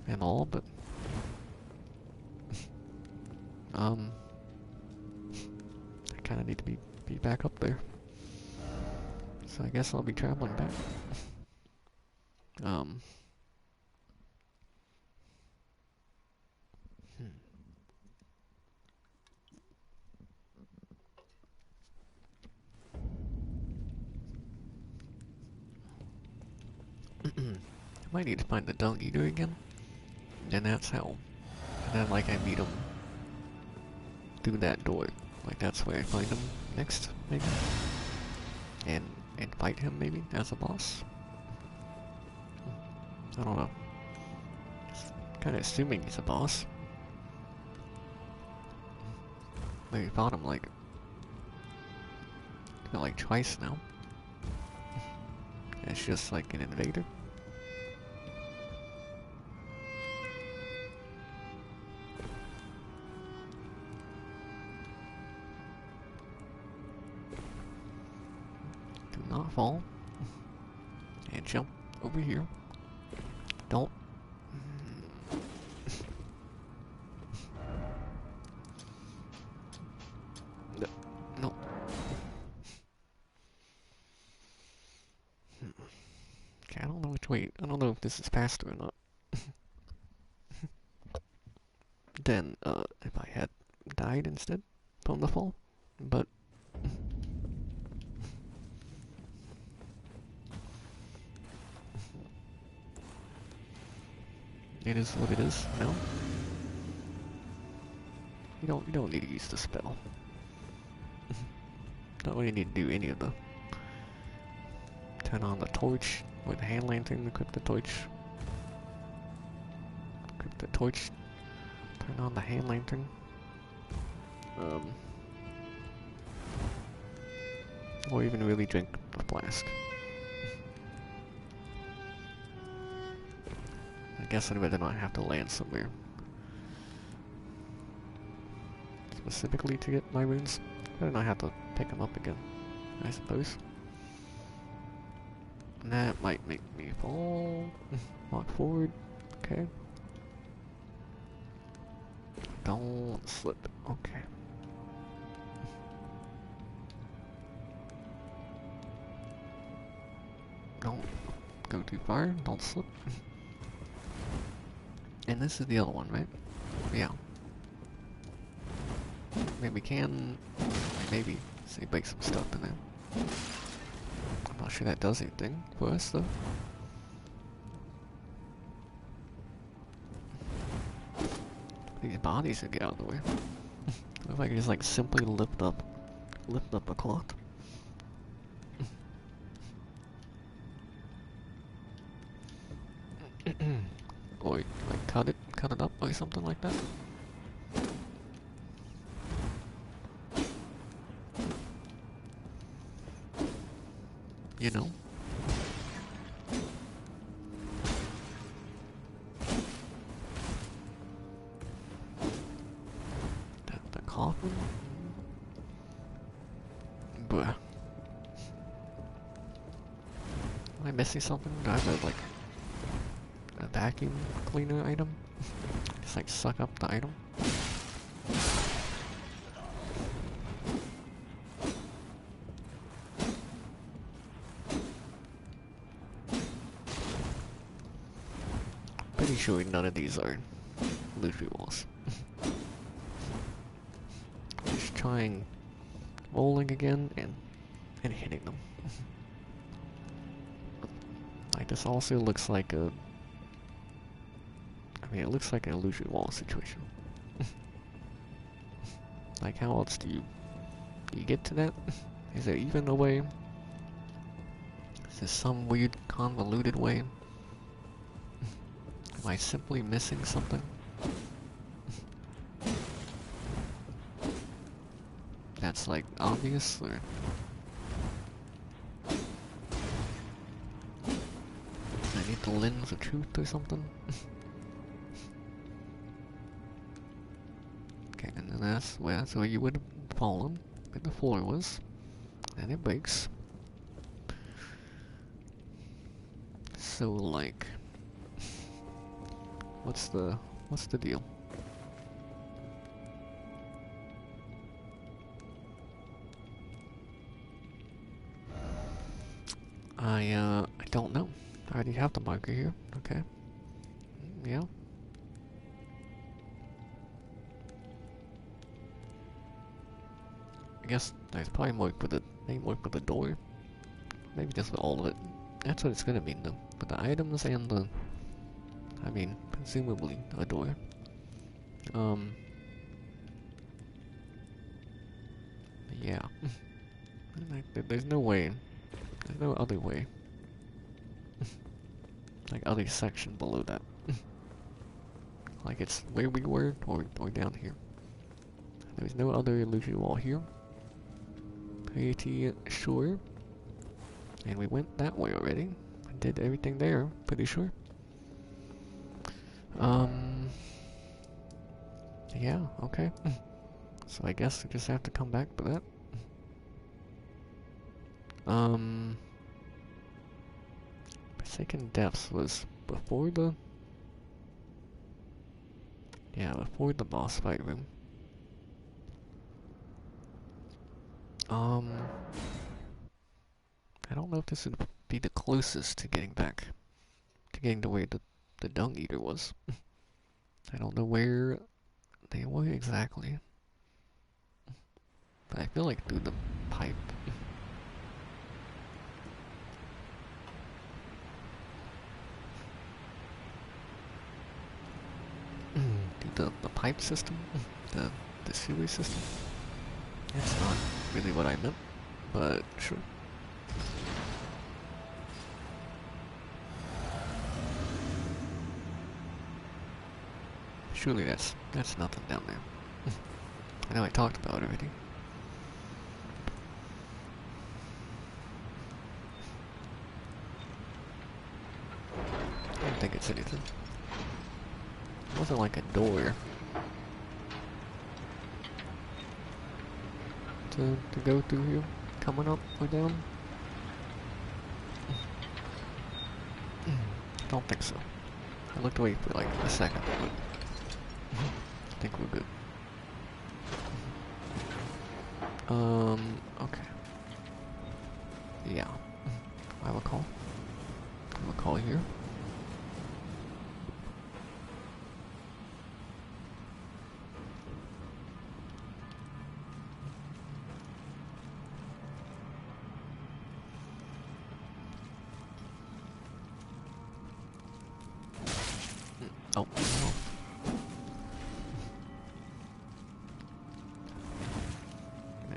and all, but I kind of need to be back up there. So I guess I'll be traveling back. I might need to find the Dung Eater again. And that's how. And then like I meet him through that door. Like that's where I find him next, maybe. And fight him maybe as a boss. I don't know. Kinda assuming he's a boss. Maybe fought him like twice now. And it's just like an invader. Do not fall. And jump over here. Don't. No. Okay, I don't know which way. I don't know if this is faster or not. Than if I had died instead from the fall. But it is what it is, no? You don't need to use the spell. Don't really need to do any of the turn on the torch or the hand lantern, equip the torch. Equip the torch, turn on the hand lantern. Or even really drink the flask. I guess I'd rather not have to land somewhere specifically to get my runes. I'd not have to pick them up again, I suppose. And that might make me fall. Walk forward. Okay. Don't slip. Okay. Don't go too far. Don't slip. And this is the other one, right? Yeah. Maybe we can, maybe, say, break some stuff in there. I'm not sure that does anything for us, though. These bodies should get out of the way. If I could just, like, simply lift up a cloth. Or, like, cut it up or something like that. You know? The coffin? Bruh. Am I missing something? Do I have to, like, vacuum cleaner item. Just like suck up the item. Pretty sure none of these are illusory walls. Just trying rolling again and hitting them. Like this also looks like a, I mean it looks like an illusory wall situation. Like how else do you get to that? Is there even a way? Is there some weird convoluted way? Am I simply missing something? That's like obvious, or I need the lens of truth or something? Okay, and then that's where you would have fallen, where the floor was, and it breaks. So like, what's the deal? I don't know. I already have the marker here. Okay. Yeah. I guess there's probably more for the door. Maybe just for all of it. That's what it's gonna mean though. For the items and the, I mean, presumably a door. Yeah. There's no way. There's no other way. Like other section below that. Like it's where we were or down here. There's no other illusory wall here. Pretty sure. And we went that way already. I did everything there, pretty sure. Yeah, okay. So I guess we just have to come back for that. Forsaken Depths was before the... Yeah, before the boss fight room. I don't know if this would be the closest to getting back. To getting to where the Dung Eater was. I don't know where they were exactly. But I feel like through the pipe. Through the pipe system? The sewer system? That's not really what I meant, but sure. Surely that's nothing down there. I know I talked about it already. I don't think it's anything. It wasn't like a door to go through here, coming up or down. I don't think so. I looked away for like a second, but I think we're good. Okay. Yeah. I have a call. I have a call here. Oh, no.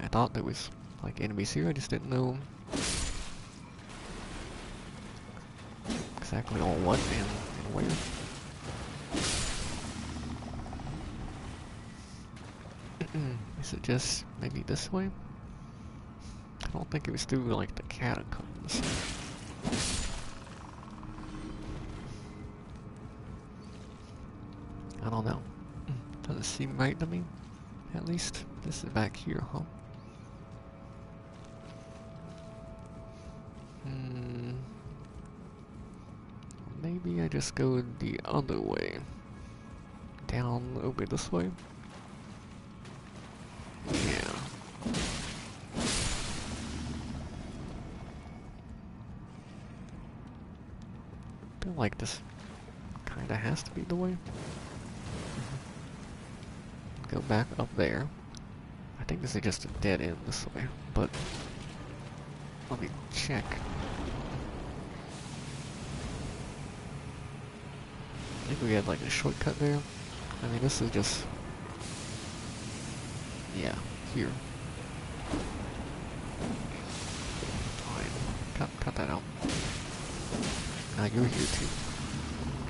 I thought there was like enemies here, I just didn't know exactly on what and where. Is it just maybe this way? I don't think it was through like the catacombs. I don't know. Doesn't seem right to me. At least this is back here, huh? Maybe I just go the other way. Down over this way. Yeah. I feel like this kinda has to be the way. Go back up there. I think this is just a dead end this way, but let me check. I think we had like a shortcut there. I mean, this is just, yeah, here. Fine. Cut that out. Ah, you're here too.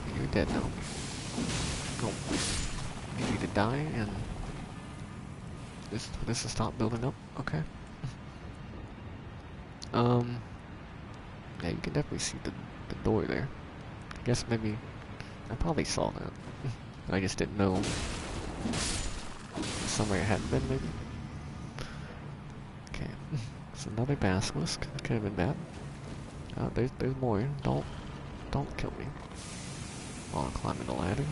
Okay, you're dead now. Oh, you need to die and this will stop building up. Okay. Yeah, you can definitely see the door there. I guess maybe I probably saw that. I just didn't know somewhere it hadn't been, maybe. Okay, it's another basilisk. That could have been bad. There's more. Don't kill me while I'm climbing the ladder.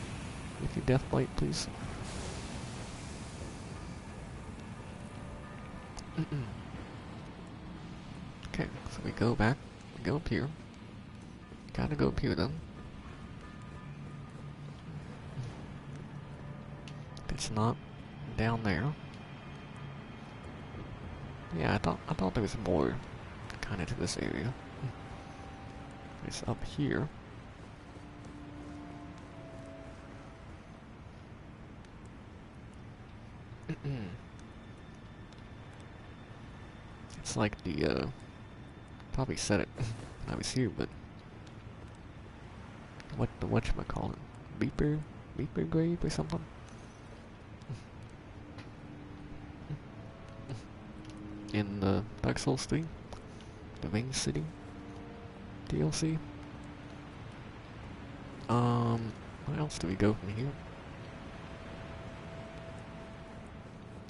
With your death blade, please. Okay, so we go back. We go up here. Gotta go up here then. It's not down there. Yeah, I thought there was more kind of to this area. It's up here. It's like the probably said it when I was here, but whatchamacallit? Beeper grave or something? In the Dark Souls 3, the main city DLC. Where else do we go from here?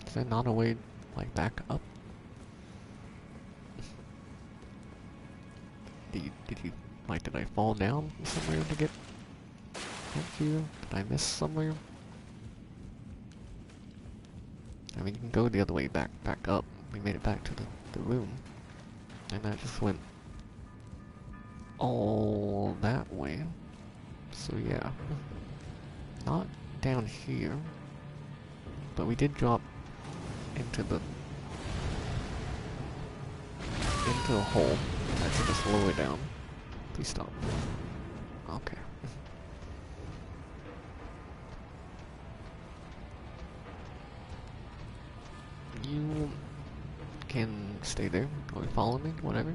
Is there not a way, like, back up? Did I fall down somewhere to get up here? Did I miss somewhere? I mean, you can go the other way back up. We made it back to the room. And that just went all that way. So yeah. Not down here. But we did drop into a hole that took us lower down. Please stop. Okay. You can stay there or follow me, whatever.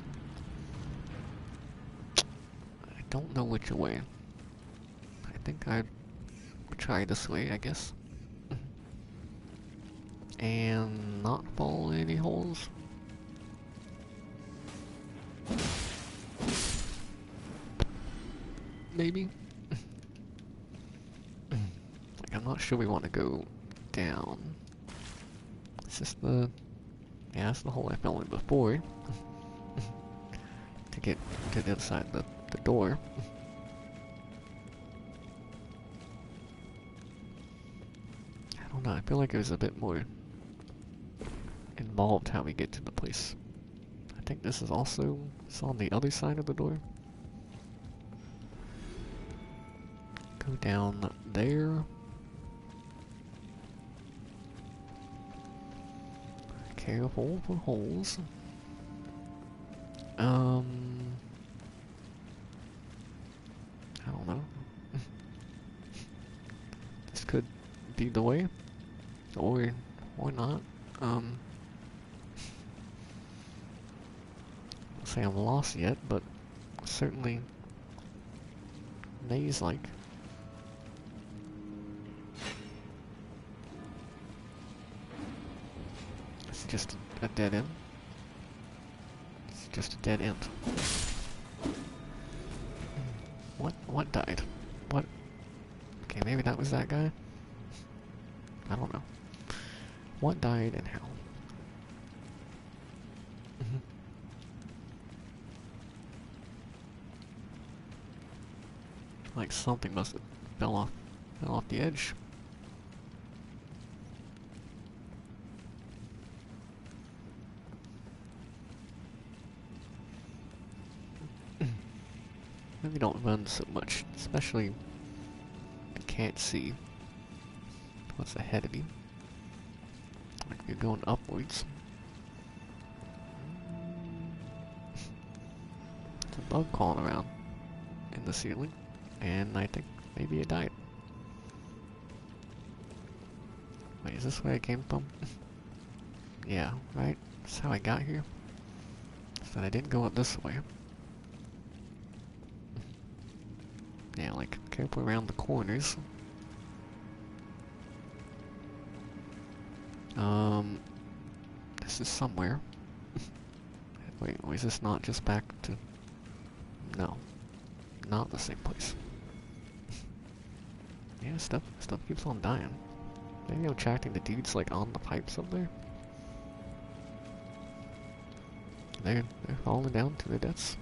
I don't know which way. I think I'd try this way, I guess. And not fall in any holes. Maybe? Like, I'm not sure we want to go down. It's just the... Yeah, that's the hole I fell in before. To get to the other side of the door. I don't know, I feel like it was a bit more involved how we get to the place. I think this is also... It's on the other side of the door. Go down there. Careful for holes. I don't know. This could be the way, or not. I'll say I'm lost yet, but certainly maze-like. It's just a dead end. It's just a dead end. What died? What? Okay, maybe that was that guy? I don't know. What died and how? Like something must have fell off the edge. Maybe don't run so much, especially if you can't see what's ahead of you. Like if you're going upwards. There's a bug crawling around in the ceiling, and I think maybe it died. Wait, is this where I came from? Yeah, right? That's how I got here. So I didn't go up this way. Yeah, like, careful around the corners. This is somewhere. Wait, is this not just back to... No. Not the same place. Yeah, stuff keeps on dying. Maybe I'm attracting the dudes, like, on the pipes up there? They're falling down to their deaths.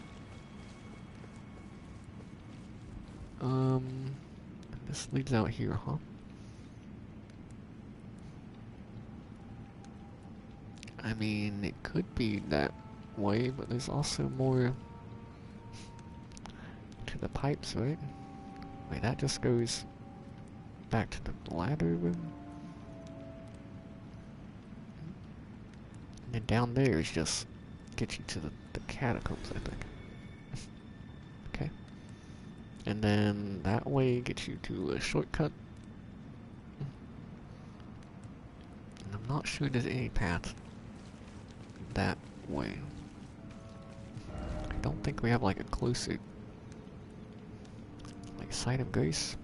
This leads out here, huh? I mean, it could be that way, but there's also more to the pipes, right? Wait, that just goes back to the ladder room? And then down there is just get you to the catacombs, I think. Okay. And then that way gets you to a shortcut. And I'm not sure there's any path that way. I don't think we have like a closer like sight of grace.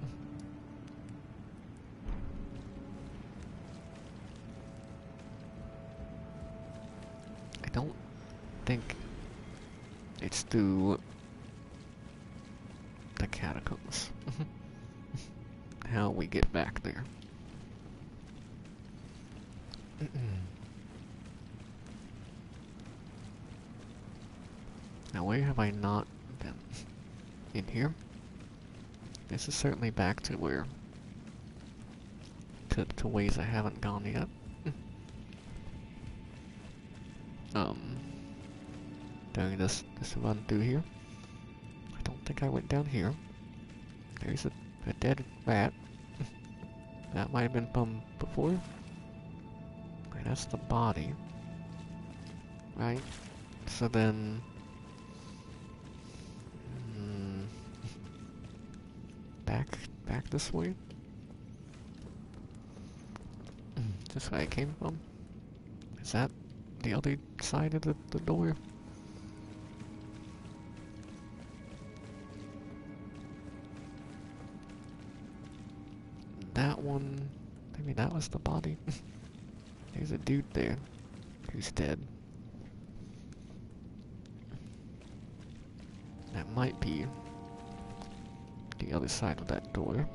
I don't think it's through the catacombs. How we get back there. Now where have I not been? In here? This is certainly back to where... to ways I haven't gone yet. During this run through here. I don't think I went down here. There's a dead rat. That might have been from before. Wait, that's the body. Right? So then... back this way? This way I came from? Is that the other side of the door? That one... maybe that was the body? There's a dude there who's dead. That might be the other side of that door.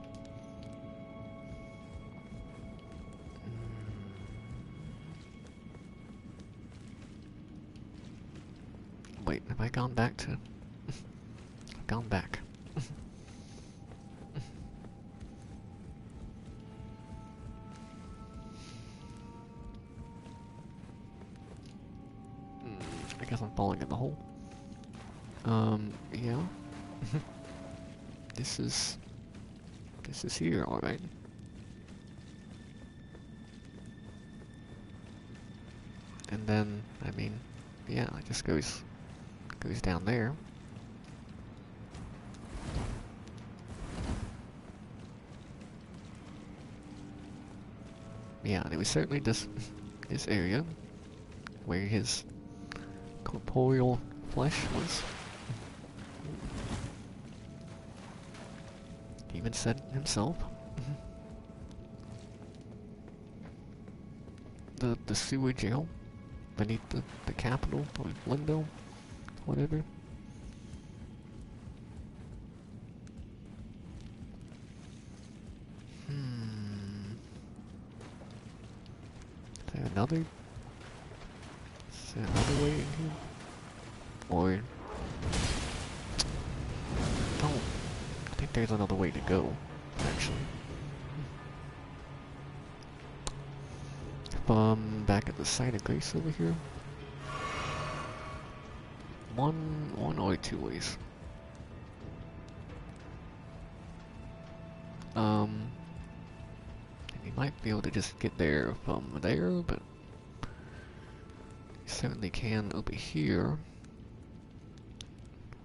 Wait, have I gone back to... I've gone back. I guess I'm falling in the hole. Yeah. This is here, alright. And then, I mean, yeah, it just goes down there. Yeah, there was certainly this area where his corporeal flesh was. He even said himself. The sewer jail beneath the capital or Lindo, whatever. Is there another way in here? Or think there's another way to go, actually. Back at the site of grace over here. One or two ways. And you might be able to just get there from there, but you certainly can over here.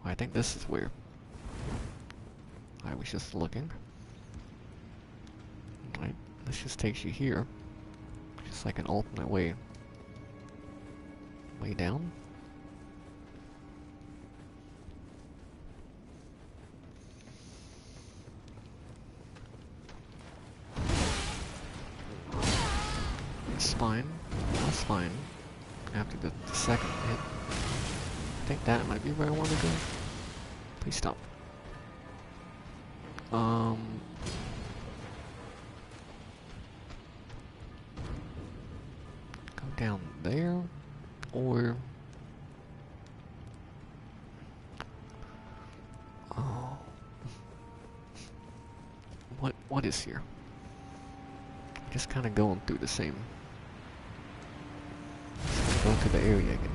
I think this is where I was just looking. Right, this just takes you here. Just like an alternate way down. It's fine. That's fine. After the second hit. I think that might be where I want to go. Please stop. Go down there, or oh, what is here? Just kind of going through the same. Go to the area again.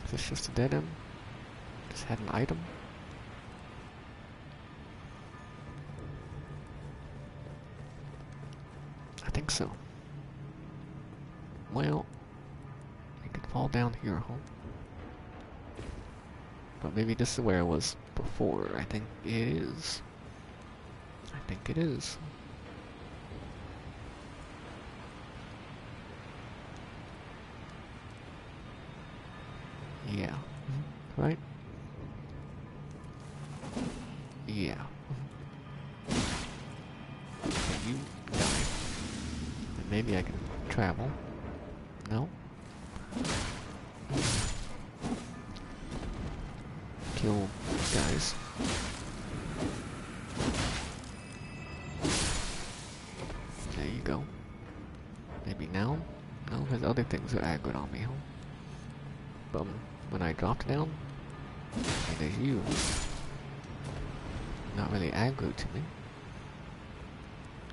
Is this just a dead end? Just had an item? I think so. Well, you could fall down here, huh? But maybe this is where I was before. I think it is. I think it is. Yeah. Right? Yeah. You die. And maybe I can travel. No? Kill guys. There you go. Maybe now? No, because other things are aggroed on me, huh? But when I dropped down, and there's you. Not really aggro to me.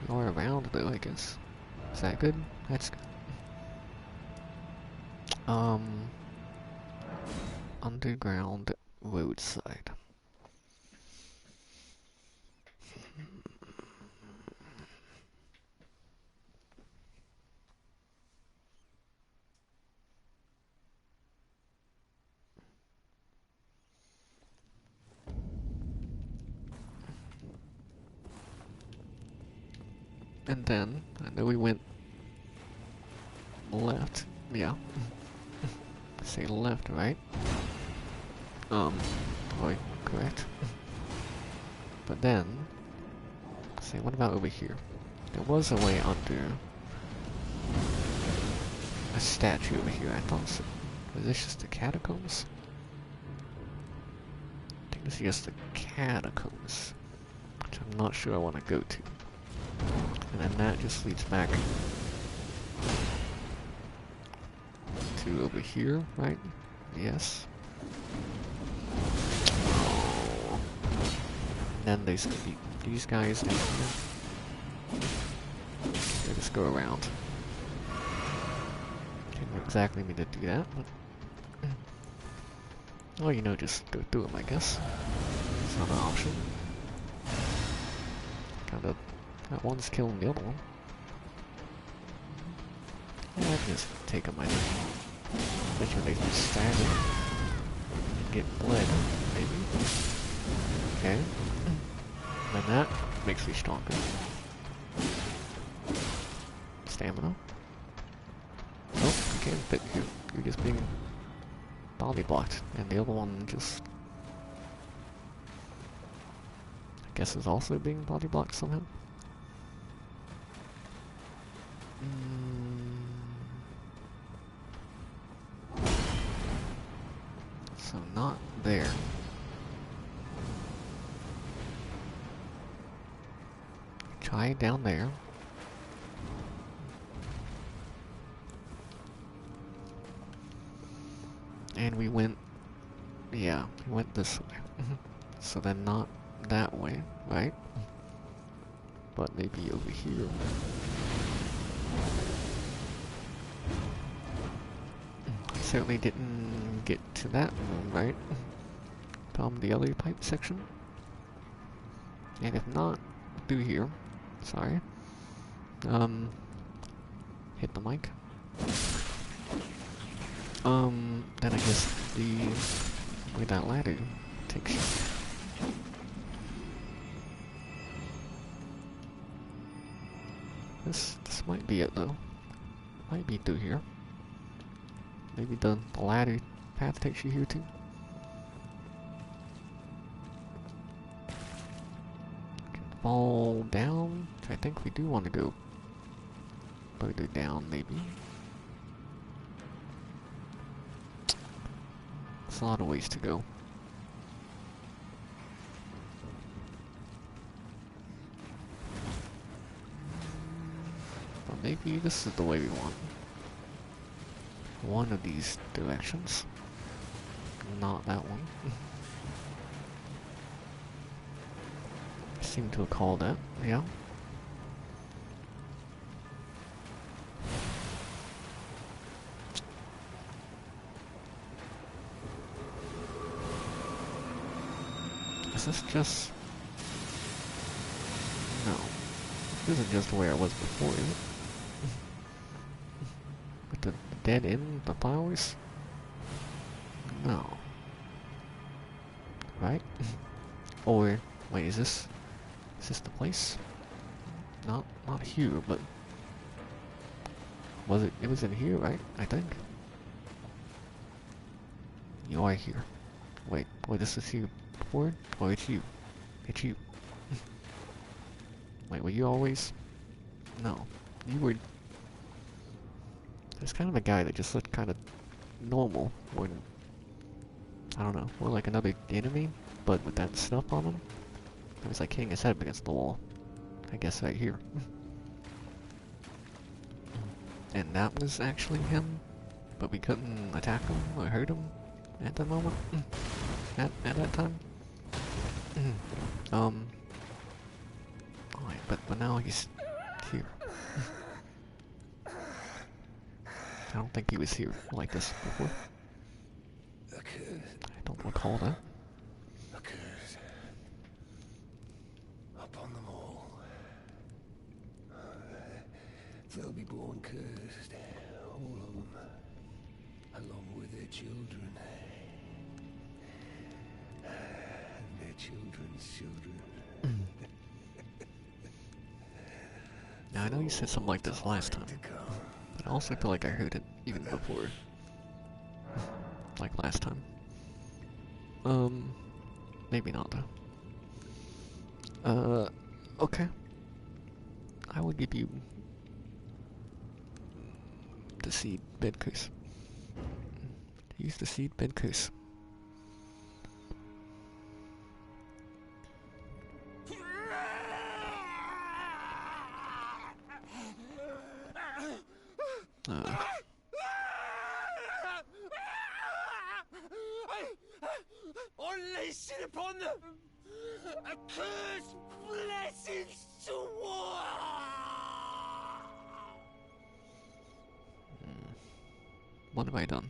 You're around though, I guess. Is that good? That's good. Underground roadside. And then, I know we went left. Yeah. Say left, right? Boy, correct. But then, say, what about over here? There was a way under a statue over here, I thought so. Was this just the catacombs? I think this is just the catacombs, which I'm not sure I want to go to. And then that just leads back to over here, right? Yes. Oh. And then there's gonna be these guys down here. They just go around. Didn't exactly mean to do that, but well, you know, just go through them, I guess. It's not an option. Kinda, that one's killing the other one. Yeah, I can just take them, I think. Bet you they can stagger and get bled, maybe. Okay. And then that makes me stronger. Stamina. Nope, you can't fit you. You're just being body blocked. And the other one just, I guess, is also being body blocked somehow. So not there. Try down there. And we went, yeah, we went this way. So then not that way, right? But maybe over here. Certainly didn't get to that room, right? From the other pipe section. And if not, through here. Sorry. Hit the mic. Then I guess where that ladder takes you. This might be it though. Might be through here. Maybe the ladder path takes you here too. Fall down. I think we do want to go further down, maybe. It's a lot of ways to go. But maybe this is the way we want. One of these directions. Not that one. I seem to recall that, yeah. Is this just... No. This isn't just where I was before, is it? With the dead end, the flowers? No. Right? Or, wait, is this the place? Not here, but... Was it was in here, right? I think. You are here. Wait, this is here before? Oh, it's you. It's you. Wait, were you always? No. You were... There's kind of a guy that just looked kind of normal when... I don't know, more like another enemy, but with that stuff on him. It was like hitting his head up against the wall. I guess right here. And that was actually him, but we couldn't attack him or hurt him at the moment. At that time. Alright, but now he's here. I don't think he was here like this before. I don't recall that. A curse upon them all. They'll be born cursed, all of them, along with their children. And their children's children. Now I know you said something like this last time, but I also feel like I heard it even before. Like last time. Maybe not though. Okay. I will give you the seed bed curse. Use the seed bed curse. Unleash it upon them! A curse blessings to war! What have I done?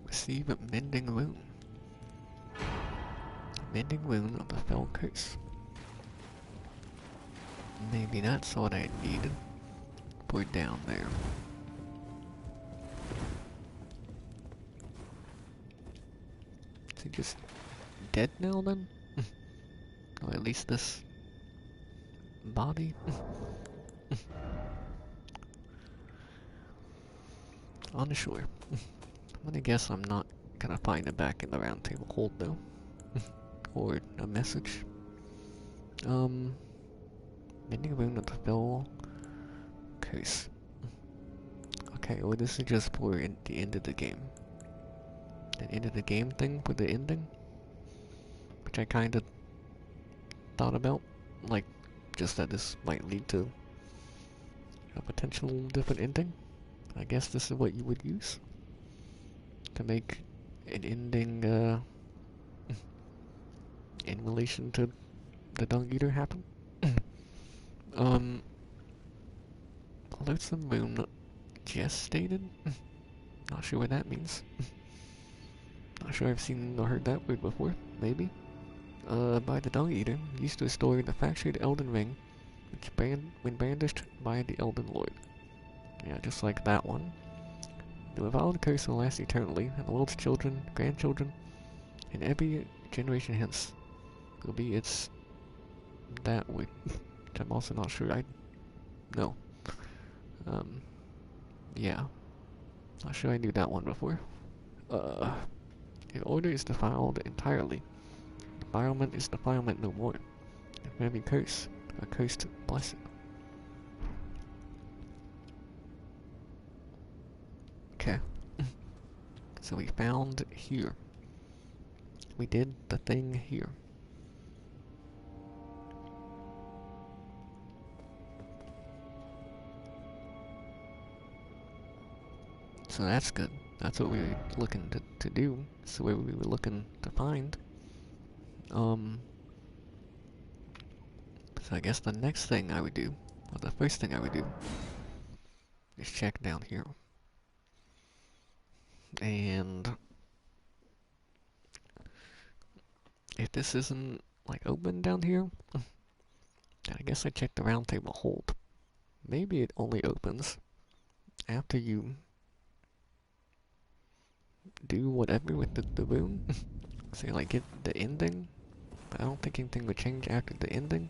Receive a mending wound. Mending wound of the fell curse. Maybe that's what I needed for down there. Is he just dead now then? Or at least this body? Unsure. I'm gonna guess I'm not gonna find it back in the round table hold though. Or a message. Mending wound of the fell curse. Okay, well this is just for the end of the game. An end of the game thing for the ending? Which I kinda thought about. Like, just that this might lead to a potential different ending. I guess this is what you would use to make an ending in relation to the Dung Eater happen. Alerts the moon gestated? Not sure what that means. Not sure I've seen or heard that word before. Maybe. By the Dung Eater, used to restore the fractured Elden Ring, which when brandished by the Elden Lord. Yeah, just like that one. The reviled curse will last eternally, and the world's children, grandchildren, and every generation hence will be its that word. Which I'm also not sure I know. Yeah. Not sure I knew that one before. If order is defiled entirely, defilement is defilement no more. If every curse, a cursed blessing. Okay. So we found here. We did the thing here. So that's good. That's what we were looking to do. That's what we were looking to find. So I guess the next thing I would do, or the first thing I would do, is check down here. And if this isn't like open down here, then I guess I check the round table hold. Maybe it only opens after you do whatever with the boon. Say like get the ending, but I don't think anything would change after the ending.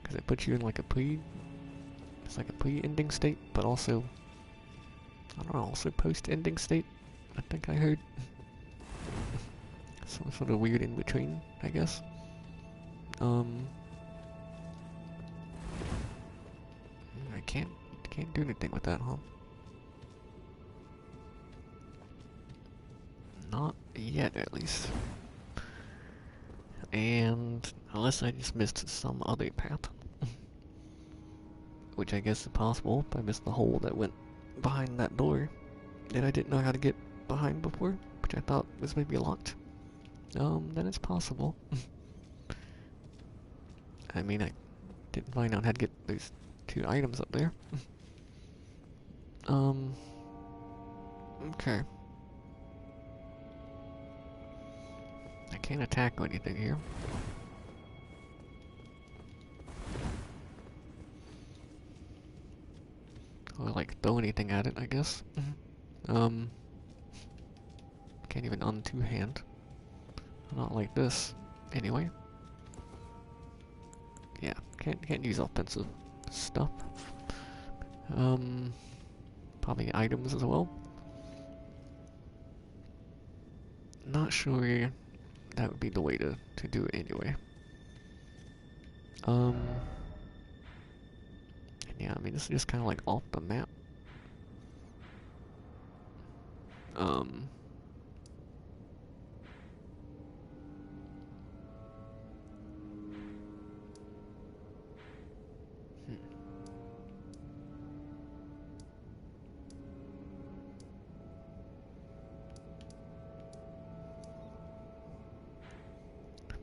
Because it puts you in like it's like a pre-ending state, but also, I don't know, also post-ending state, I think I heard. Some sort of weird in-between, I guess. I can't do anything with that, huh? Not yet, at least. And unless I just missed some other path. Which I guess is possible if I missed the hole that went behind that door that I didn't know how to get behind before, which I thought was maybe locked. Then it's possible. I mean, I didn't find out how to get those 2 items up there. Okay. I can't attack or anything here. Or like throw anything at it, I guess. Can't even un-two-hand. Not like this. Anyway. Yeah, can't use offensive stuff. Probably items as well. Not sure that would be the way to do it anyway. Yeah, I mean, this is just kind of like off the map.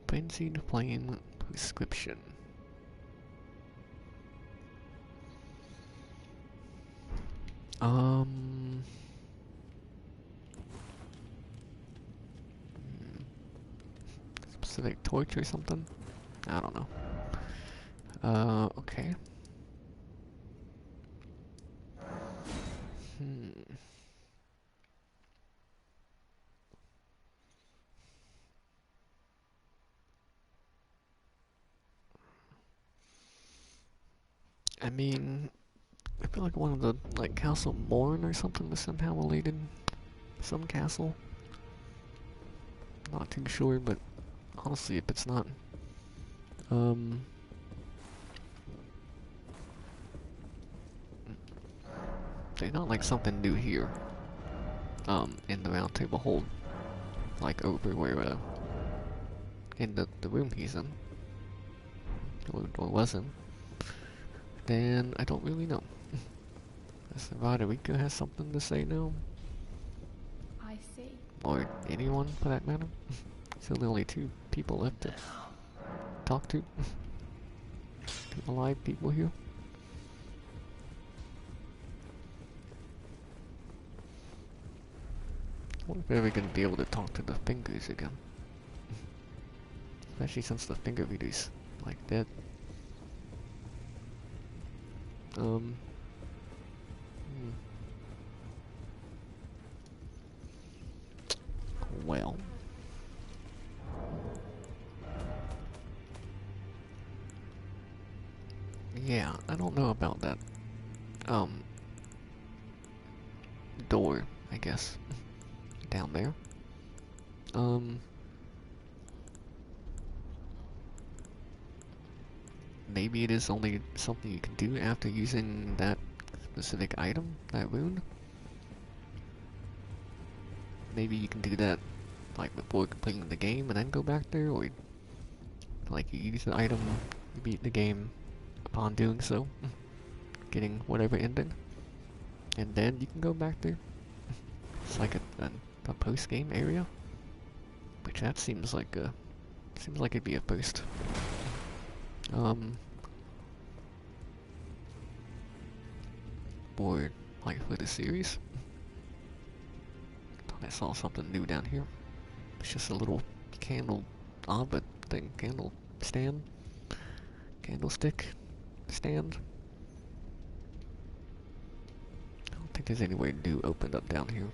Frenzied Flame Prescription. Specific torch or something? I don't know. Okay. I mean, I feel like one of the, like, Castle Morn or something was somehow related. Some castle. Not too sure, but honestly, if it's not, there's not like something new here, in the round table hold, like over where, in the room he's in, or wasn't, then I don't really know. Roderico has something to say now. I see. Or anyone, for that matter. So there are only 2 people left to talk to. 2 alive people here. I wonder if we're ever gonna be able to talk to the fingers again. Especially since the finger reader's, like, dead. Hmm. Well. Yeah, I don't know about that, door, I guess, down there. Maybe it is only something you can do after using that specific item, that rune. Maybe you can do that, like, before completing the game and then go back there, or, like, you use the item, you beat the game upon doing so, getting whatever ending, and then you can go back there. It's like a post-game area, which that seems like it'd be a first. Or, like, for the series. Thought I saw something new down here. It's just a little candle orbit thing, candle stand, candlestick stand. I don't think there's anywhere new opened up down here.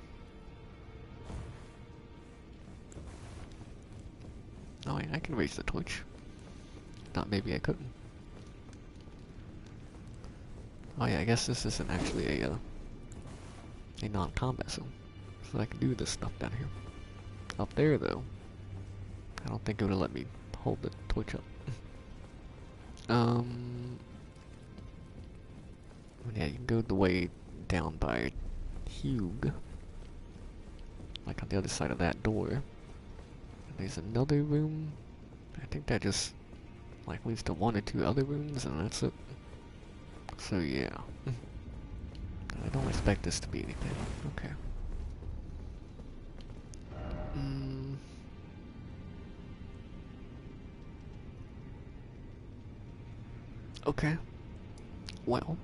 Oh, I can raise the torch. Thought maybe I couldn't. Oh yeah, I guess this isn't actually a non-combat zone, so I can do this stuff down here. Up there, though, I don't think it would let me hold the torch up. Yeah, you can go the way down by Hugh, like on the other side of that door. And there's another room. I think that just, like, leads to 1 or 2 other rooms, and that's it. So yeah, I don't expect this to be anything. Okay. Okay. Well.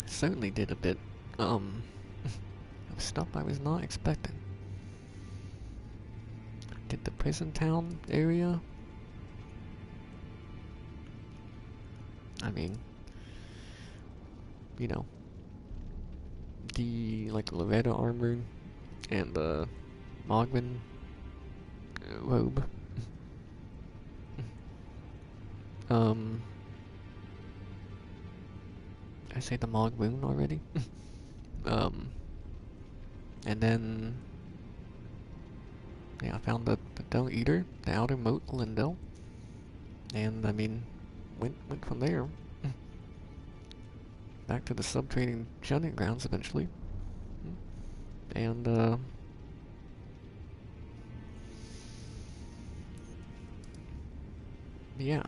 Certainly did a bit, of stuff I was not expecting. Did the prison town area? I mean, you know, the, like, Loretta armor and the Mogwin robe. I say the Mogwin already? And then, yeah, I found the Dung Eater, the Outer Moat Lindell, and, I mean, went from there. Back to the subterranean shunning grounds eventually. And, yeah.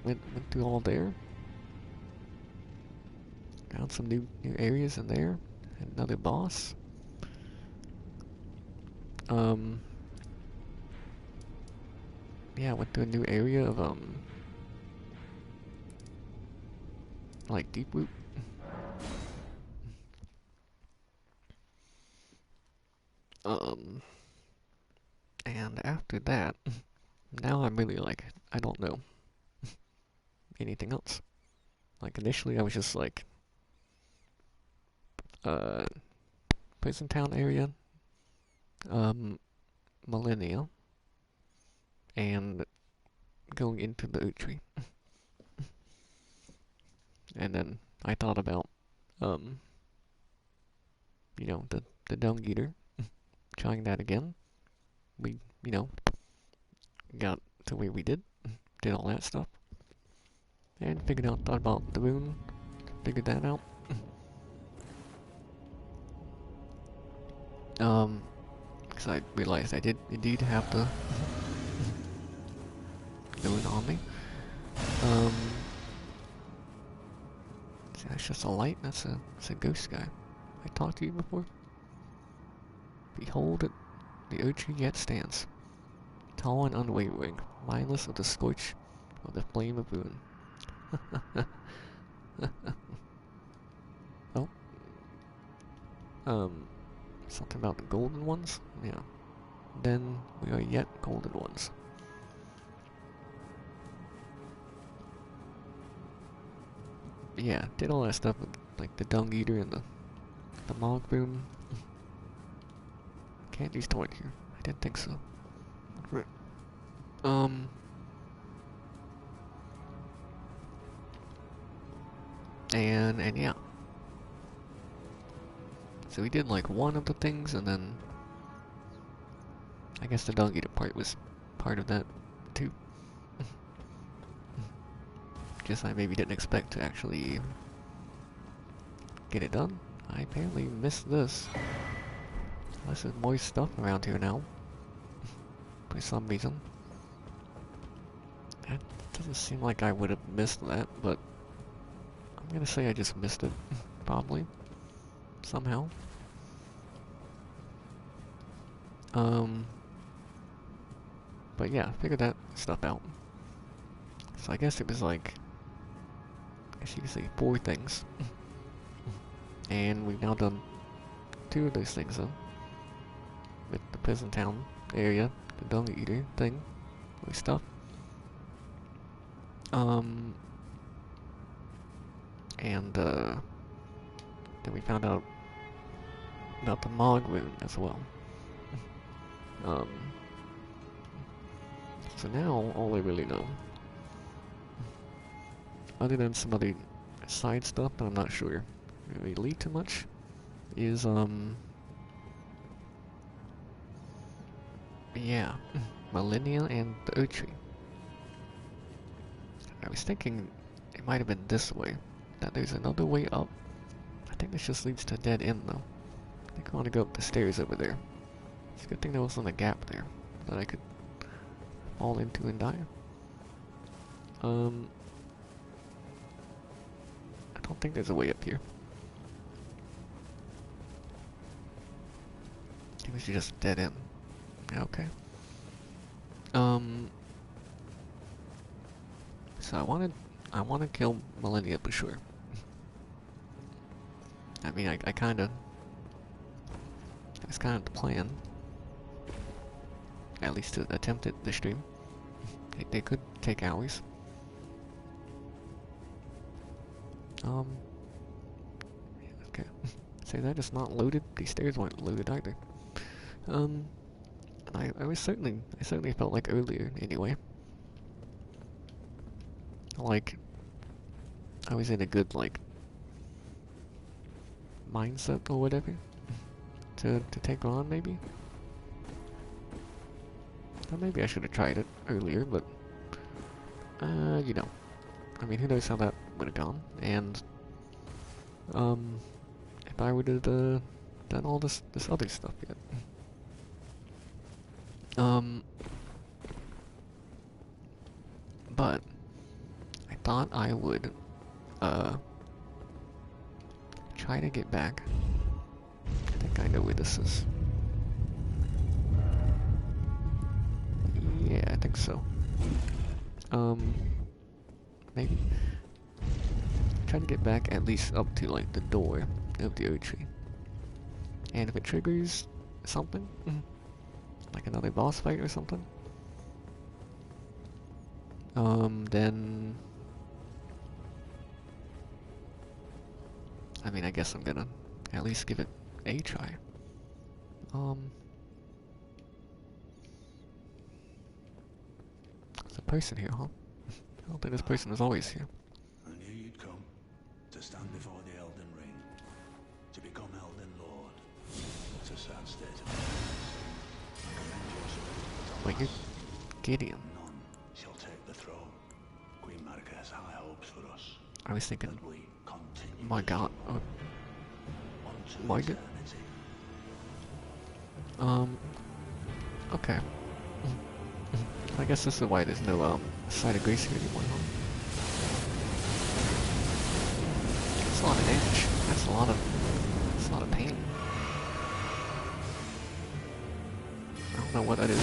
Went through all there. Found some new areas in there. Another boss. Yeah, went to a new area of, like, Deep Root. And after that, now I'm really like, I don't know anything else. Like, initially I was just like, Prison Town area, Millennia, and going into the Oak Tree. And then I thought about, you know, the Dung Eater, trying that again. We, you know, got to where we did all that stuff. And thought about the rune, figured that out. Because I realized I did indeed have to doing on me. Um, see, that's just a light. That's a ghost guy. I talked to you before. Behold it, the oak tree yet stands, tall and unwavering, mindless of the scorch of the flame of ruin. Oh, something about the golden ones? Yeah. Then we are yet golden ones. Yeah, did all that stuff with like the dung eater and the mog boom. Can't use torch here. I didn't think so. Right. And yeah. So we did like one of the things, and then I guess the dung eater part was part of that too. Just I maybe didn't expect to actually get it done. I apparently missed this. Unless there's more stuff around here now. For some reason. That doesn't seem like I would have missed that, but I'm gonna say I just missed it. Probably. Somehow. But yeah, figured that stuff out. So I guess it was like, I guess you could say 4 things. And we've now done 2 of those things though. With the prison town area, the dung eater thing, with stuff. And then we found out about the Mog rune as well. So now all I really know, other than some other side stuff that I'm not sure really lead to much, is yeah, Millennia and the oak tree. I was thinking it might have been this way, that there's another way up. I think this just leads to a dead end though. I think I want to go up the stairs over there. It's a good thing there wasn't a gap there that I could fall into and die. I don't think there's a way up here. It was just dead end. Okay. So I want to kill Millennia for sure. I mean, that's kind of the plan. At least to attempt it this stream. They could take hours. Okay. Say that is not loaded. These stairs weren't loaded either. I certainly felt like earlier anyway. Like I was in a good like mindset or whatever to take on maybe. Or maybe I should have tried it earlier, but you know. I mean, who knows how that would have gone, and if I would have done all this other stuff yet. But I thought I would try to get back. I think I know where this is. Yeah, I think so. Maybe try to get back at least up to like the door of the oak tree. And if it triggers something, like another boss fight or something, then I mean, I guess I'm gonna at least give it a try. There's a person here, huh? I don't think this person is always here. I knew you'd come to stand before the Elden Ring, to become Elden Lord. It's a sad state of affairs. I commend your spirit. Wait, you're Gideon. None shall take the throne. Queen Marika has high hopes for us. I was thinking, That we continue. my god, Unto my god. eternity. Okay. I guess this is why there's no side of grace here anymore, huh? That's a lot of damage. That's a lot of pain. I don't know what that is,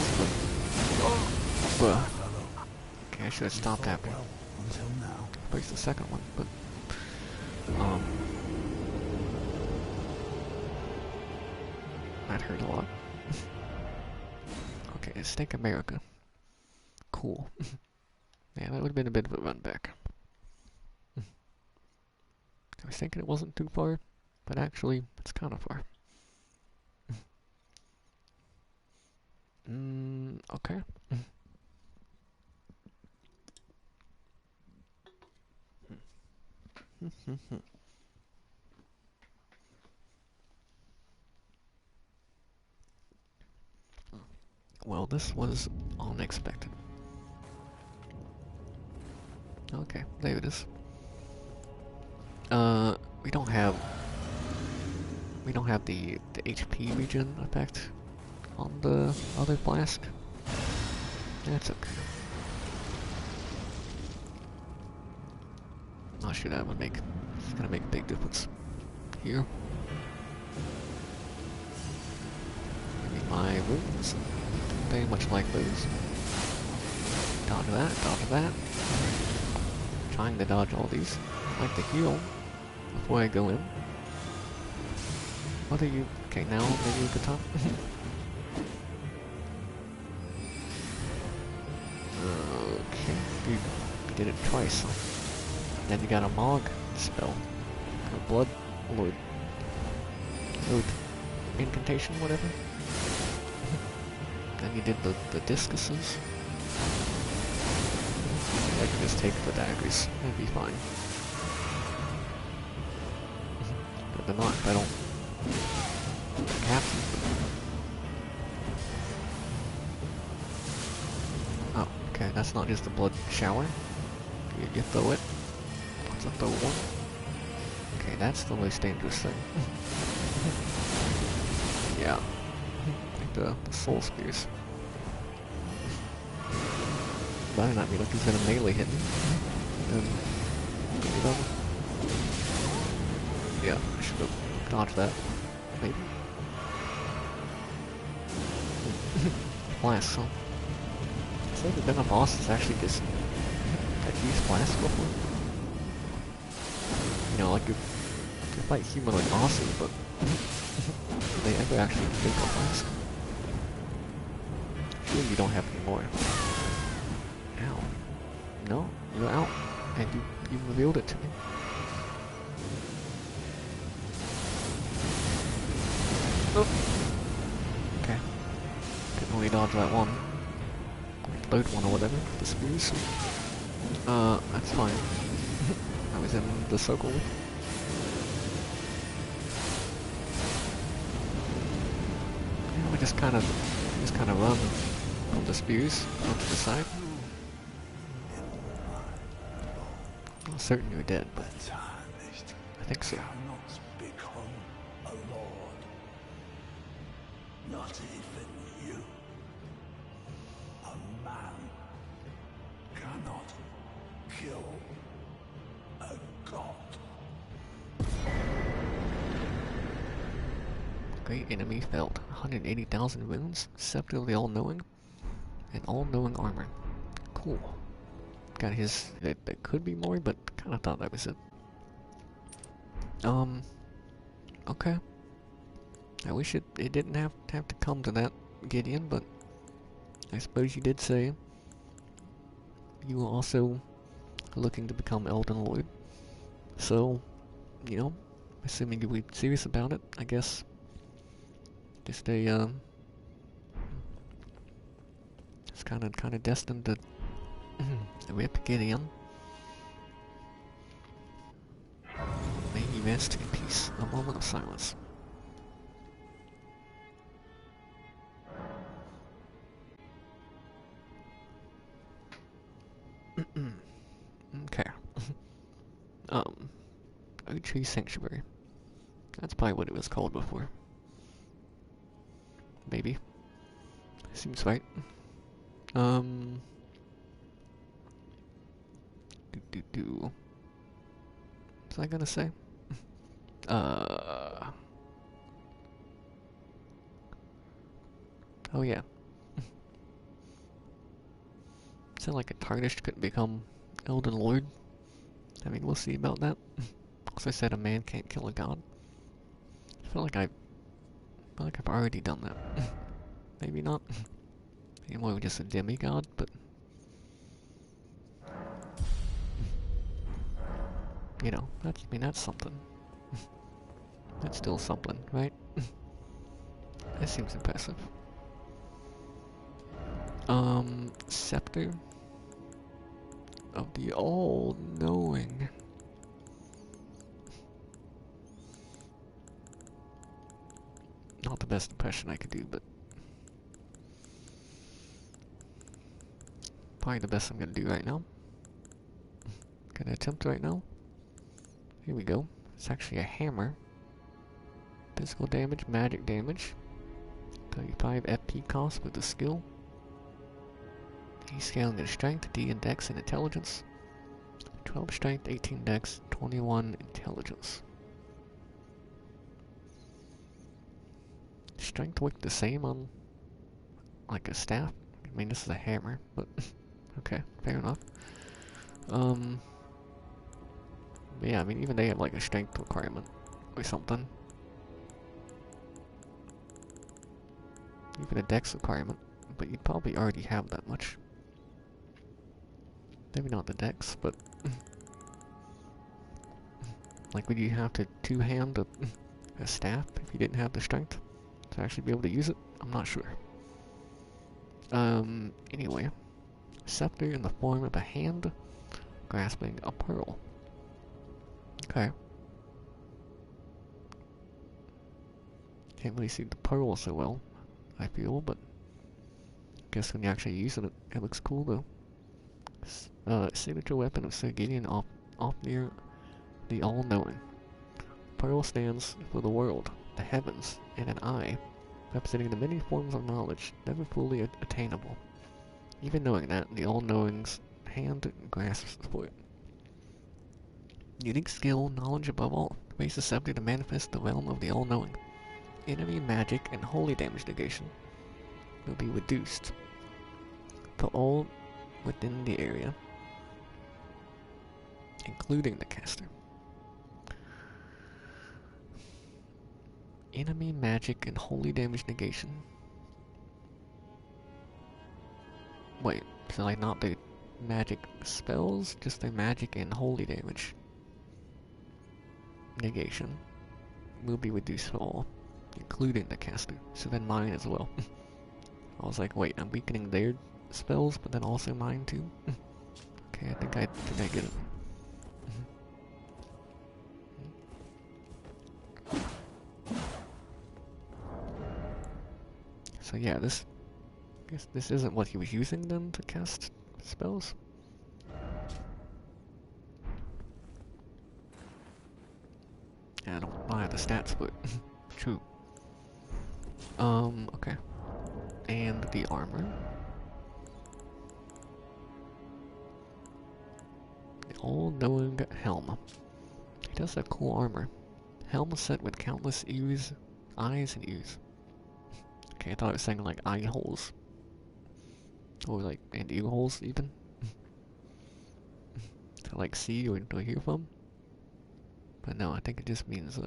but okay, I should have stopped after. Well, until now. Placed the second one, but that hurt a lot. Okay, Stake America. Cool. Yeah, that would have been a bit of a run back. I was thinking it wasn't too far, but actually, it's kind of far. Okay. Well, this was unexpected. Okay, there it is. We don't have the HP regen effect on the other flask. That's okay. Not sure that would make, it's gonna make a big difference here. Maybe my wounds, very much like those. Dodge that. Trying to dodge all these. I like to heal before I go in. What are you? Okay, now maybe a good time. Okay, you did it twice. Then you got a Mog spell. A Blood Lord. Incantation, whatever. Then you did the discuses. I can just take the daggers. It'd be fine. But they're not if I don't have to. Oh, okay, that's not just a blood shower. You throw it. What's a throw one? Okay, that's the most dangerous thing. Yeah. Like the soul spears. Better not be like he's gonna melee hit me. Yeah, I should have dodged that. Maybe. Flask, huh? It's like been a boss that's actually just had used flask before. You know, like you fight humanoid bosses, but do they ever actually take a flask? Sure, you don't have any more. Ow. No, you're out. And you revealed it to me. Oh. Okay. Couldn't really dodge that one. Load one or whatever, the spears. That's fine. I was in the circle. Yeah, we just kind of run from the spears onto the side. I'm certain you're dead, but I think so. Become a lord. Not even you. A man cannot kill a god. Great enemy felled. 180,000 wounds, Scepter of the All-Knowing, and All-Knowing Armor. Cool. Got his... There could be more, but kinda thought that was it. Okay. I wish it didn't have to come to that, Gideon, but I suppose you did say you were also looking to become Elden Lord. So, you know, assuming you were serious about it, I guess just it's kinda destined to rip Gideon. May he rest in peace. A moment of silence. Okay. Oak Tree Sanctuary. That's probably what it was called before. Maybe. Seems right. Um. What was I gonna say? Uh. Oh yeah. Said like a tarnished couldn't become Elden Lord. I mean, we'll see about that. Also said a man can't kill a god. I feel like I've already done that. Maybe not. Maybe more of just a demigod, but you know, that's something. That's still something, right? That seems impressive. Scepter of the All-Knowing. Not the best impression I could do, but probably the best I'm gonna do right now. Gonna attempt right now. Here we go. It's actually a hammer. Physical damage, magic damage. 35 FP cost with the skill. D scaling in strength, D in dex and intelligence. 12 strength, 18 dex, 21 intelligence. Strength worked the same on like a staff. I mean, this is a hammer, but okay, fair enough. Yeah, I mean, even they have like a strength requirement or something. Even a dex requirement, but you'd probably already have that much. Maybe not the dex, but like would you have to two-hand a staff if you didn't have the strength to actually be able to use it? I'm not sure. Anyway. Scepter in the form of a hand grasping a pearl. Okay. Can't really see the pearl so well, I feel, but I guess when you actually use it, it looks cool though. Signature weapon of Sir Gideon off near the All-Knowing. Pearl stands for the world, the heavens, and an eye, representing the many forms of knowledge, never fully attainable. Even knowing that, the All-Knowing's hand grasps for it. Unique skill, knowledge above all, raise the scepter to manifest the realm of the All-Knowing. Enemy magic and holy damage negation will be reduced to all within the area, including the caster. Enemy magic and holy damage negation. Wait, so like not the magic spells, just the magic and holy damage negation will be reduced to all, including the caster, so then mine as well. I was like, wait, I'm weakening their spells, but then also mine too? Okay, I think I get it. So yeah, I guess this isn't what he was using then to cast spells? Yeah, I don't have the stats for it. True. Okay. And the armor. The all-knowing helm. He does have cool armor. Helm set with countless eyes and ears. Okay, I thought it was saying like eye holes. Or like, and ear holes even. To like see or to hear from. But no, I think it just means,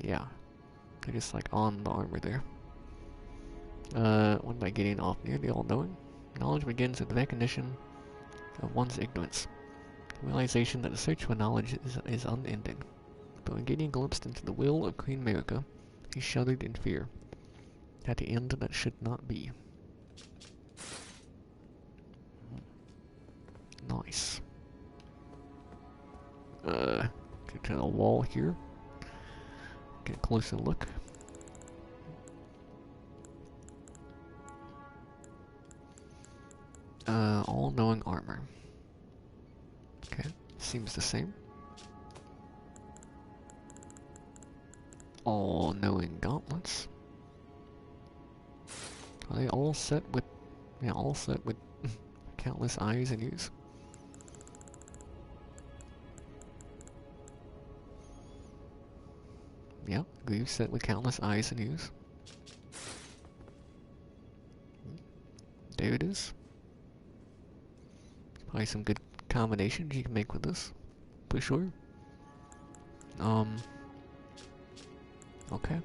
yeah. They're just like on the armor there. When by getting off near the all-knowing, knowledge begins with the recognition of one's ignorance. The realization that the search for knowledge is unending. But when Gideon glimpsed into the will of Queen Merica, he shuddered in fear. At the end that should not be. Nice. Get to the wall here. Get a closer look. All-knowing armor. Okay, seems the same. All-knowing gauntlets. Are they all set with Yeah, all set with countless eyes and ears. Yep, Greaves set with countless eyes and ears. There it is. Probably some good combinations you can make with this, for sure. Okay.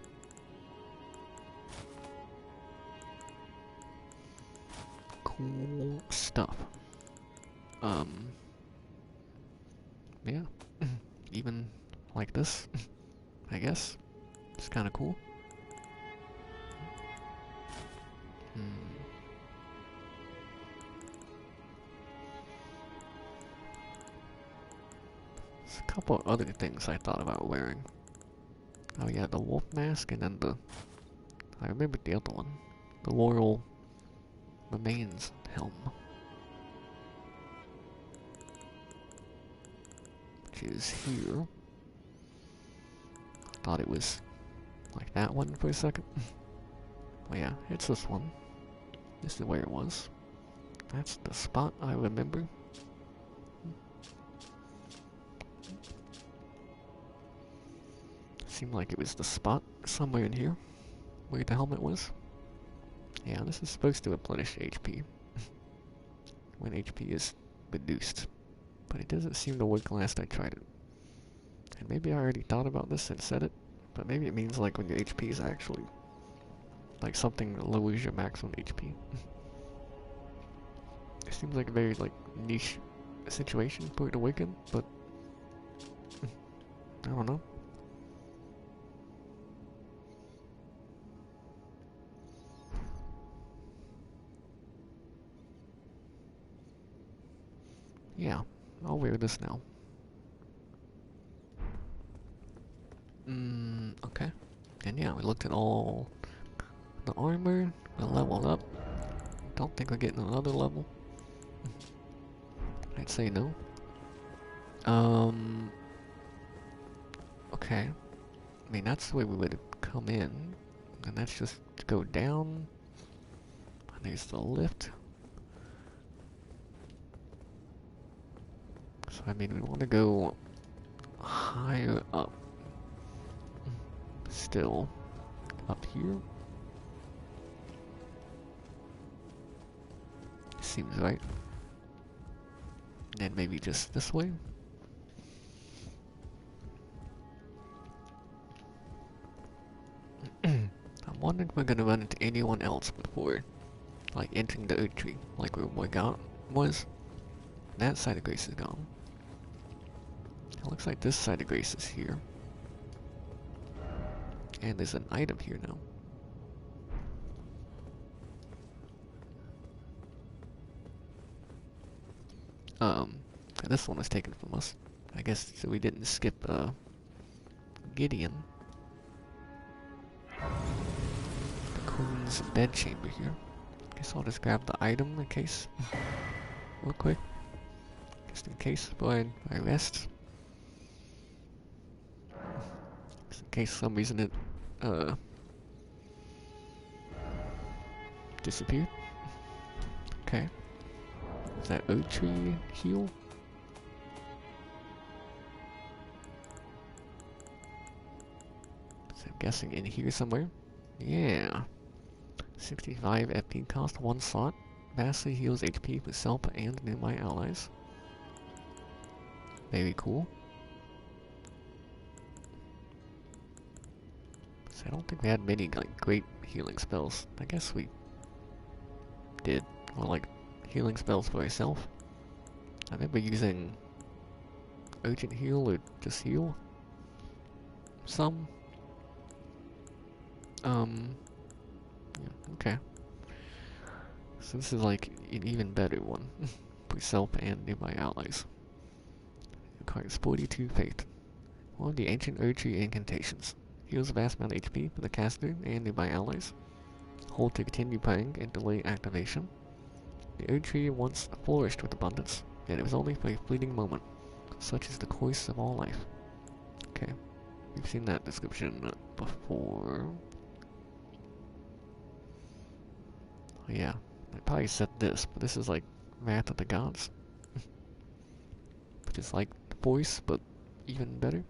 Cool stuff. Yeah. Even like this, I guess. It's kind of cool. There's a couple other things I thought about wearing. Oh yeah, the wolf mask and then I remember the other one. The Royal Remains helm. Which is here. Thought it was like that one for a second. Oh yeah, it's this one. This is where it was. That's the spot I remember. Seemed like it was the spot somewhere in here where the helmet was. Yeah, this is supposed to replenish HP when HP is reduced, but it doesn't seem to work last I tried it. And maybe I already thought about this and said it, but maybe it means like when your HP is actually like something that lowers your maximum HP. It seems like a very like niche situation for it to work in, but I don't know. Yeah, I'll wear this now. Okay. And yeah, we looked at all the armor, we leveled up. Don't think we're getting another level. I'd say no. Okay. I mean, that's the way we would come in. And that's just to go down. And there's the lift. So, I mean, we want to go higher up. Still. Up here. Seems right. And maybe just this way. I'm wondering if we're gonna run into anyone else before, like, entering the Earth Tree, like where Morgott was. That side of Grace is gone. It looks like this side of Grace is here. And there's an item here now. And this one was taken from us. I guess so we didn't skip, Gideon. The Queen's bedchamber here. Guess I'll just grab the item in case. Real quick. Just in case before I rest. Just in case for some reason it, disappeared. Okay. Is that oak tree heal? So I'm guessing in here somewhere. Yeah. 65 FP cost, 1 slot. Vastly heals HP for self and nearby allies. Very cool. So I don't think we had many like great healing spells. I guess we did. Or like healing spells for ourselves. I remember using urgent heal or just heal. Some. Yeah, okay. So this is like an even better one. For self and nearby allies. Requires 42 faith. One of the ancient Erdtree incantations. Heals a vast amount of HP for the caster and nearby allies. Hold to continue playing and delay activation. The Erdtree once flourished with abundance, yet it was only for a fleeting moment. Such is the course of all life. Okay, we've seen that description before. Oh, yeah, I probably said this, but this is like Wrath of the Gods. Which is like voice, but even better.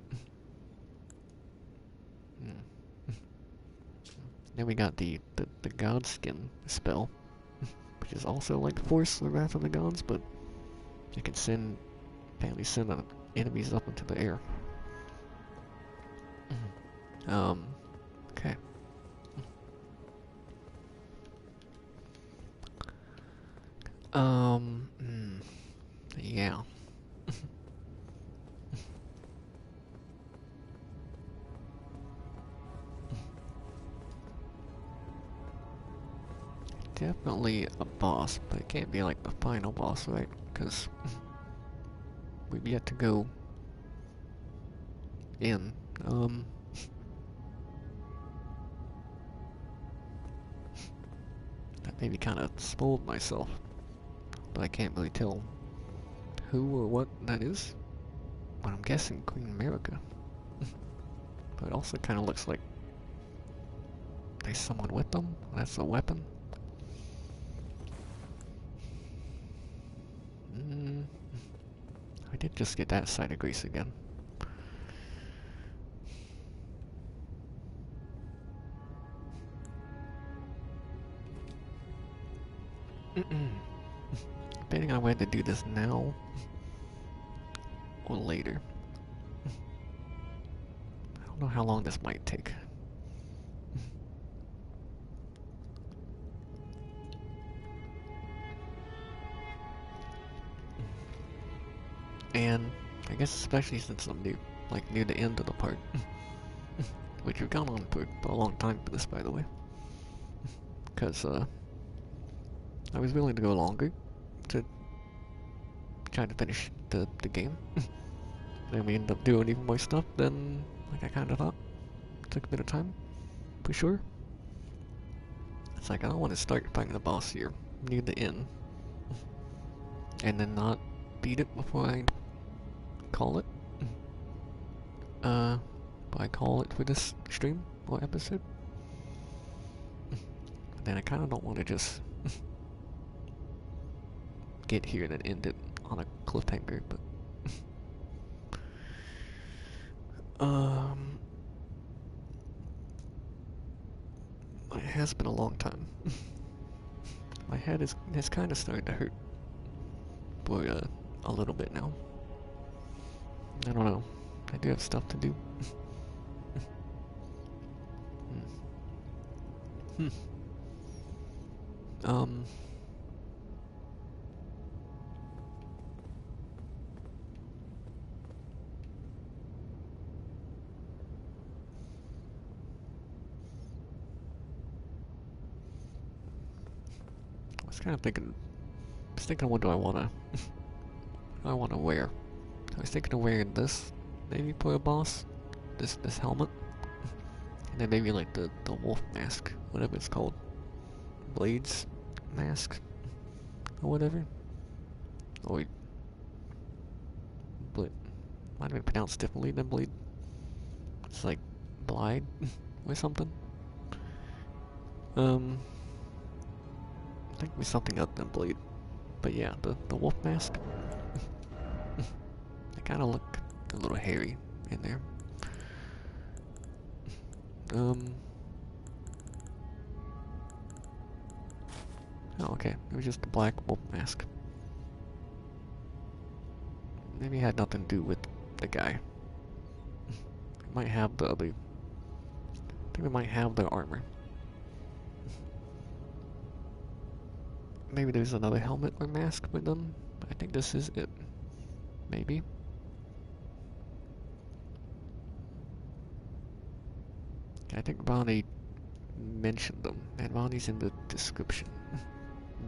Then we got the God Skin spell, which is also like Force or Wrath of the Gods, but you can apparently send enemies up into the air. Okay. Yeah. Definitely a boss, but it can't be like the final boss, right? Because we've yet to go in. That maybe kind of spoiled myself, but I can't really tell who or what that is. But I'm guessing Queen America. But it also kind of looks like there's someone with them. That's a weapon. I did just get that side of Greece again. Depending on whether to do this now or later. I don't know how long this might take. And I guess especially since I'm near the end of the part. Which we've gone on for a long time for this, by the way. Because, I was willing to go longer to try to finish the game. And we ended up doing even more stuff than like I kind of thought. Took a bit of time, for sure. It's like I don't want to start fighting the boss here near the end, and then not beat it before I call it. I call it for this stream or episode. Then I kind of don't want to just get here and then end it on a cliffhanger, but it has been a long time. My head has kind of started to hurt for a little bit now. I don't know. I do have stuff to do. I was kind of thinking, what do I wanna wear? I was thinking of wearing this, maybe for a boss, this helmet, and then maybe like the wolf mask, whatever it's called, Blade's mask, or whatever, or might have been pronounced differently than Blade. It's like Blide or something. I think it was something other than Blade. But yeah, the wolf mask. They kind of look a little hairy in there. Oh, okay. It was just a black wolf mask. Maybe it had nothing to do with the guy. It might have the other... I think it might have the armor. Maybe there's another helmet or mask with them. I think this is it. Maybe. I think Bonnie mentioned them, and Bonnie's in the description.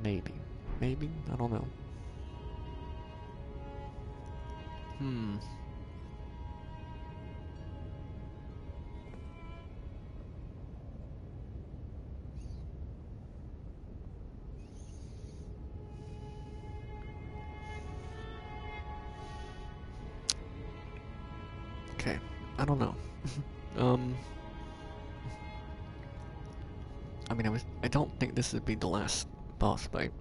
Maybe. Maybe? I don't know. Okay, I don't know. I mean, I don't think this would be the last boss fight.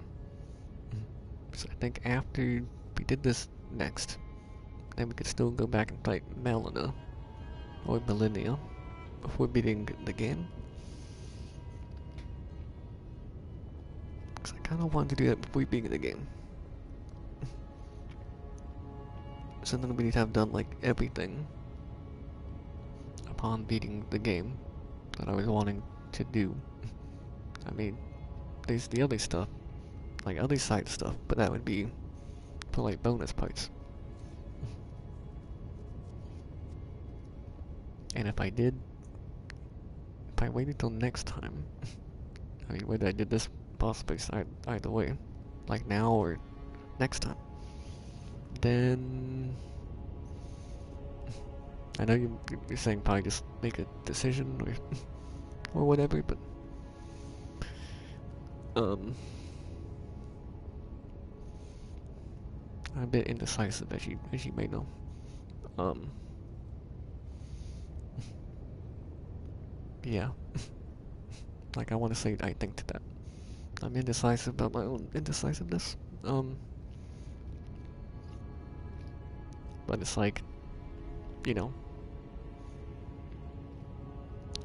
So I think after we did this next, then we could still go back and fight Melina or Millennia before beating the game. Because I kind of wanted to do that before beating the game. So then we need to have done like everything upon beating the game that I was wanting to do. I mean, there's the other stuff, like other side stuff, but that would be for like bonus parts. And if I waited till next time, I mean, whether I did this boss fight either way, like now or next time, then I know you're saying probably just make a decision or whatever, but I'm a bit indecisive, as you may know. Yeah. Like I want to say I think to that. I'm indecisive about my own indecisiveness. But it's like, you know,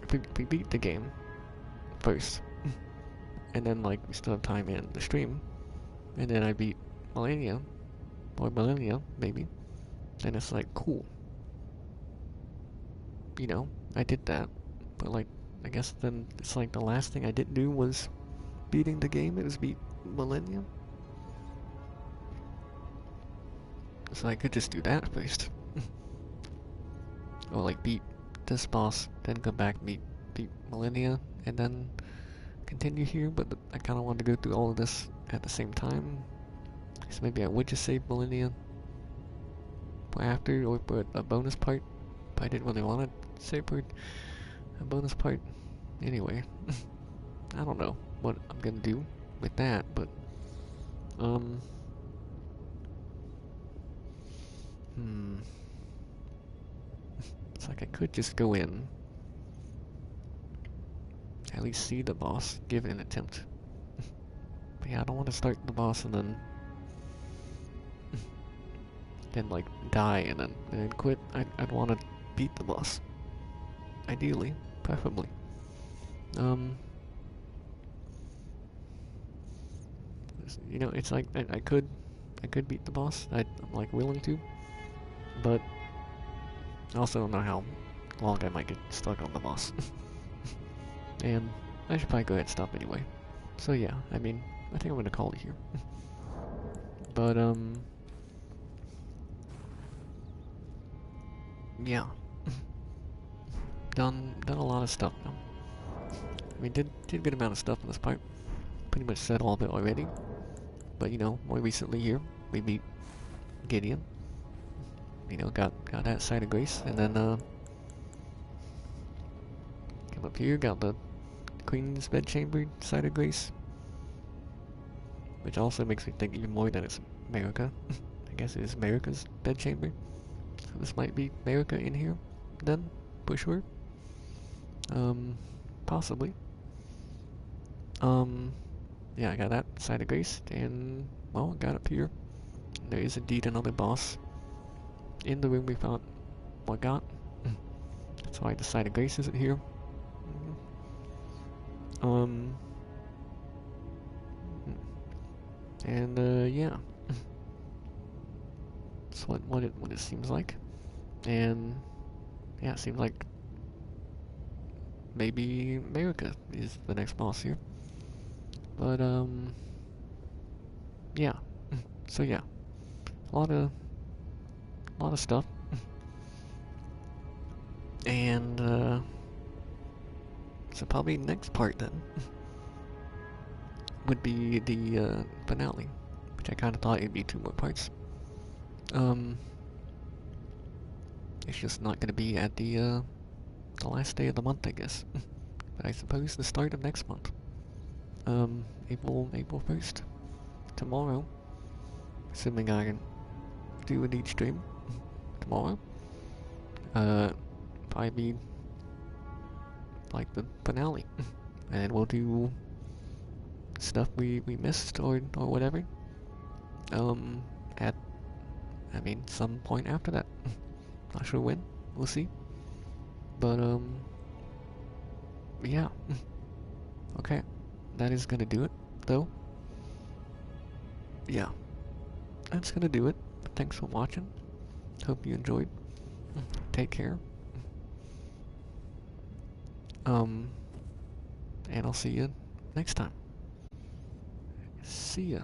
if we beat the game first, and then like we still have time in the stream, and then I beat Millennia, or Millennia maybe, then it's like cool. You know, I did that, but like I guess then it's like the last thing I didn't do was beating the game. It was beat Millennia. So I could just do that first. Or like beat this boss, then come back, beat Millennia, and then continue here, but I kind of wanted to go through all of this at the same time. So maybe I would just save Millennia for after, or for a bonus part, but I didn't really want to save for a bonus part. Anyway, I don't know what I'm gonna do with that, but it's like I could just go in, at least see the boss, give it an attempt. But yeah, I don't want to start the boss and then like die and then quit. I'd want to beat the boss, ideally, preferably. You know, it's like I could beat the boss. I'm like willing to, but I also don't know how long I might get stuck on the boss. And I should probably go ahead and stop anyway. So yeah, I mean, I think I'm gonna call it here. But yeah, done a lot of stuff now. I mean, did a good amount of stuff in this part. Pretty much said all of it already. But you know, more recently here, we beat Gideon. You know, got that side of grace, and then came up here, got the Queen's bedchamber side of grace, which also makes me think even more that it's America. I guess it is America's bedchamber. So this might be America in here, then, for sure. Possibly. Yeah, I got that side of grace, and well, got up here. There is indeed another boss in the room we found. What got? That's why the side of grace isn't here. And yeah, that's what it seems like, and yeah, it seems like maybe America is the next boss here. But yeah, so yeah, a lot of stuff, and so probably next part then would be the finale, which I kind of thought it'd be 2 more parts. It's just not gonna be at the last day of the month, I guess. But I suppose the start of next month. April 1st. Tomorrow. Assuming I can do a each stream tomorrow. Probably be like the finale. And we'll do stuff we missed or whatever. At some point after that. Not sure when. We'll see. But yeah. Okay, that is gonna do it, though. Yeah, that's gonna do it. Thanks for watching. Hope you enjoyed. Take care. And I'll see you next time. See ya.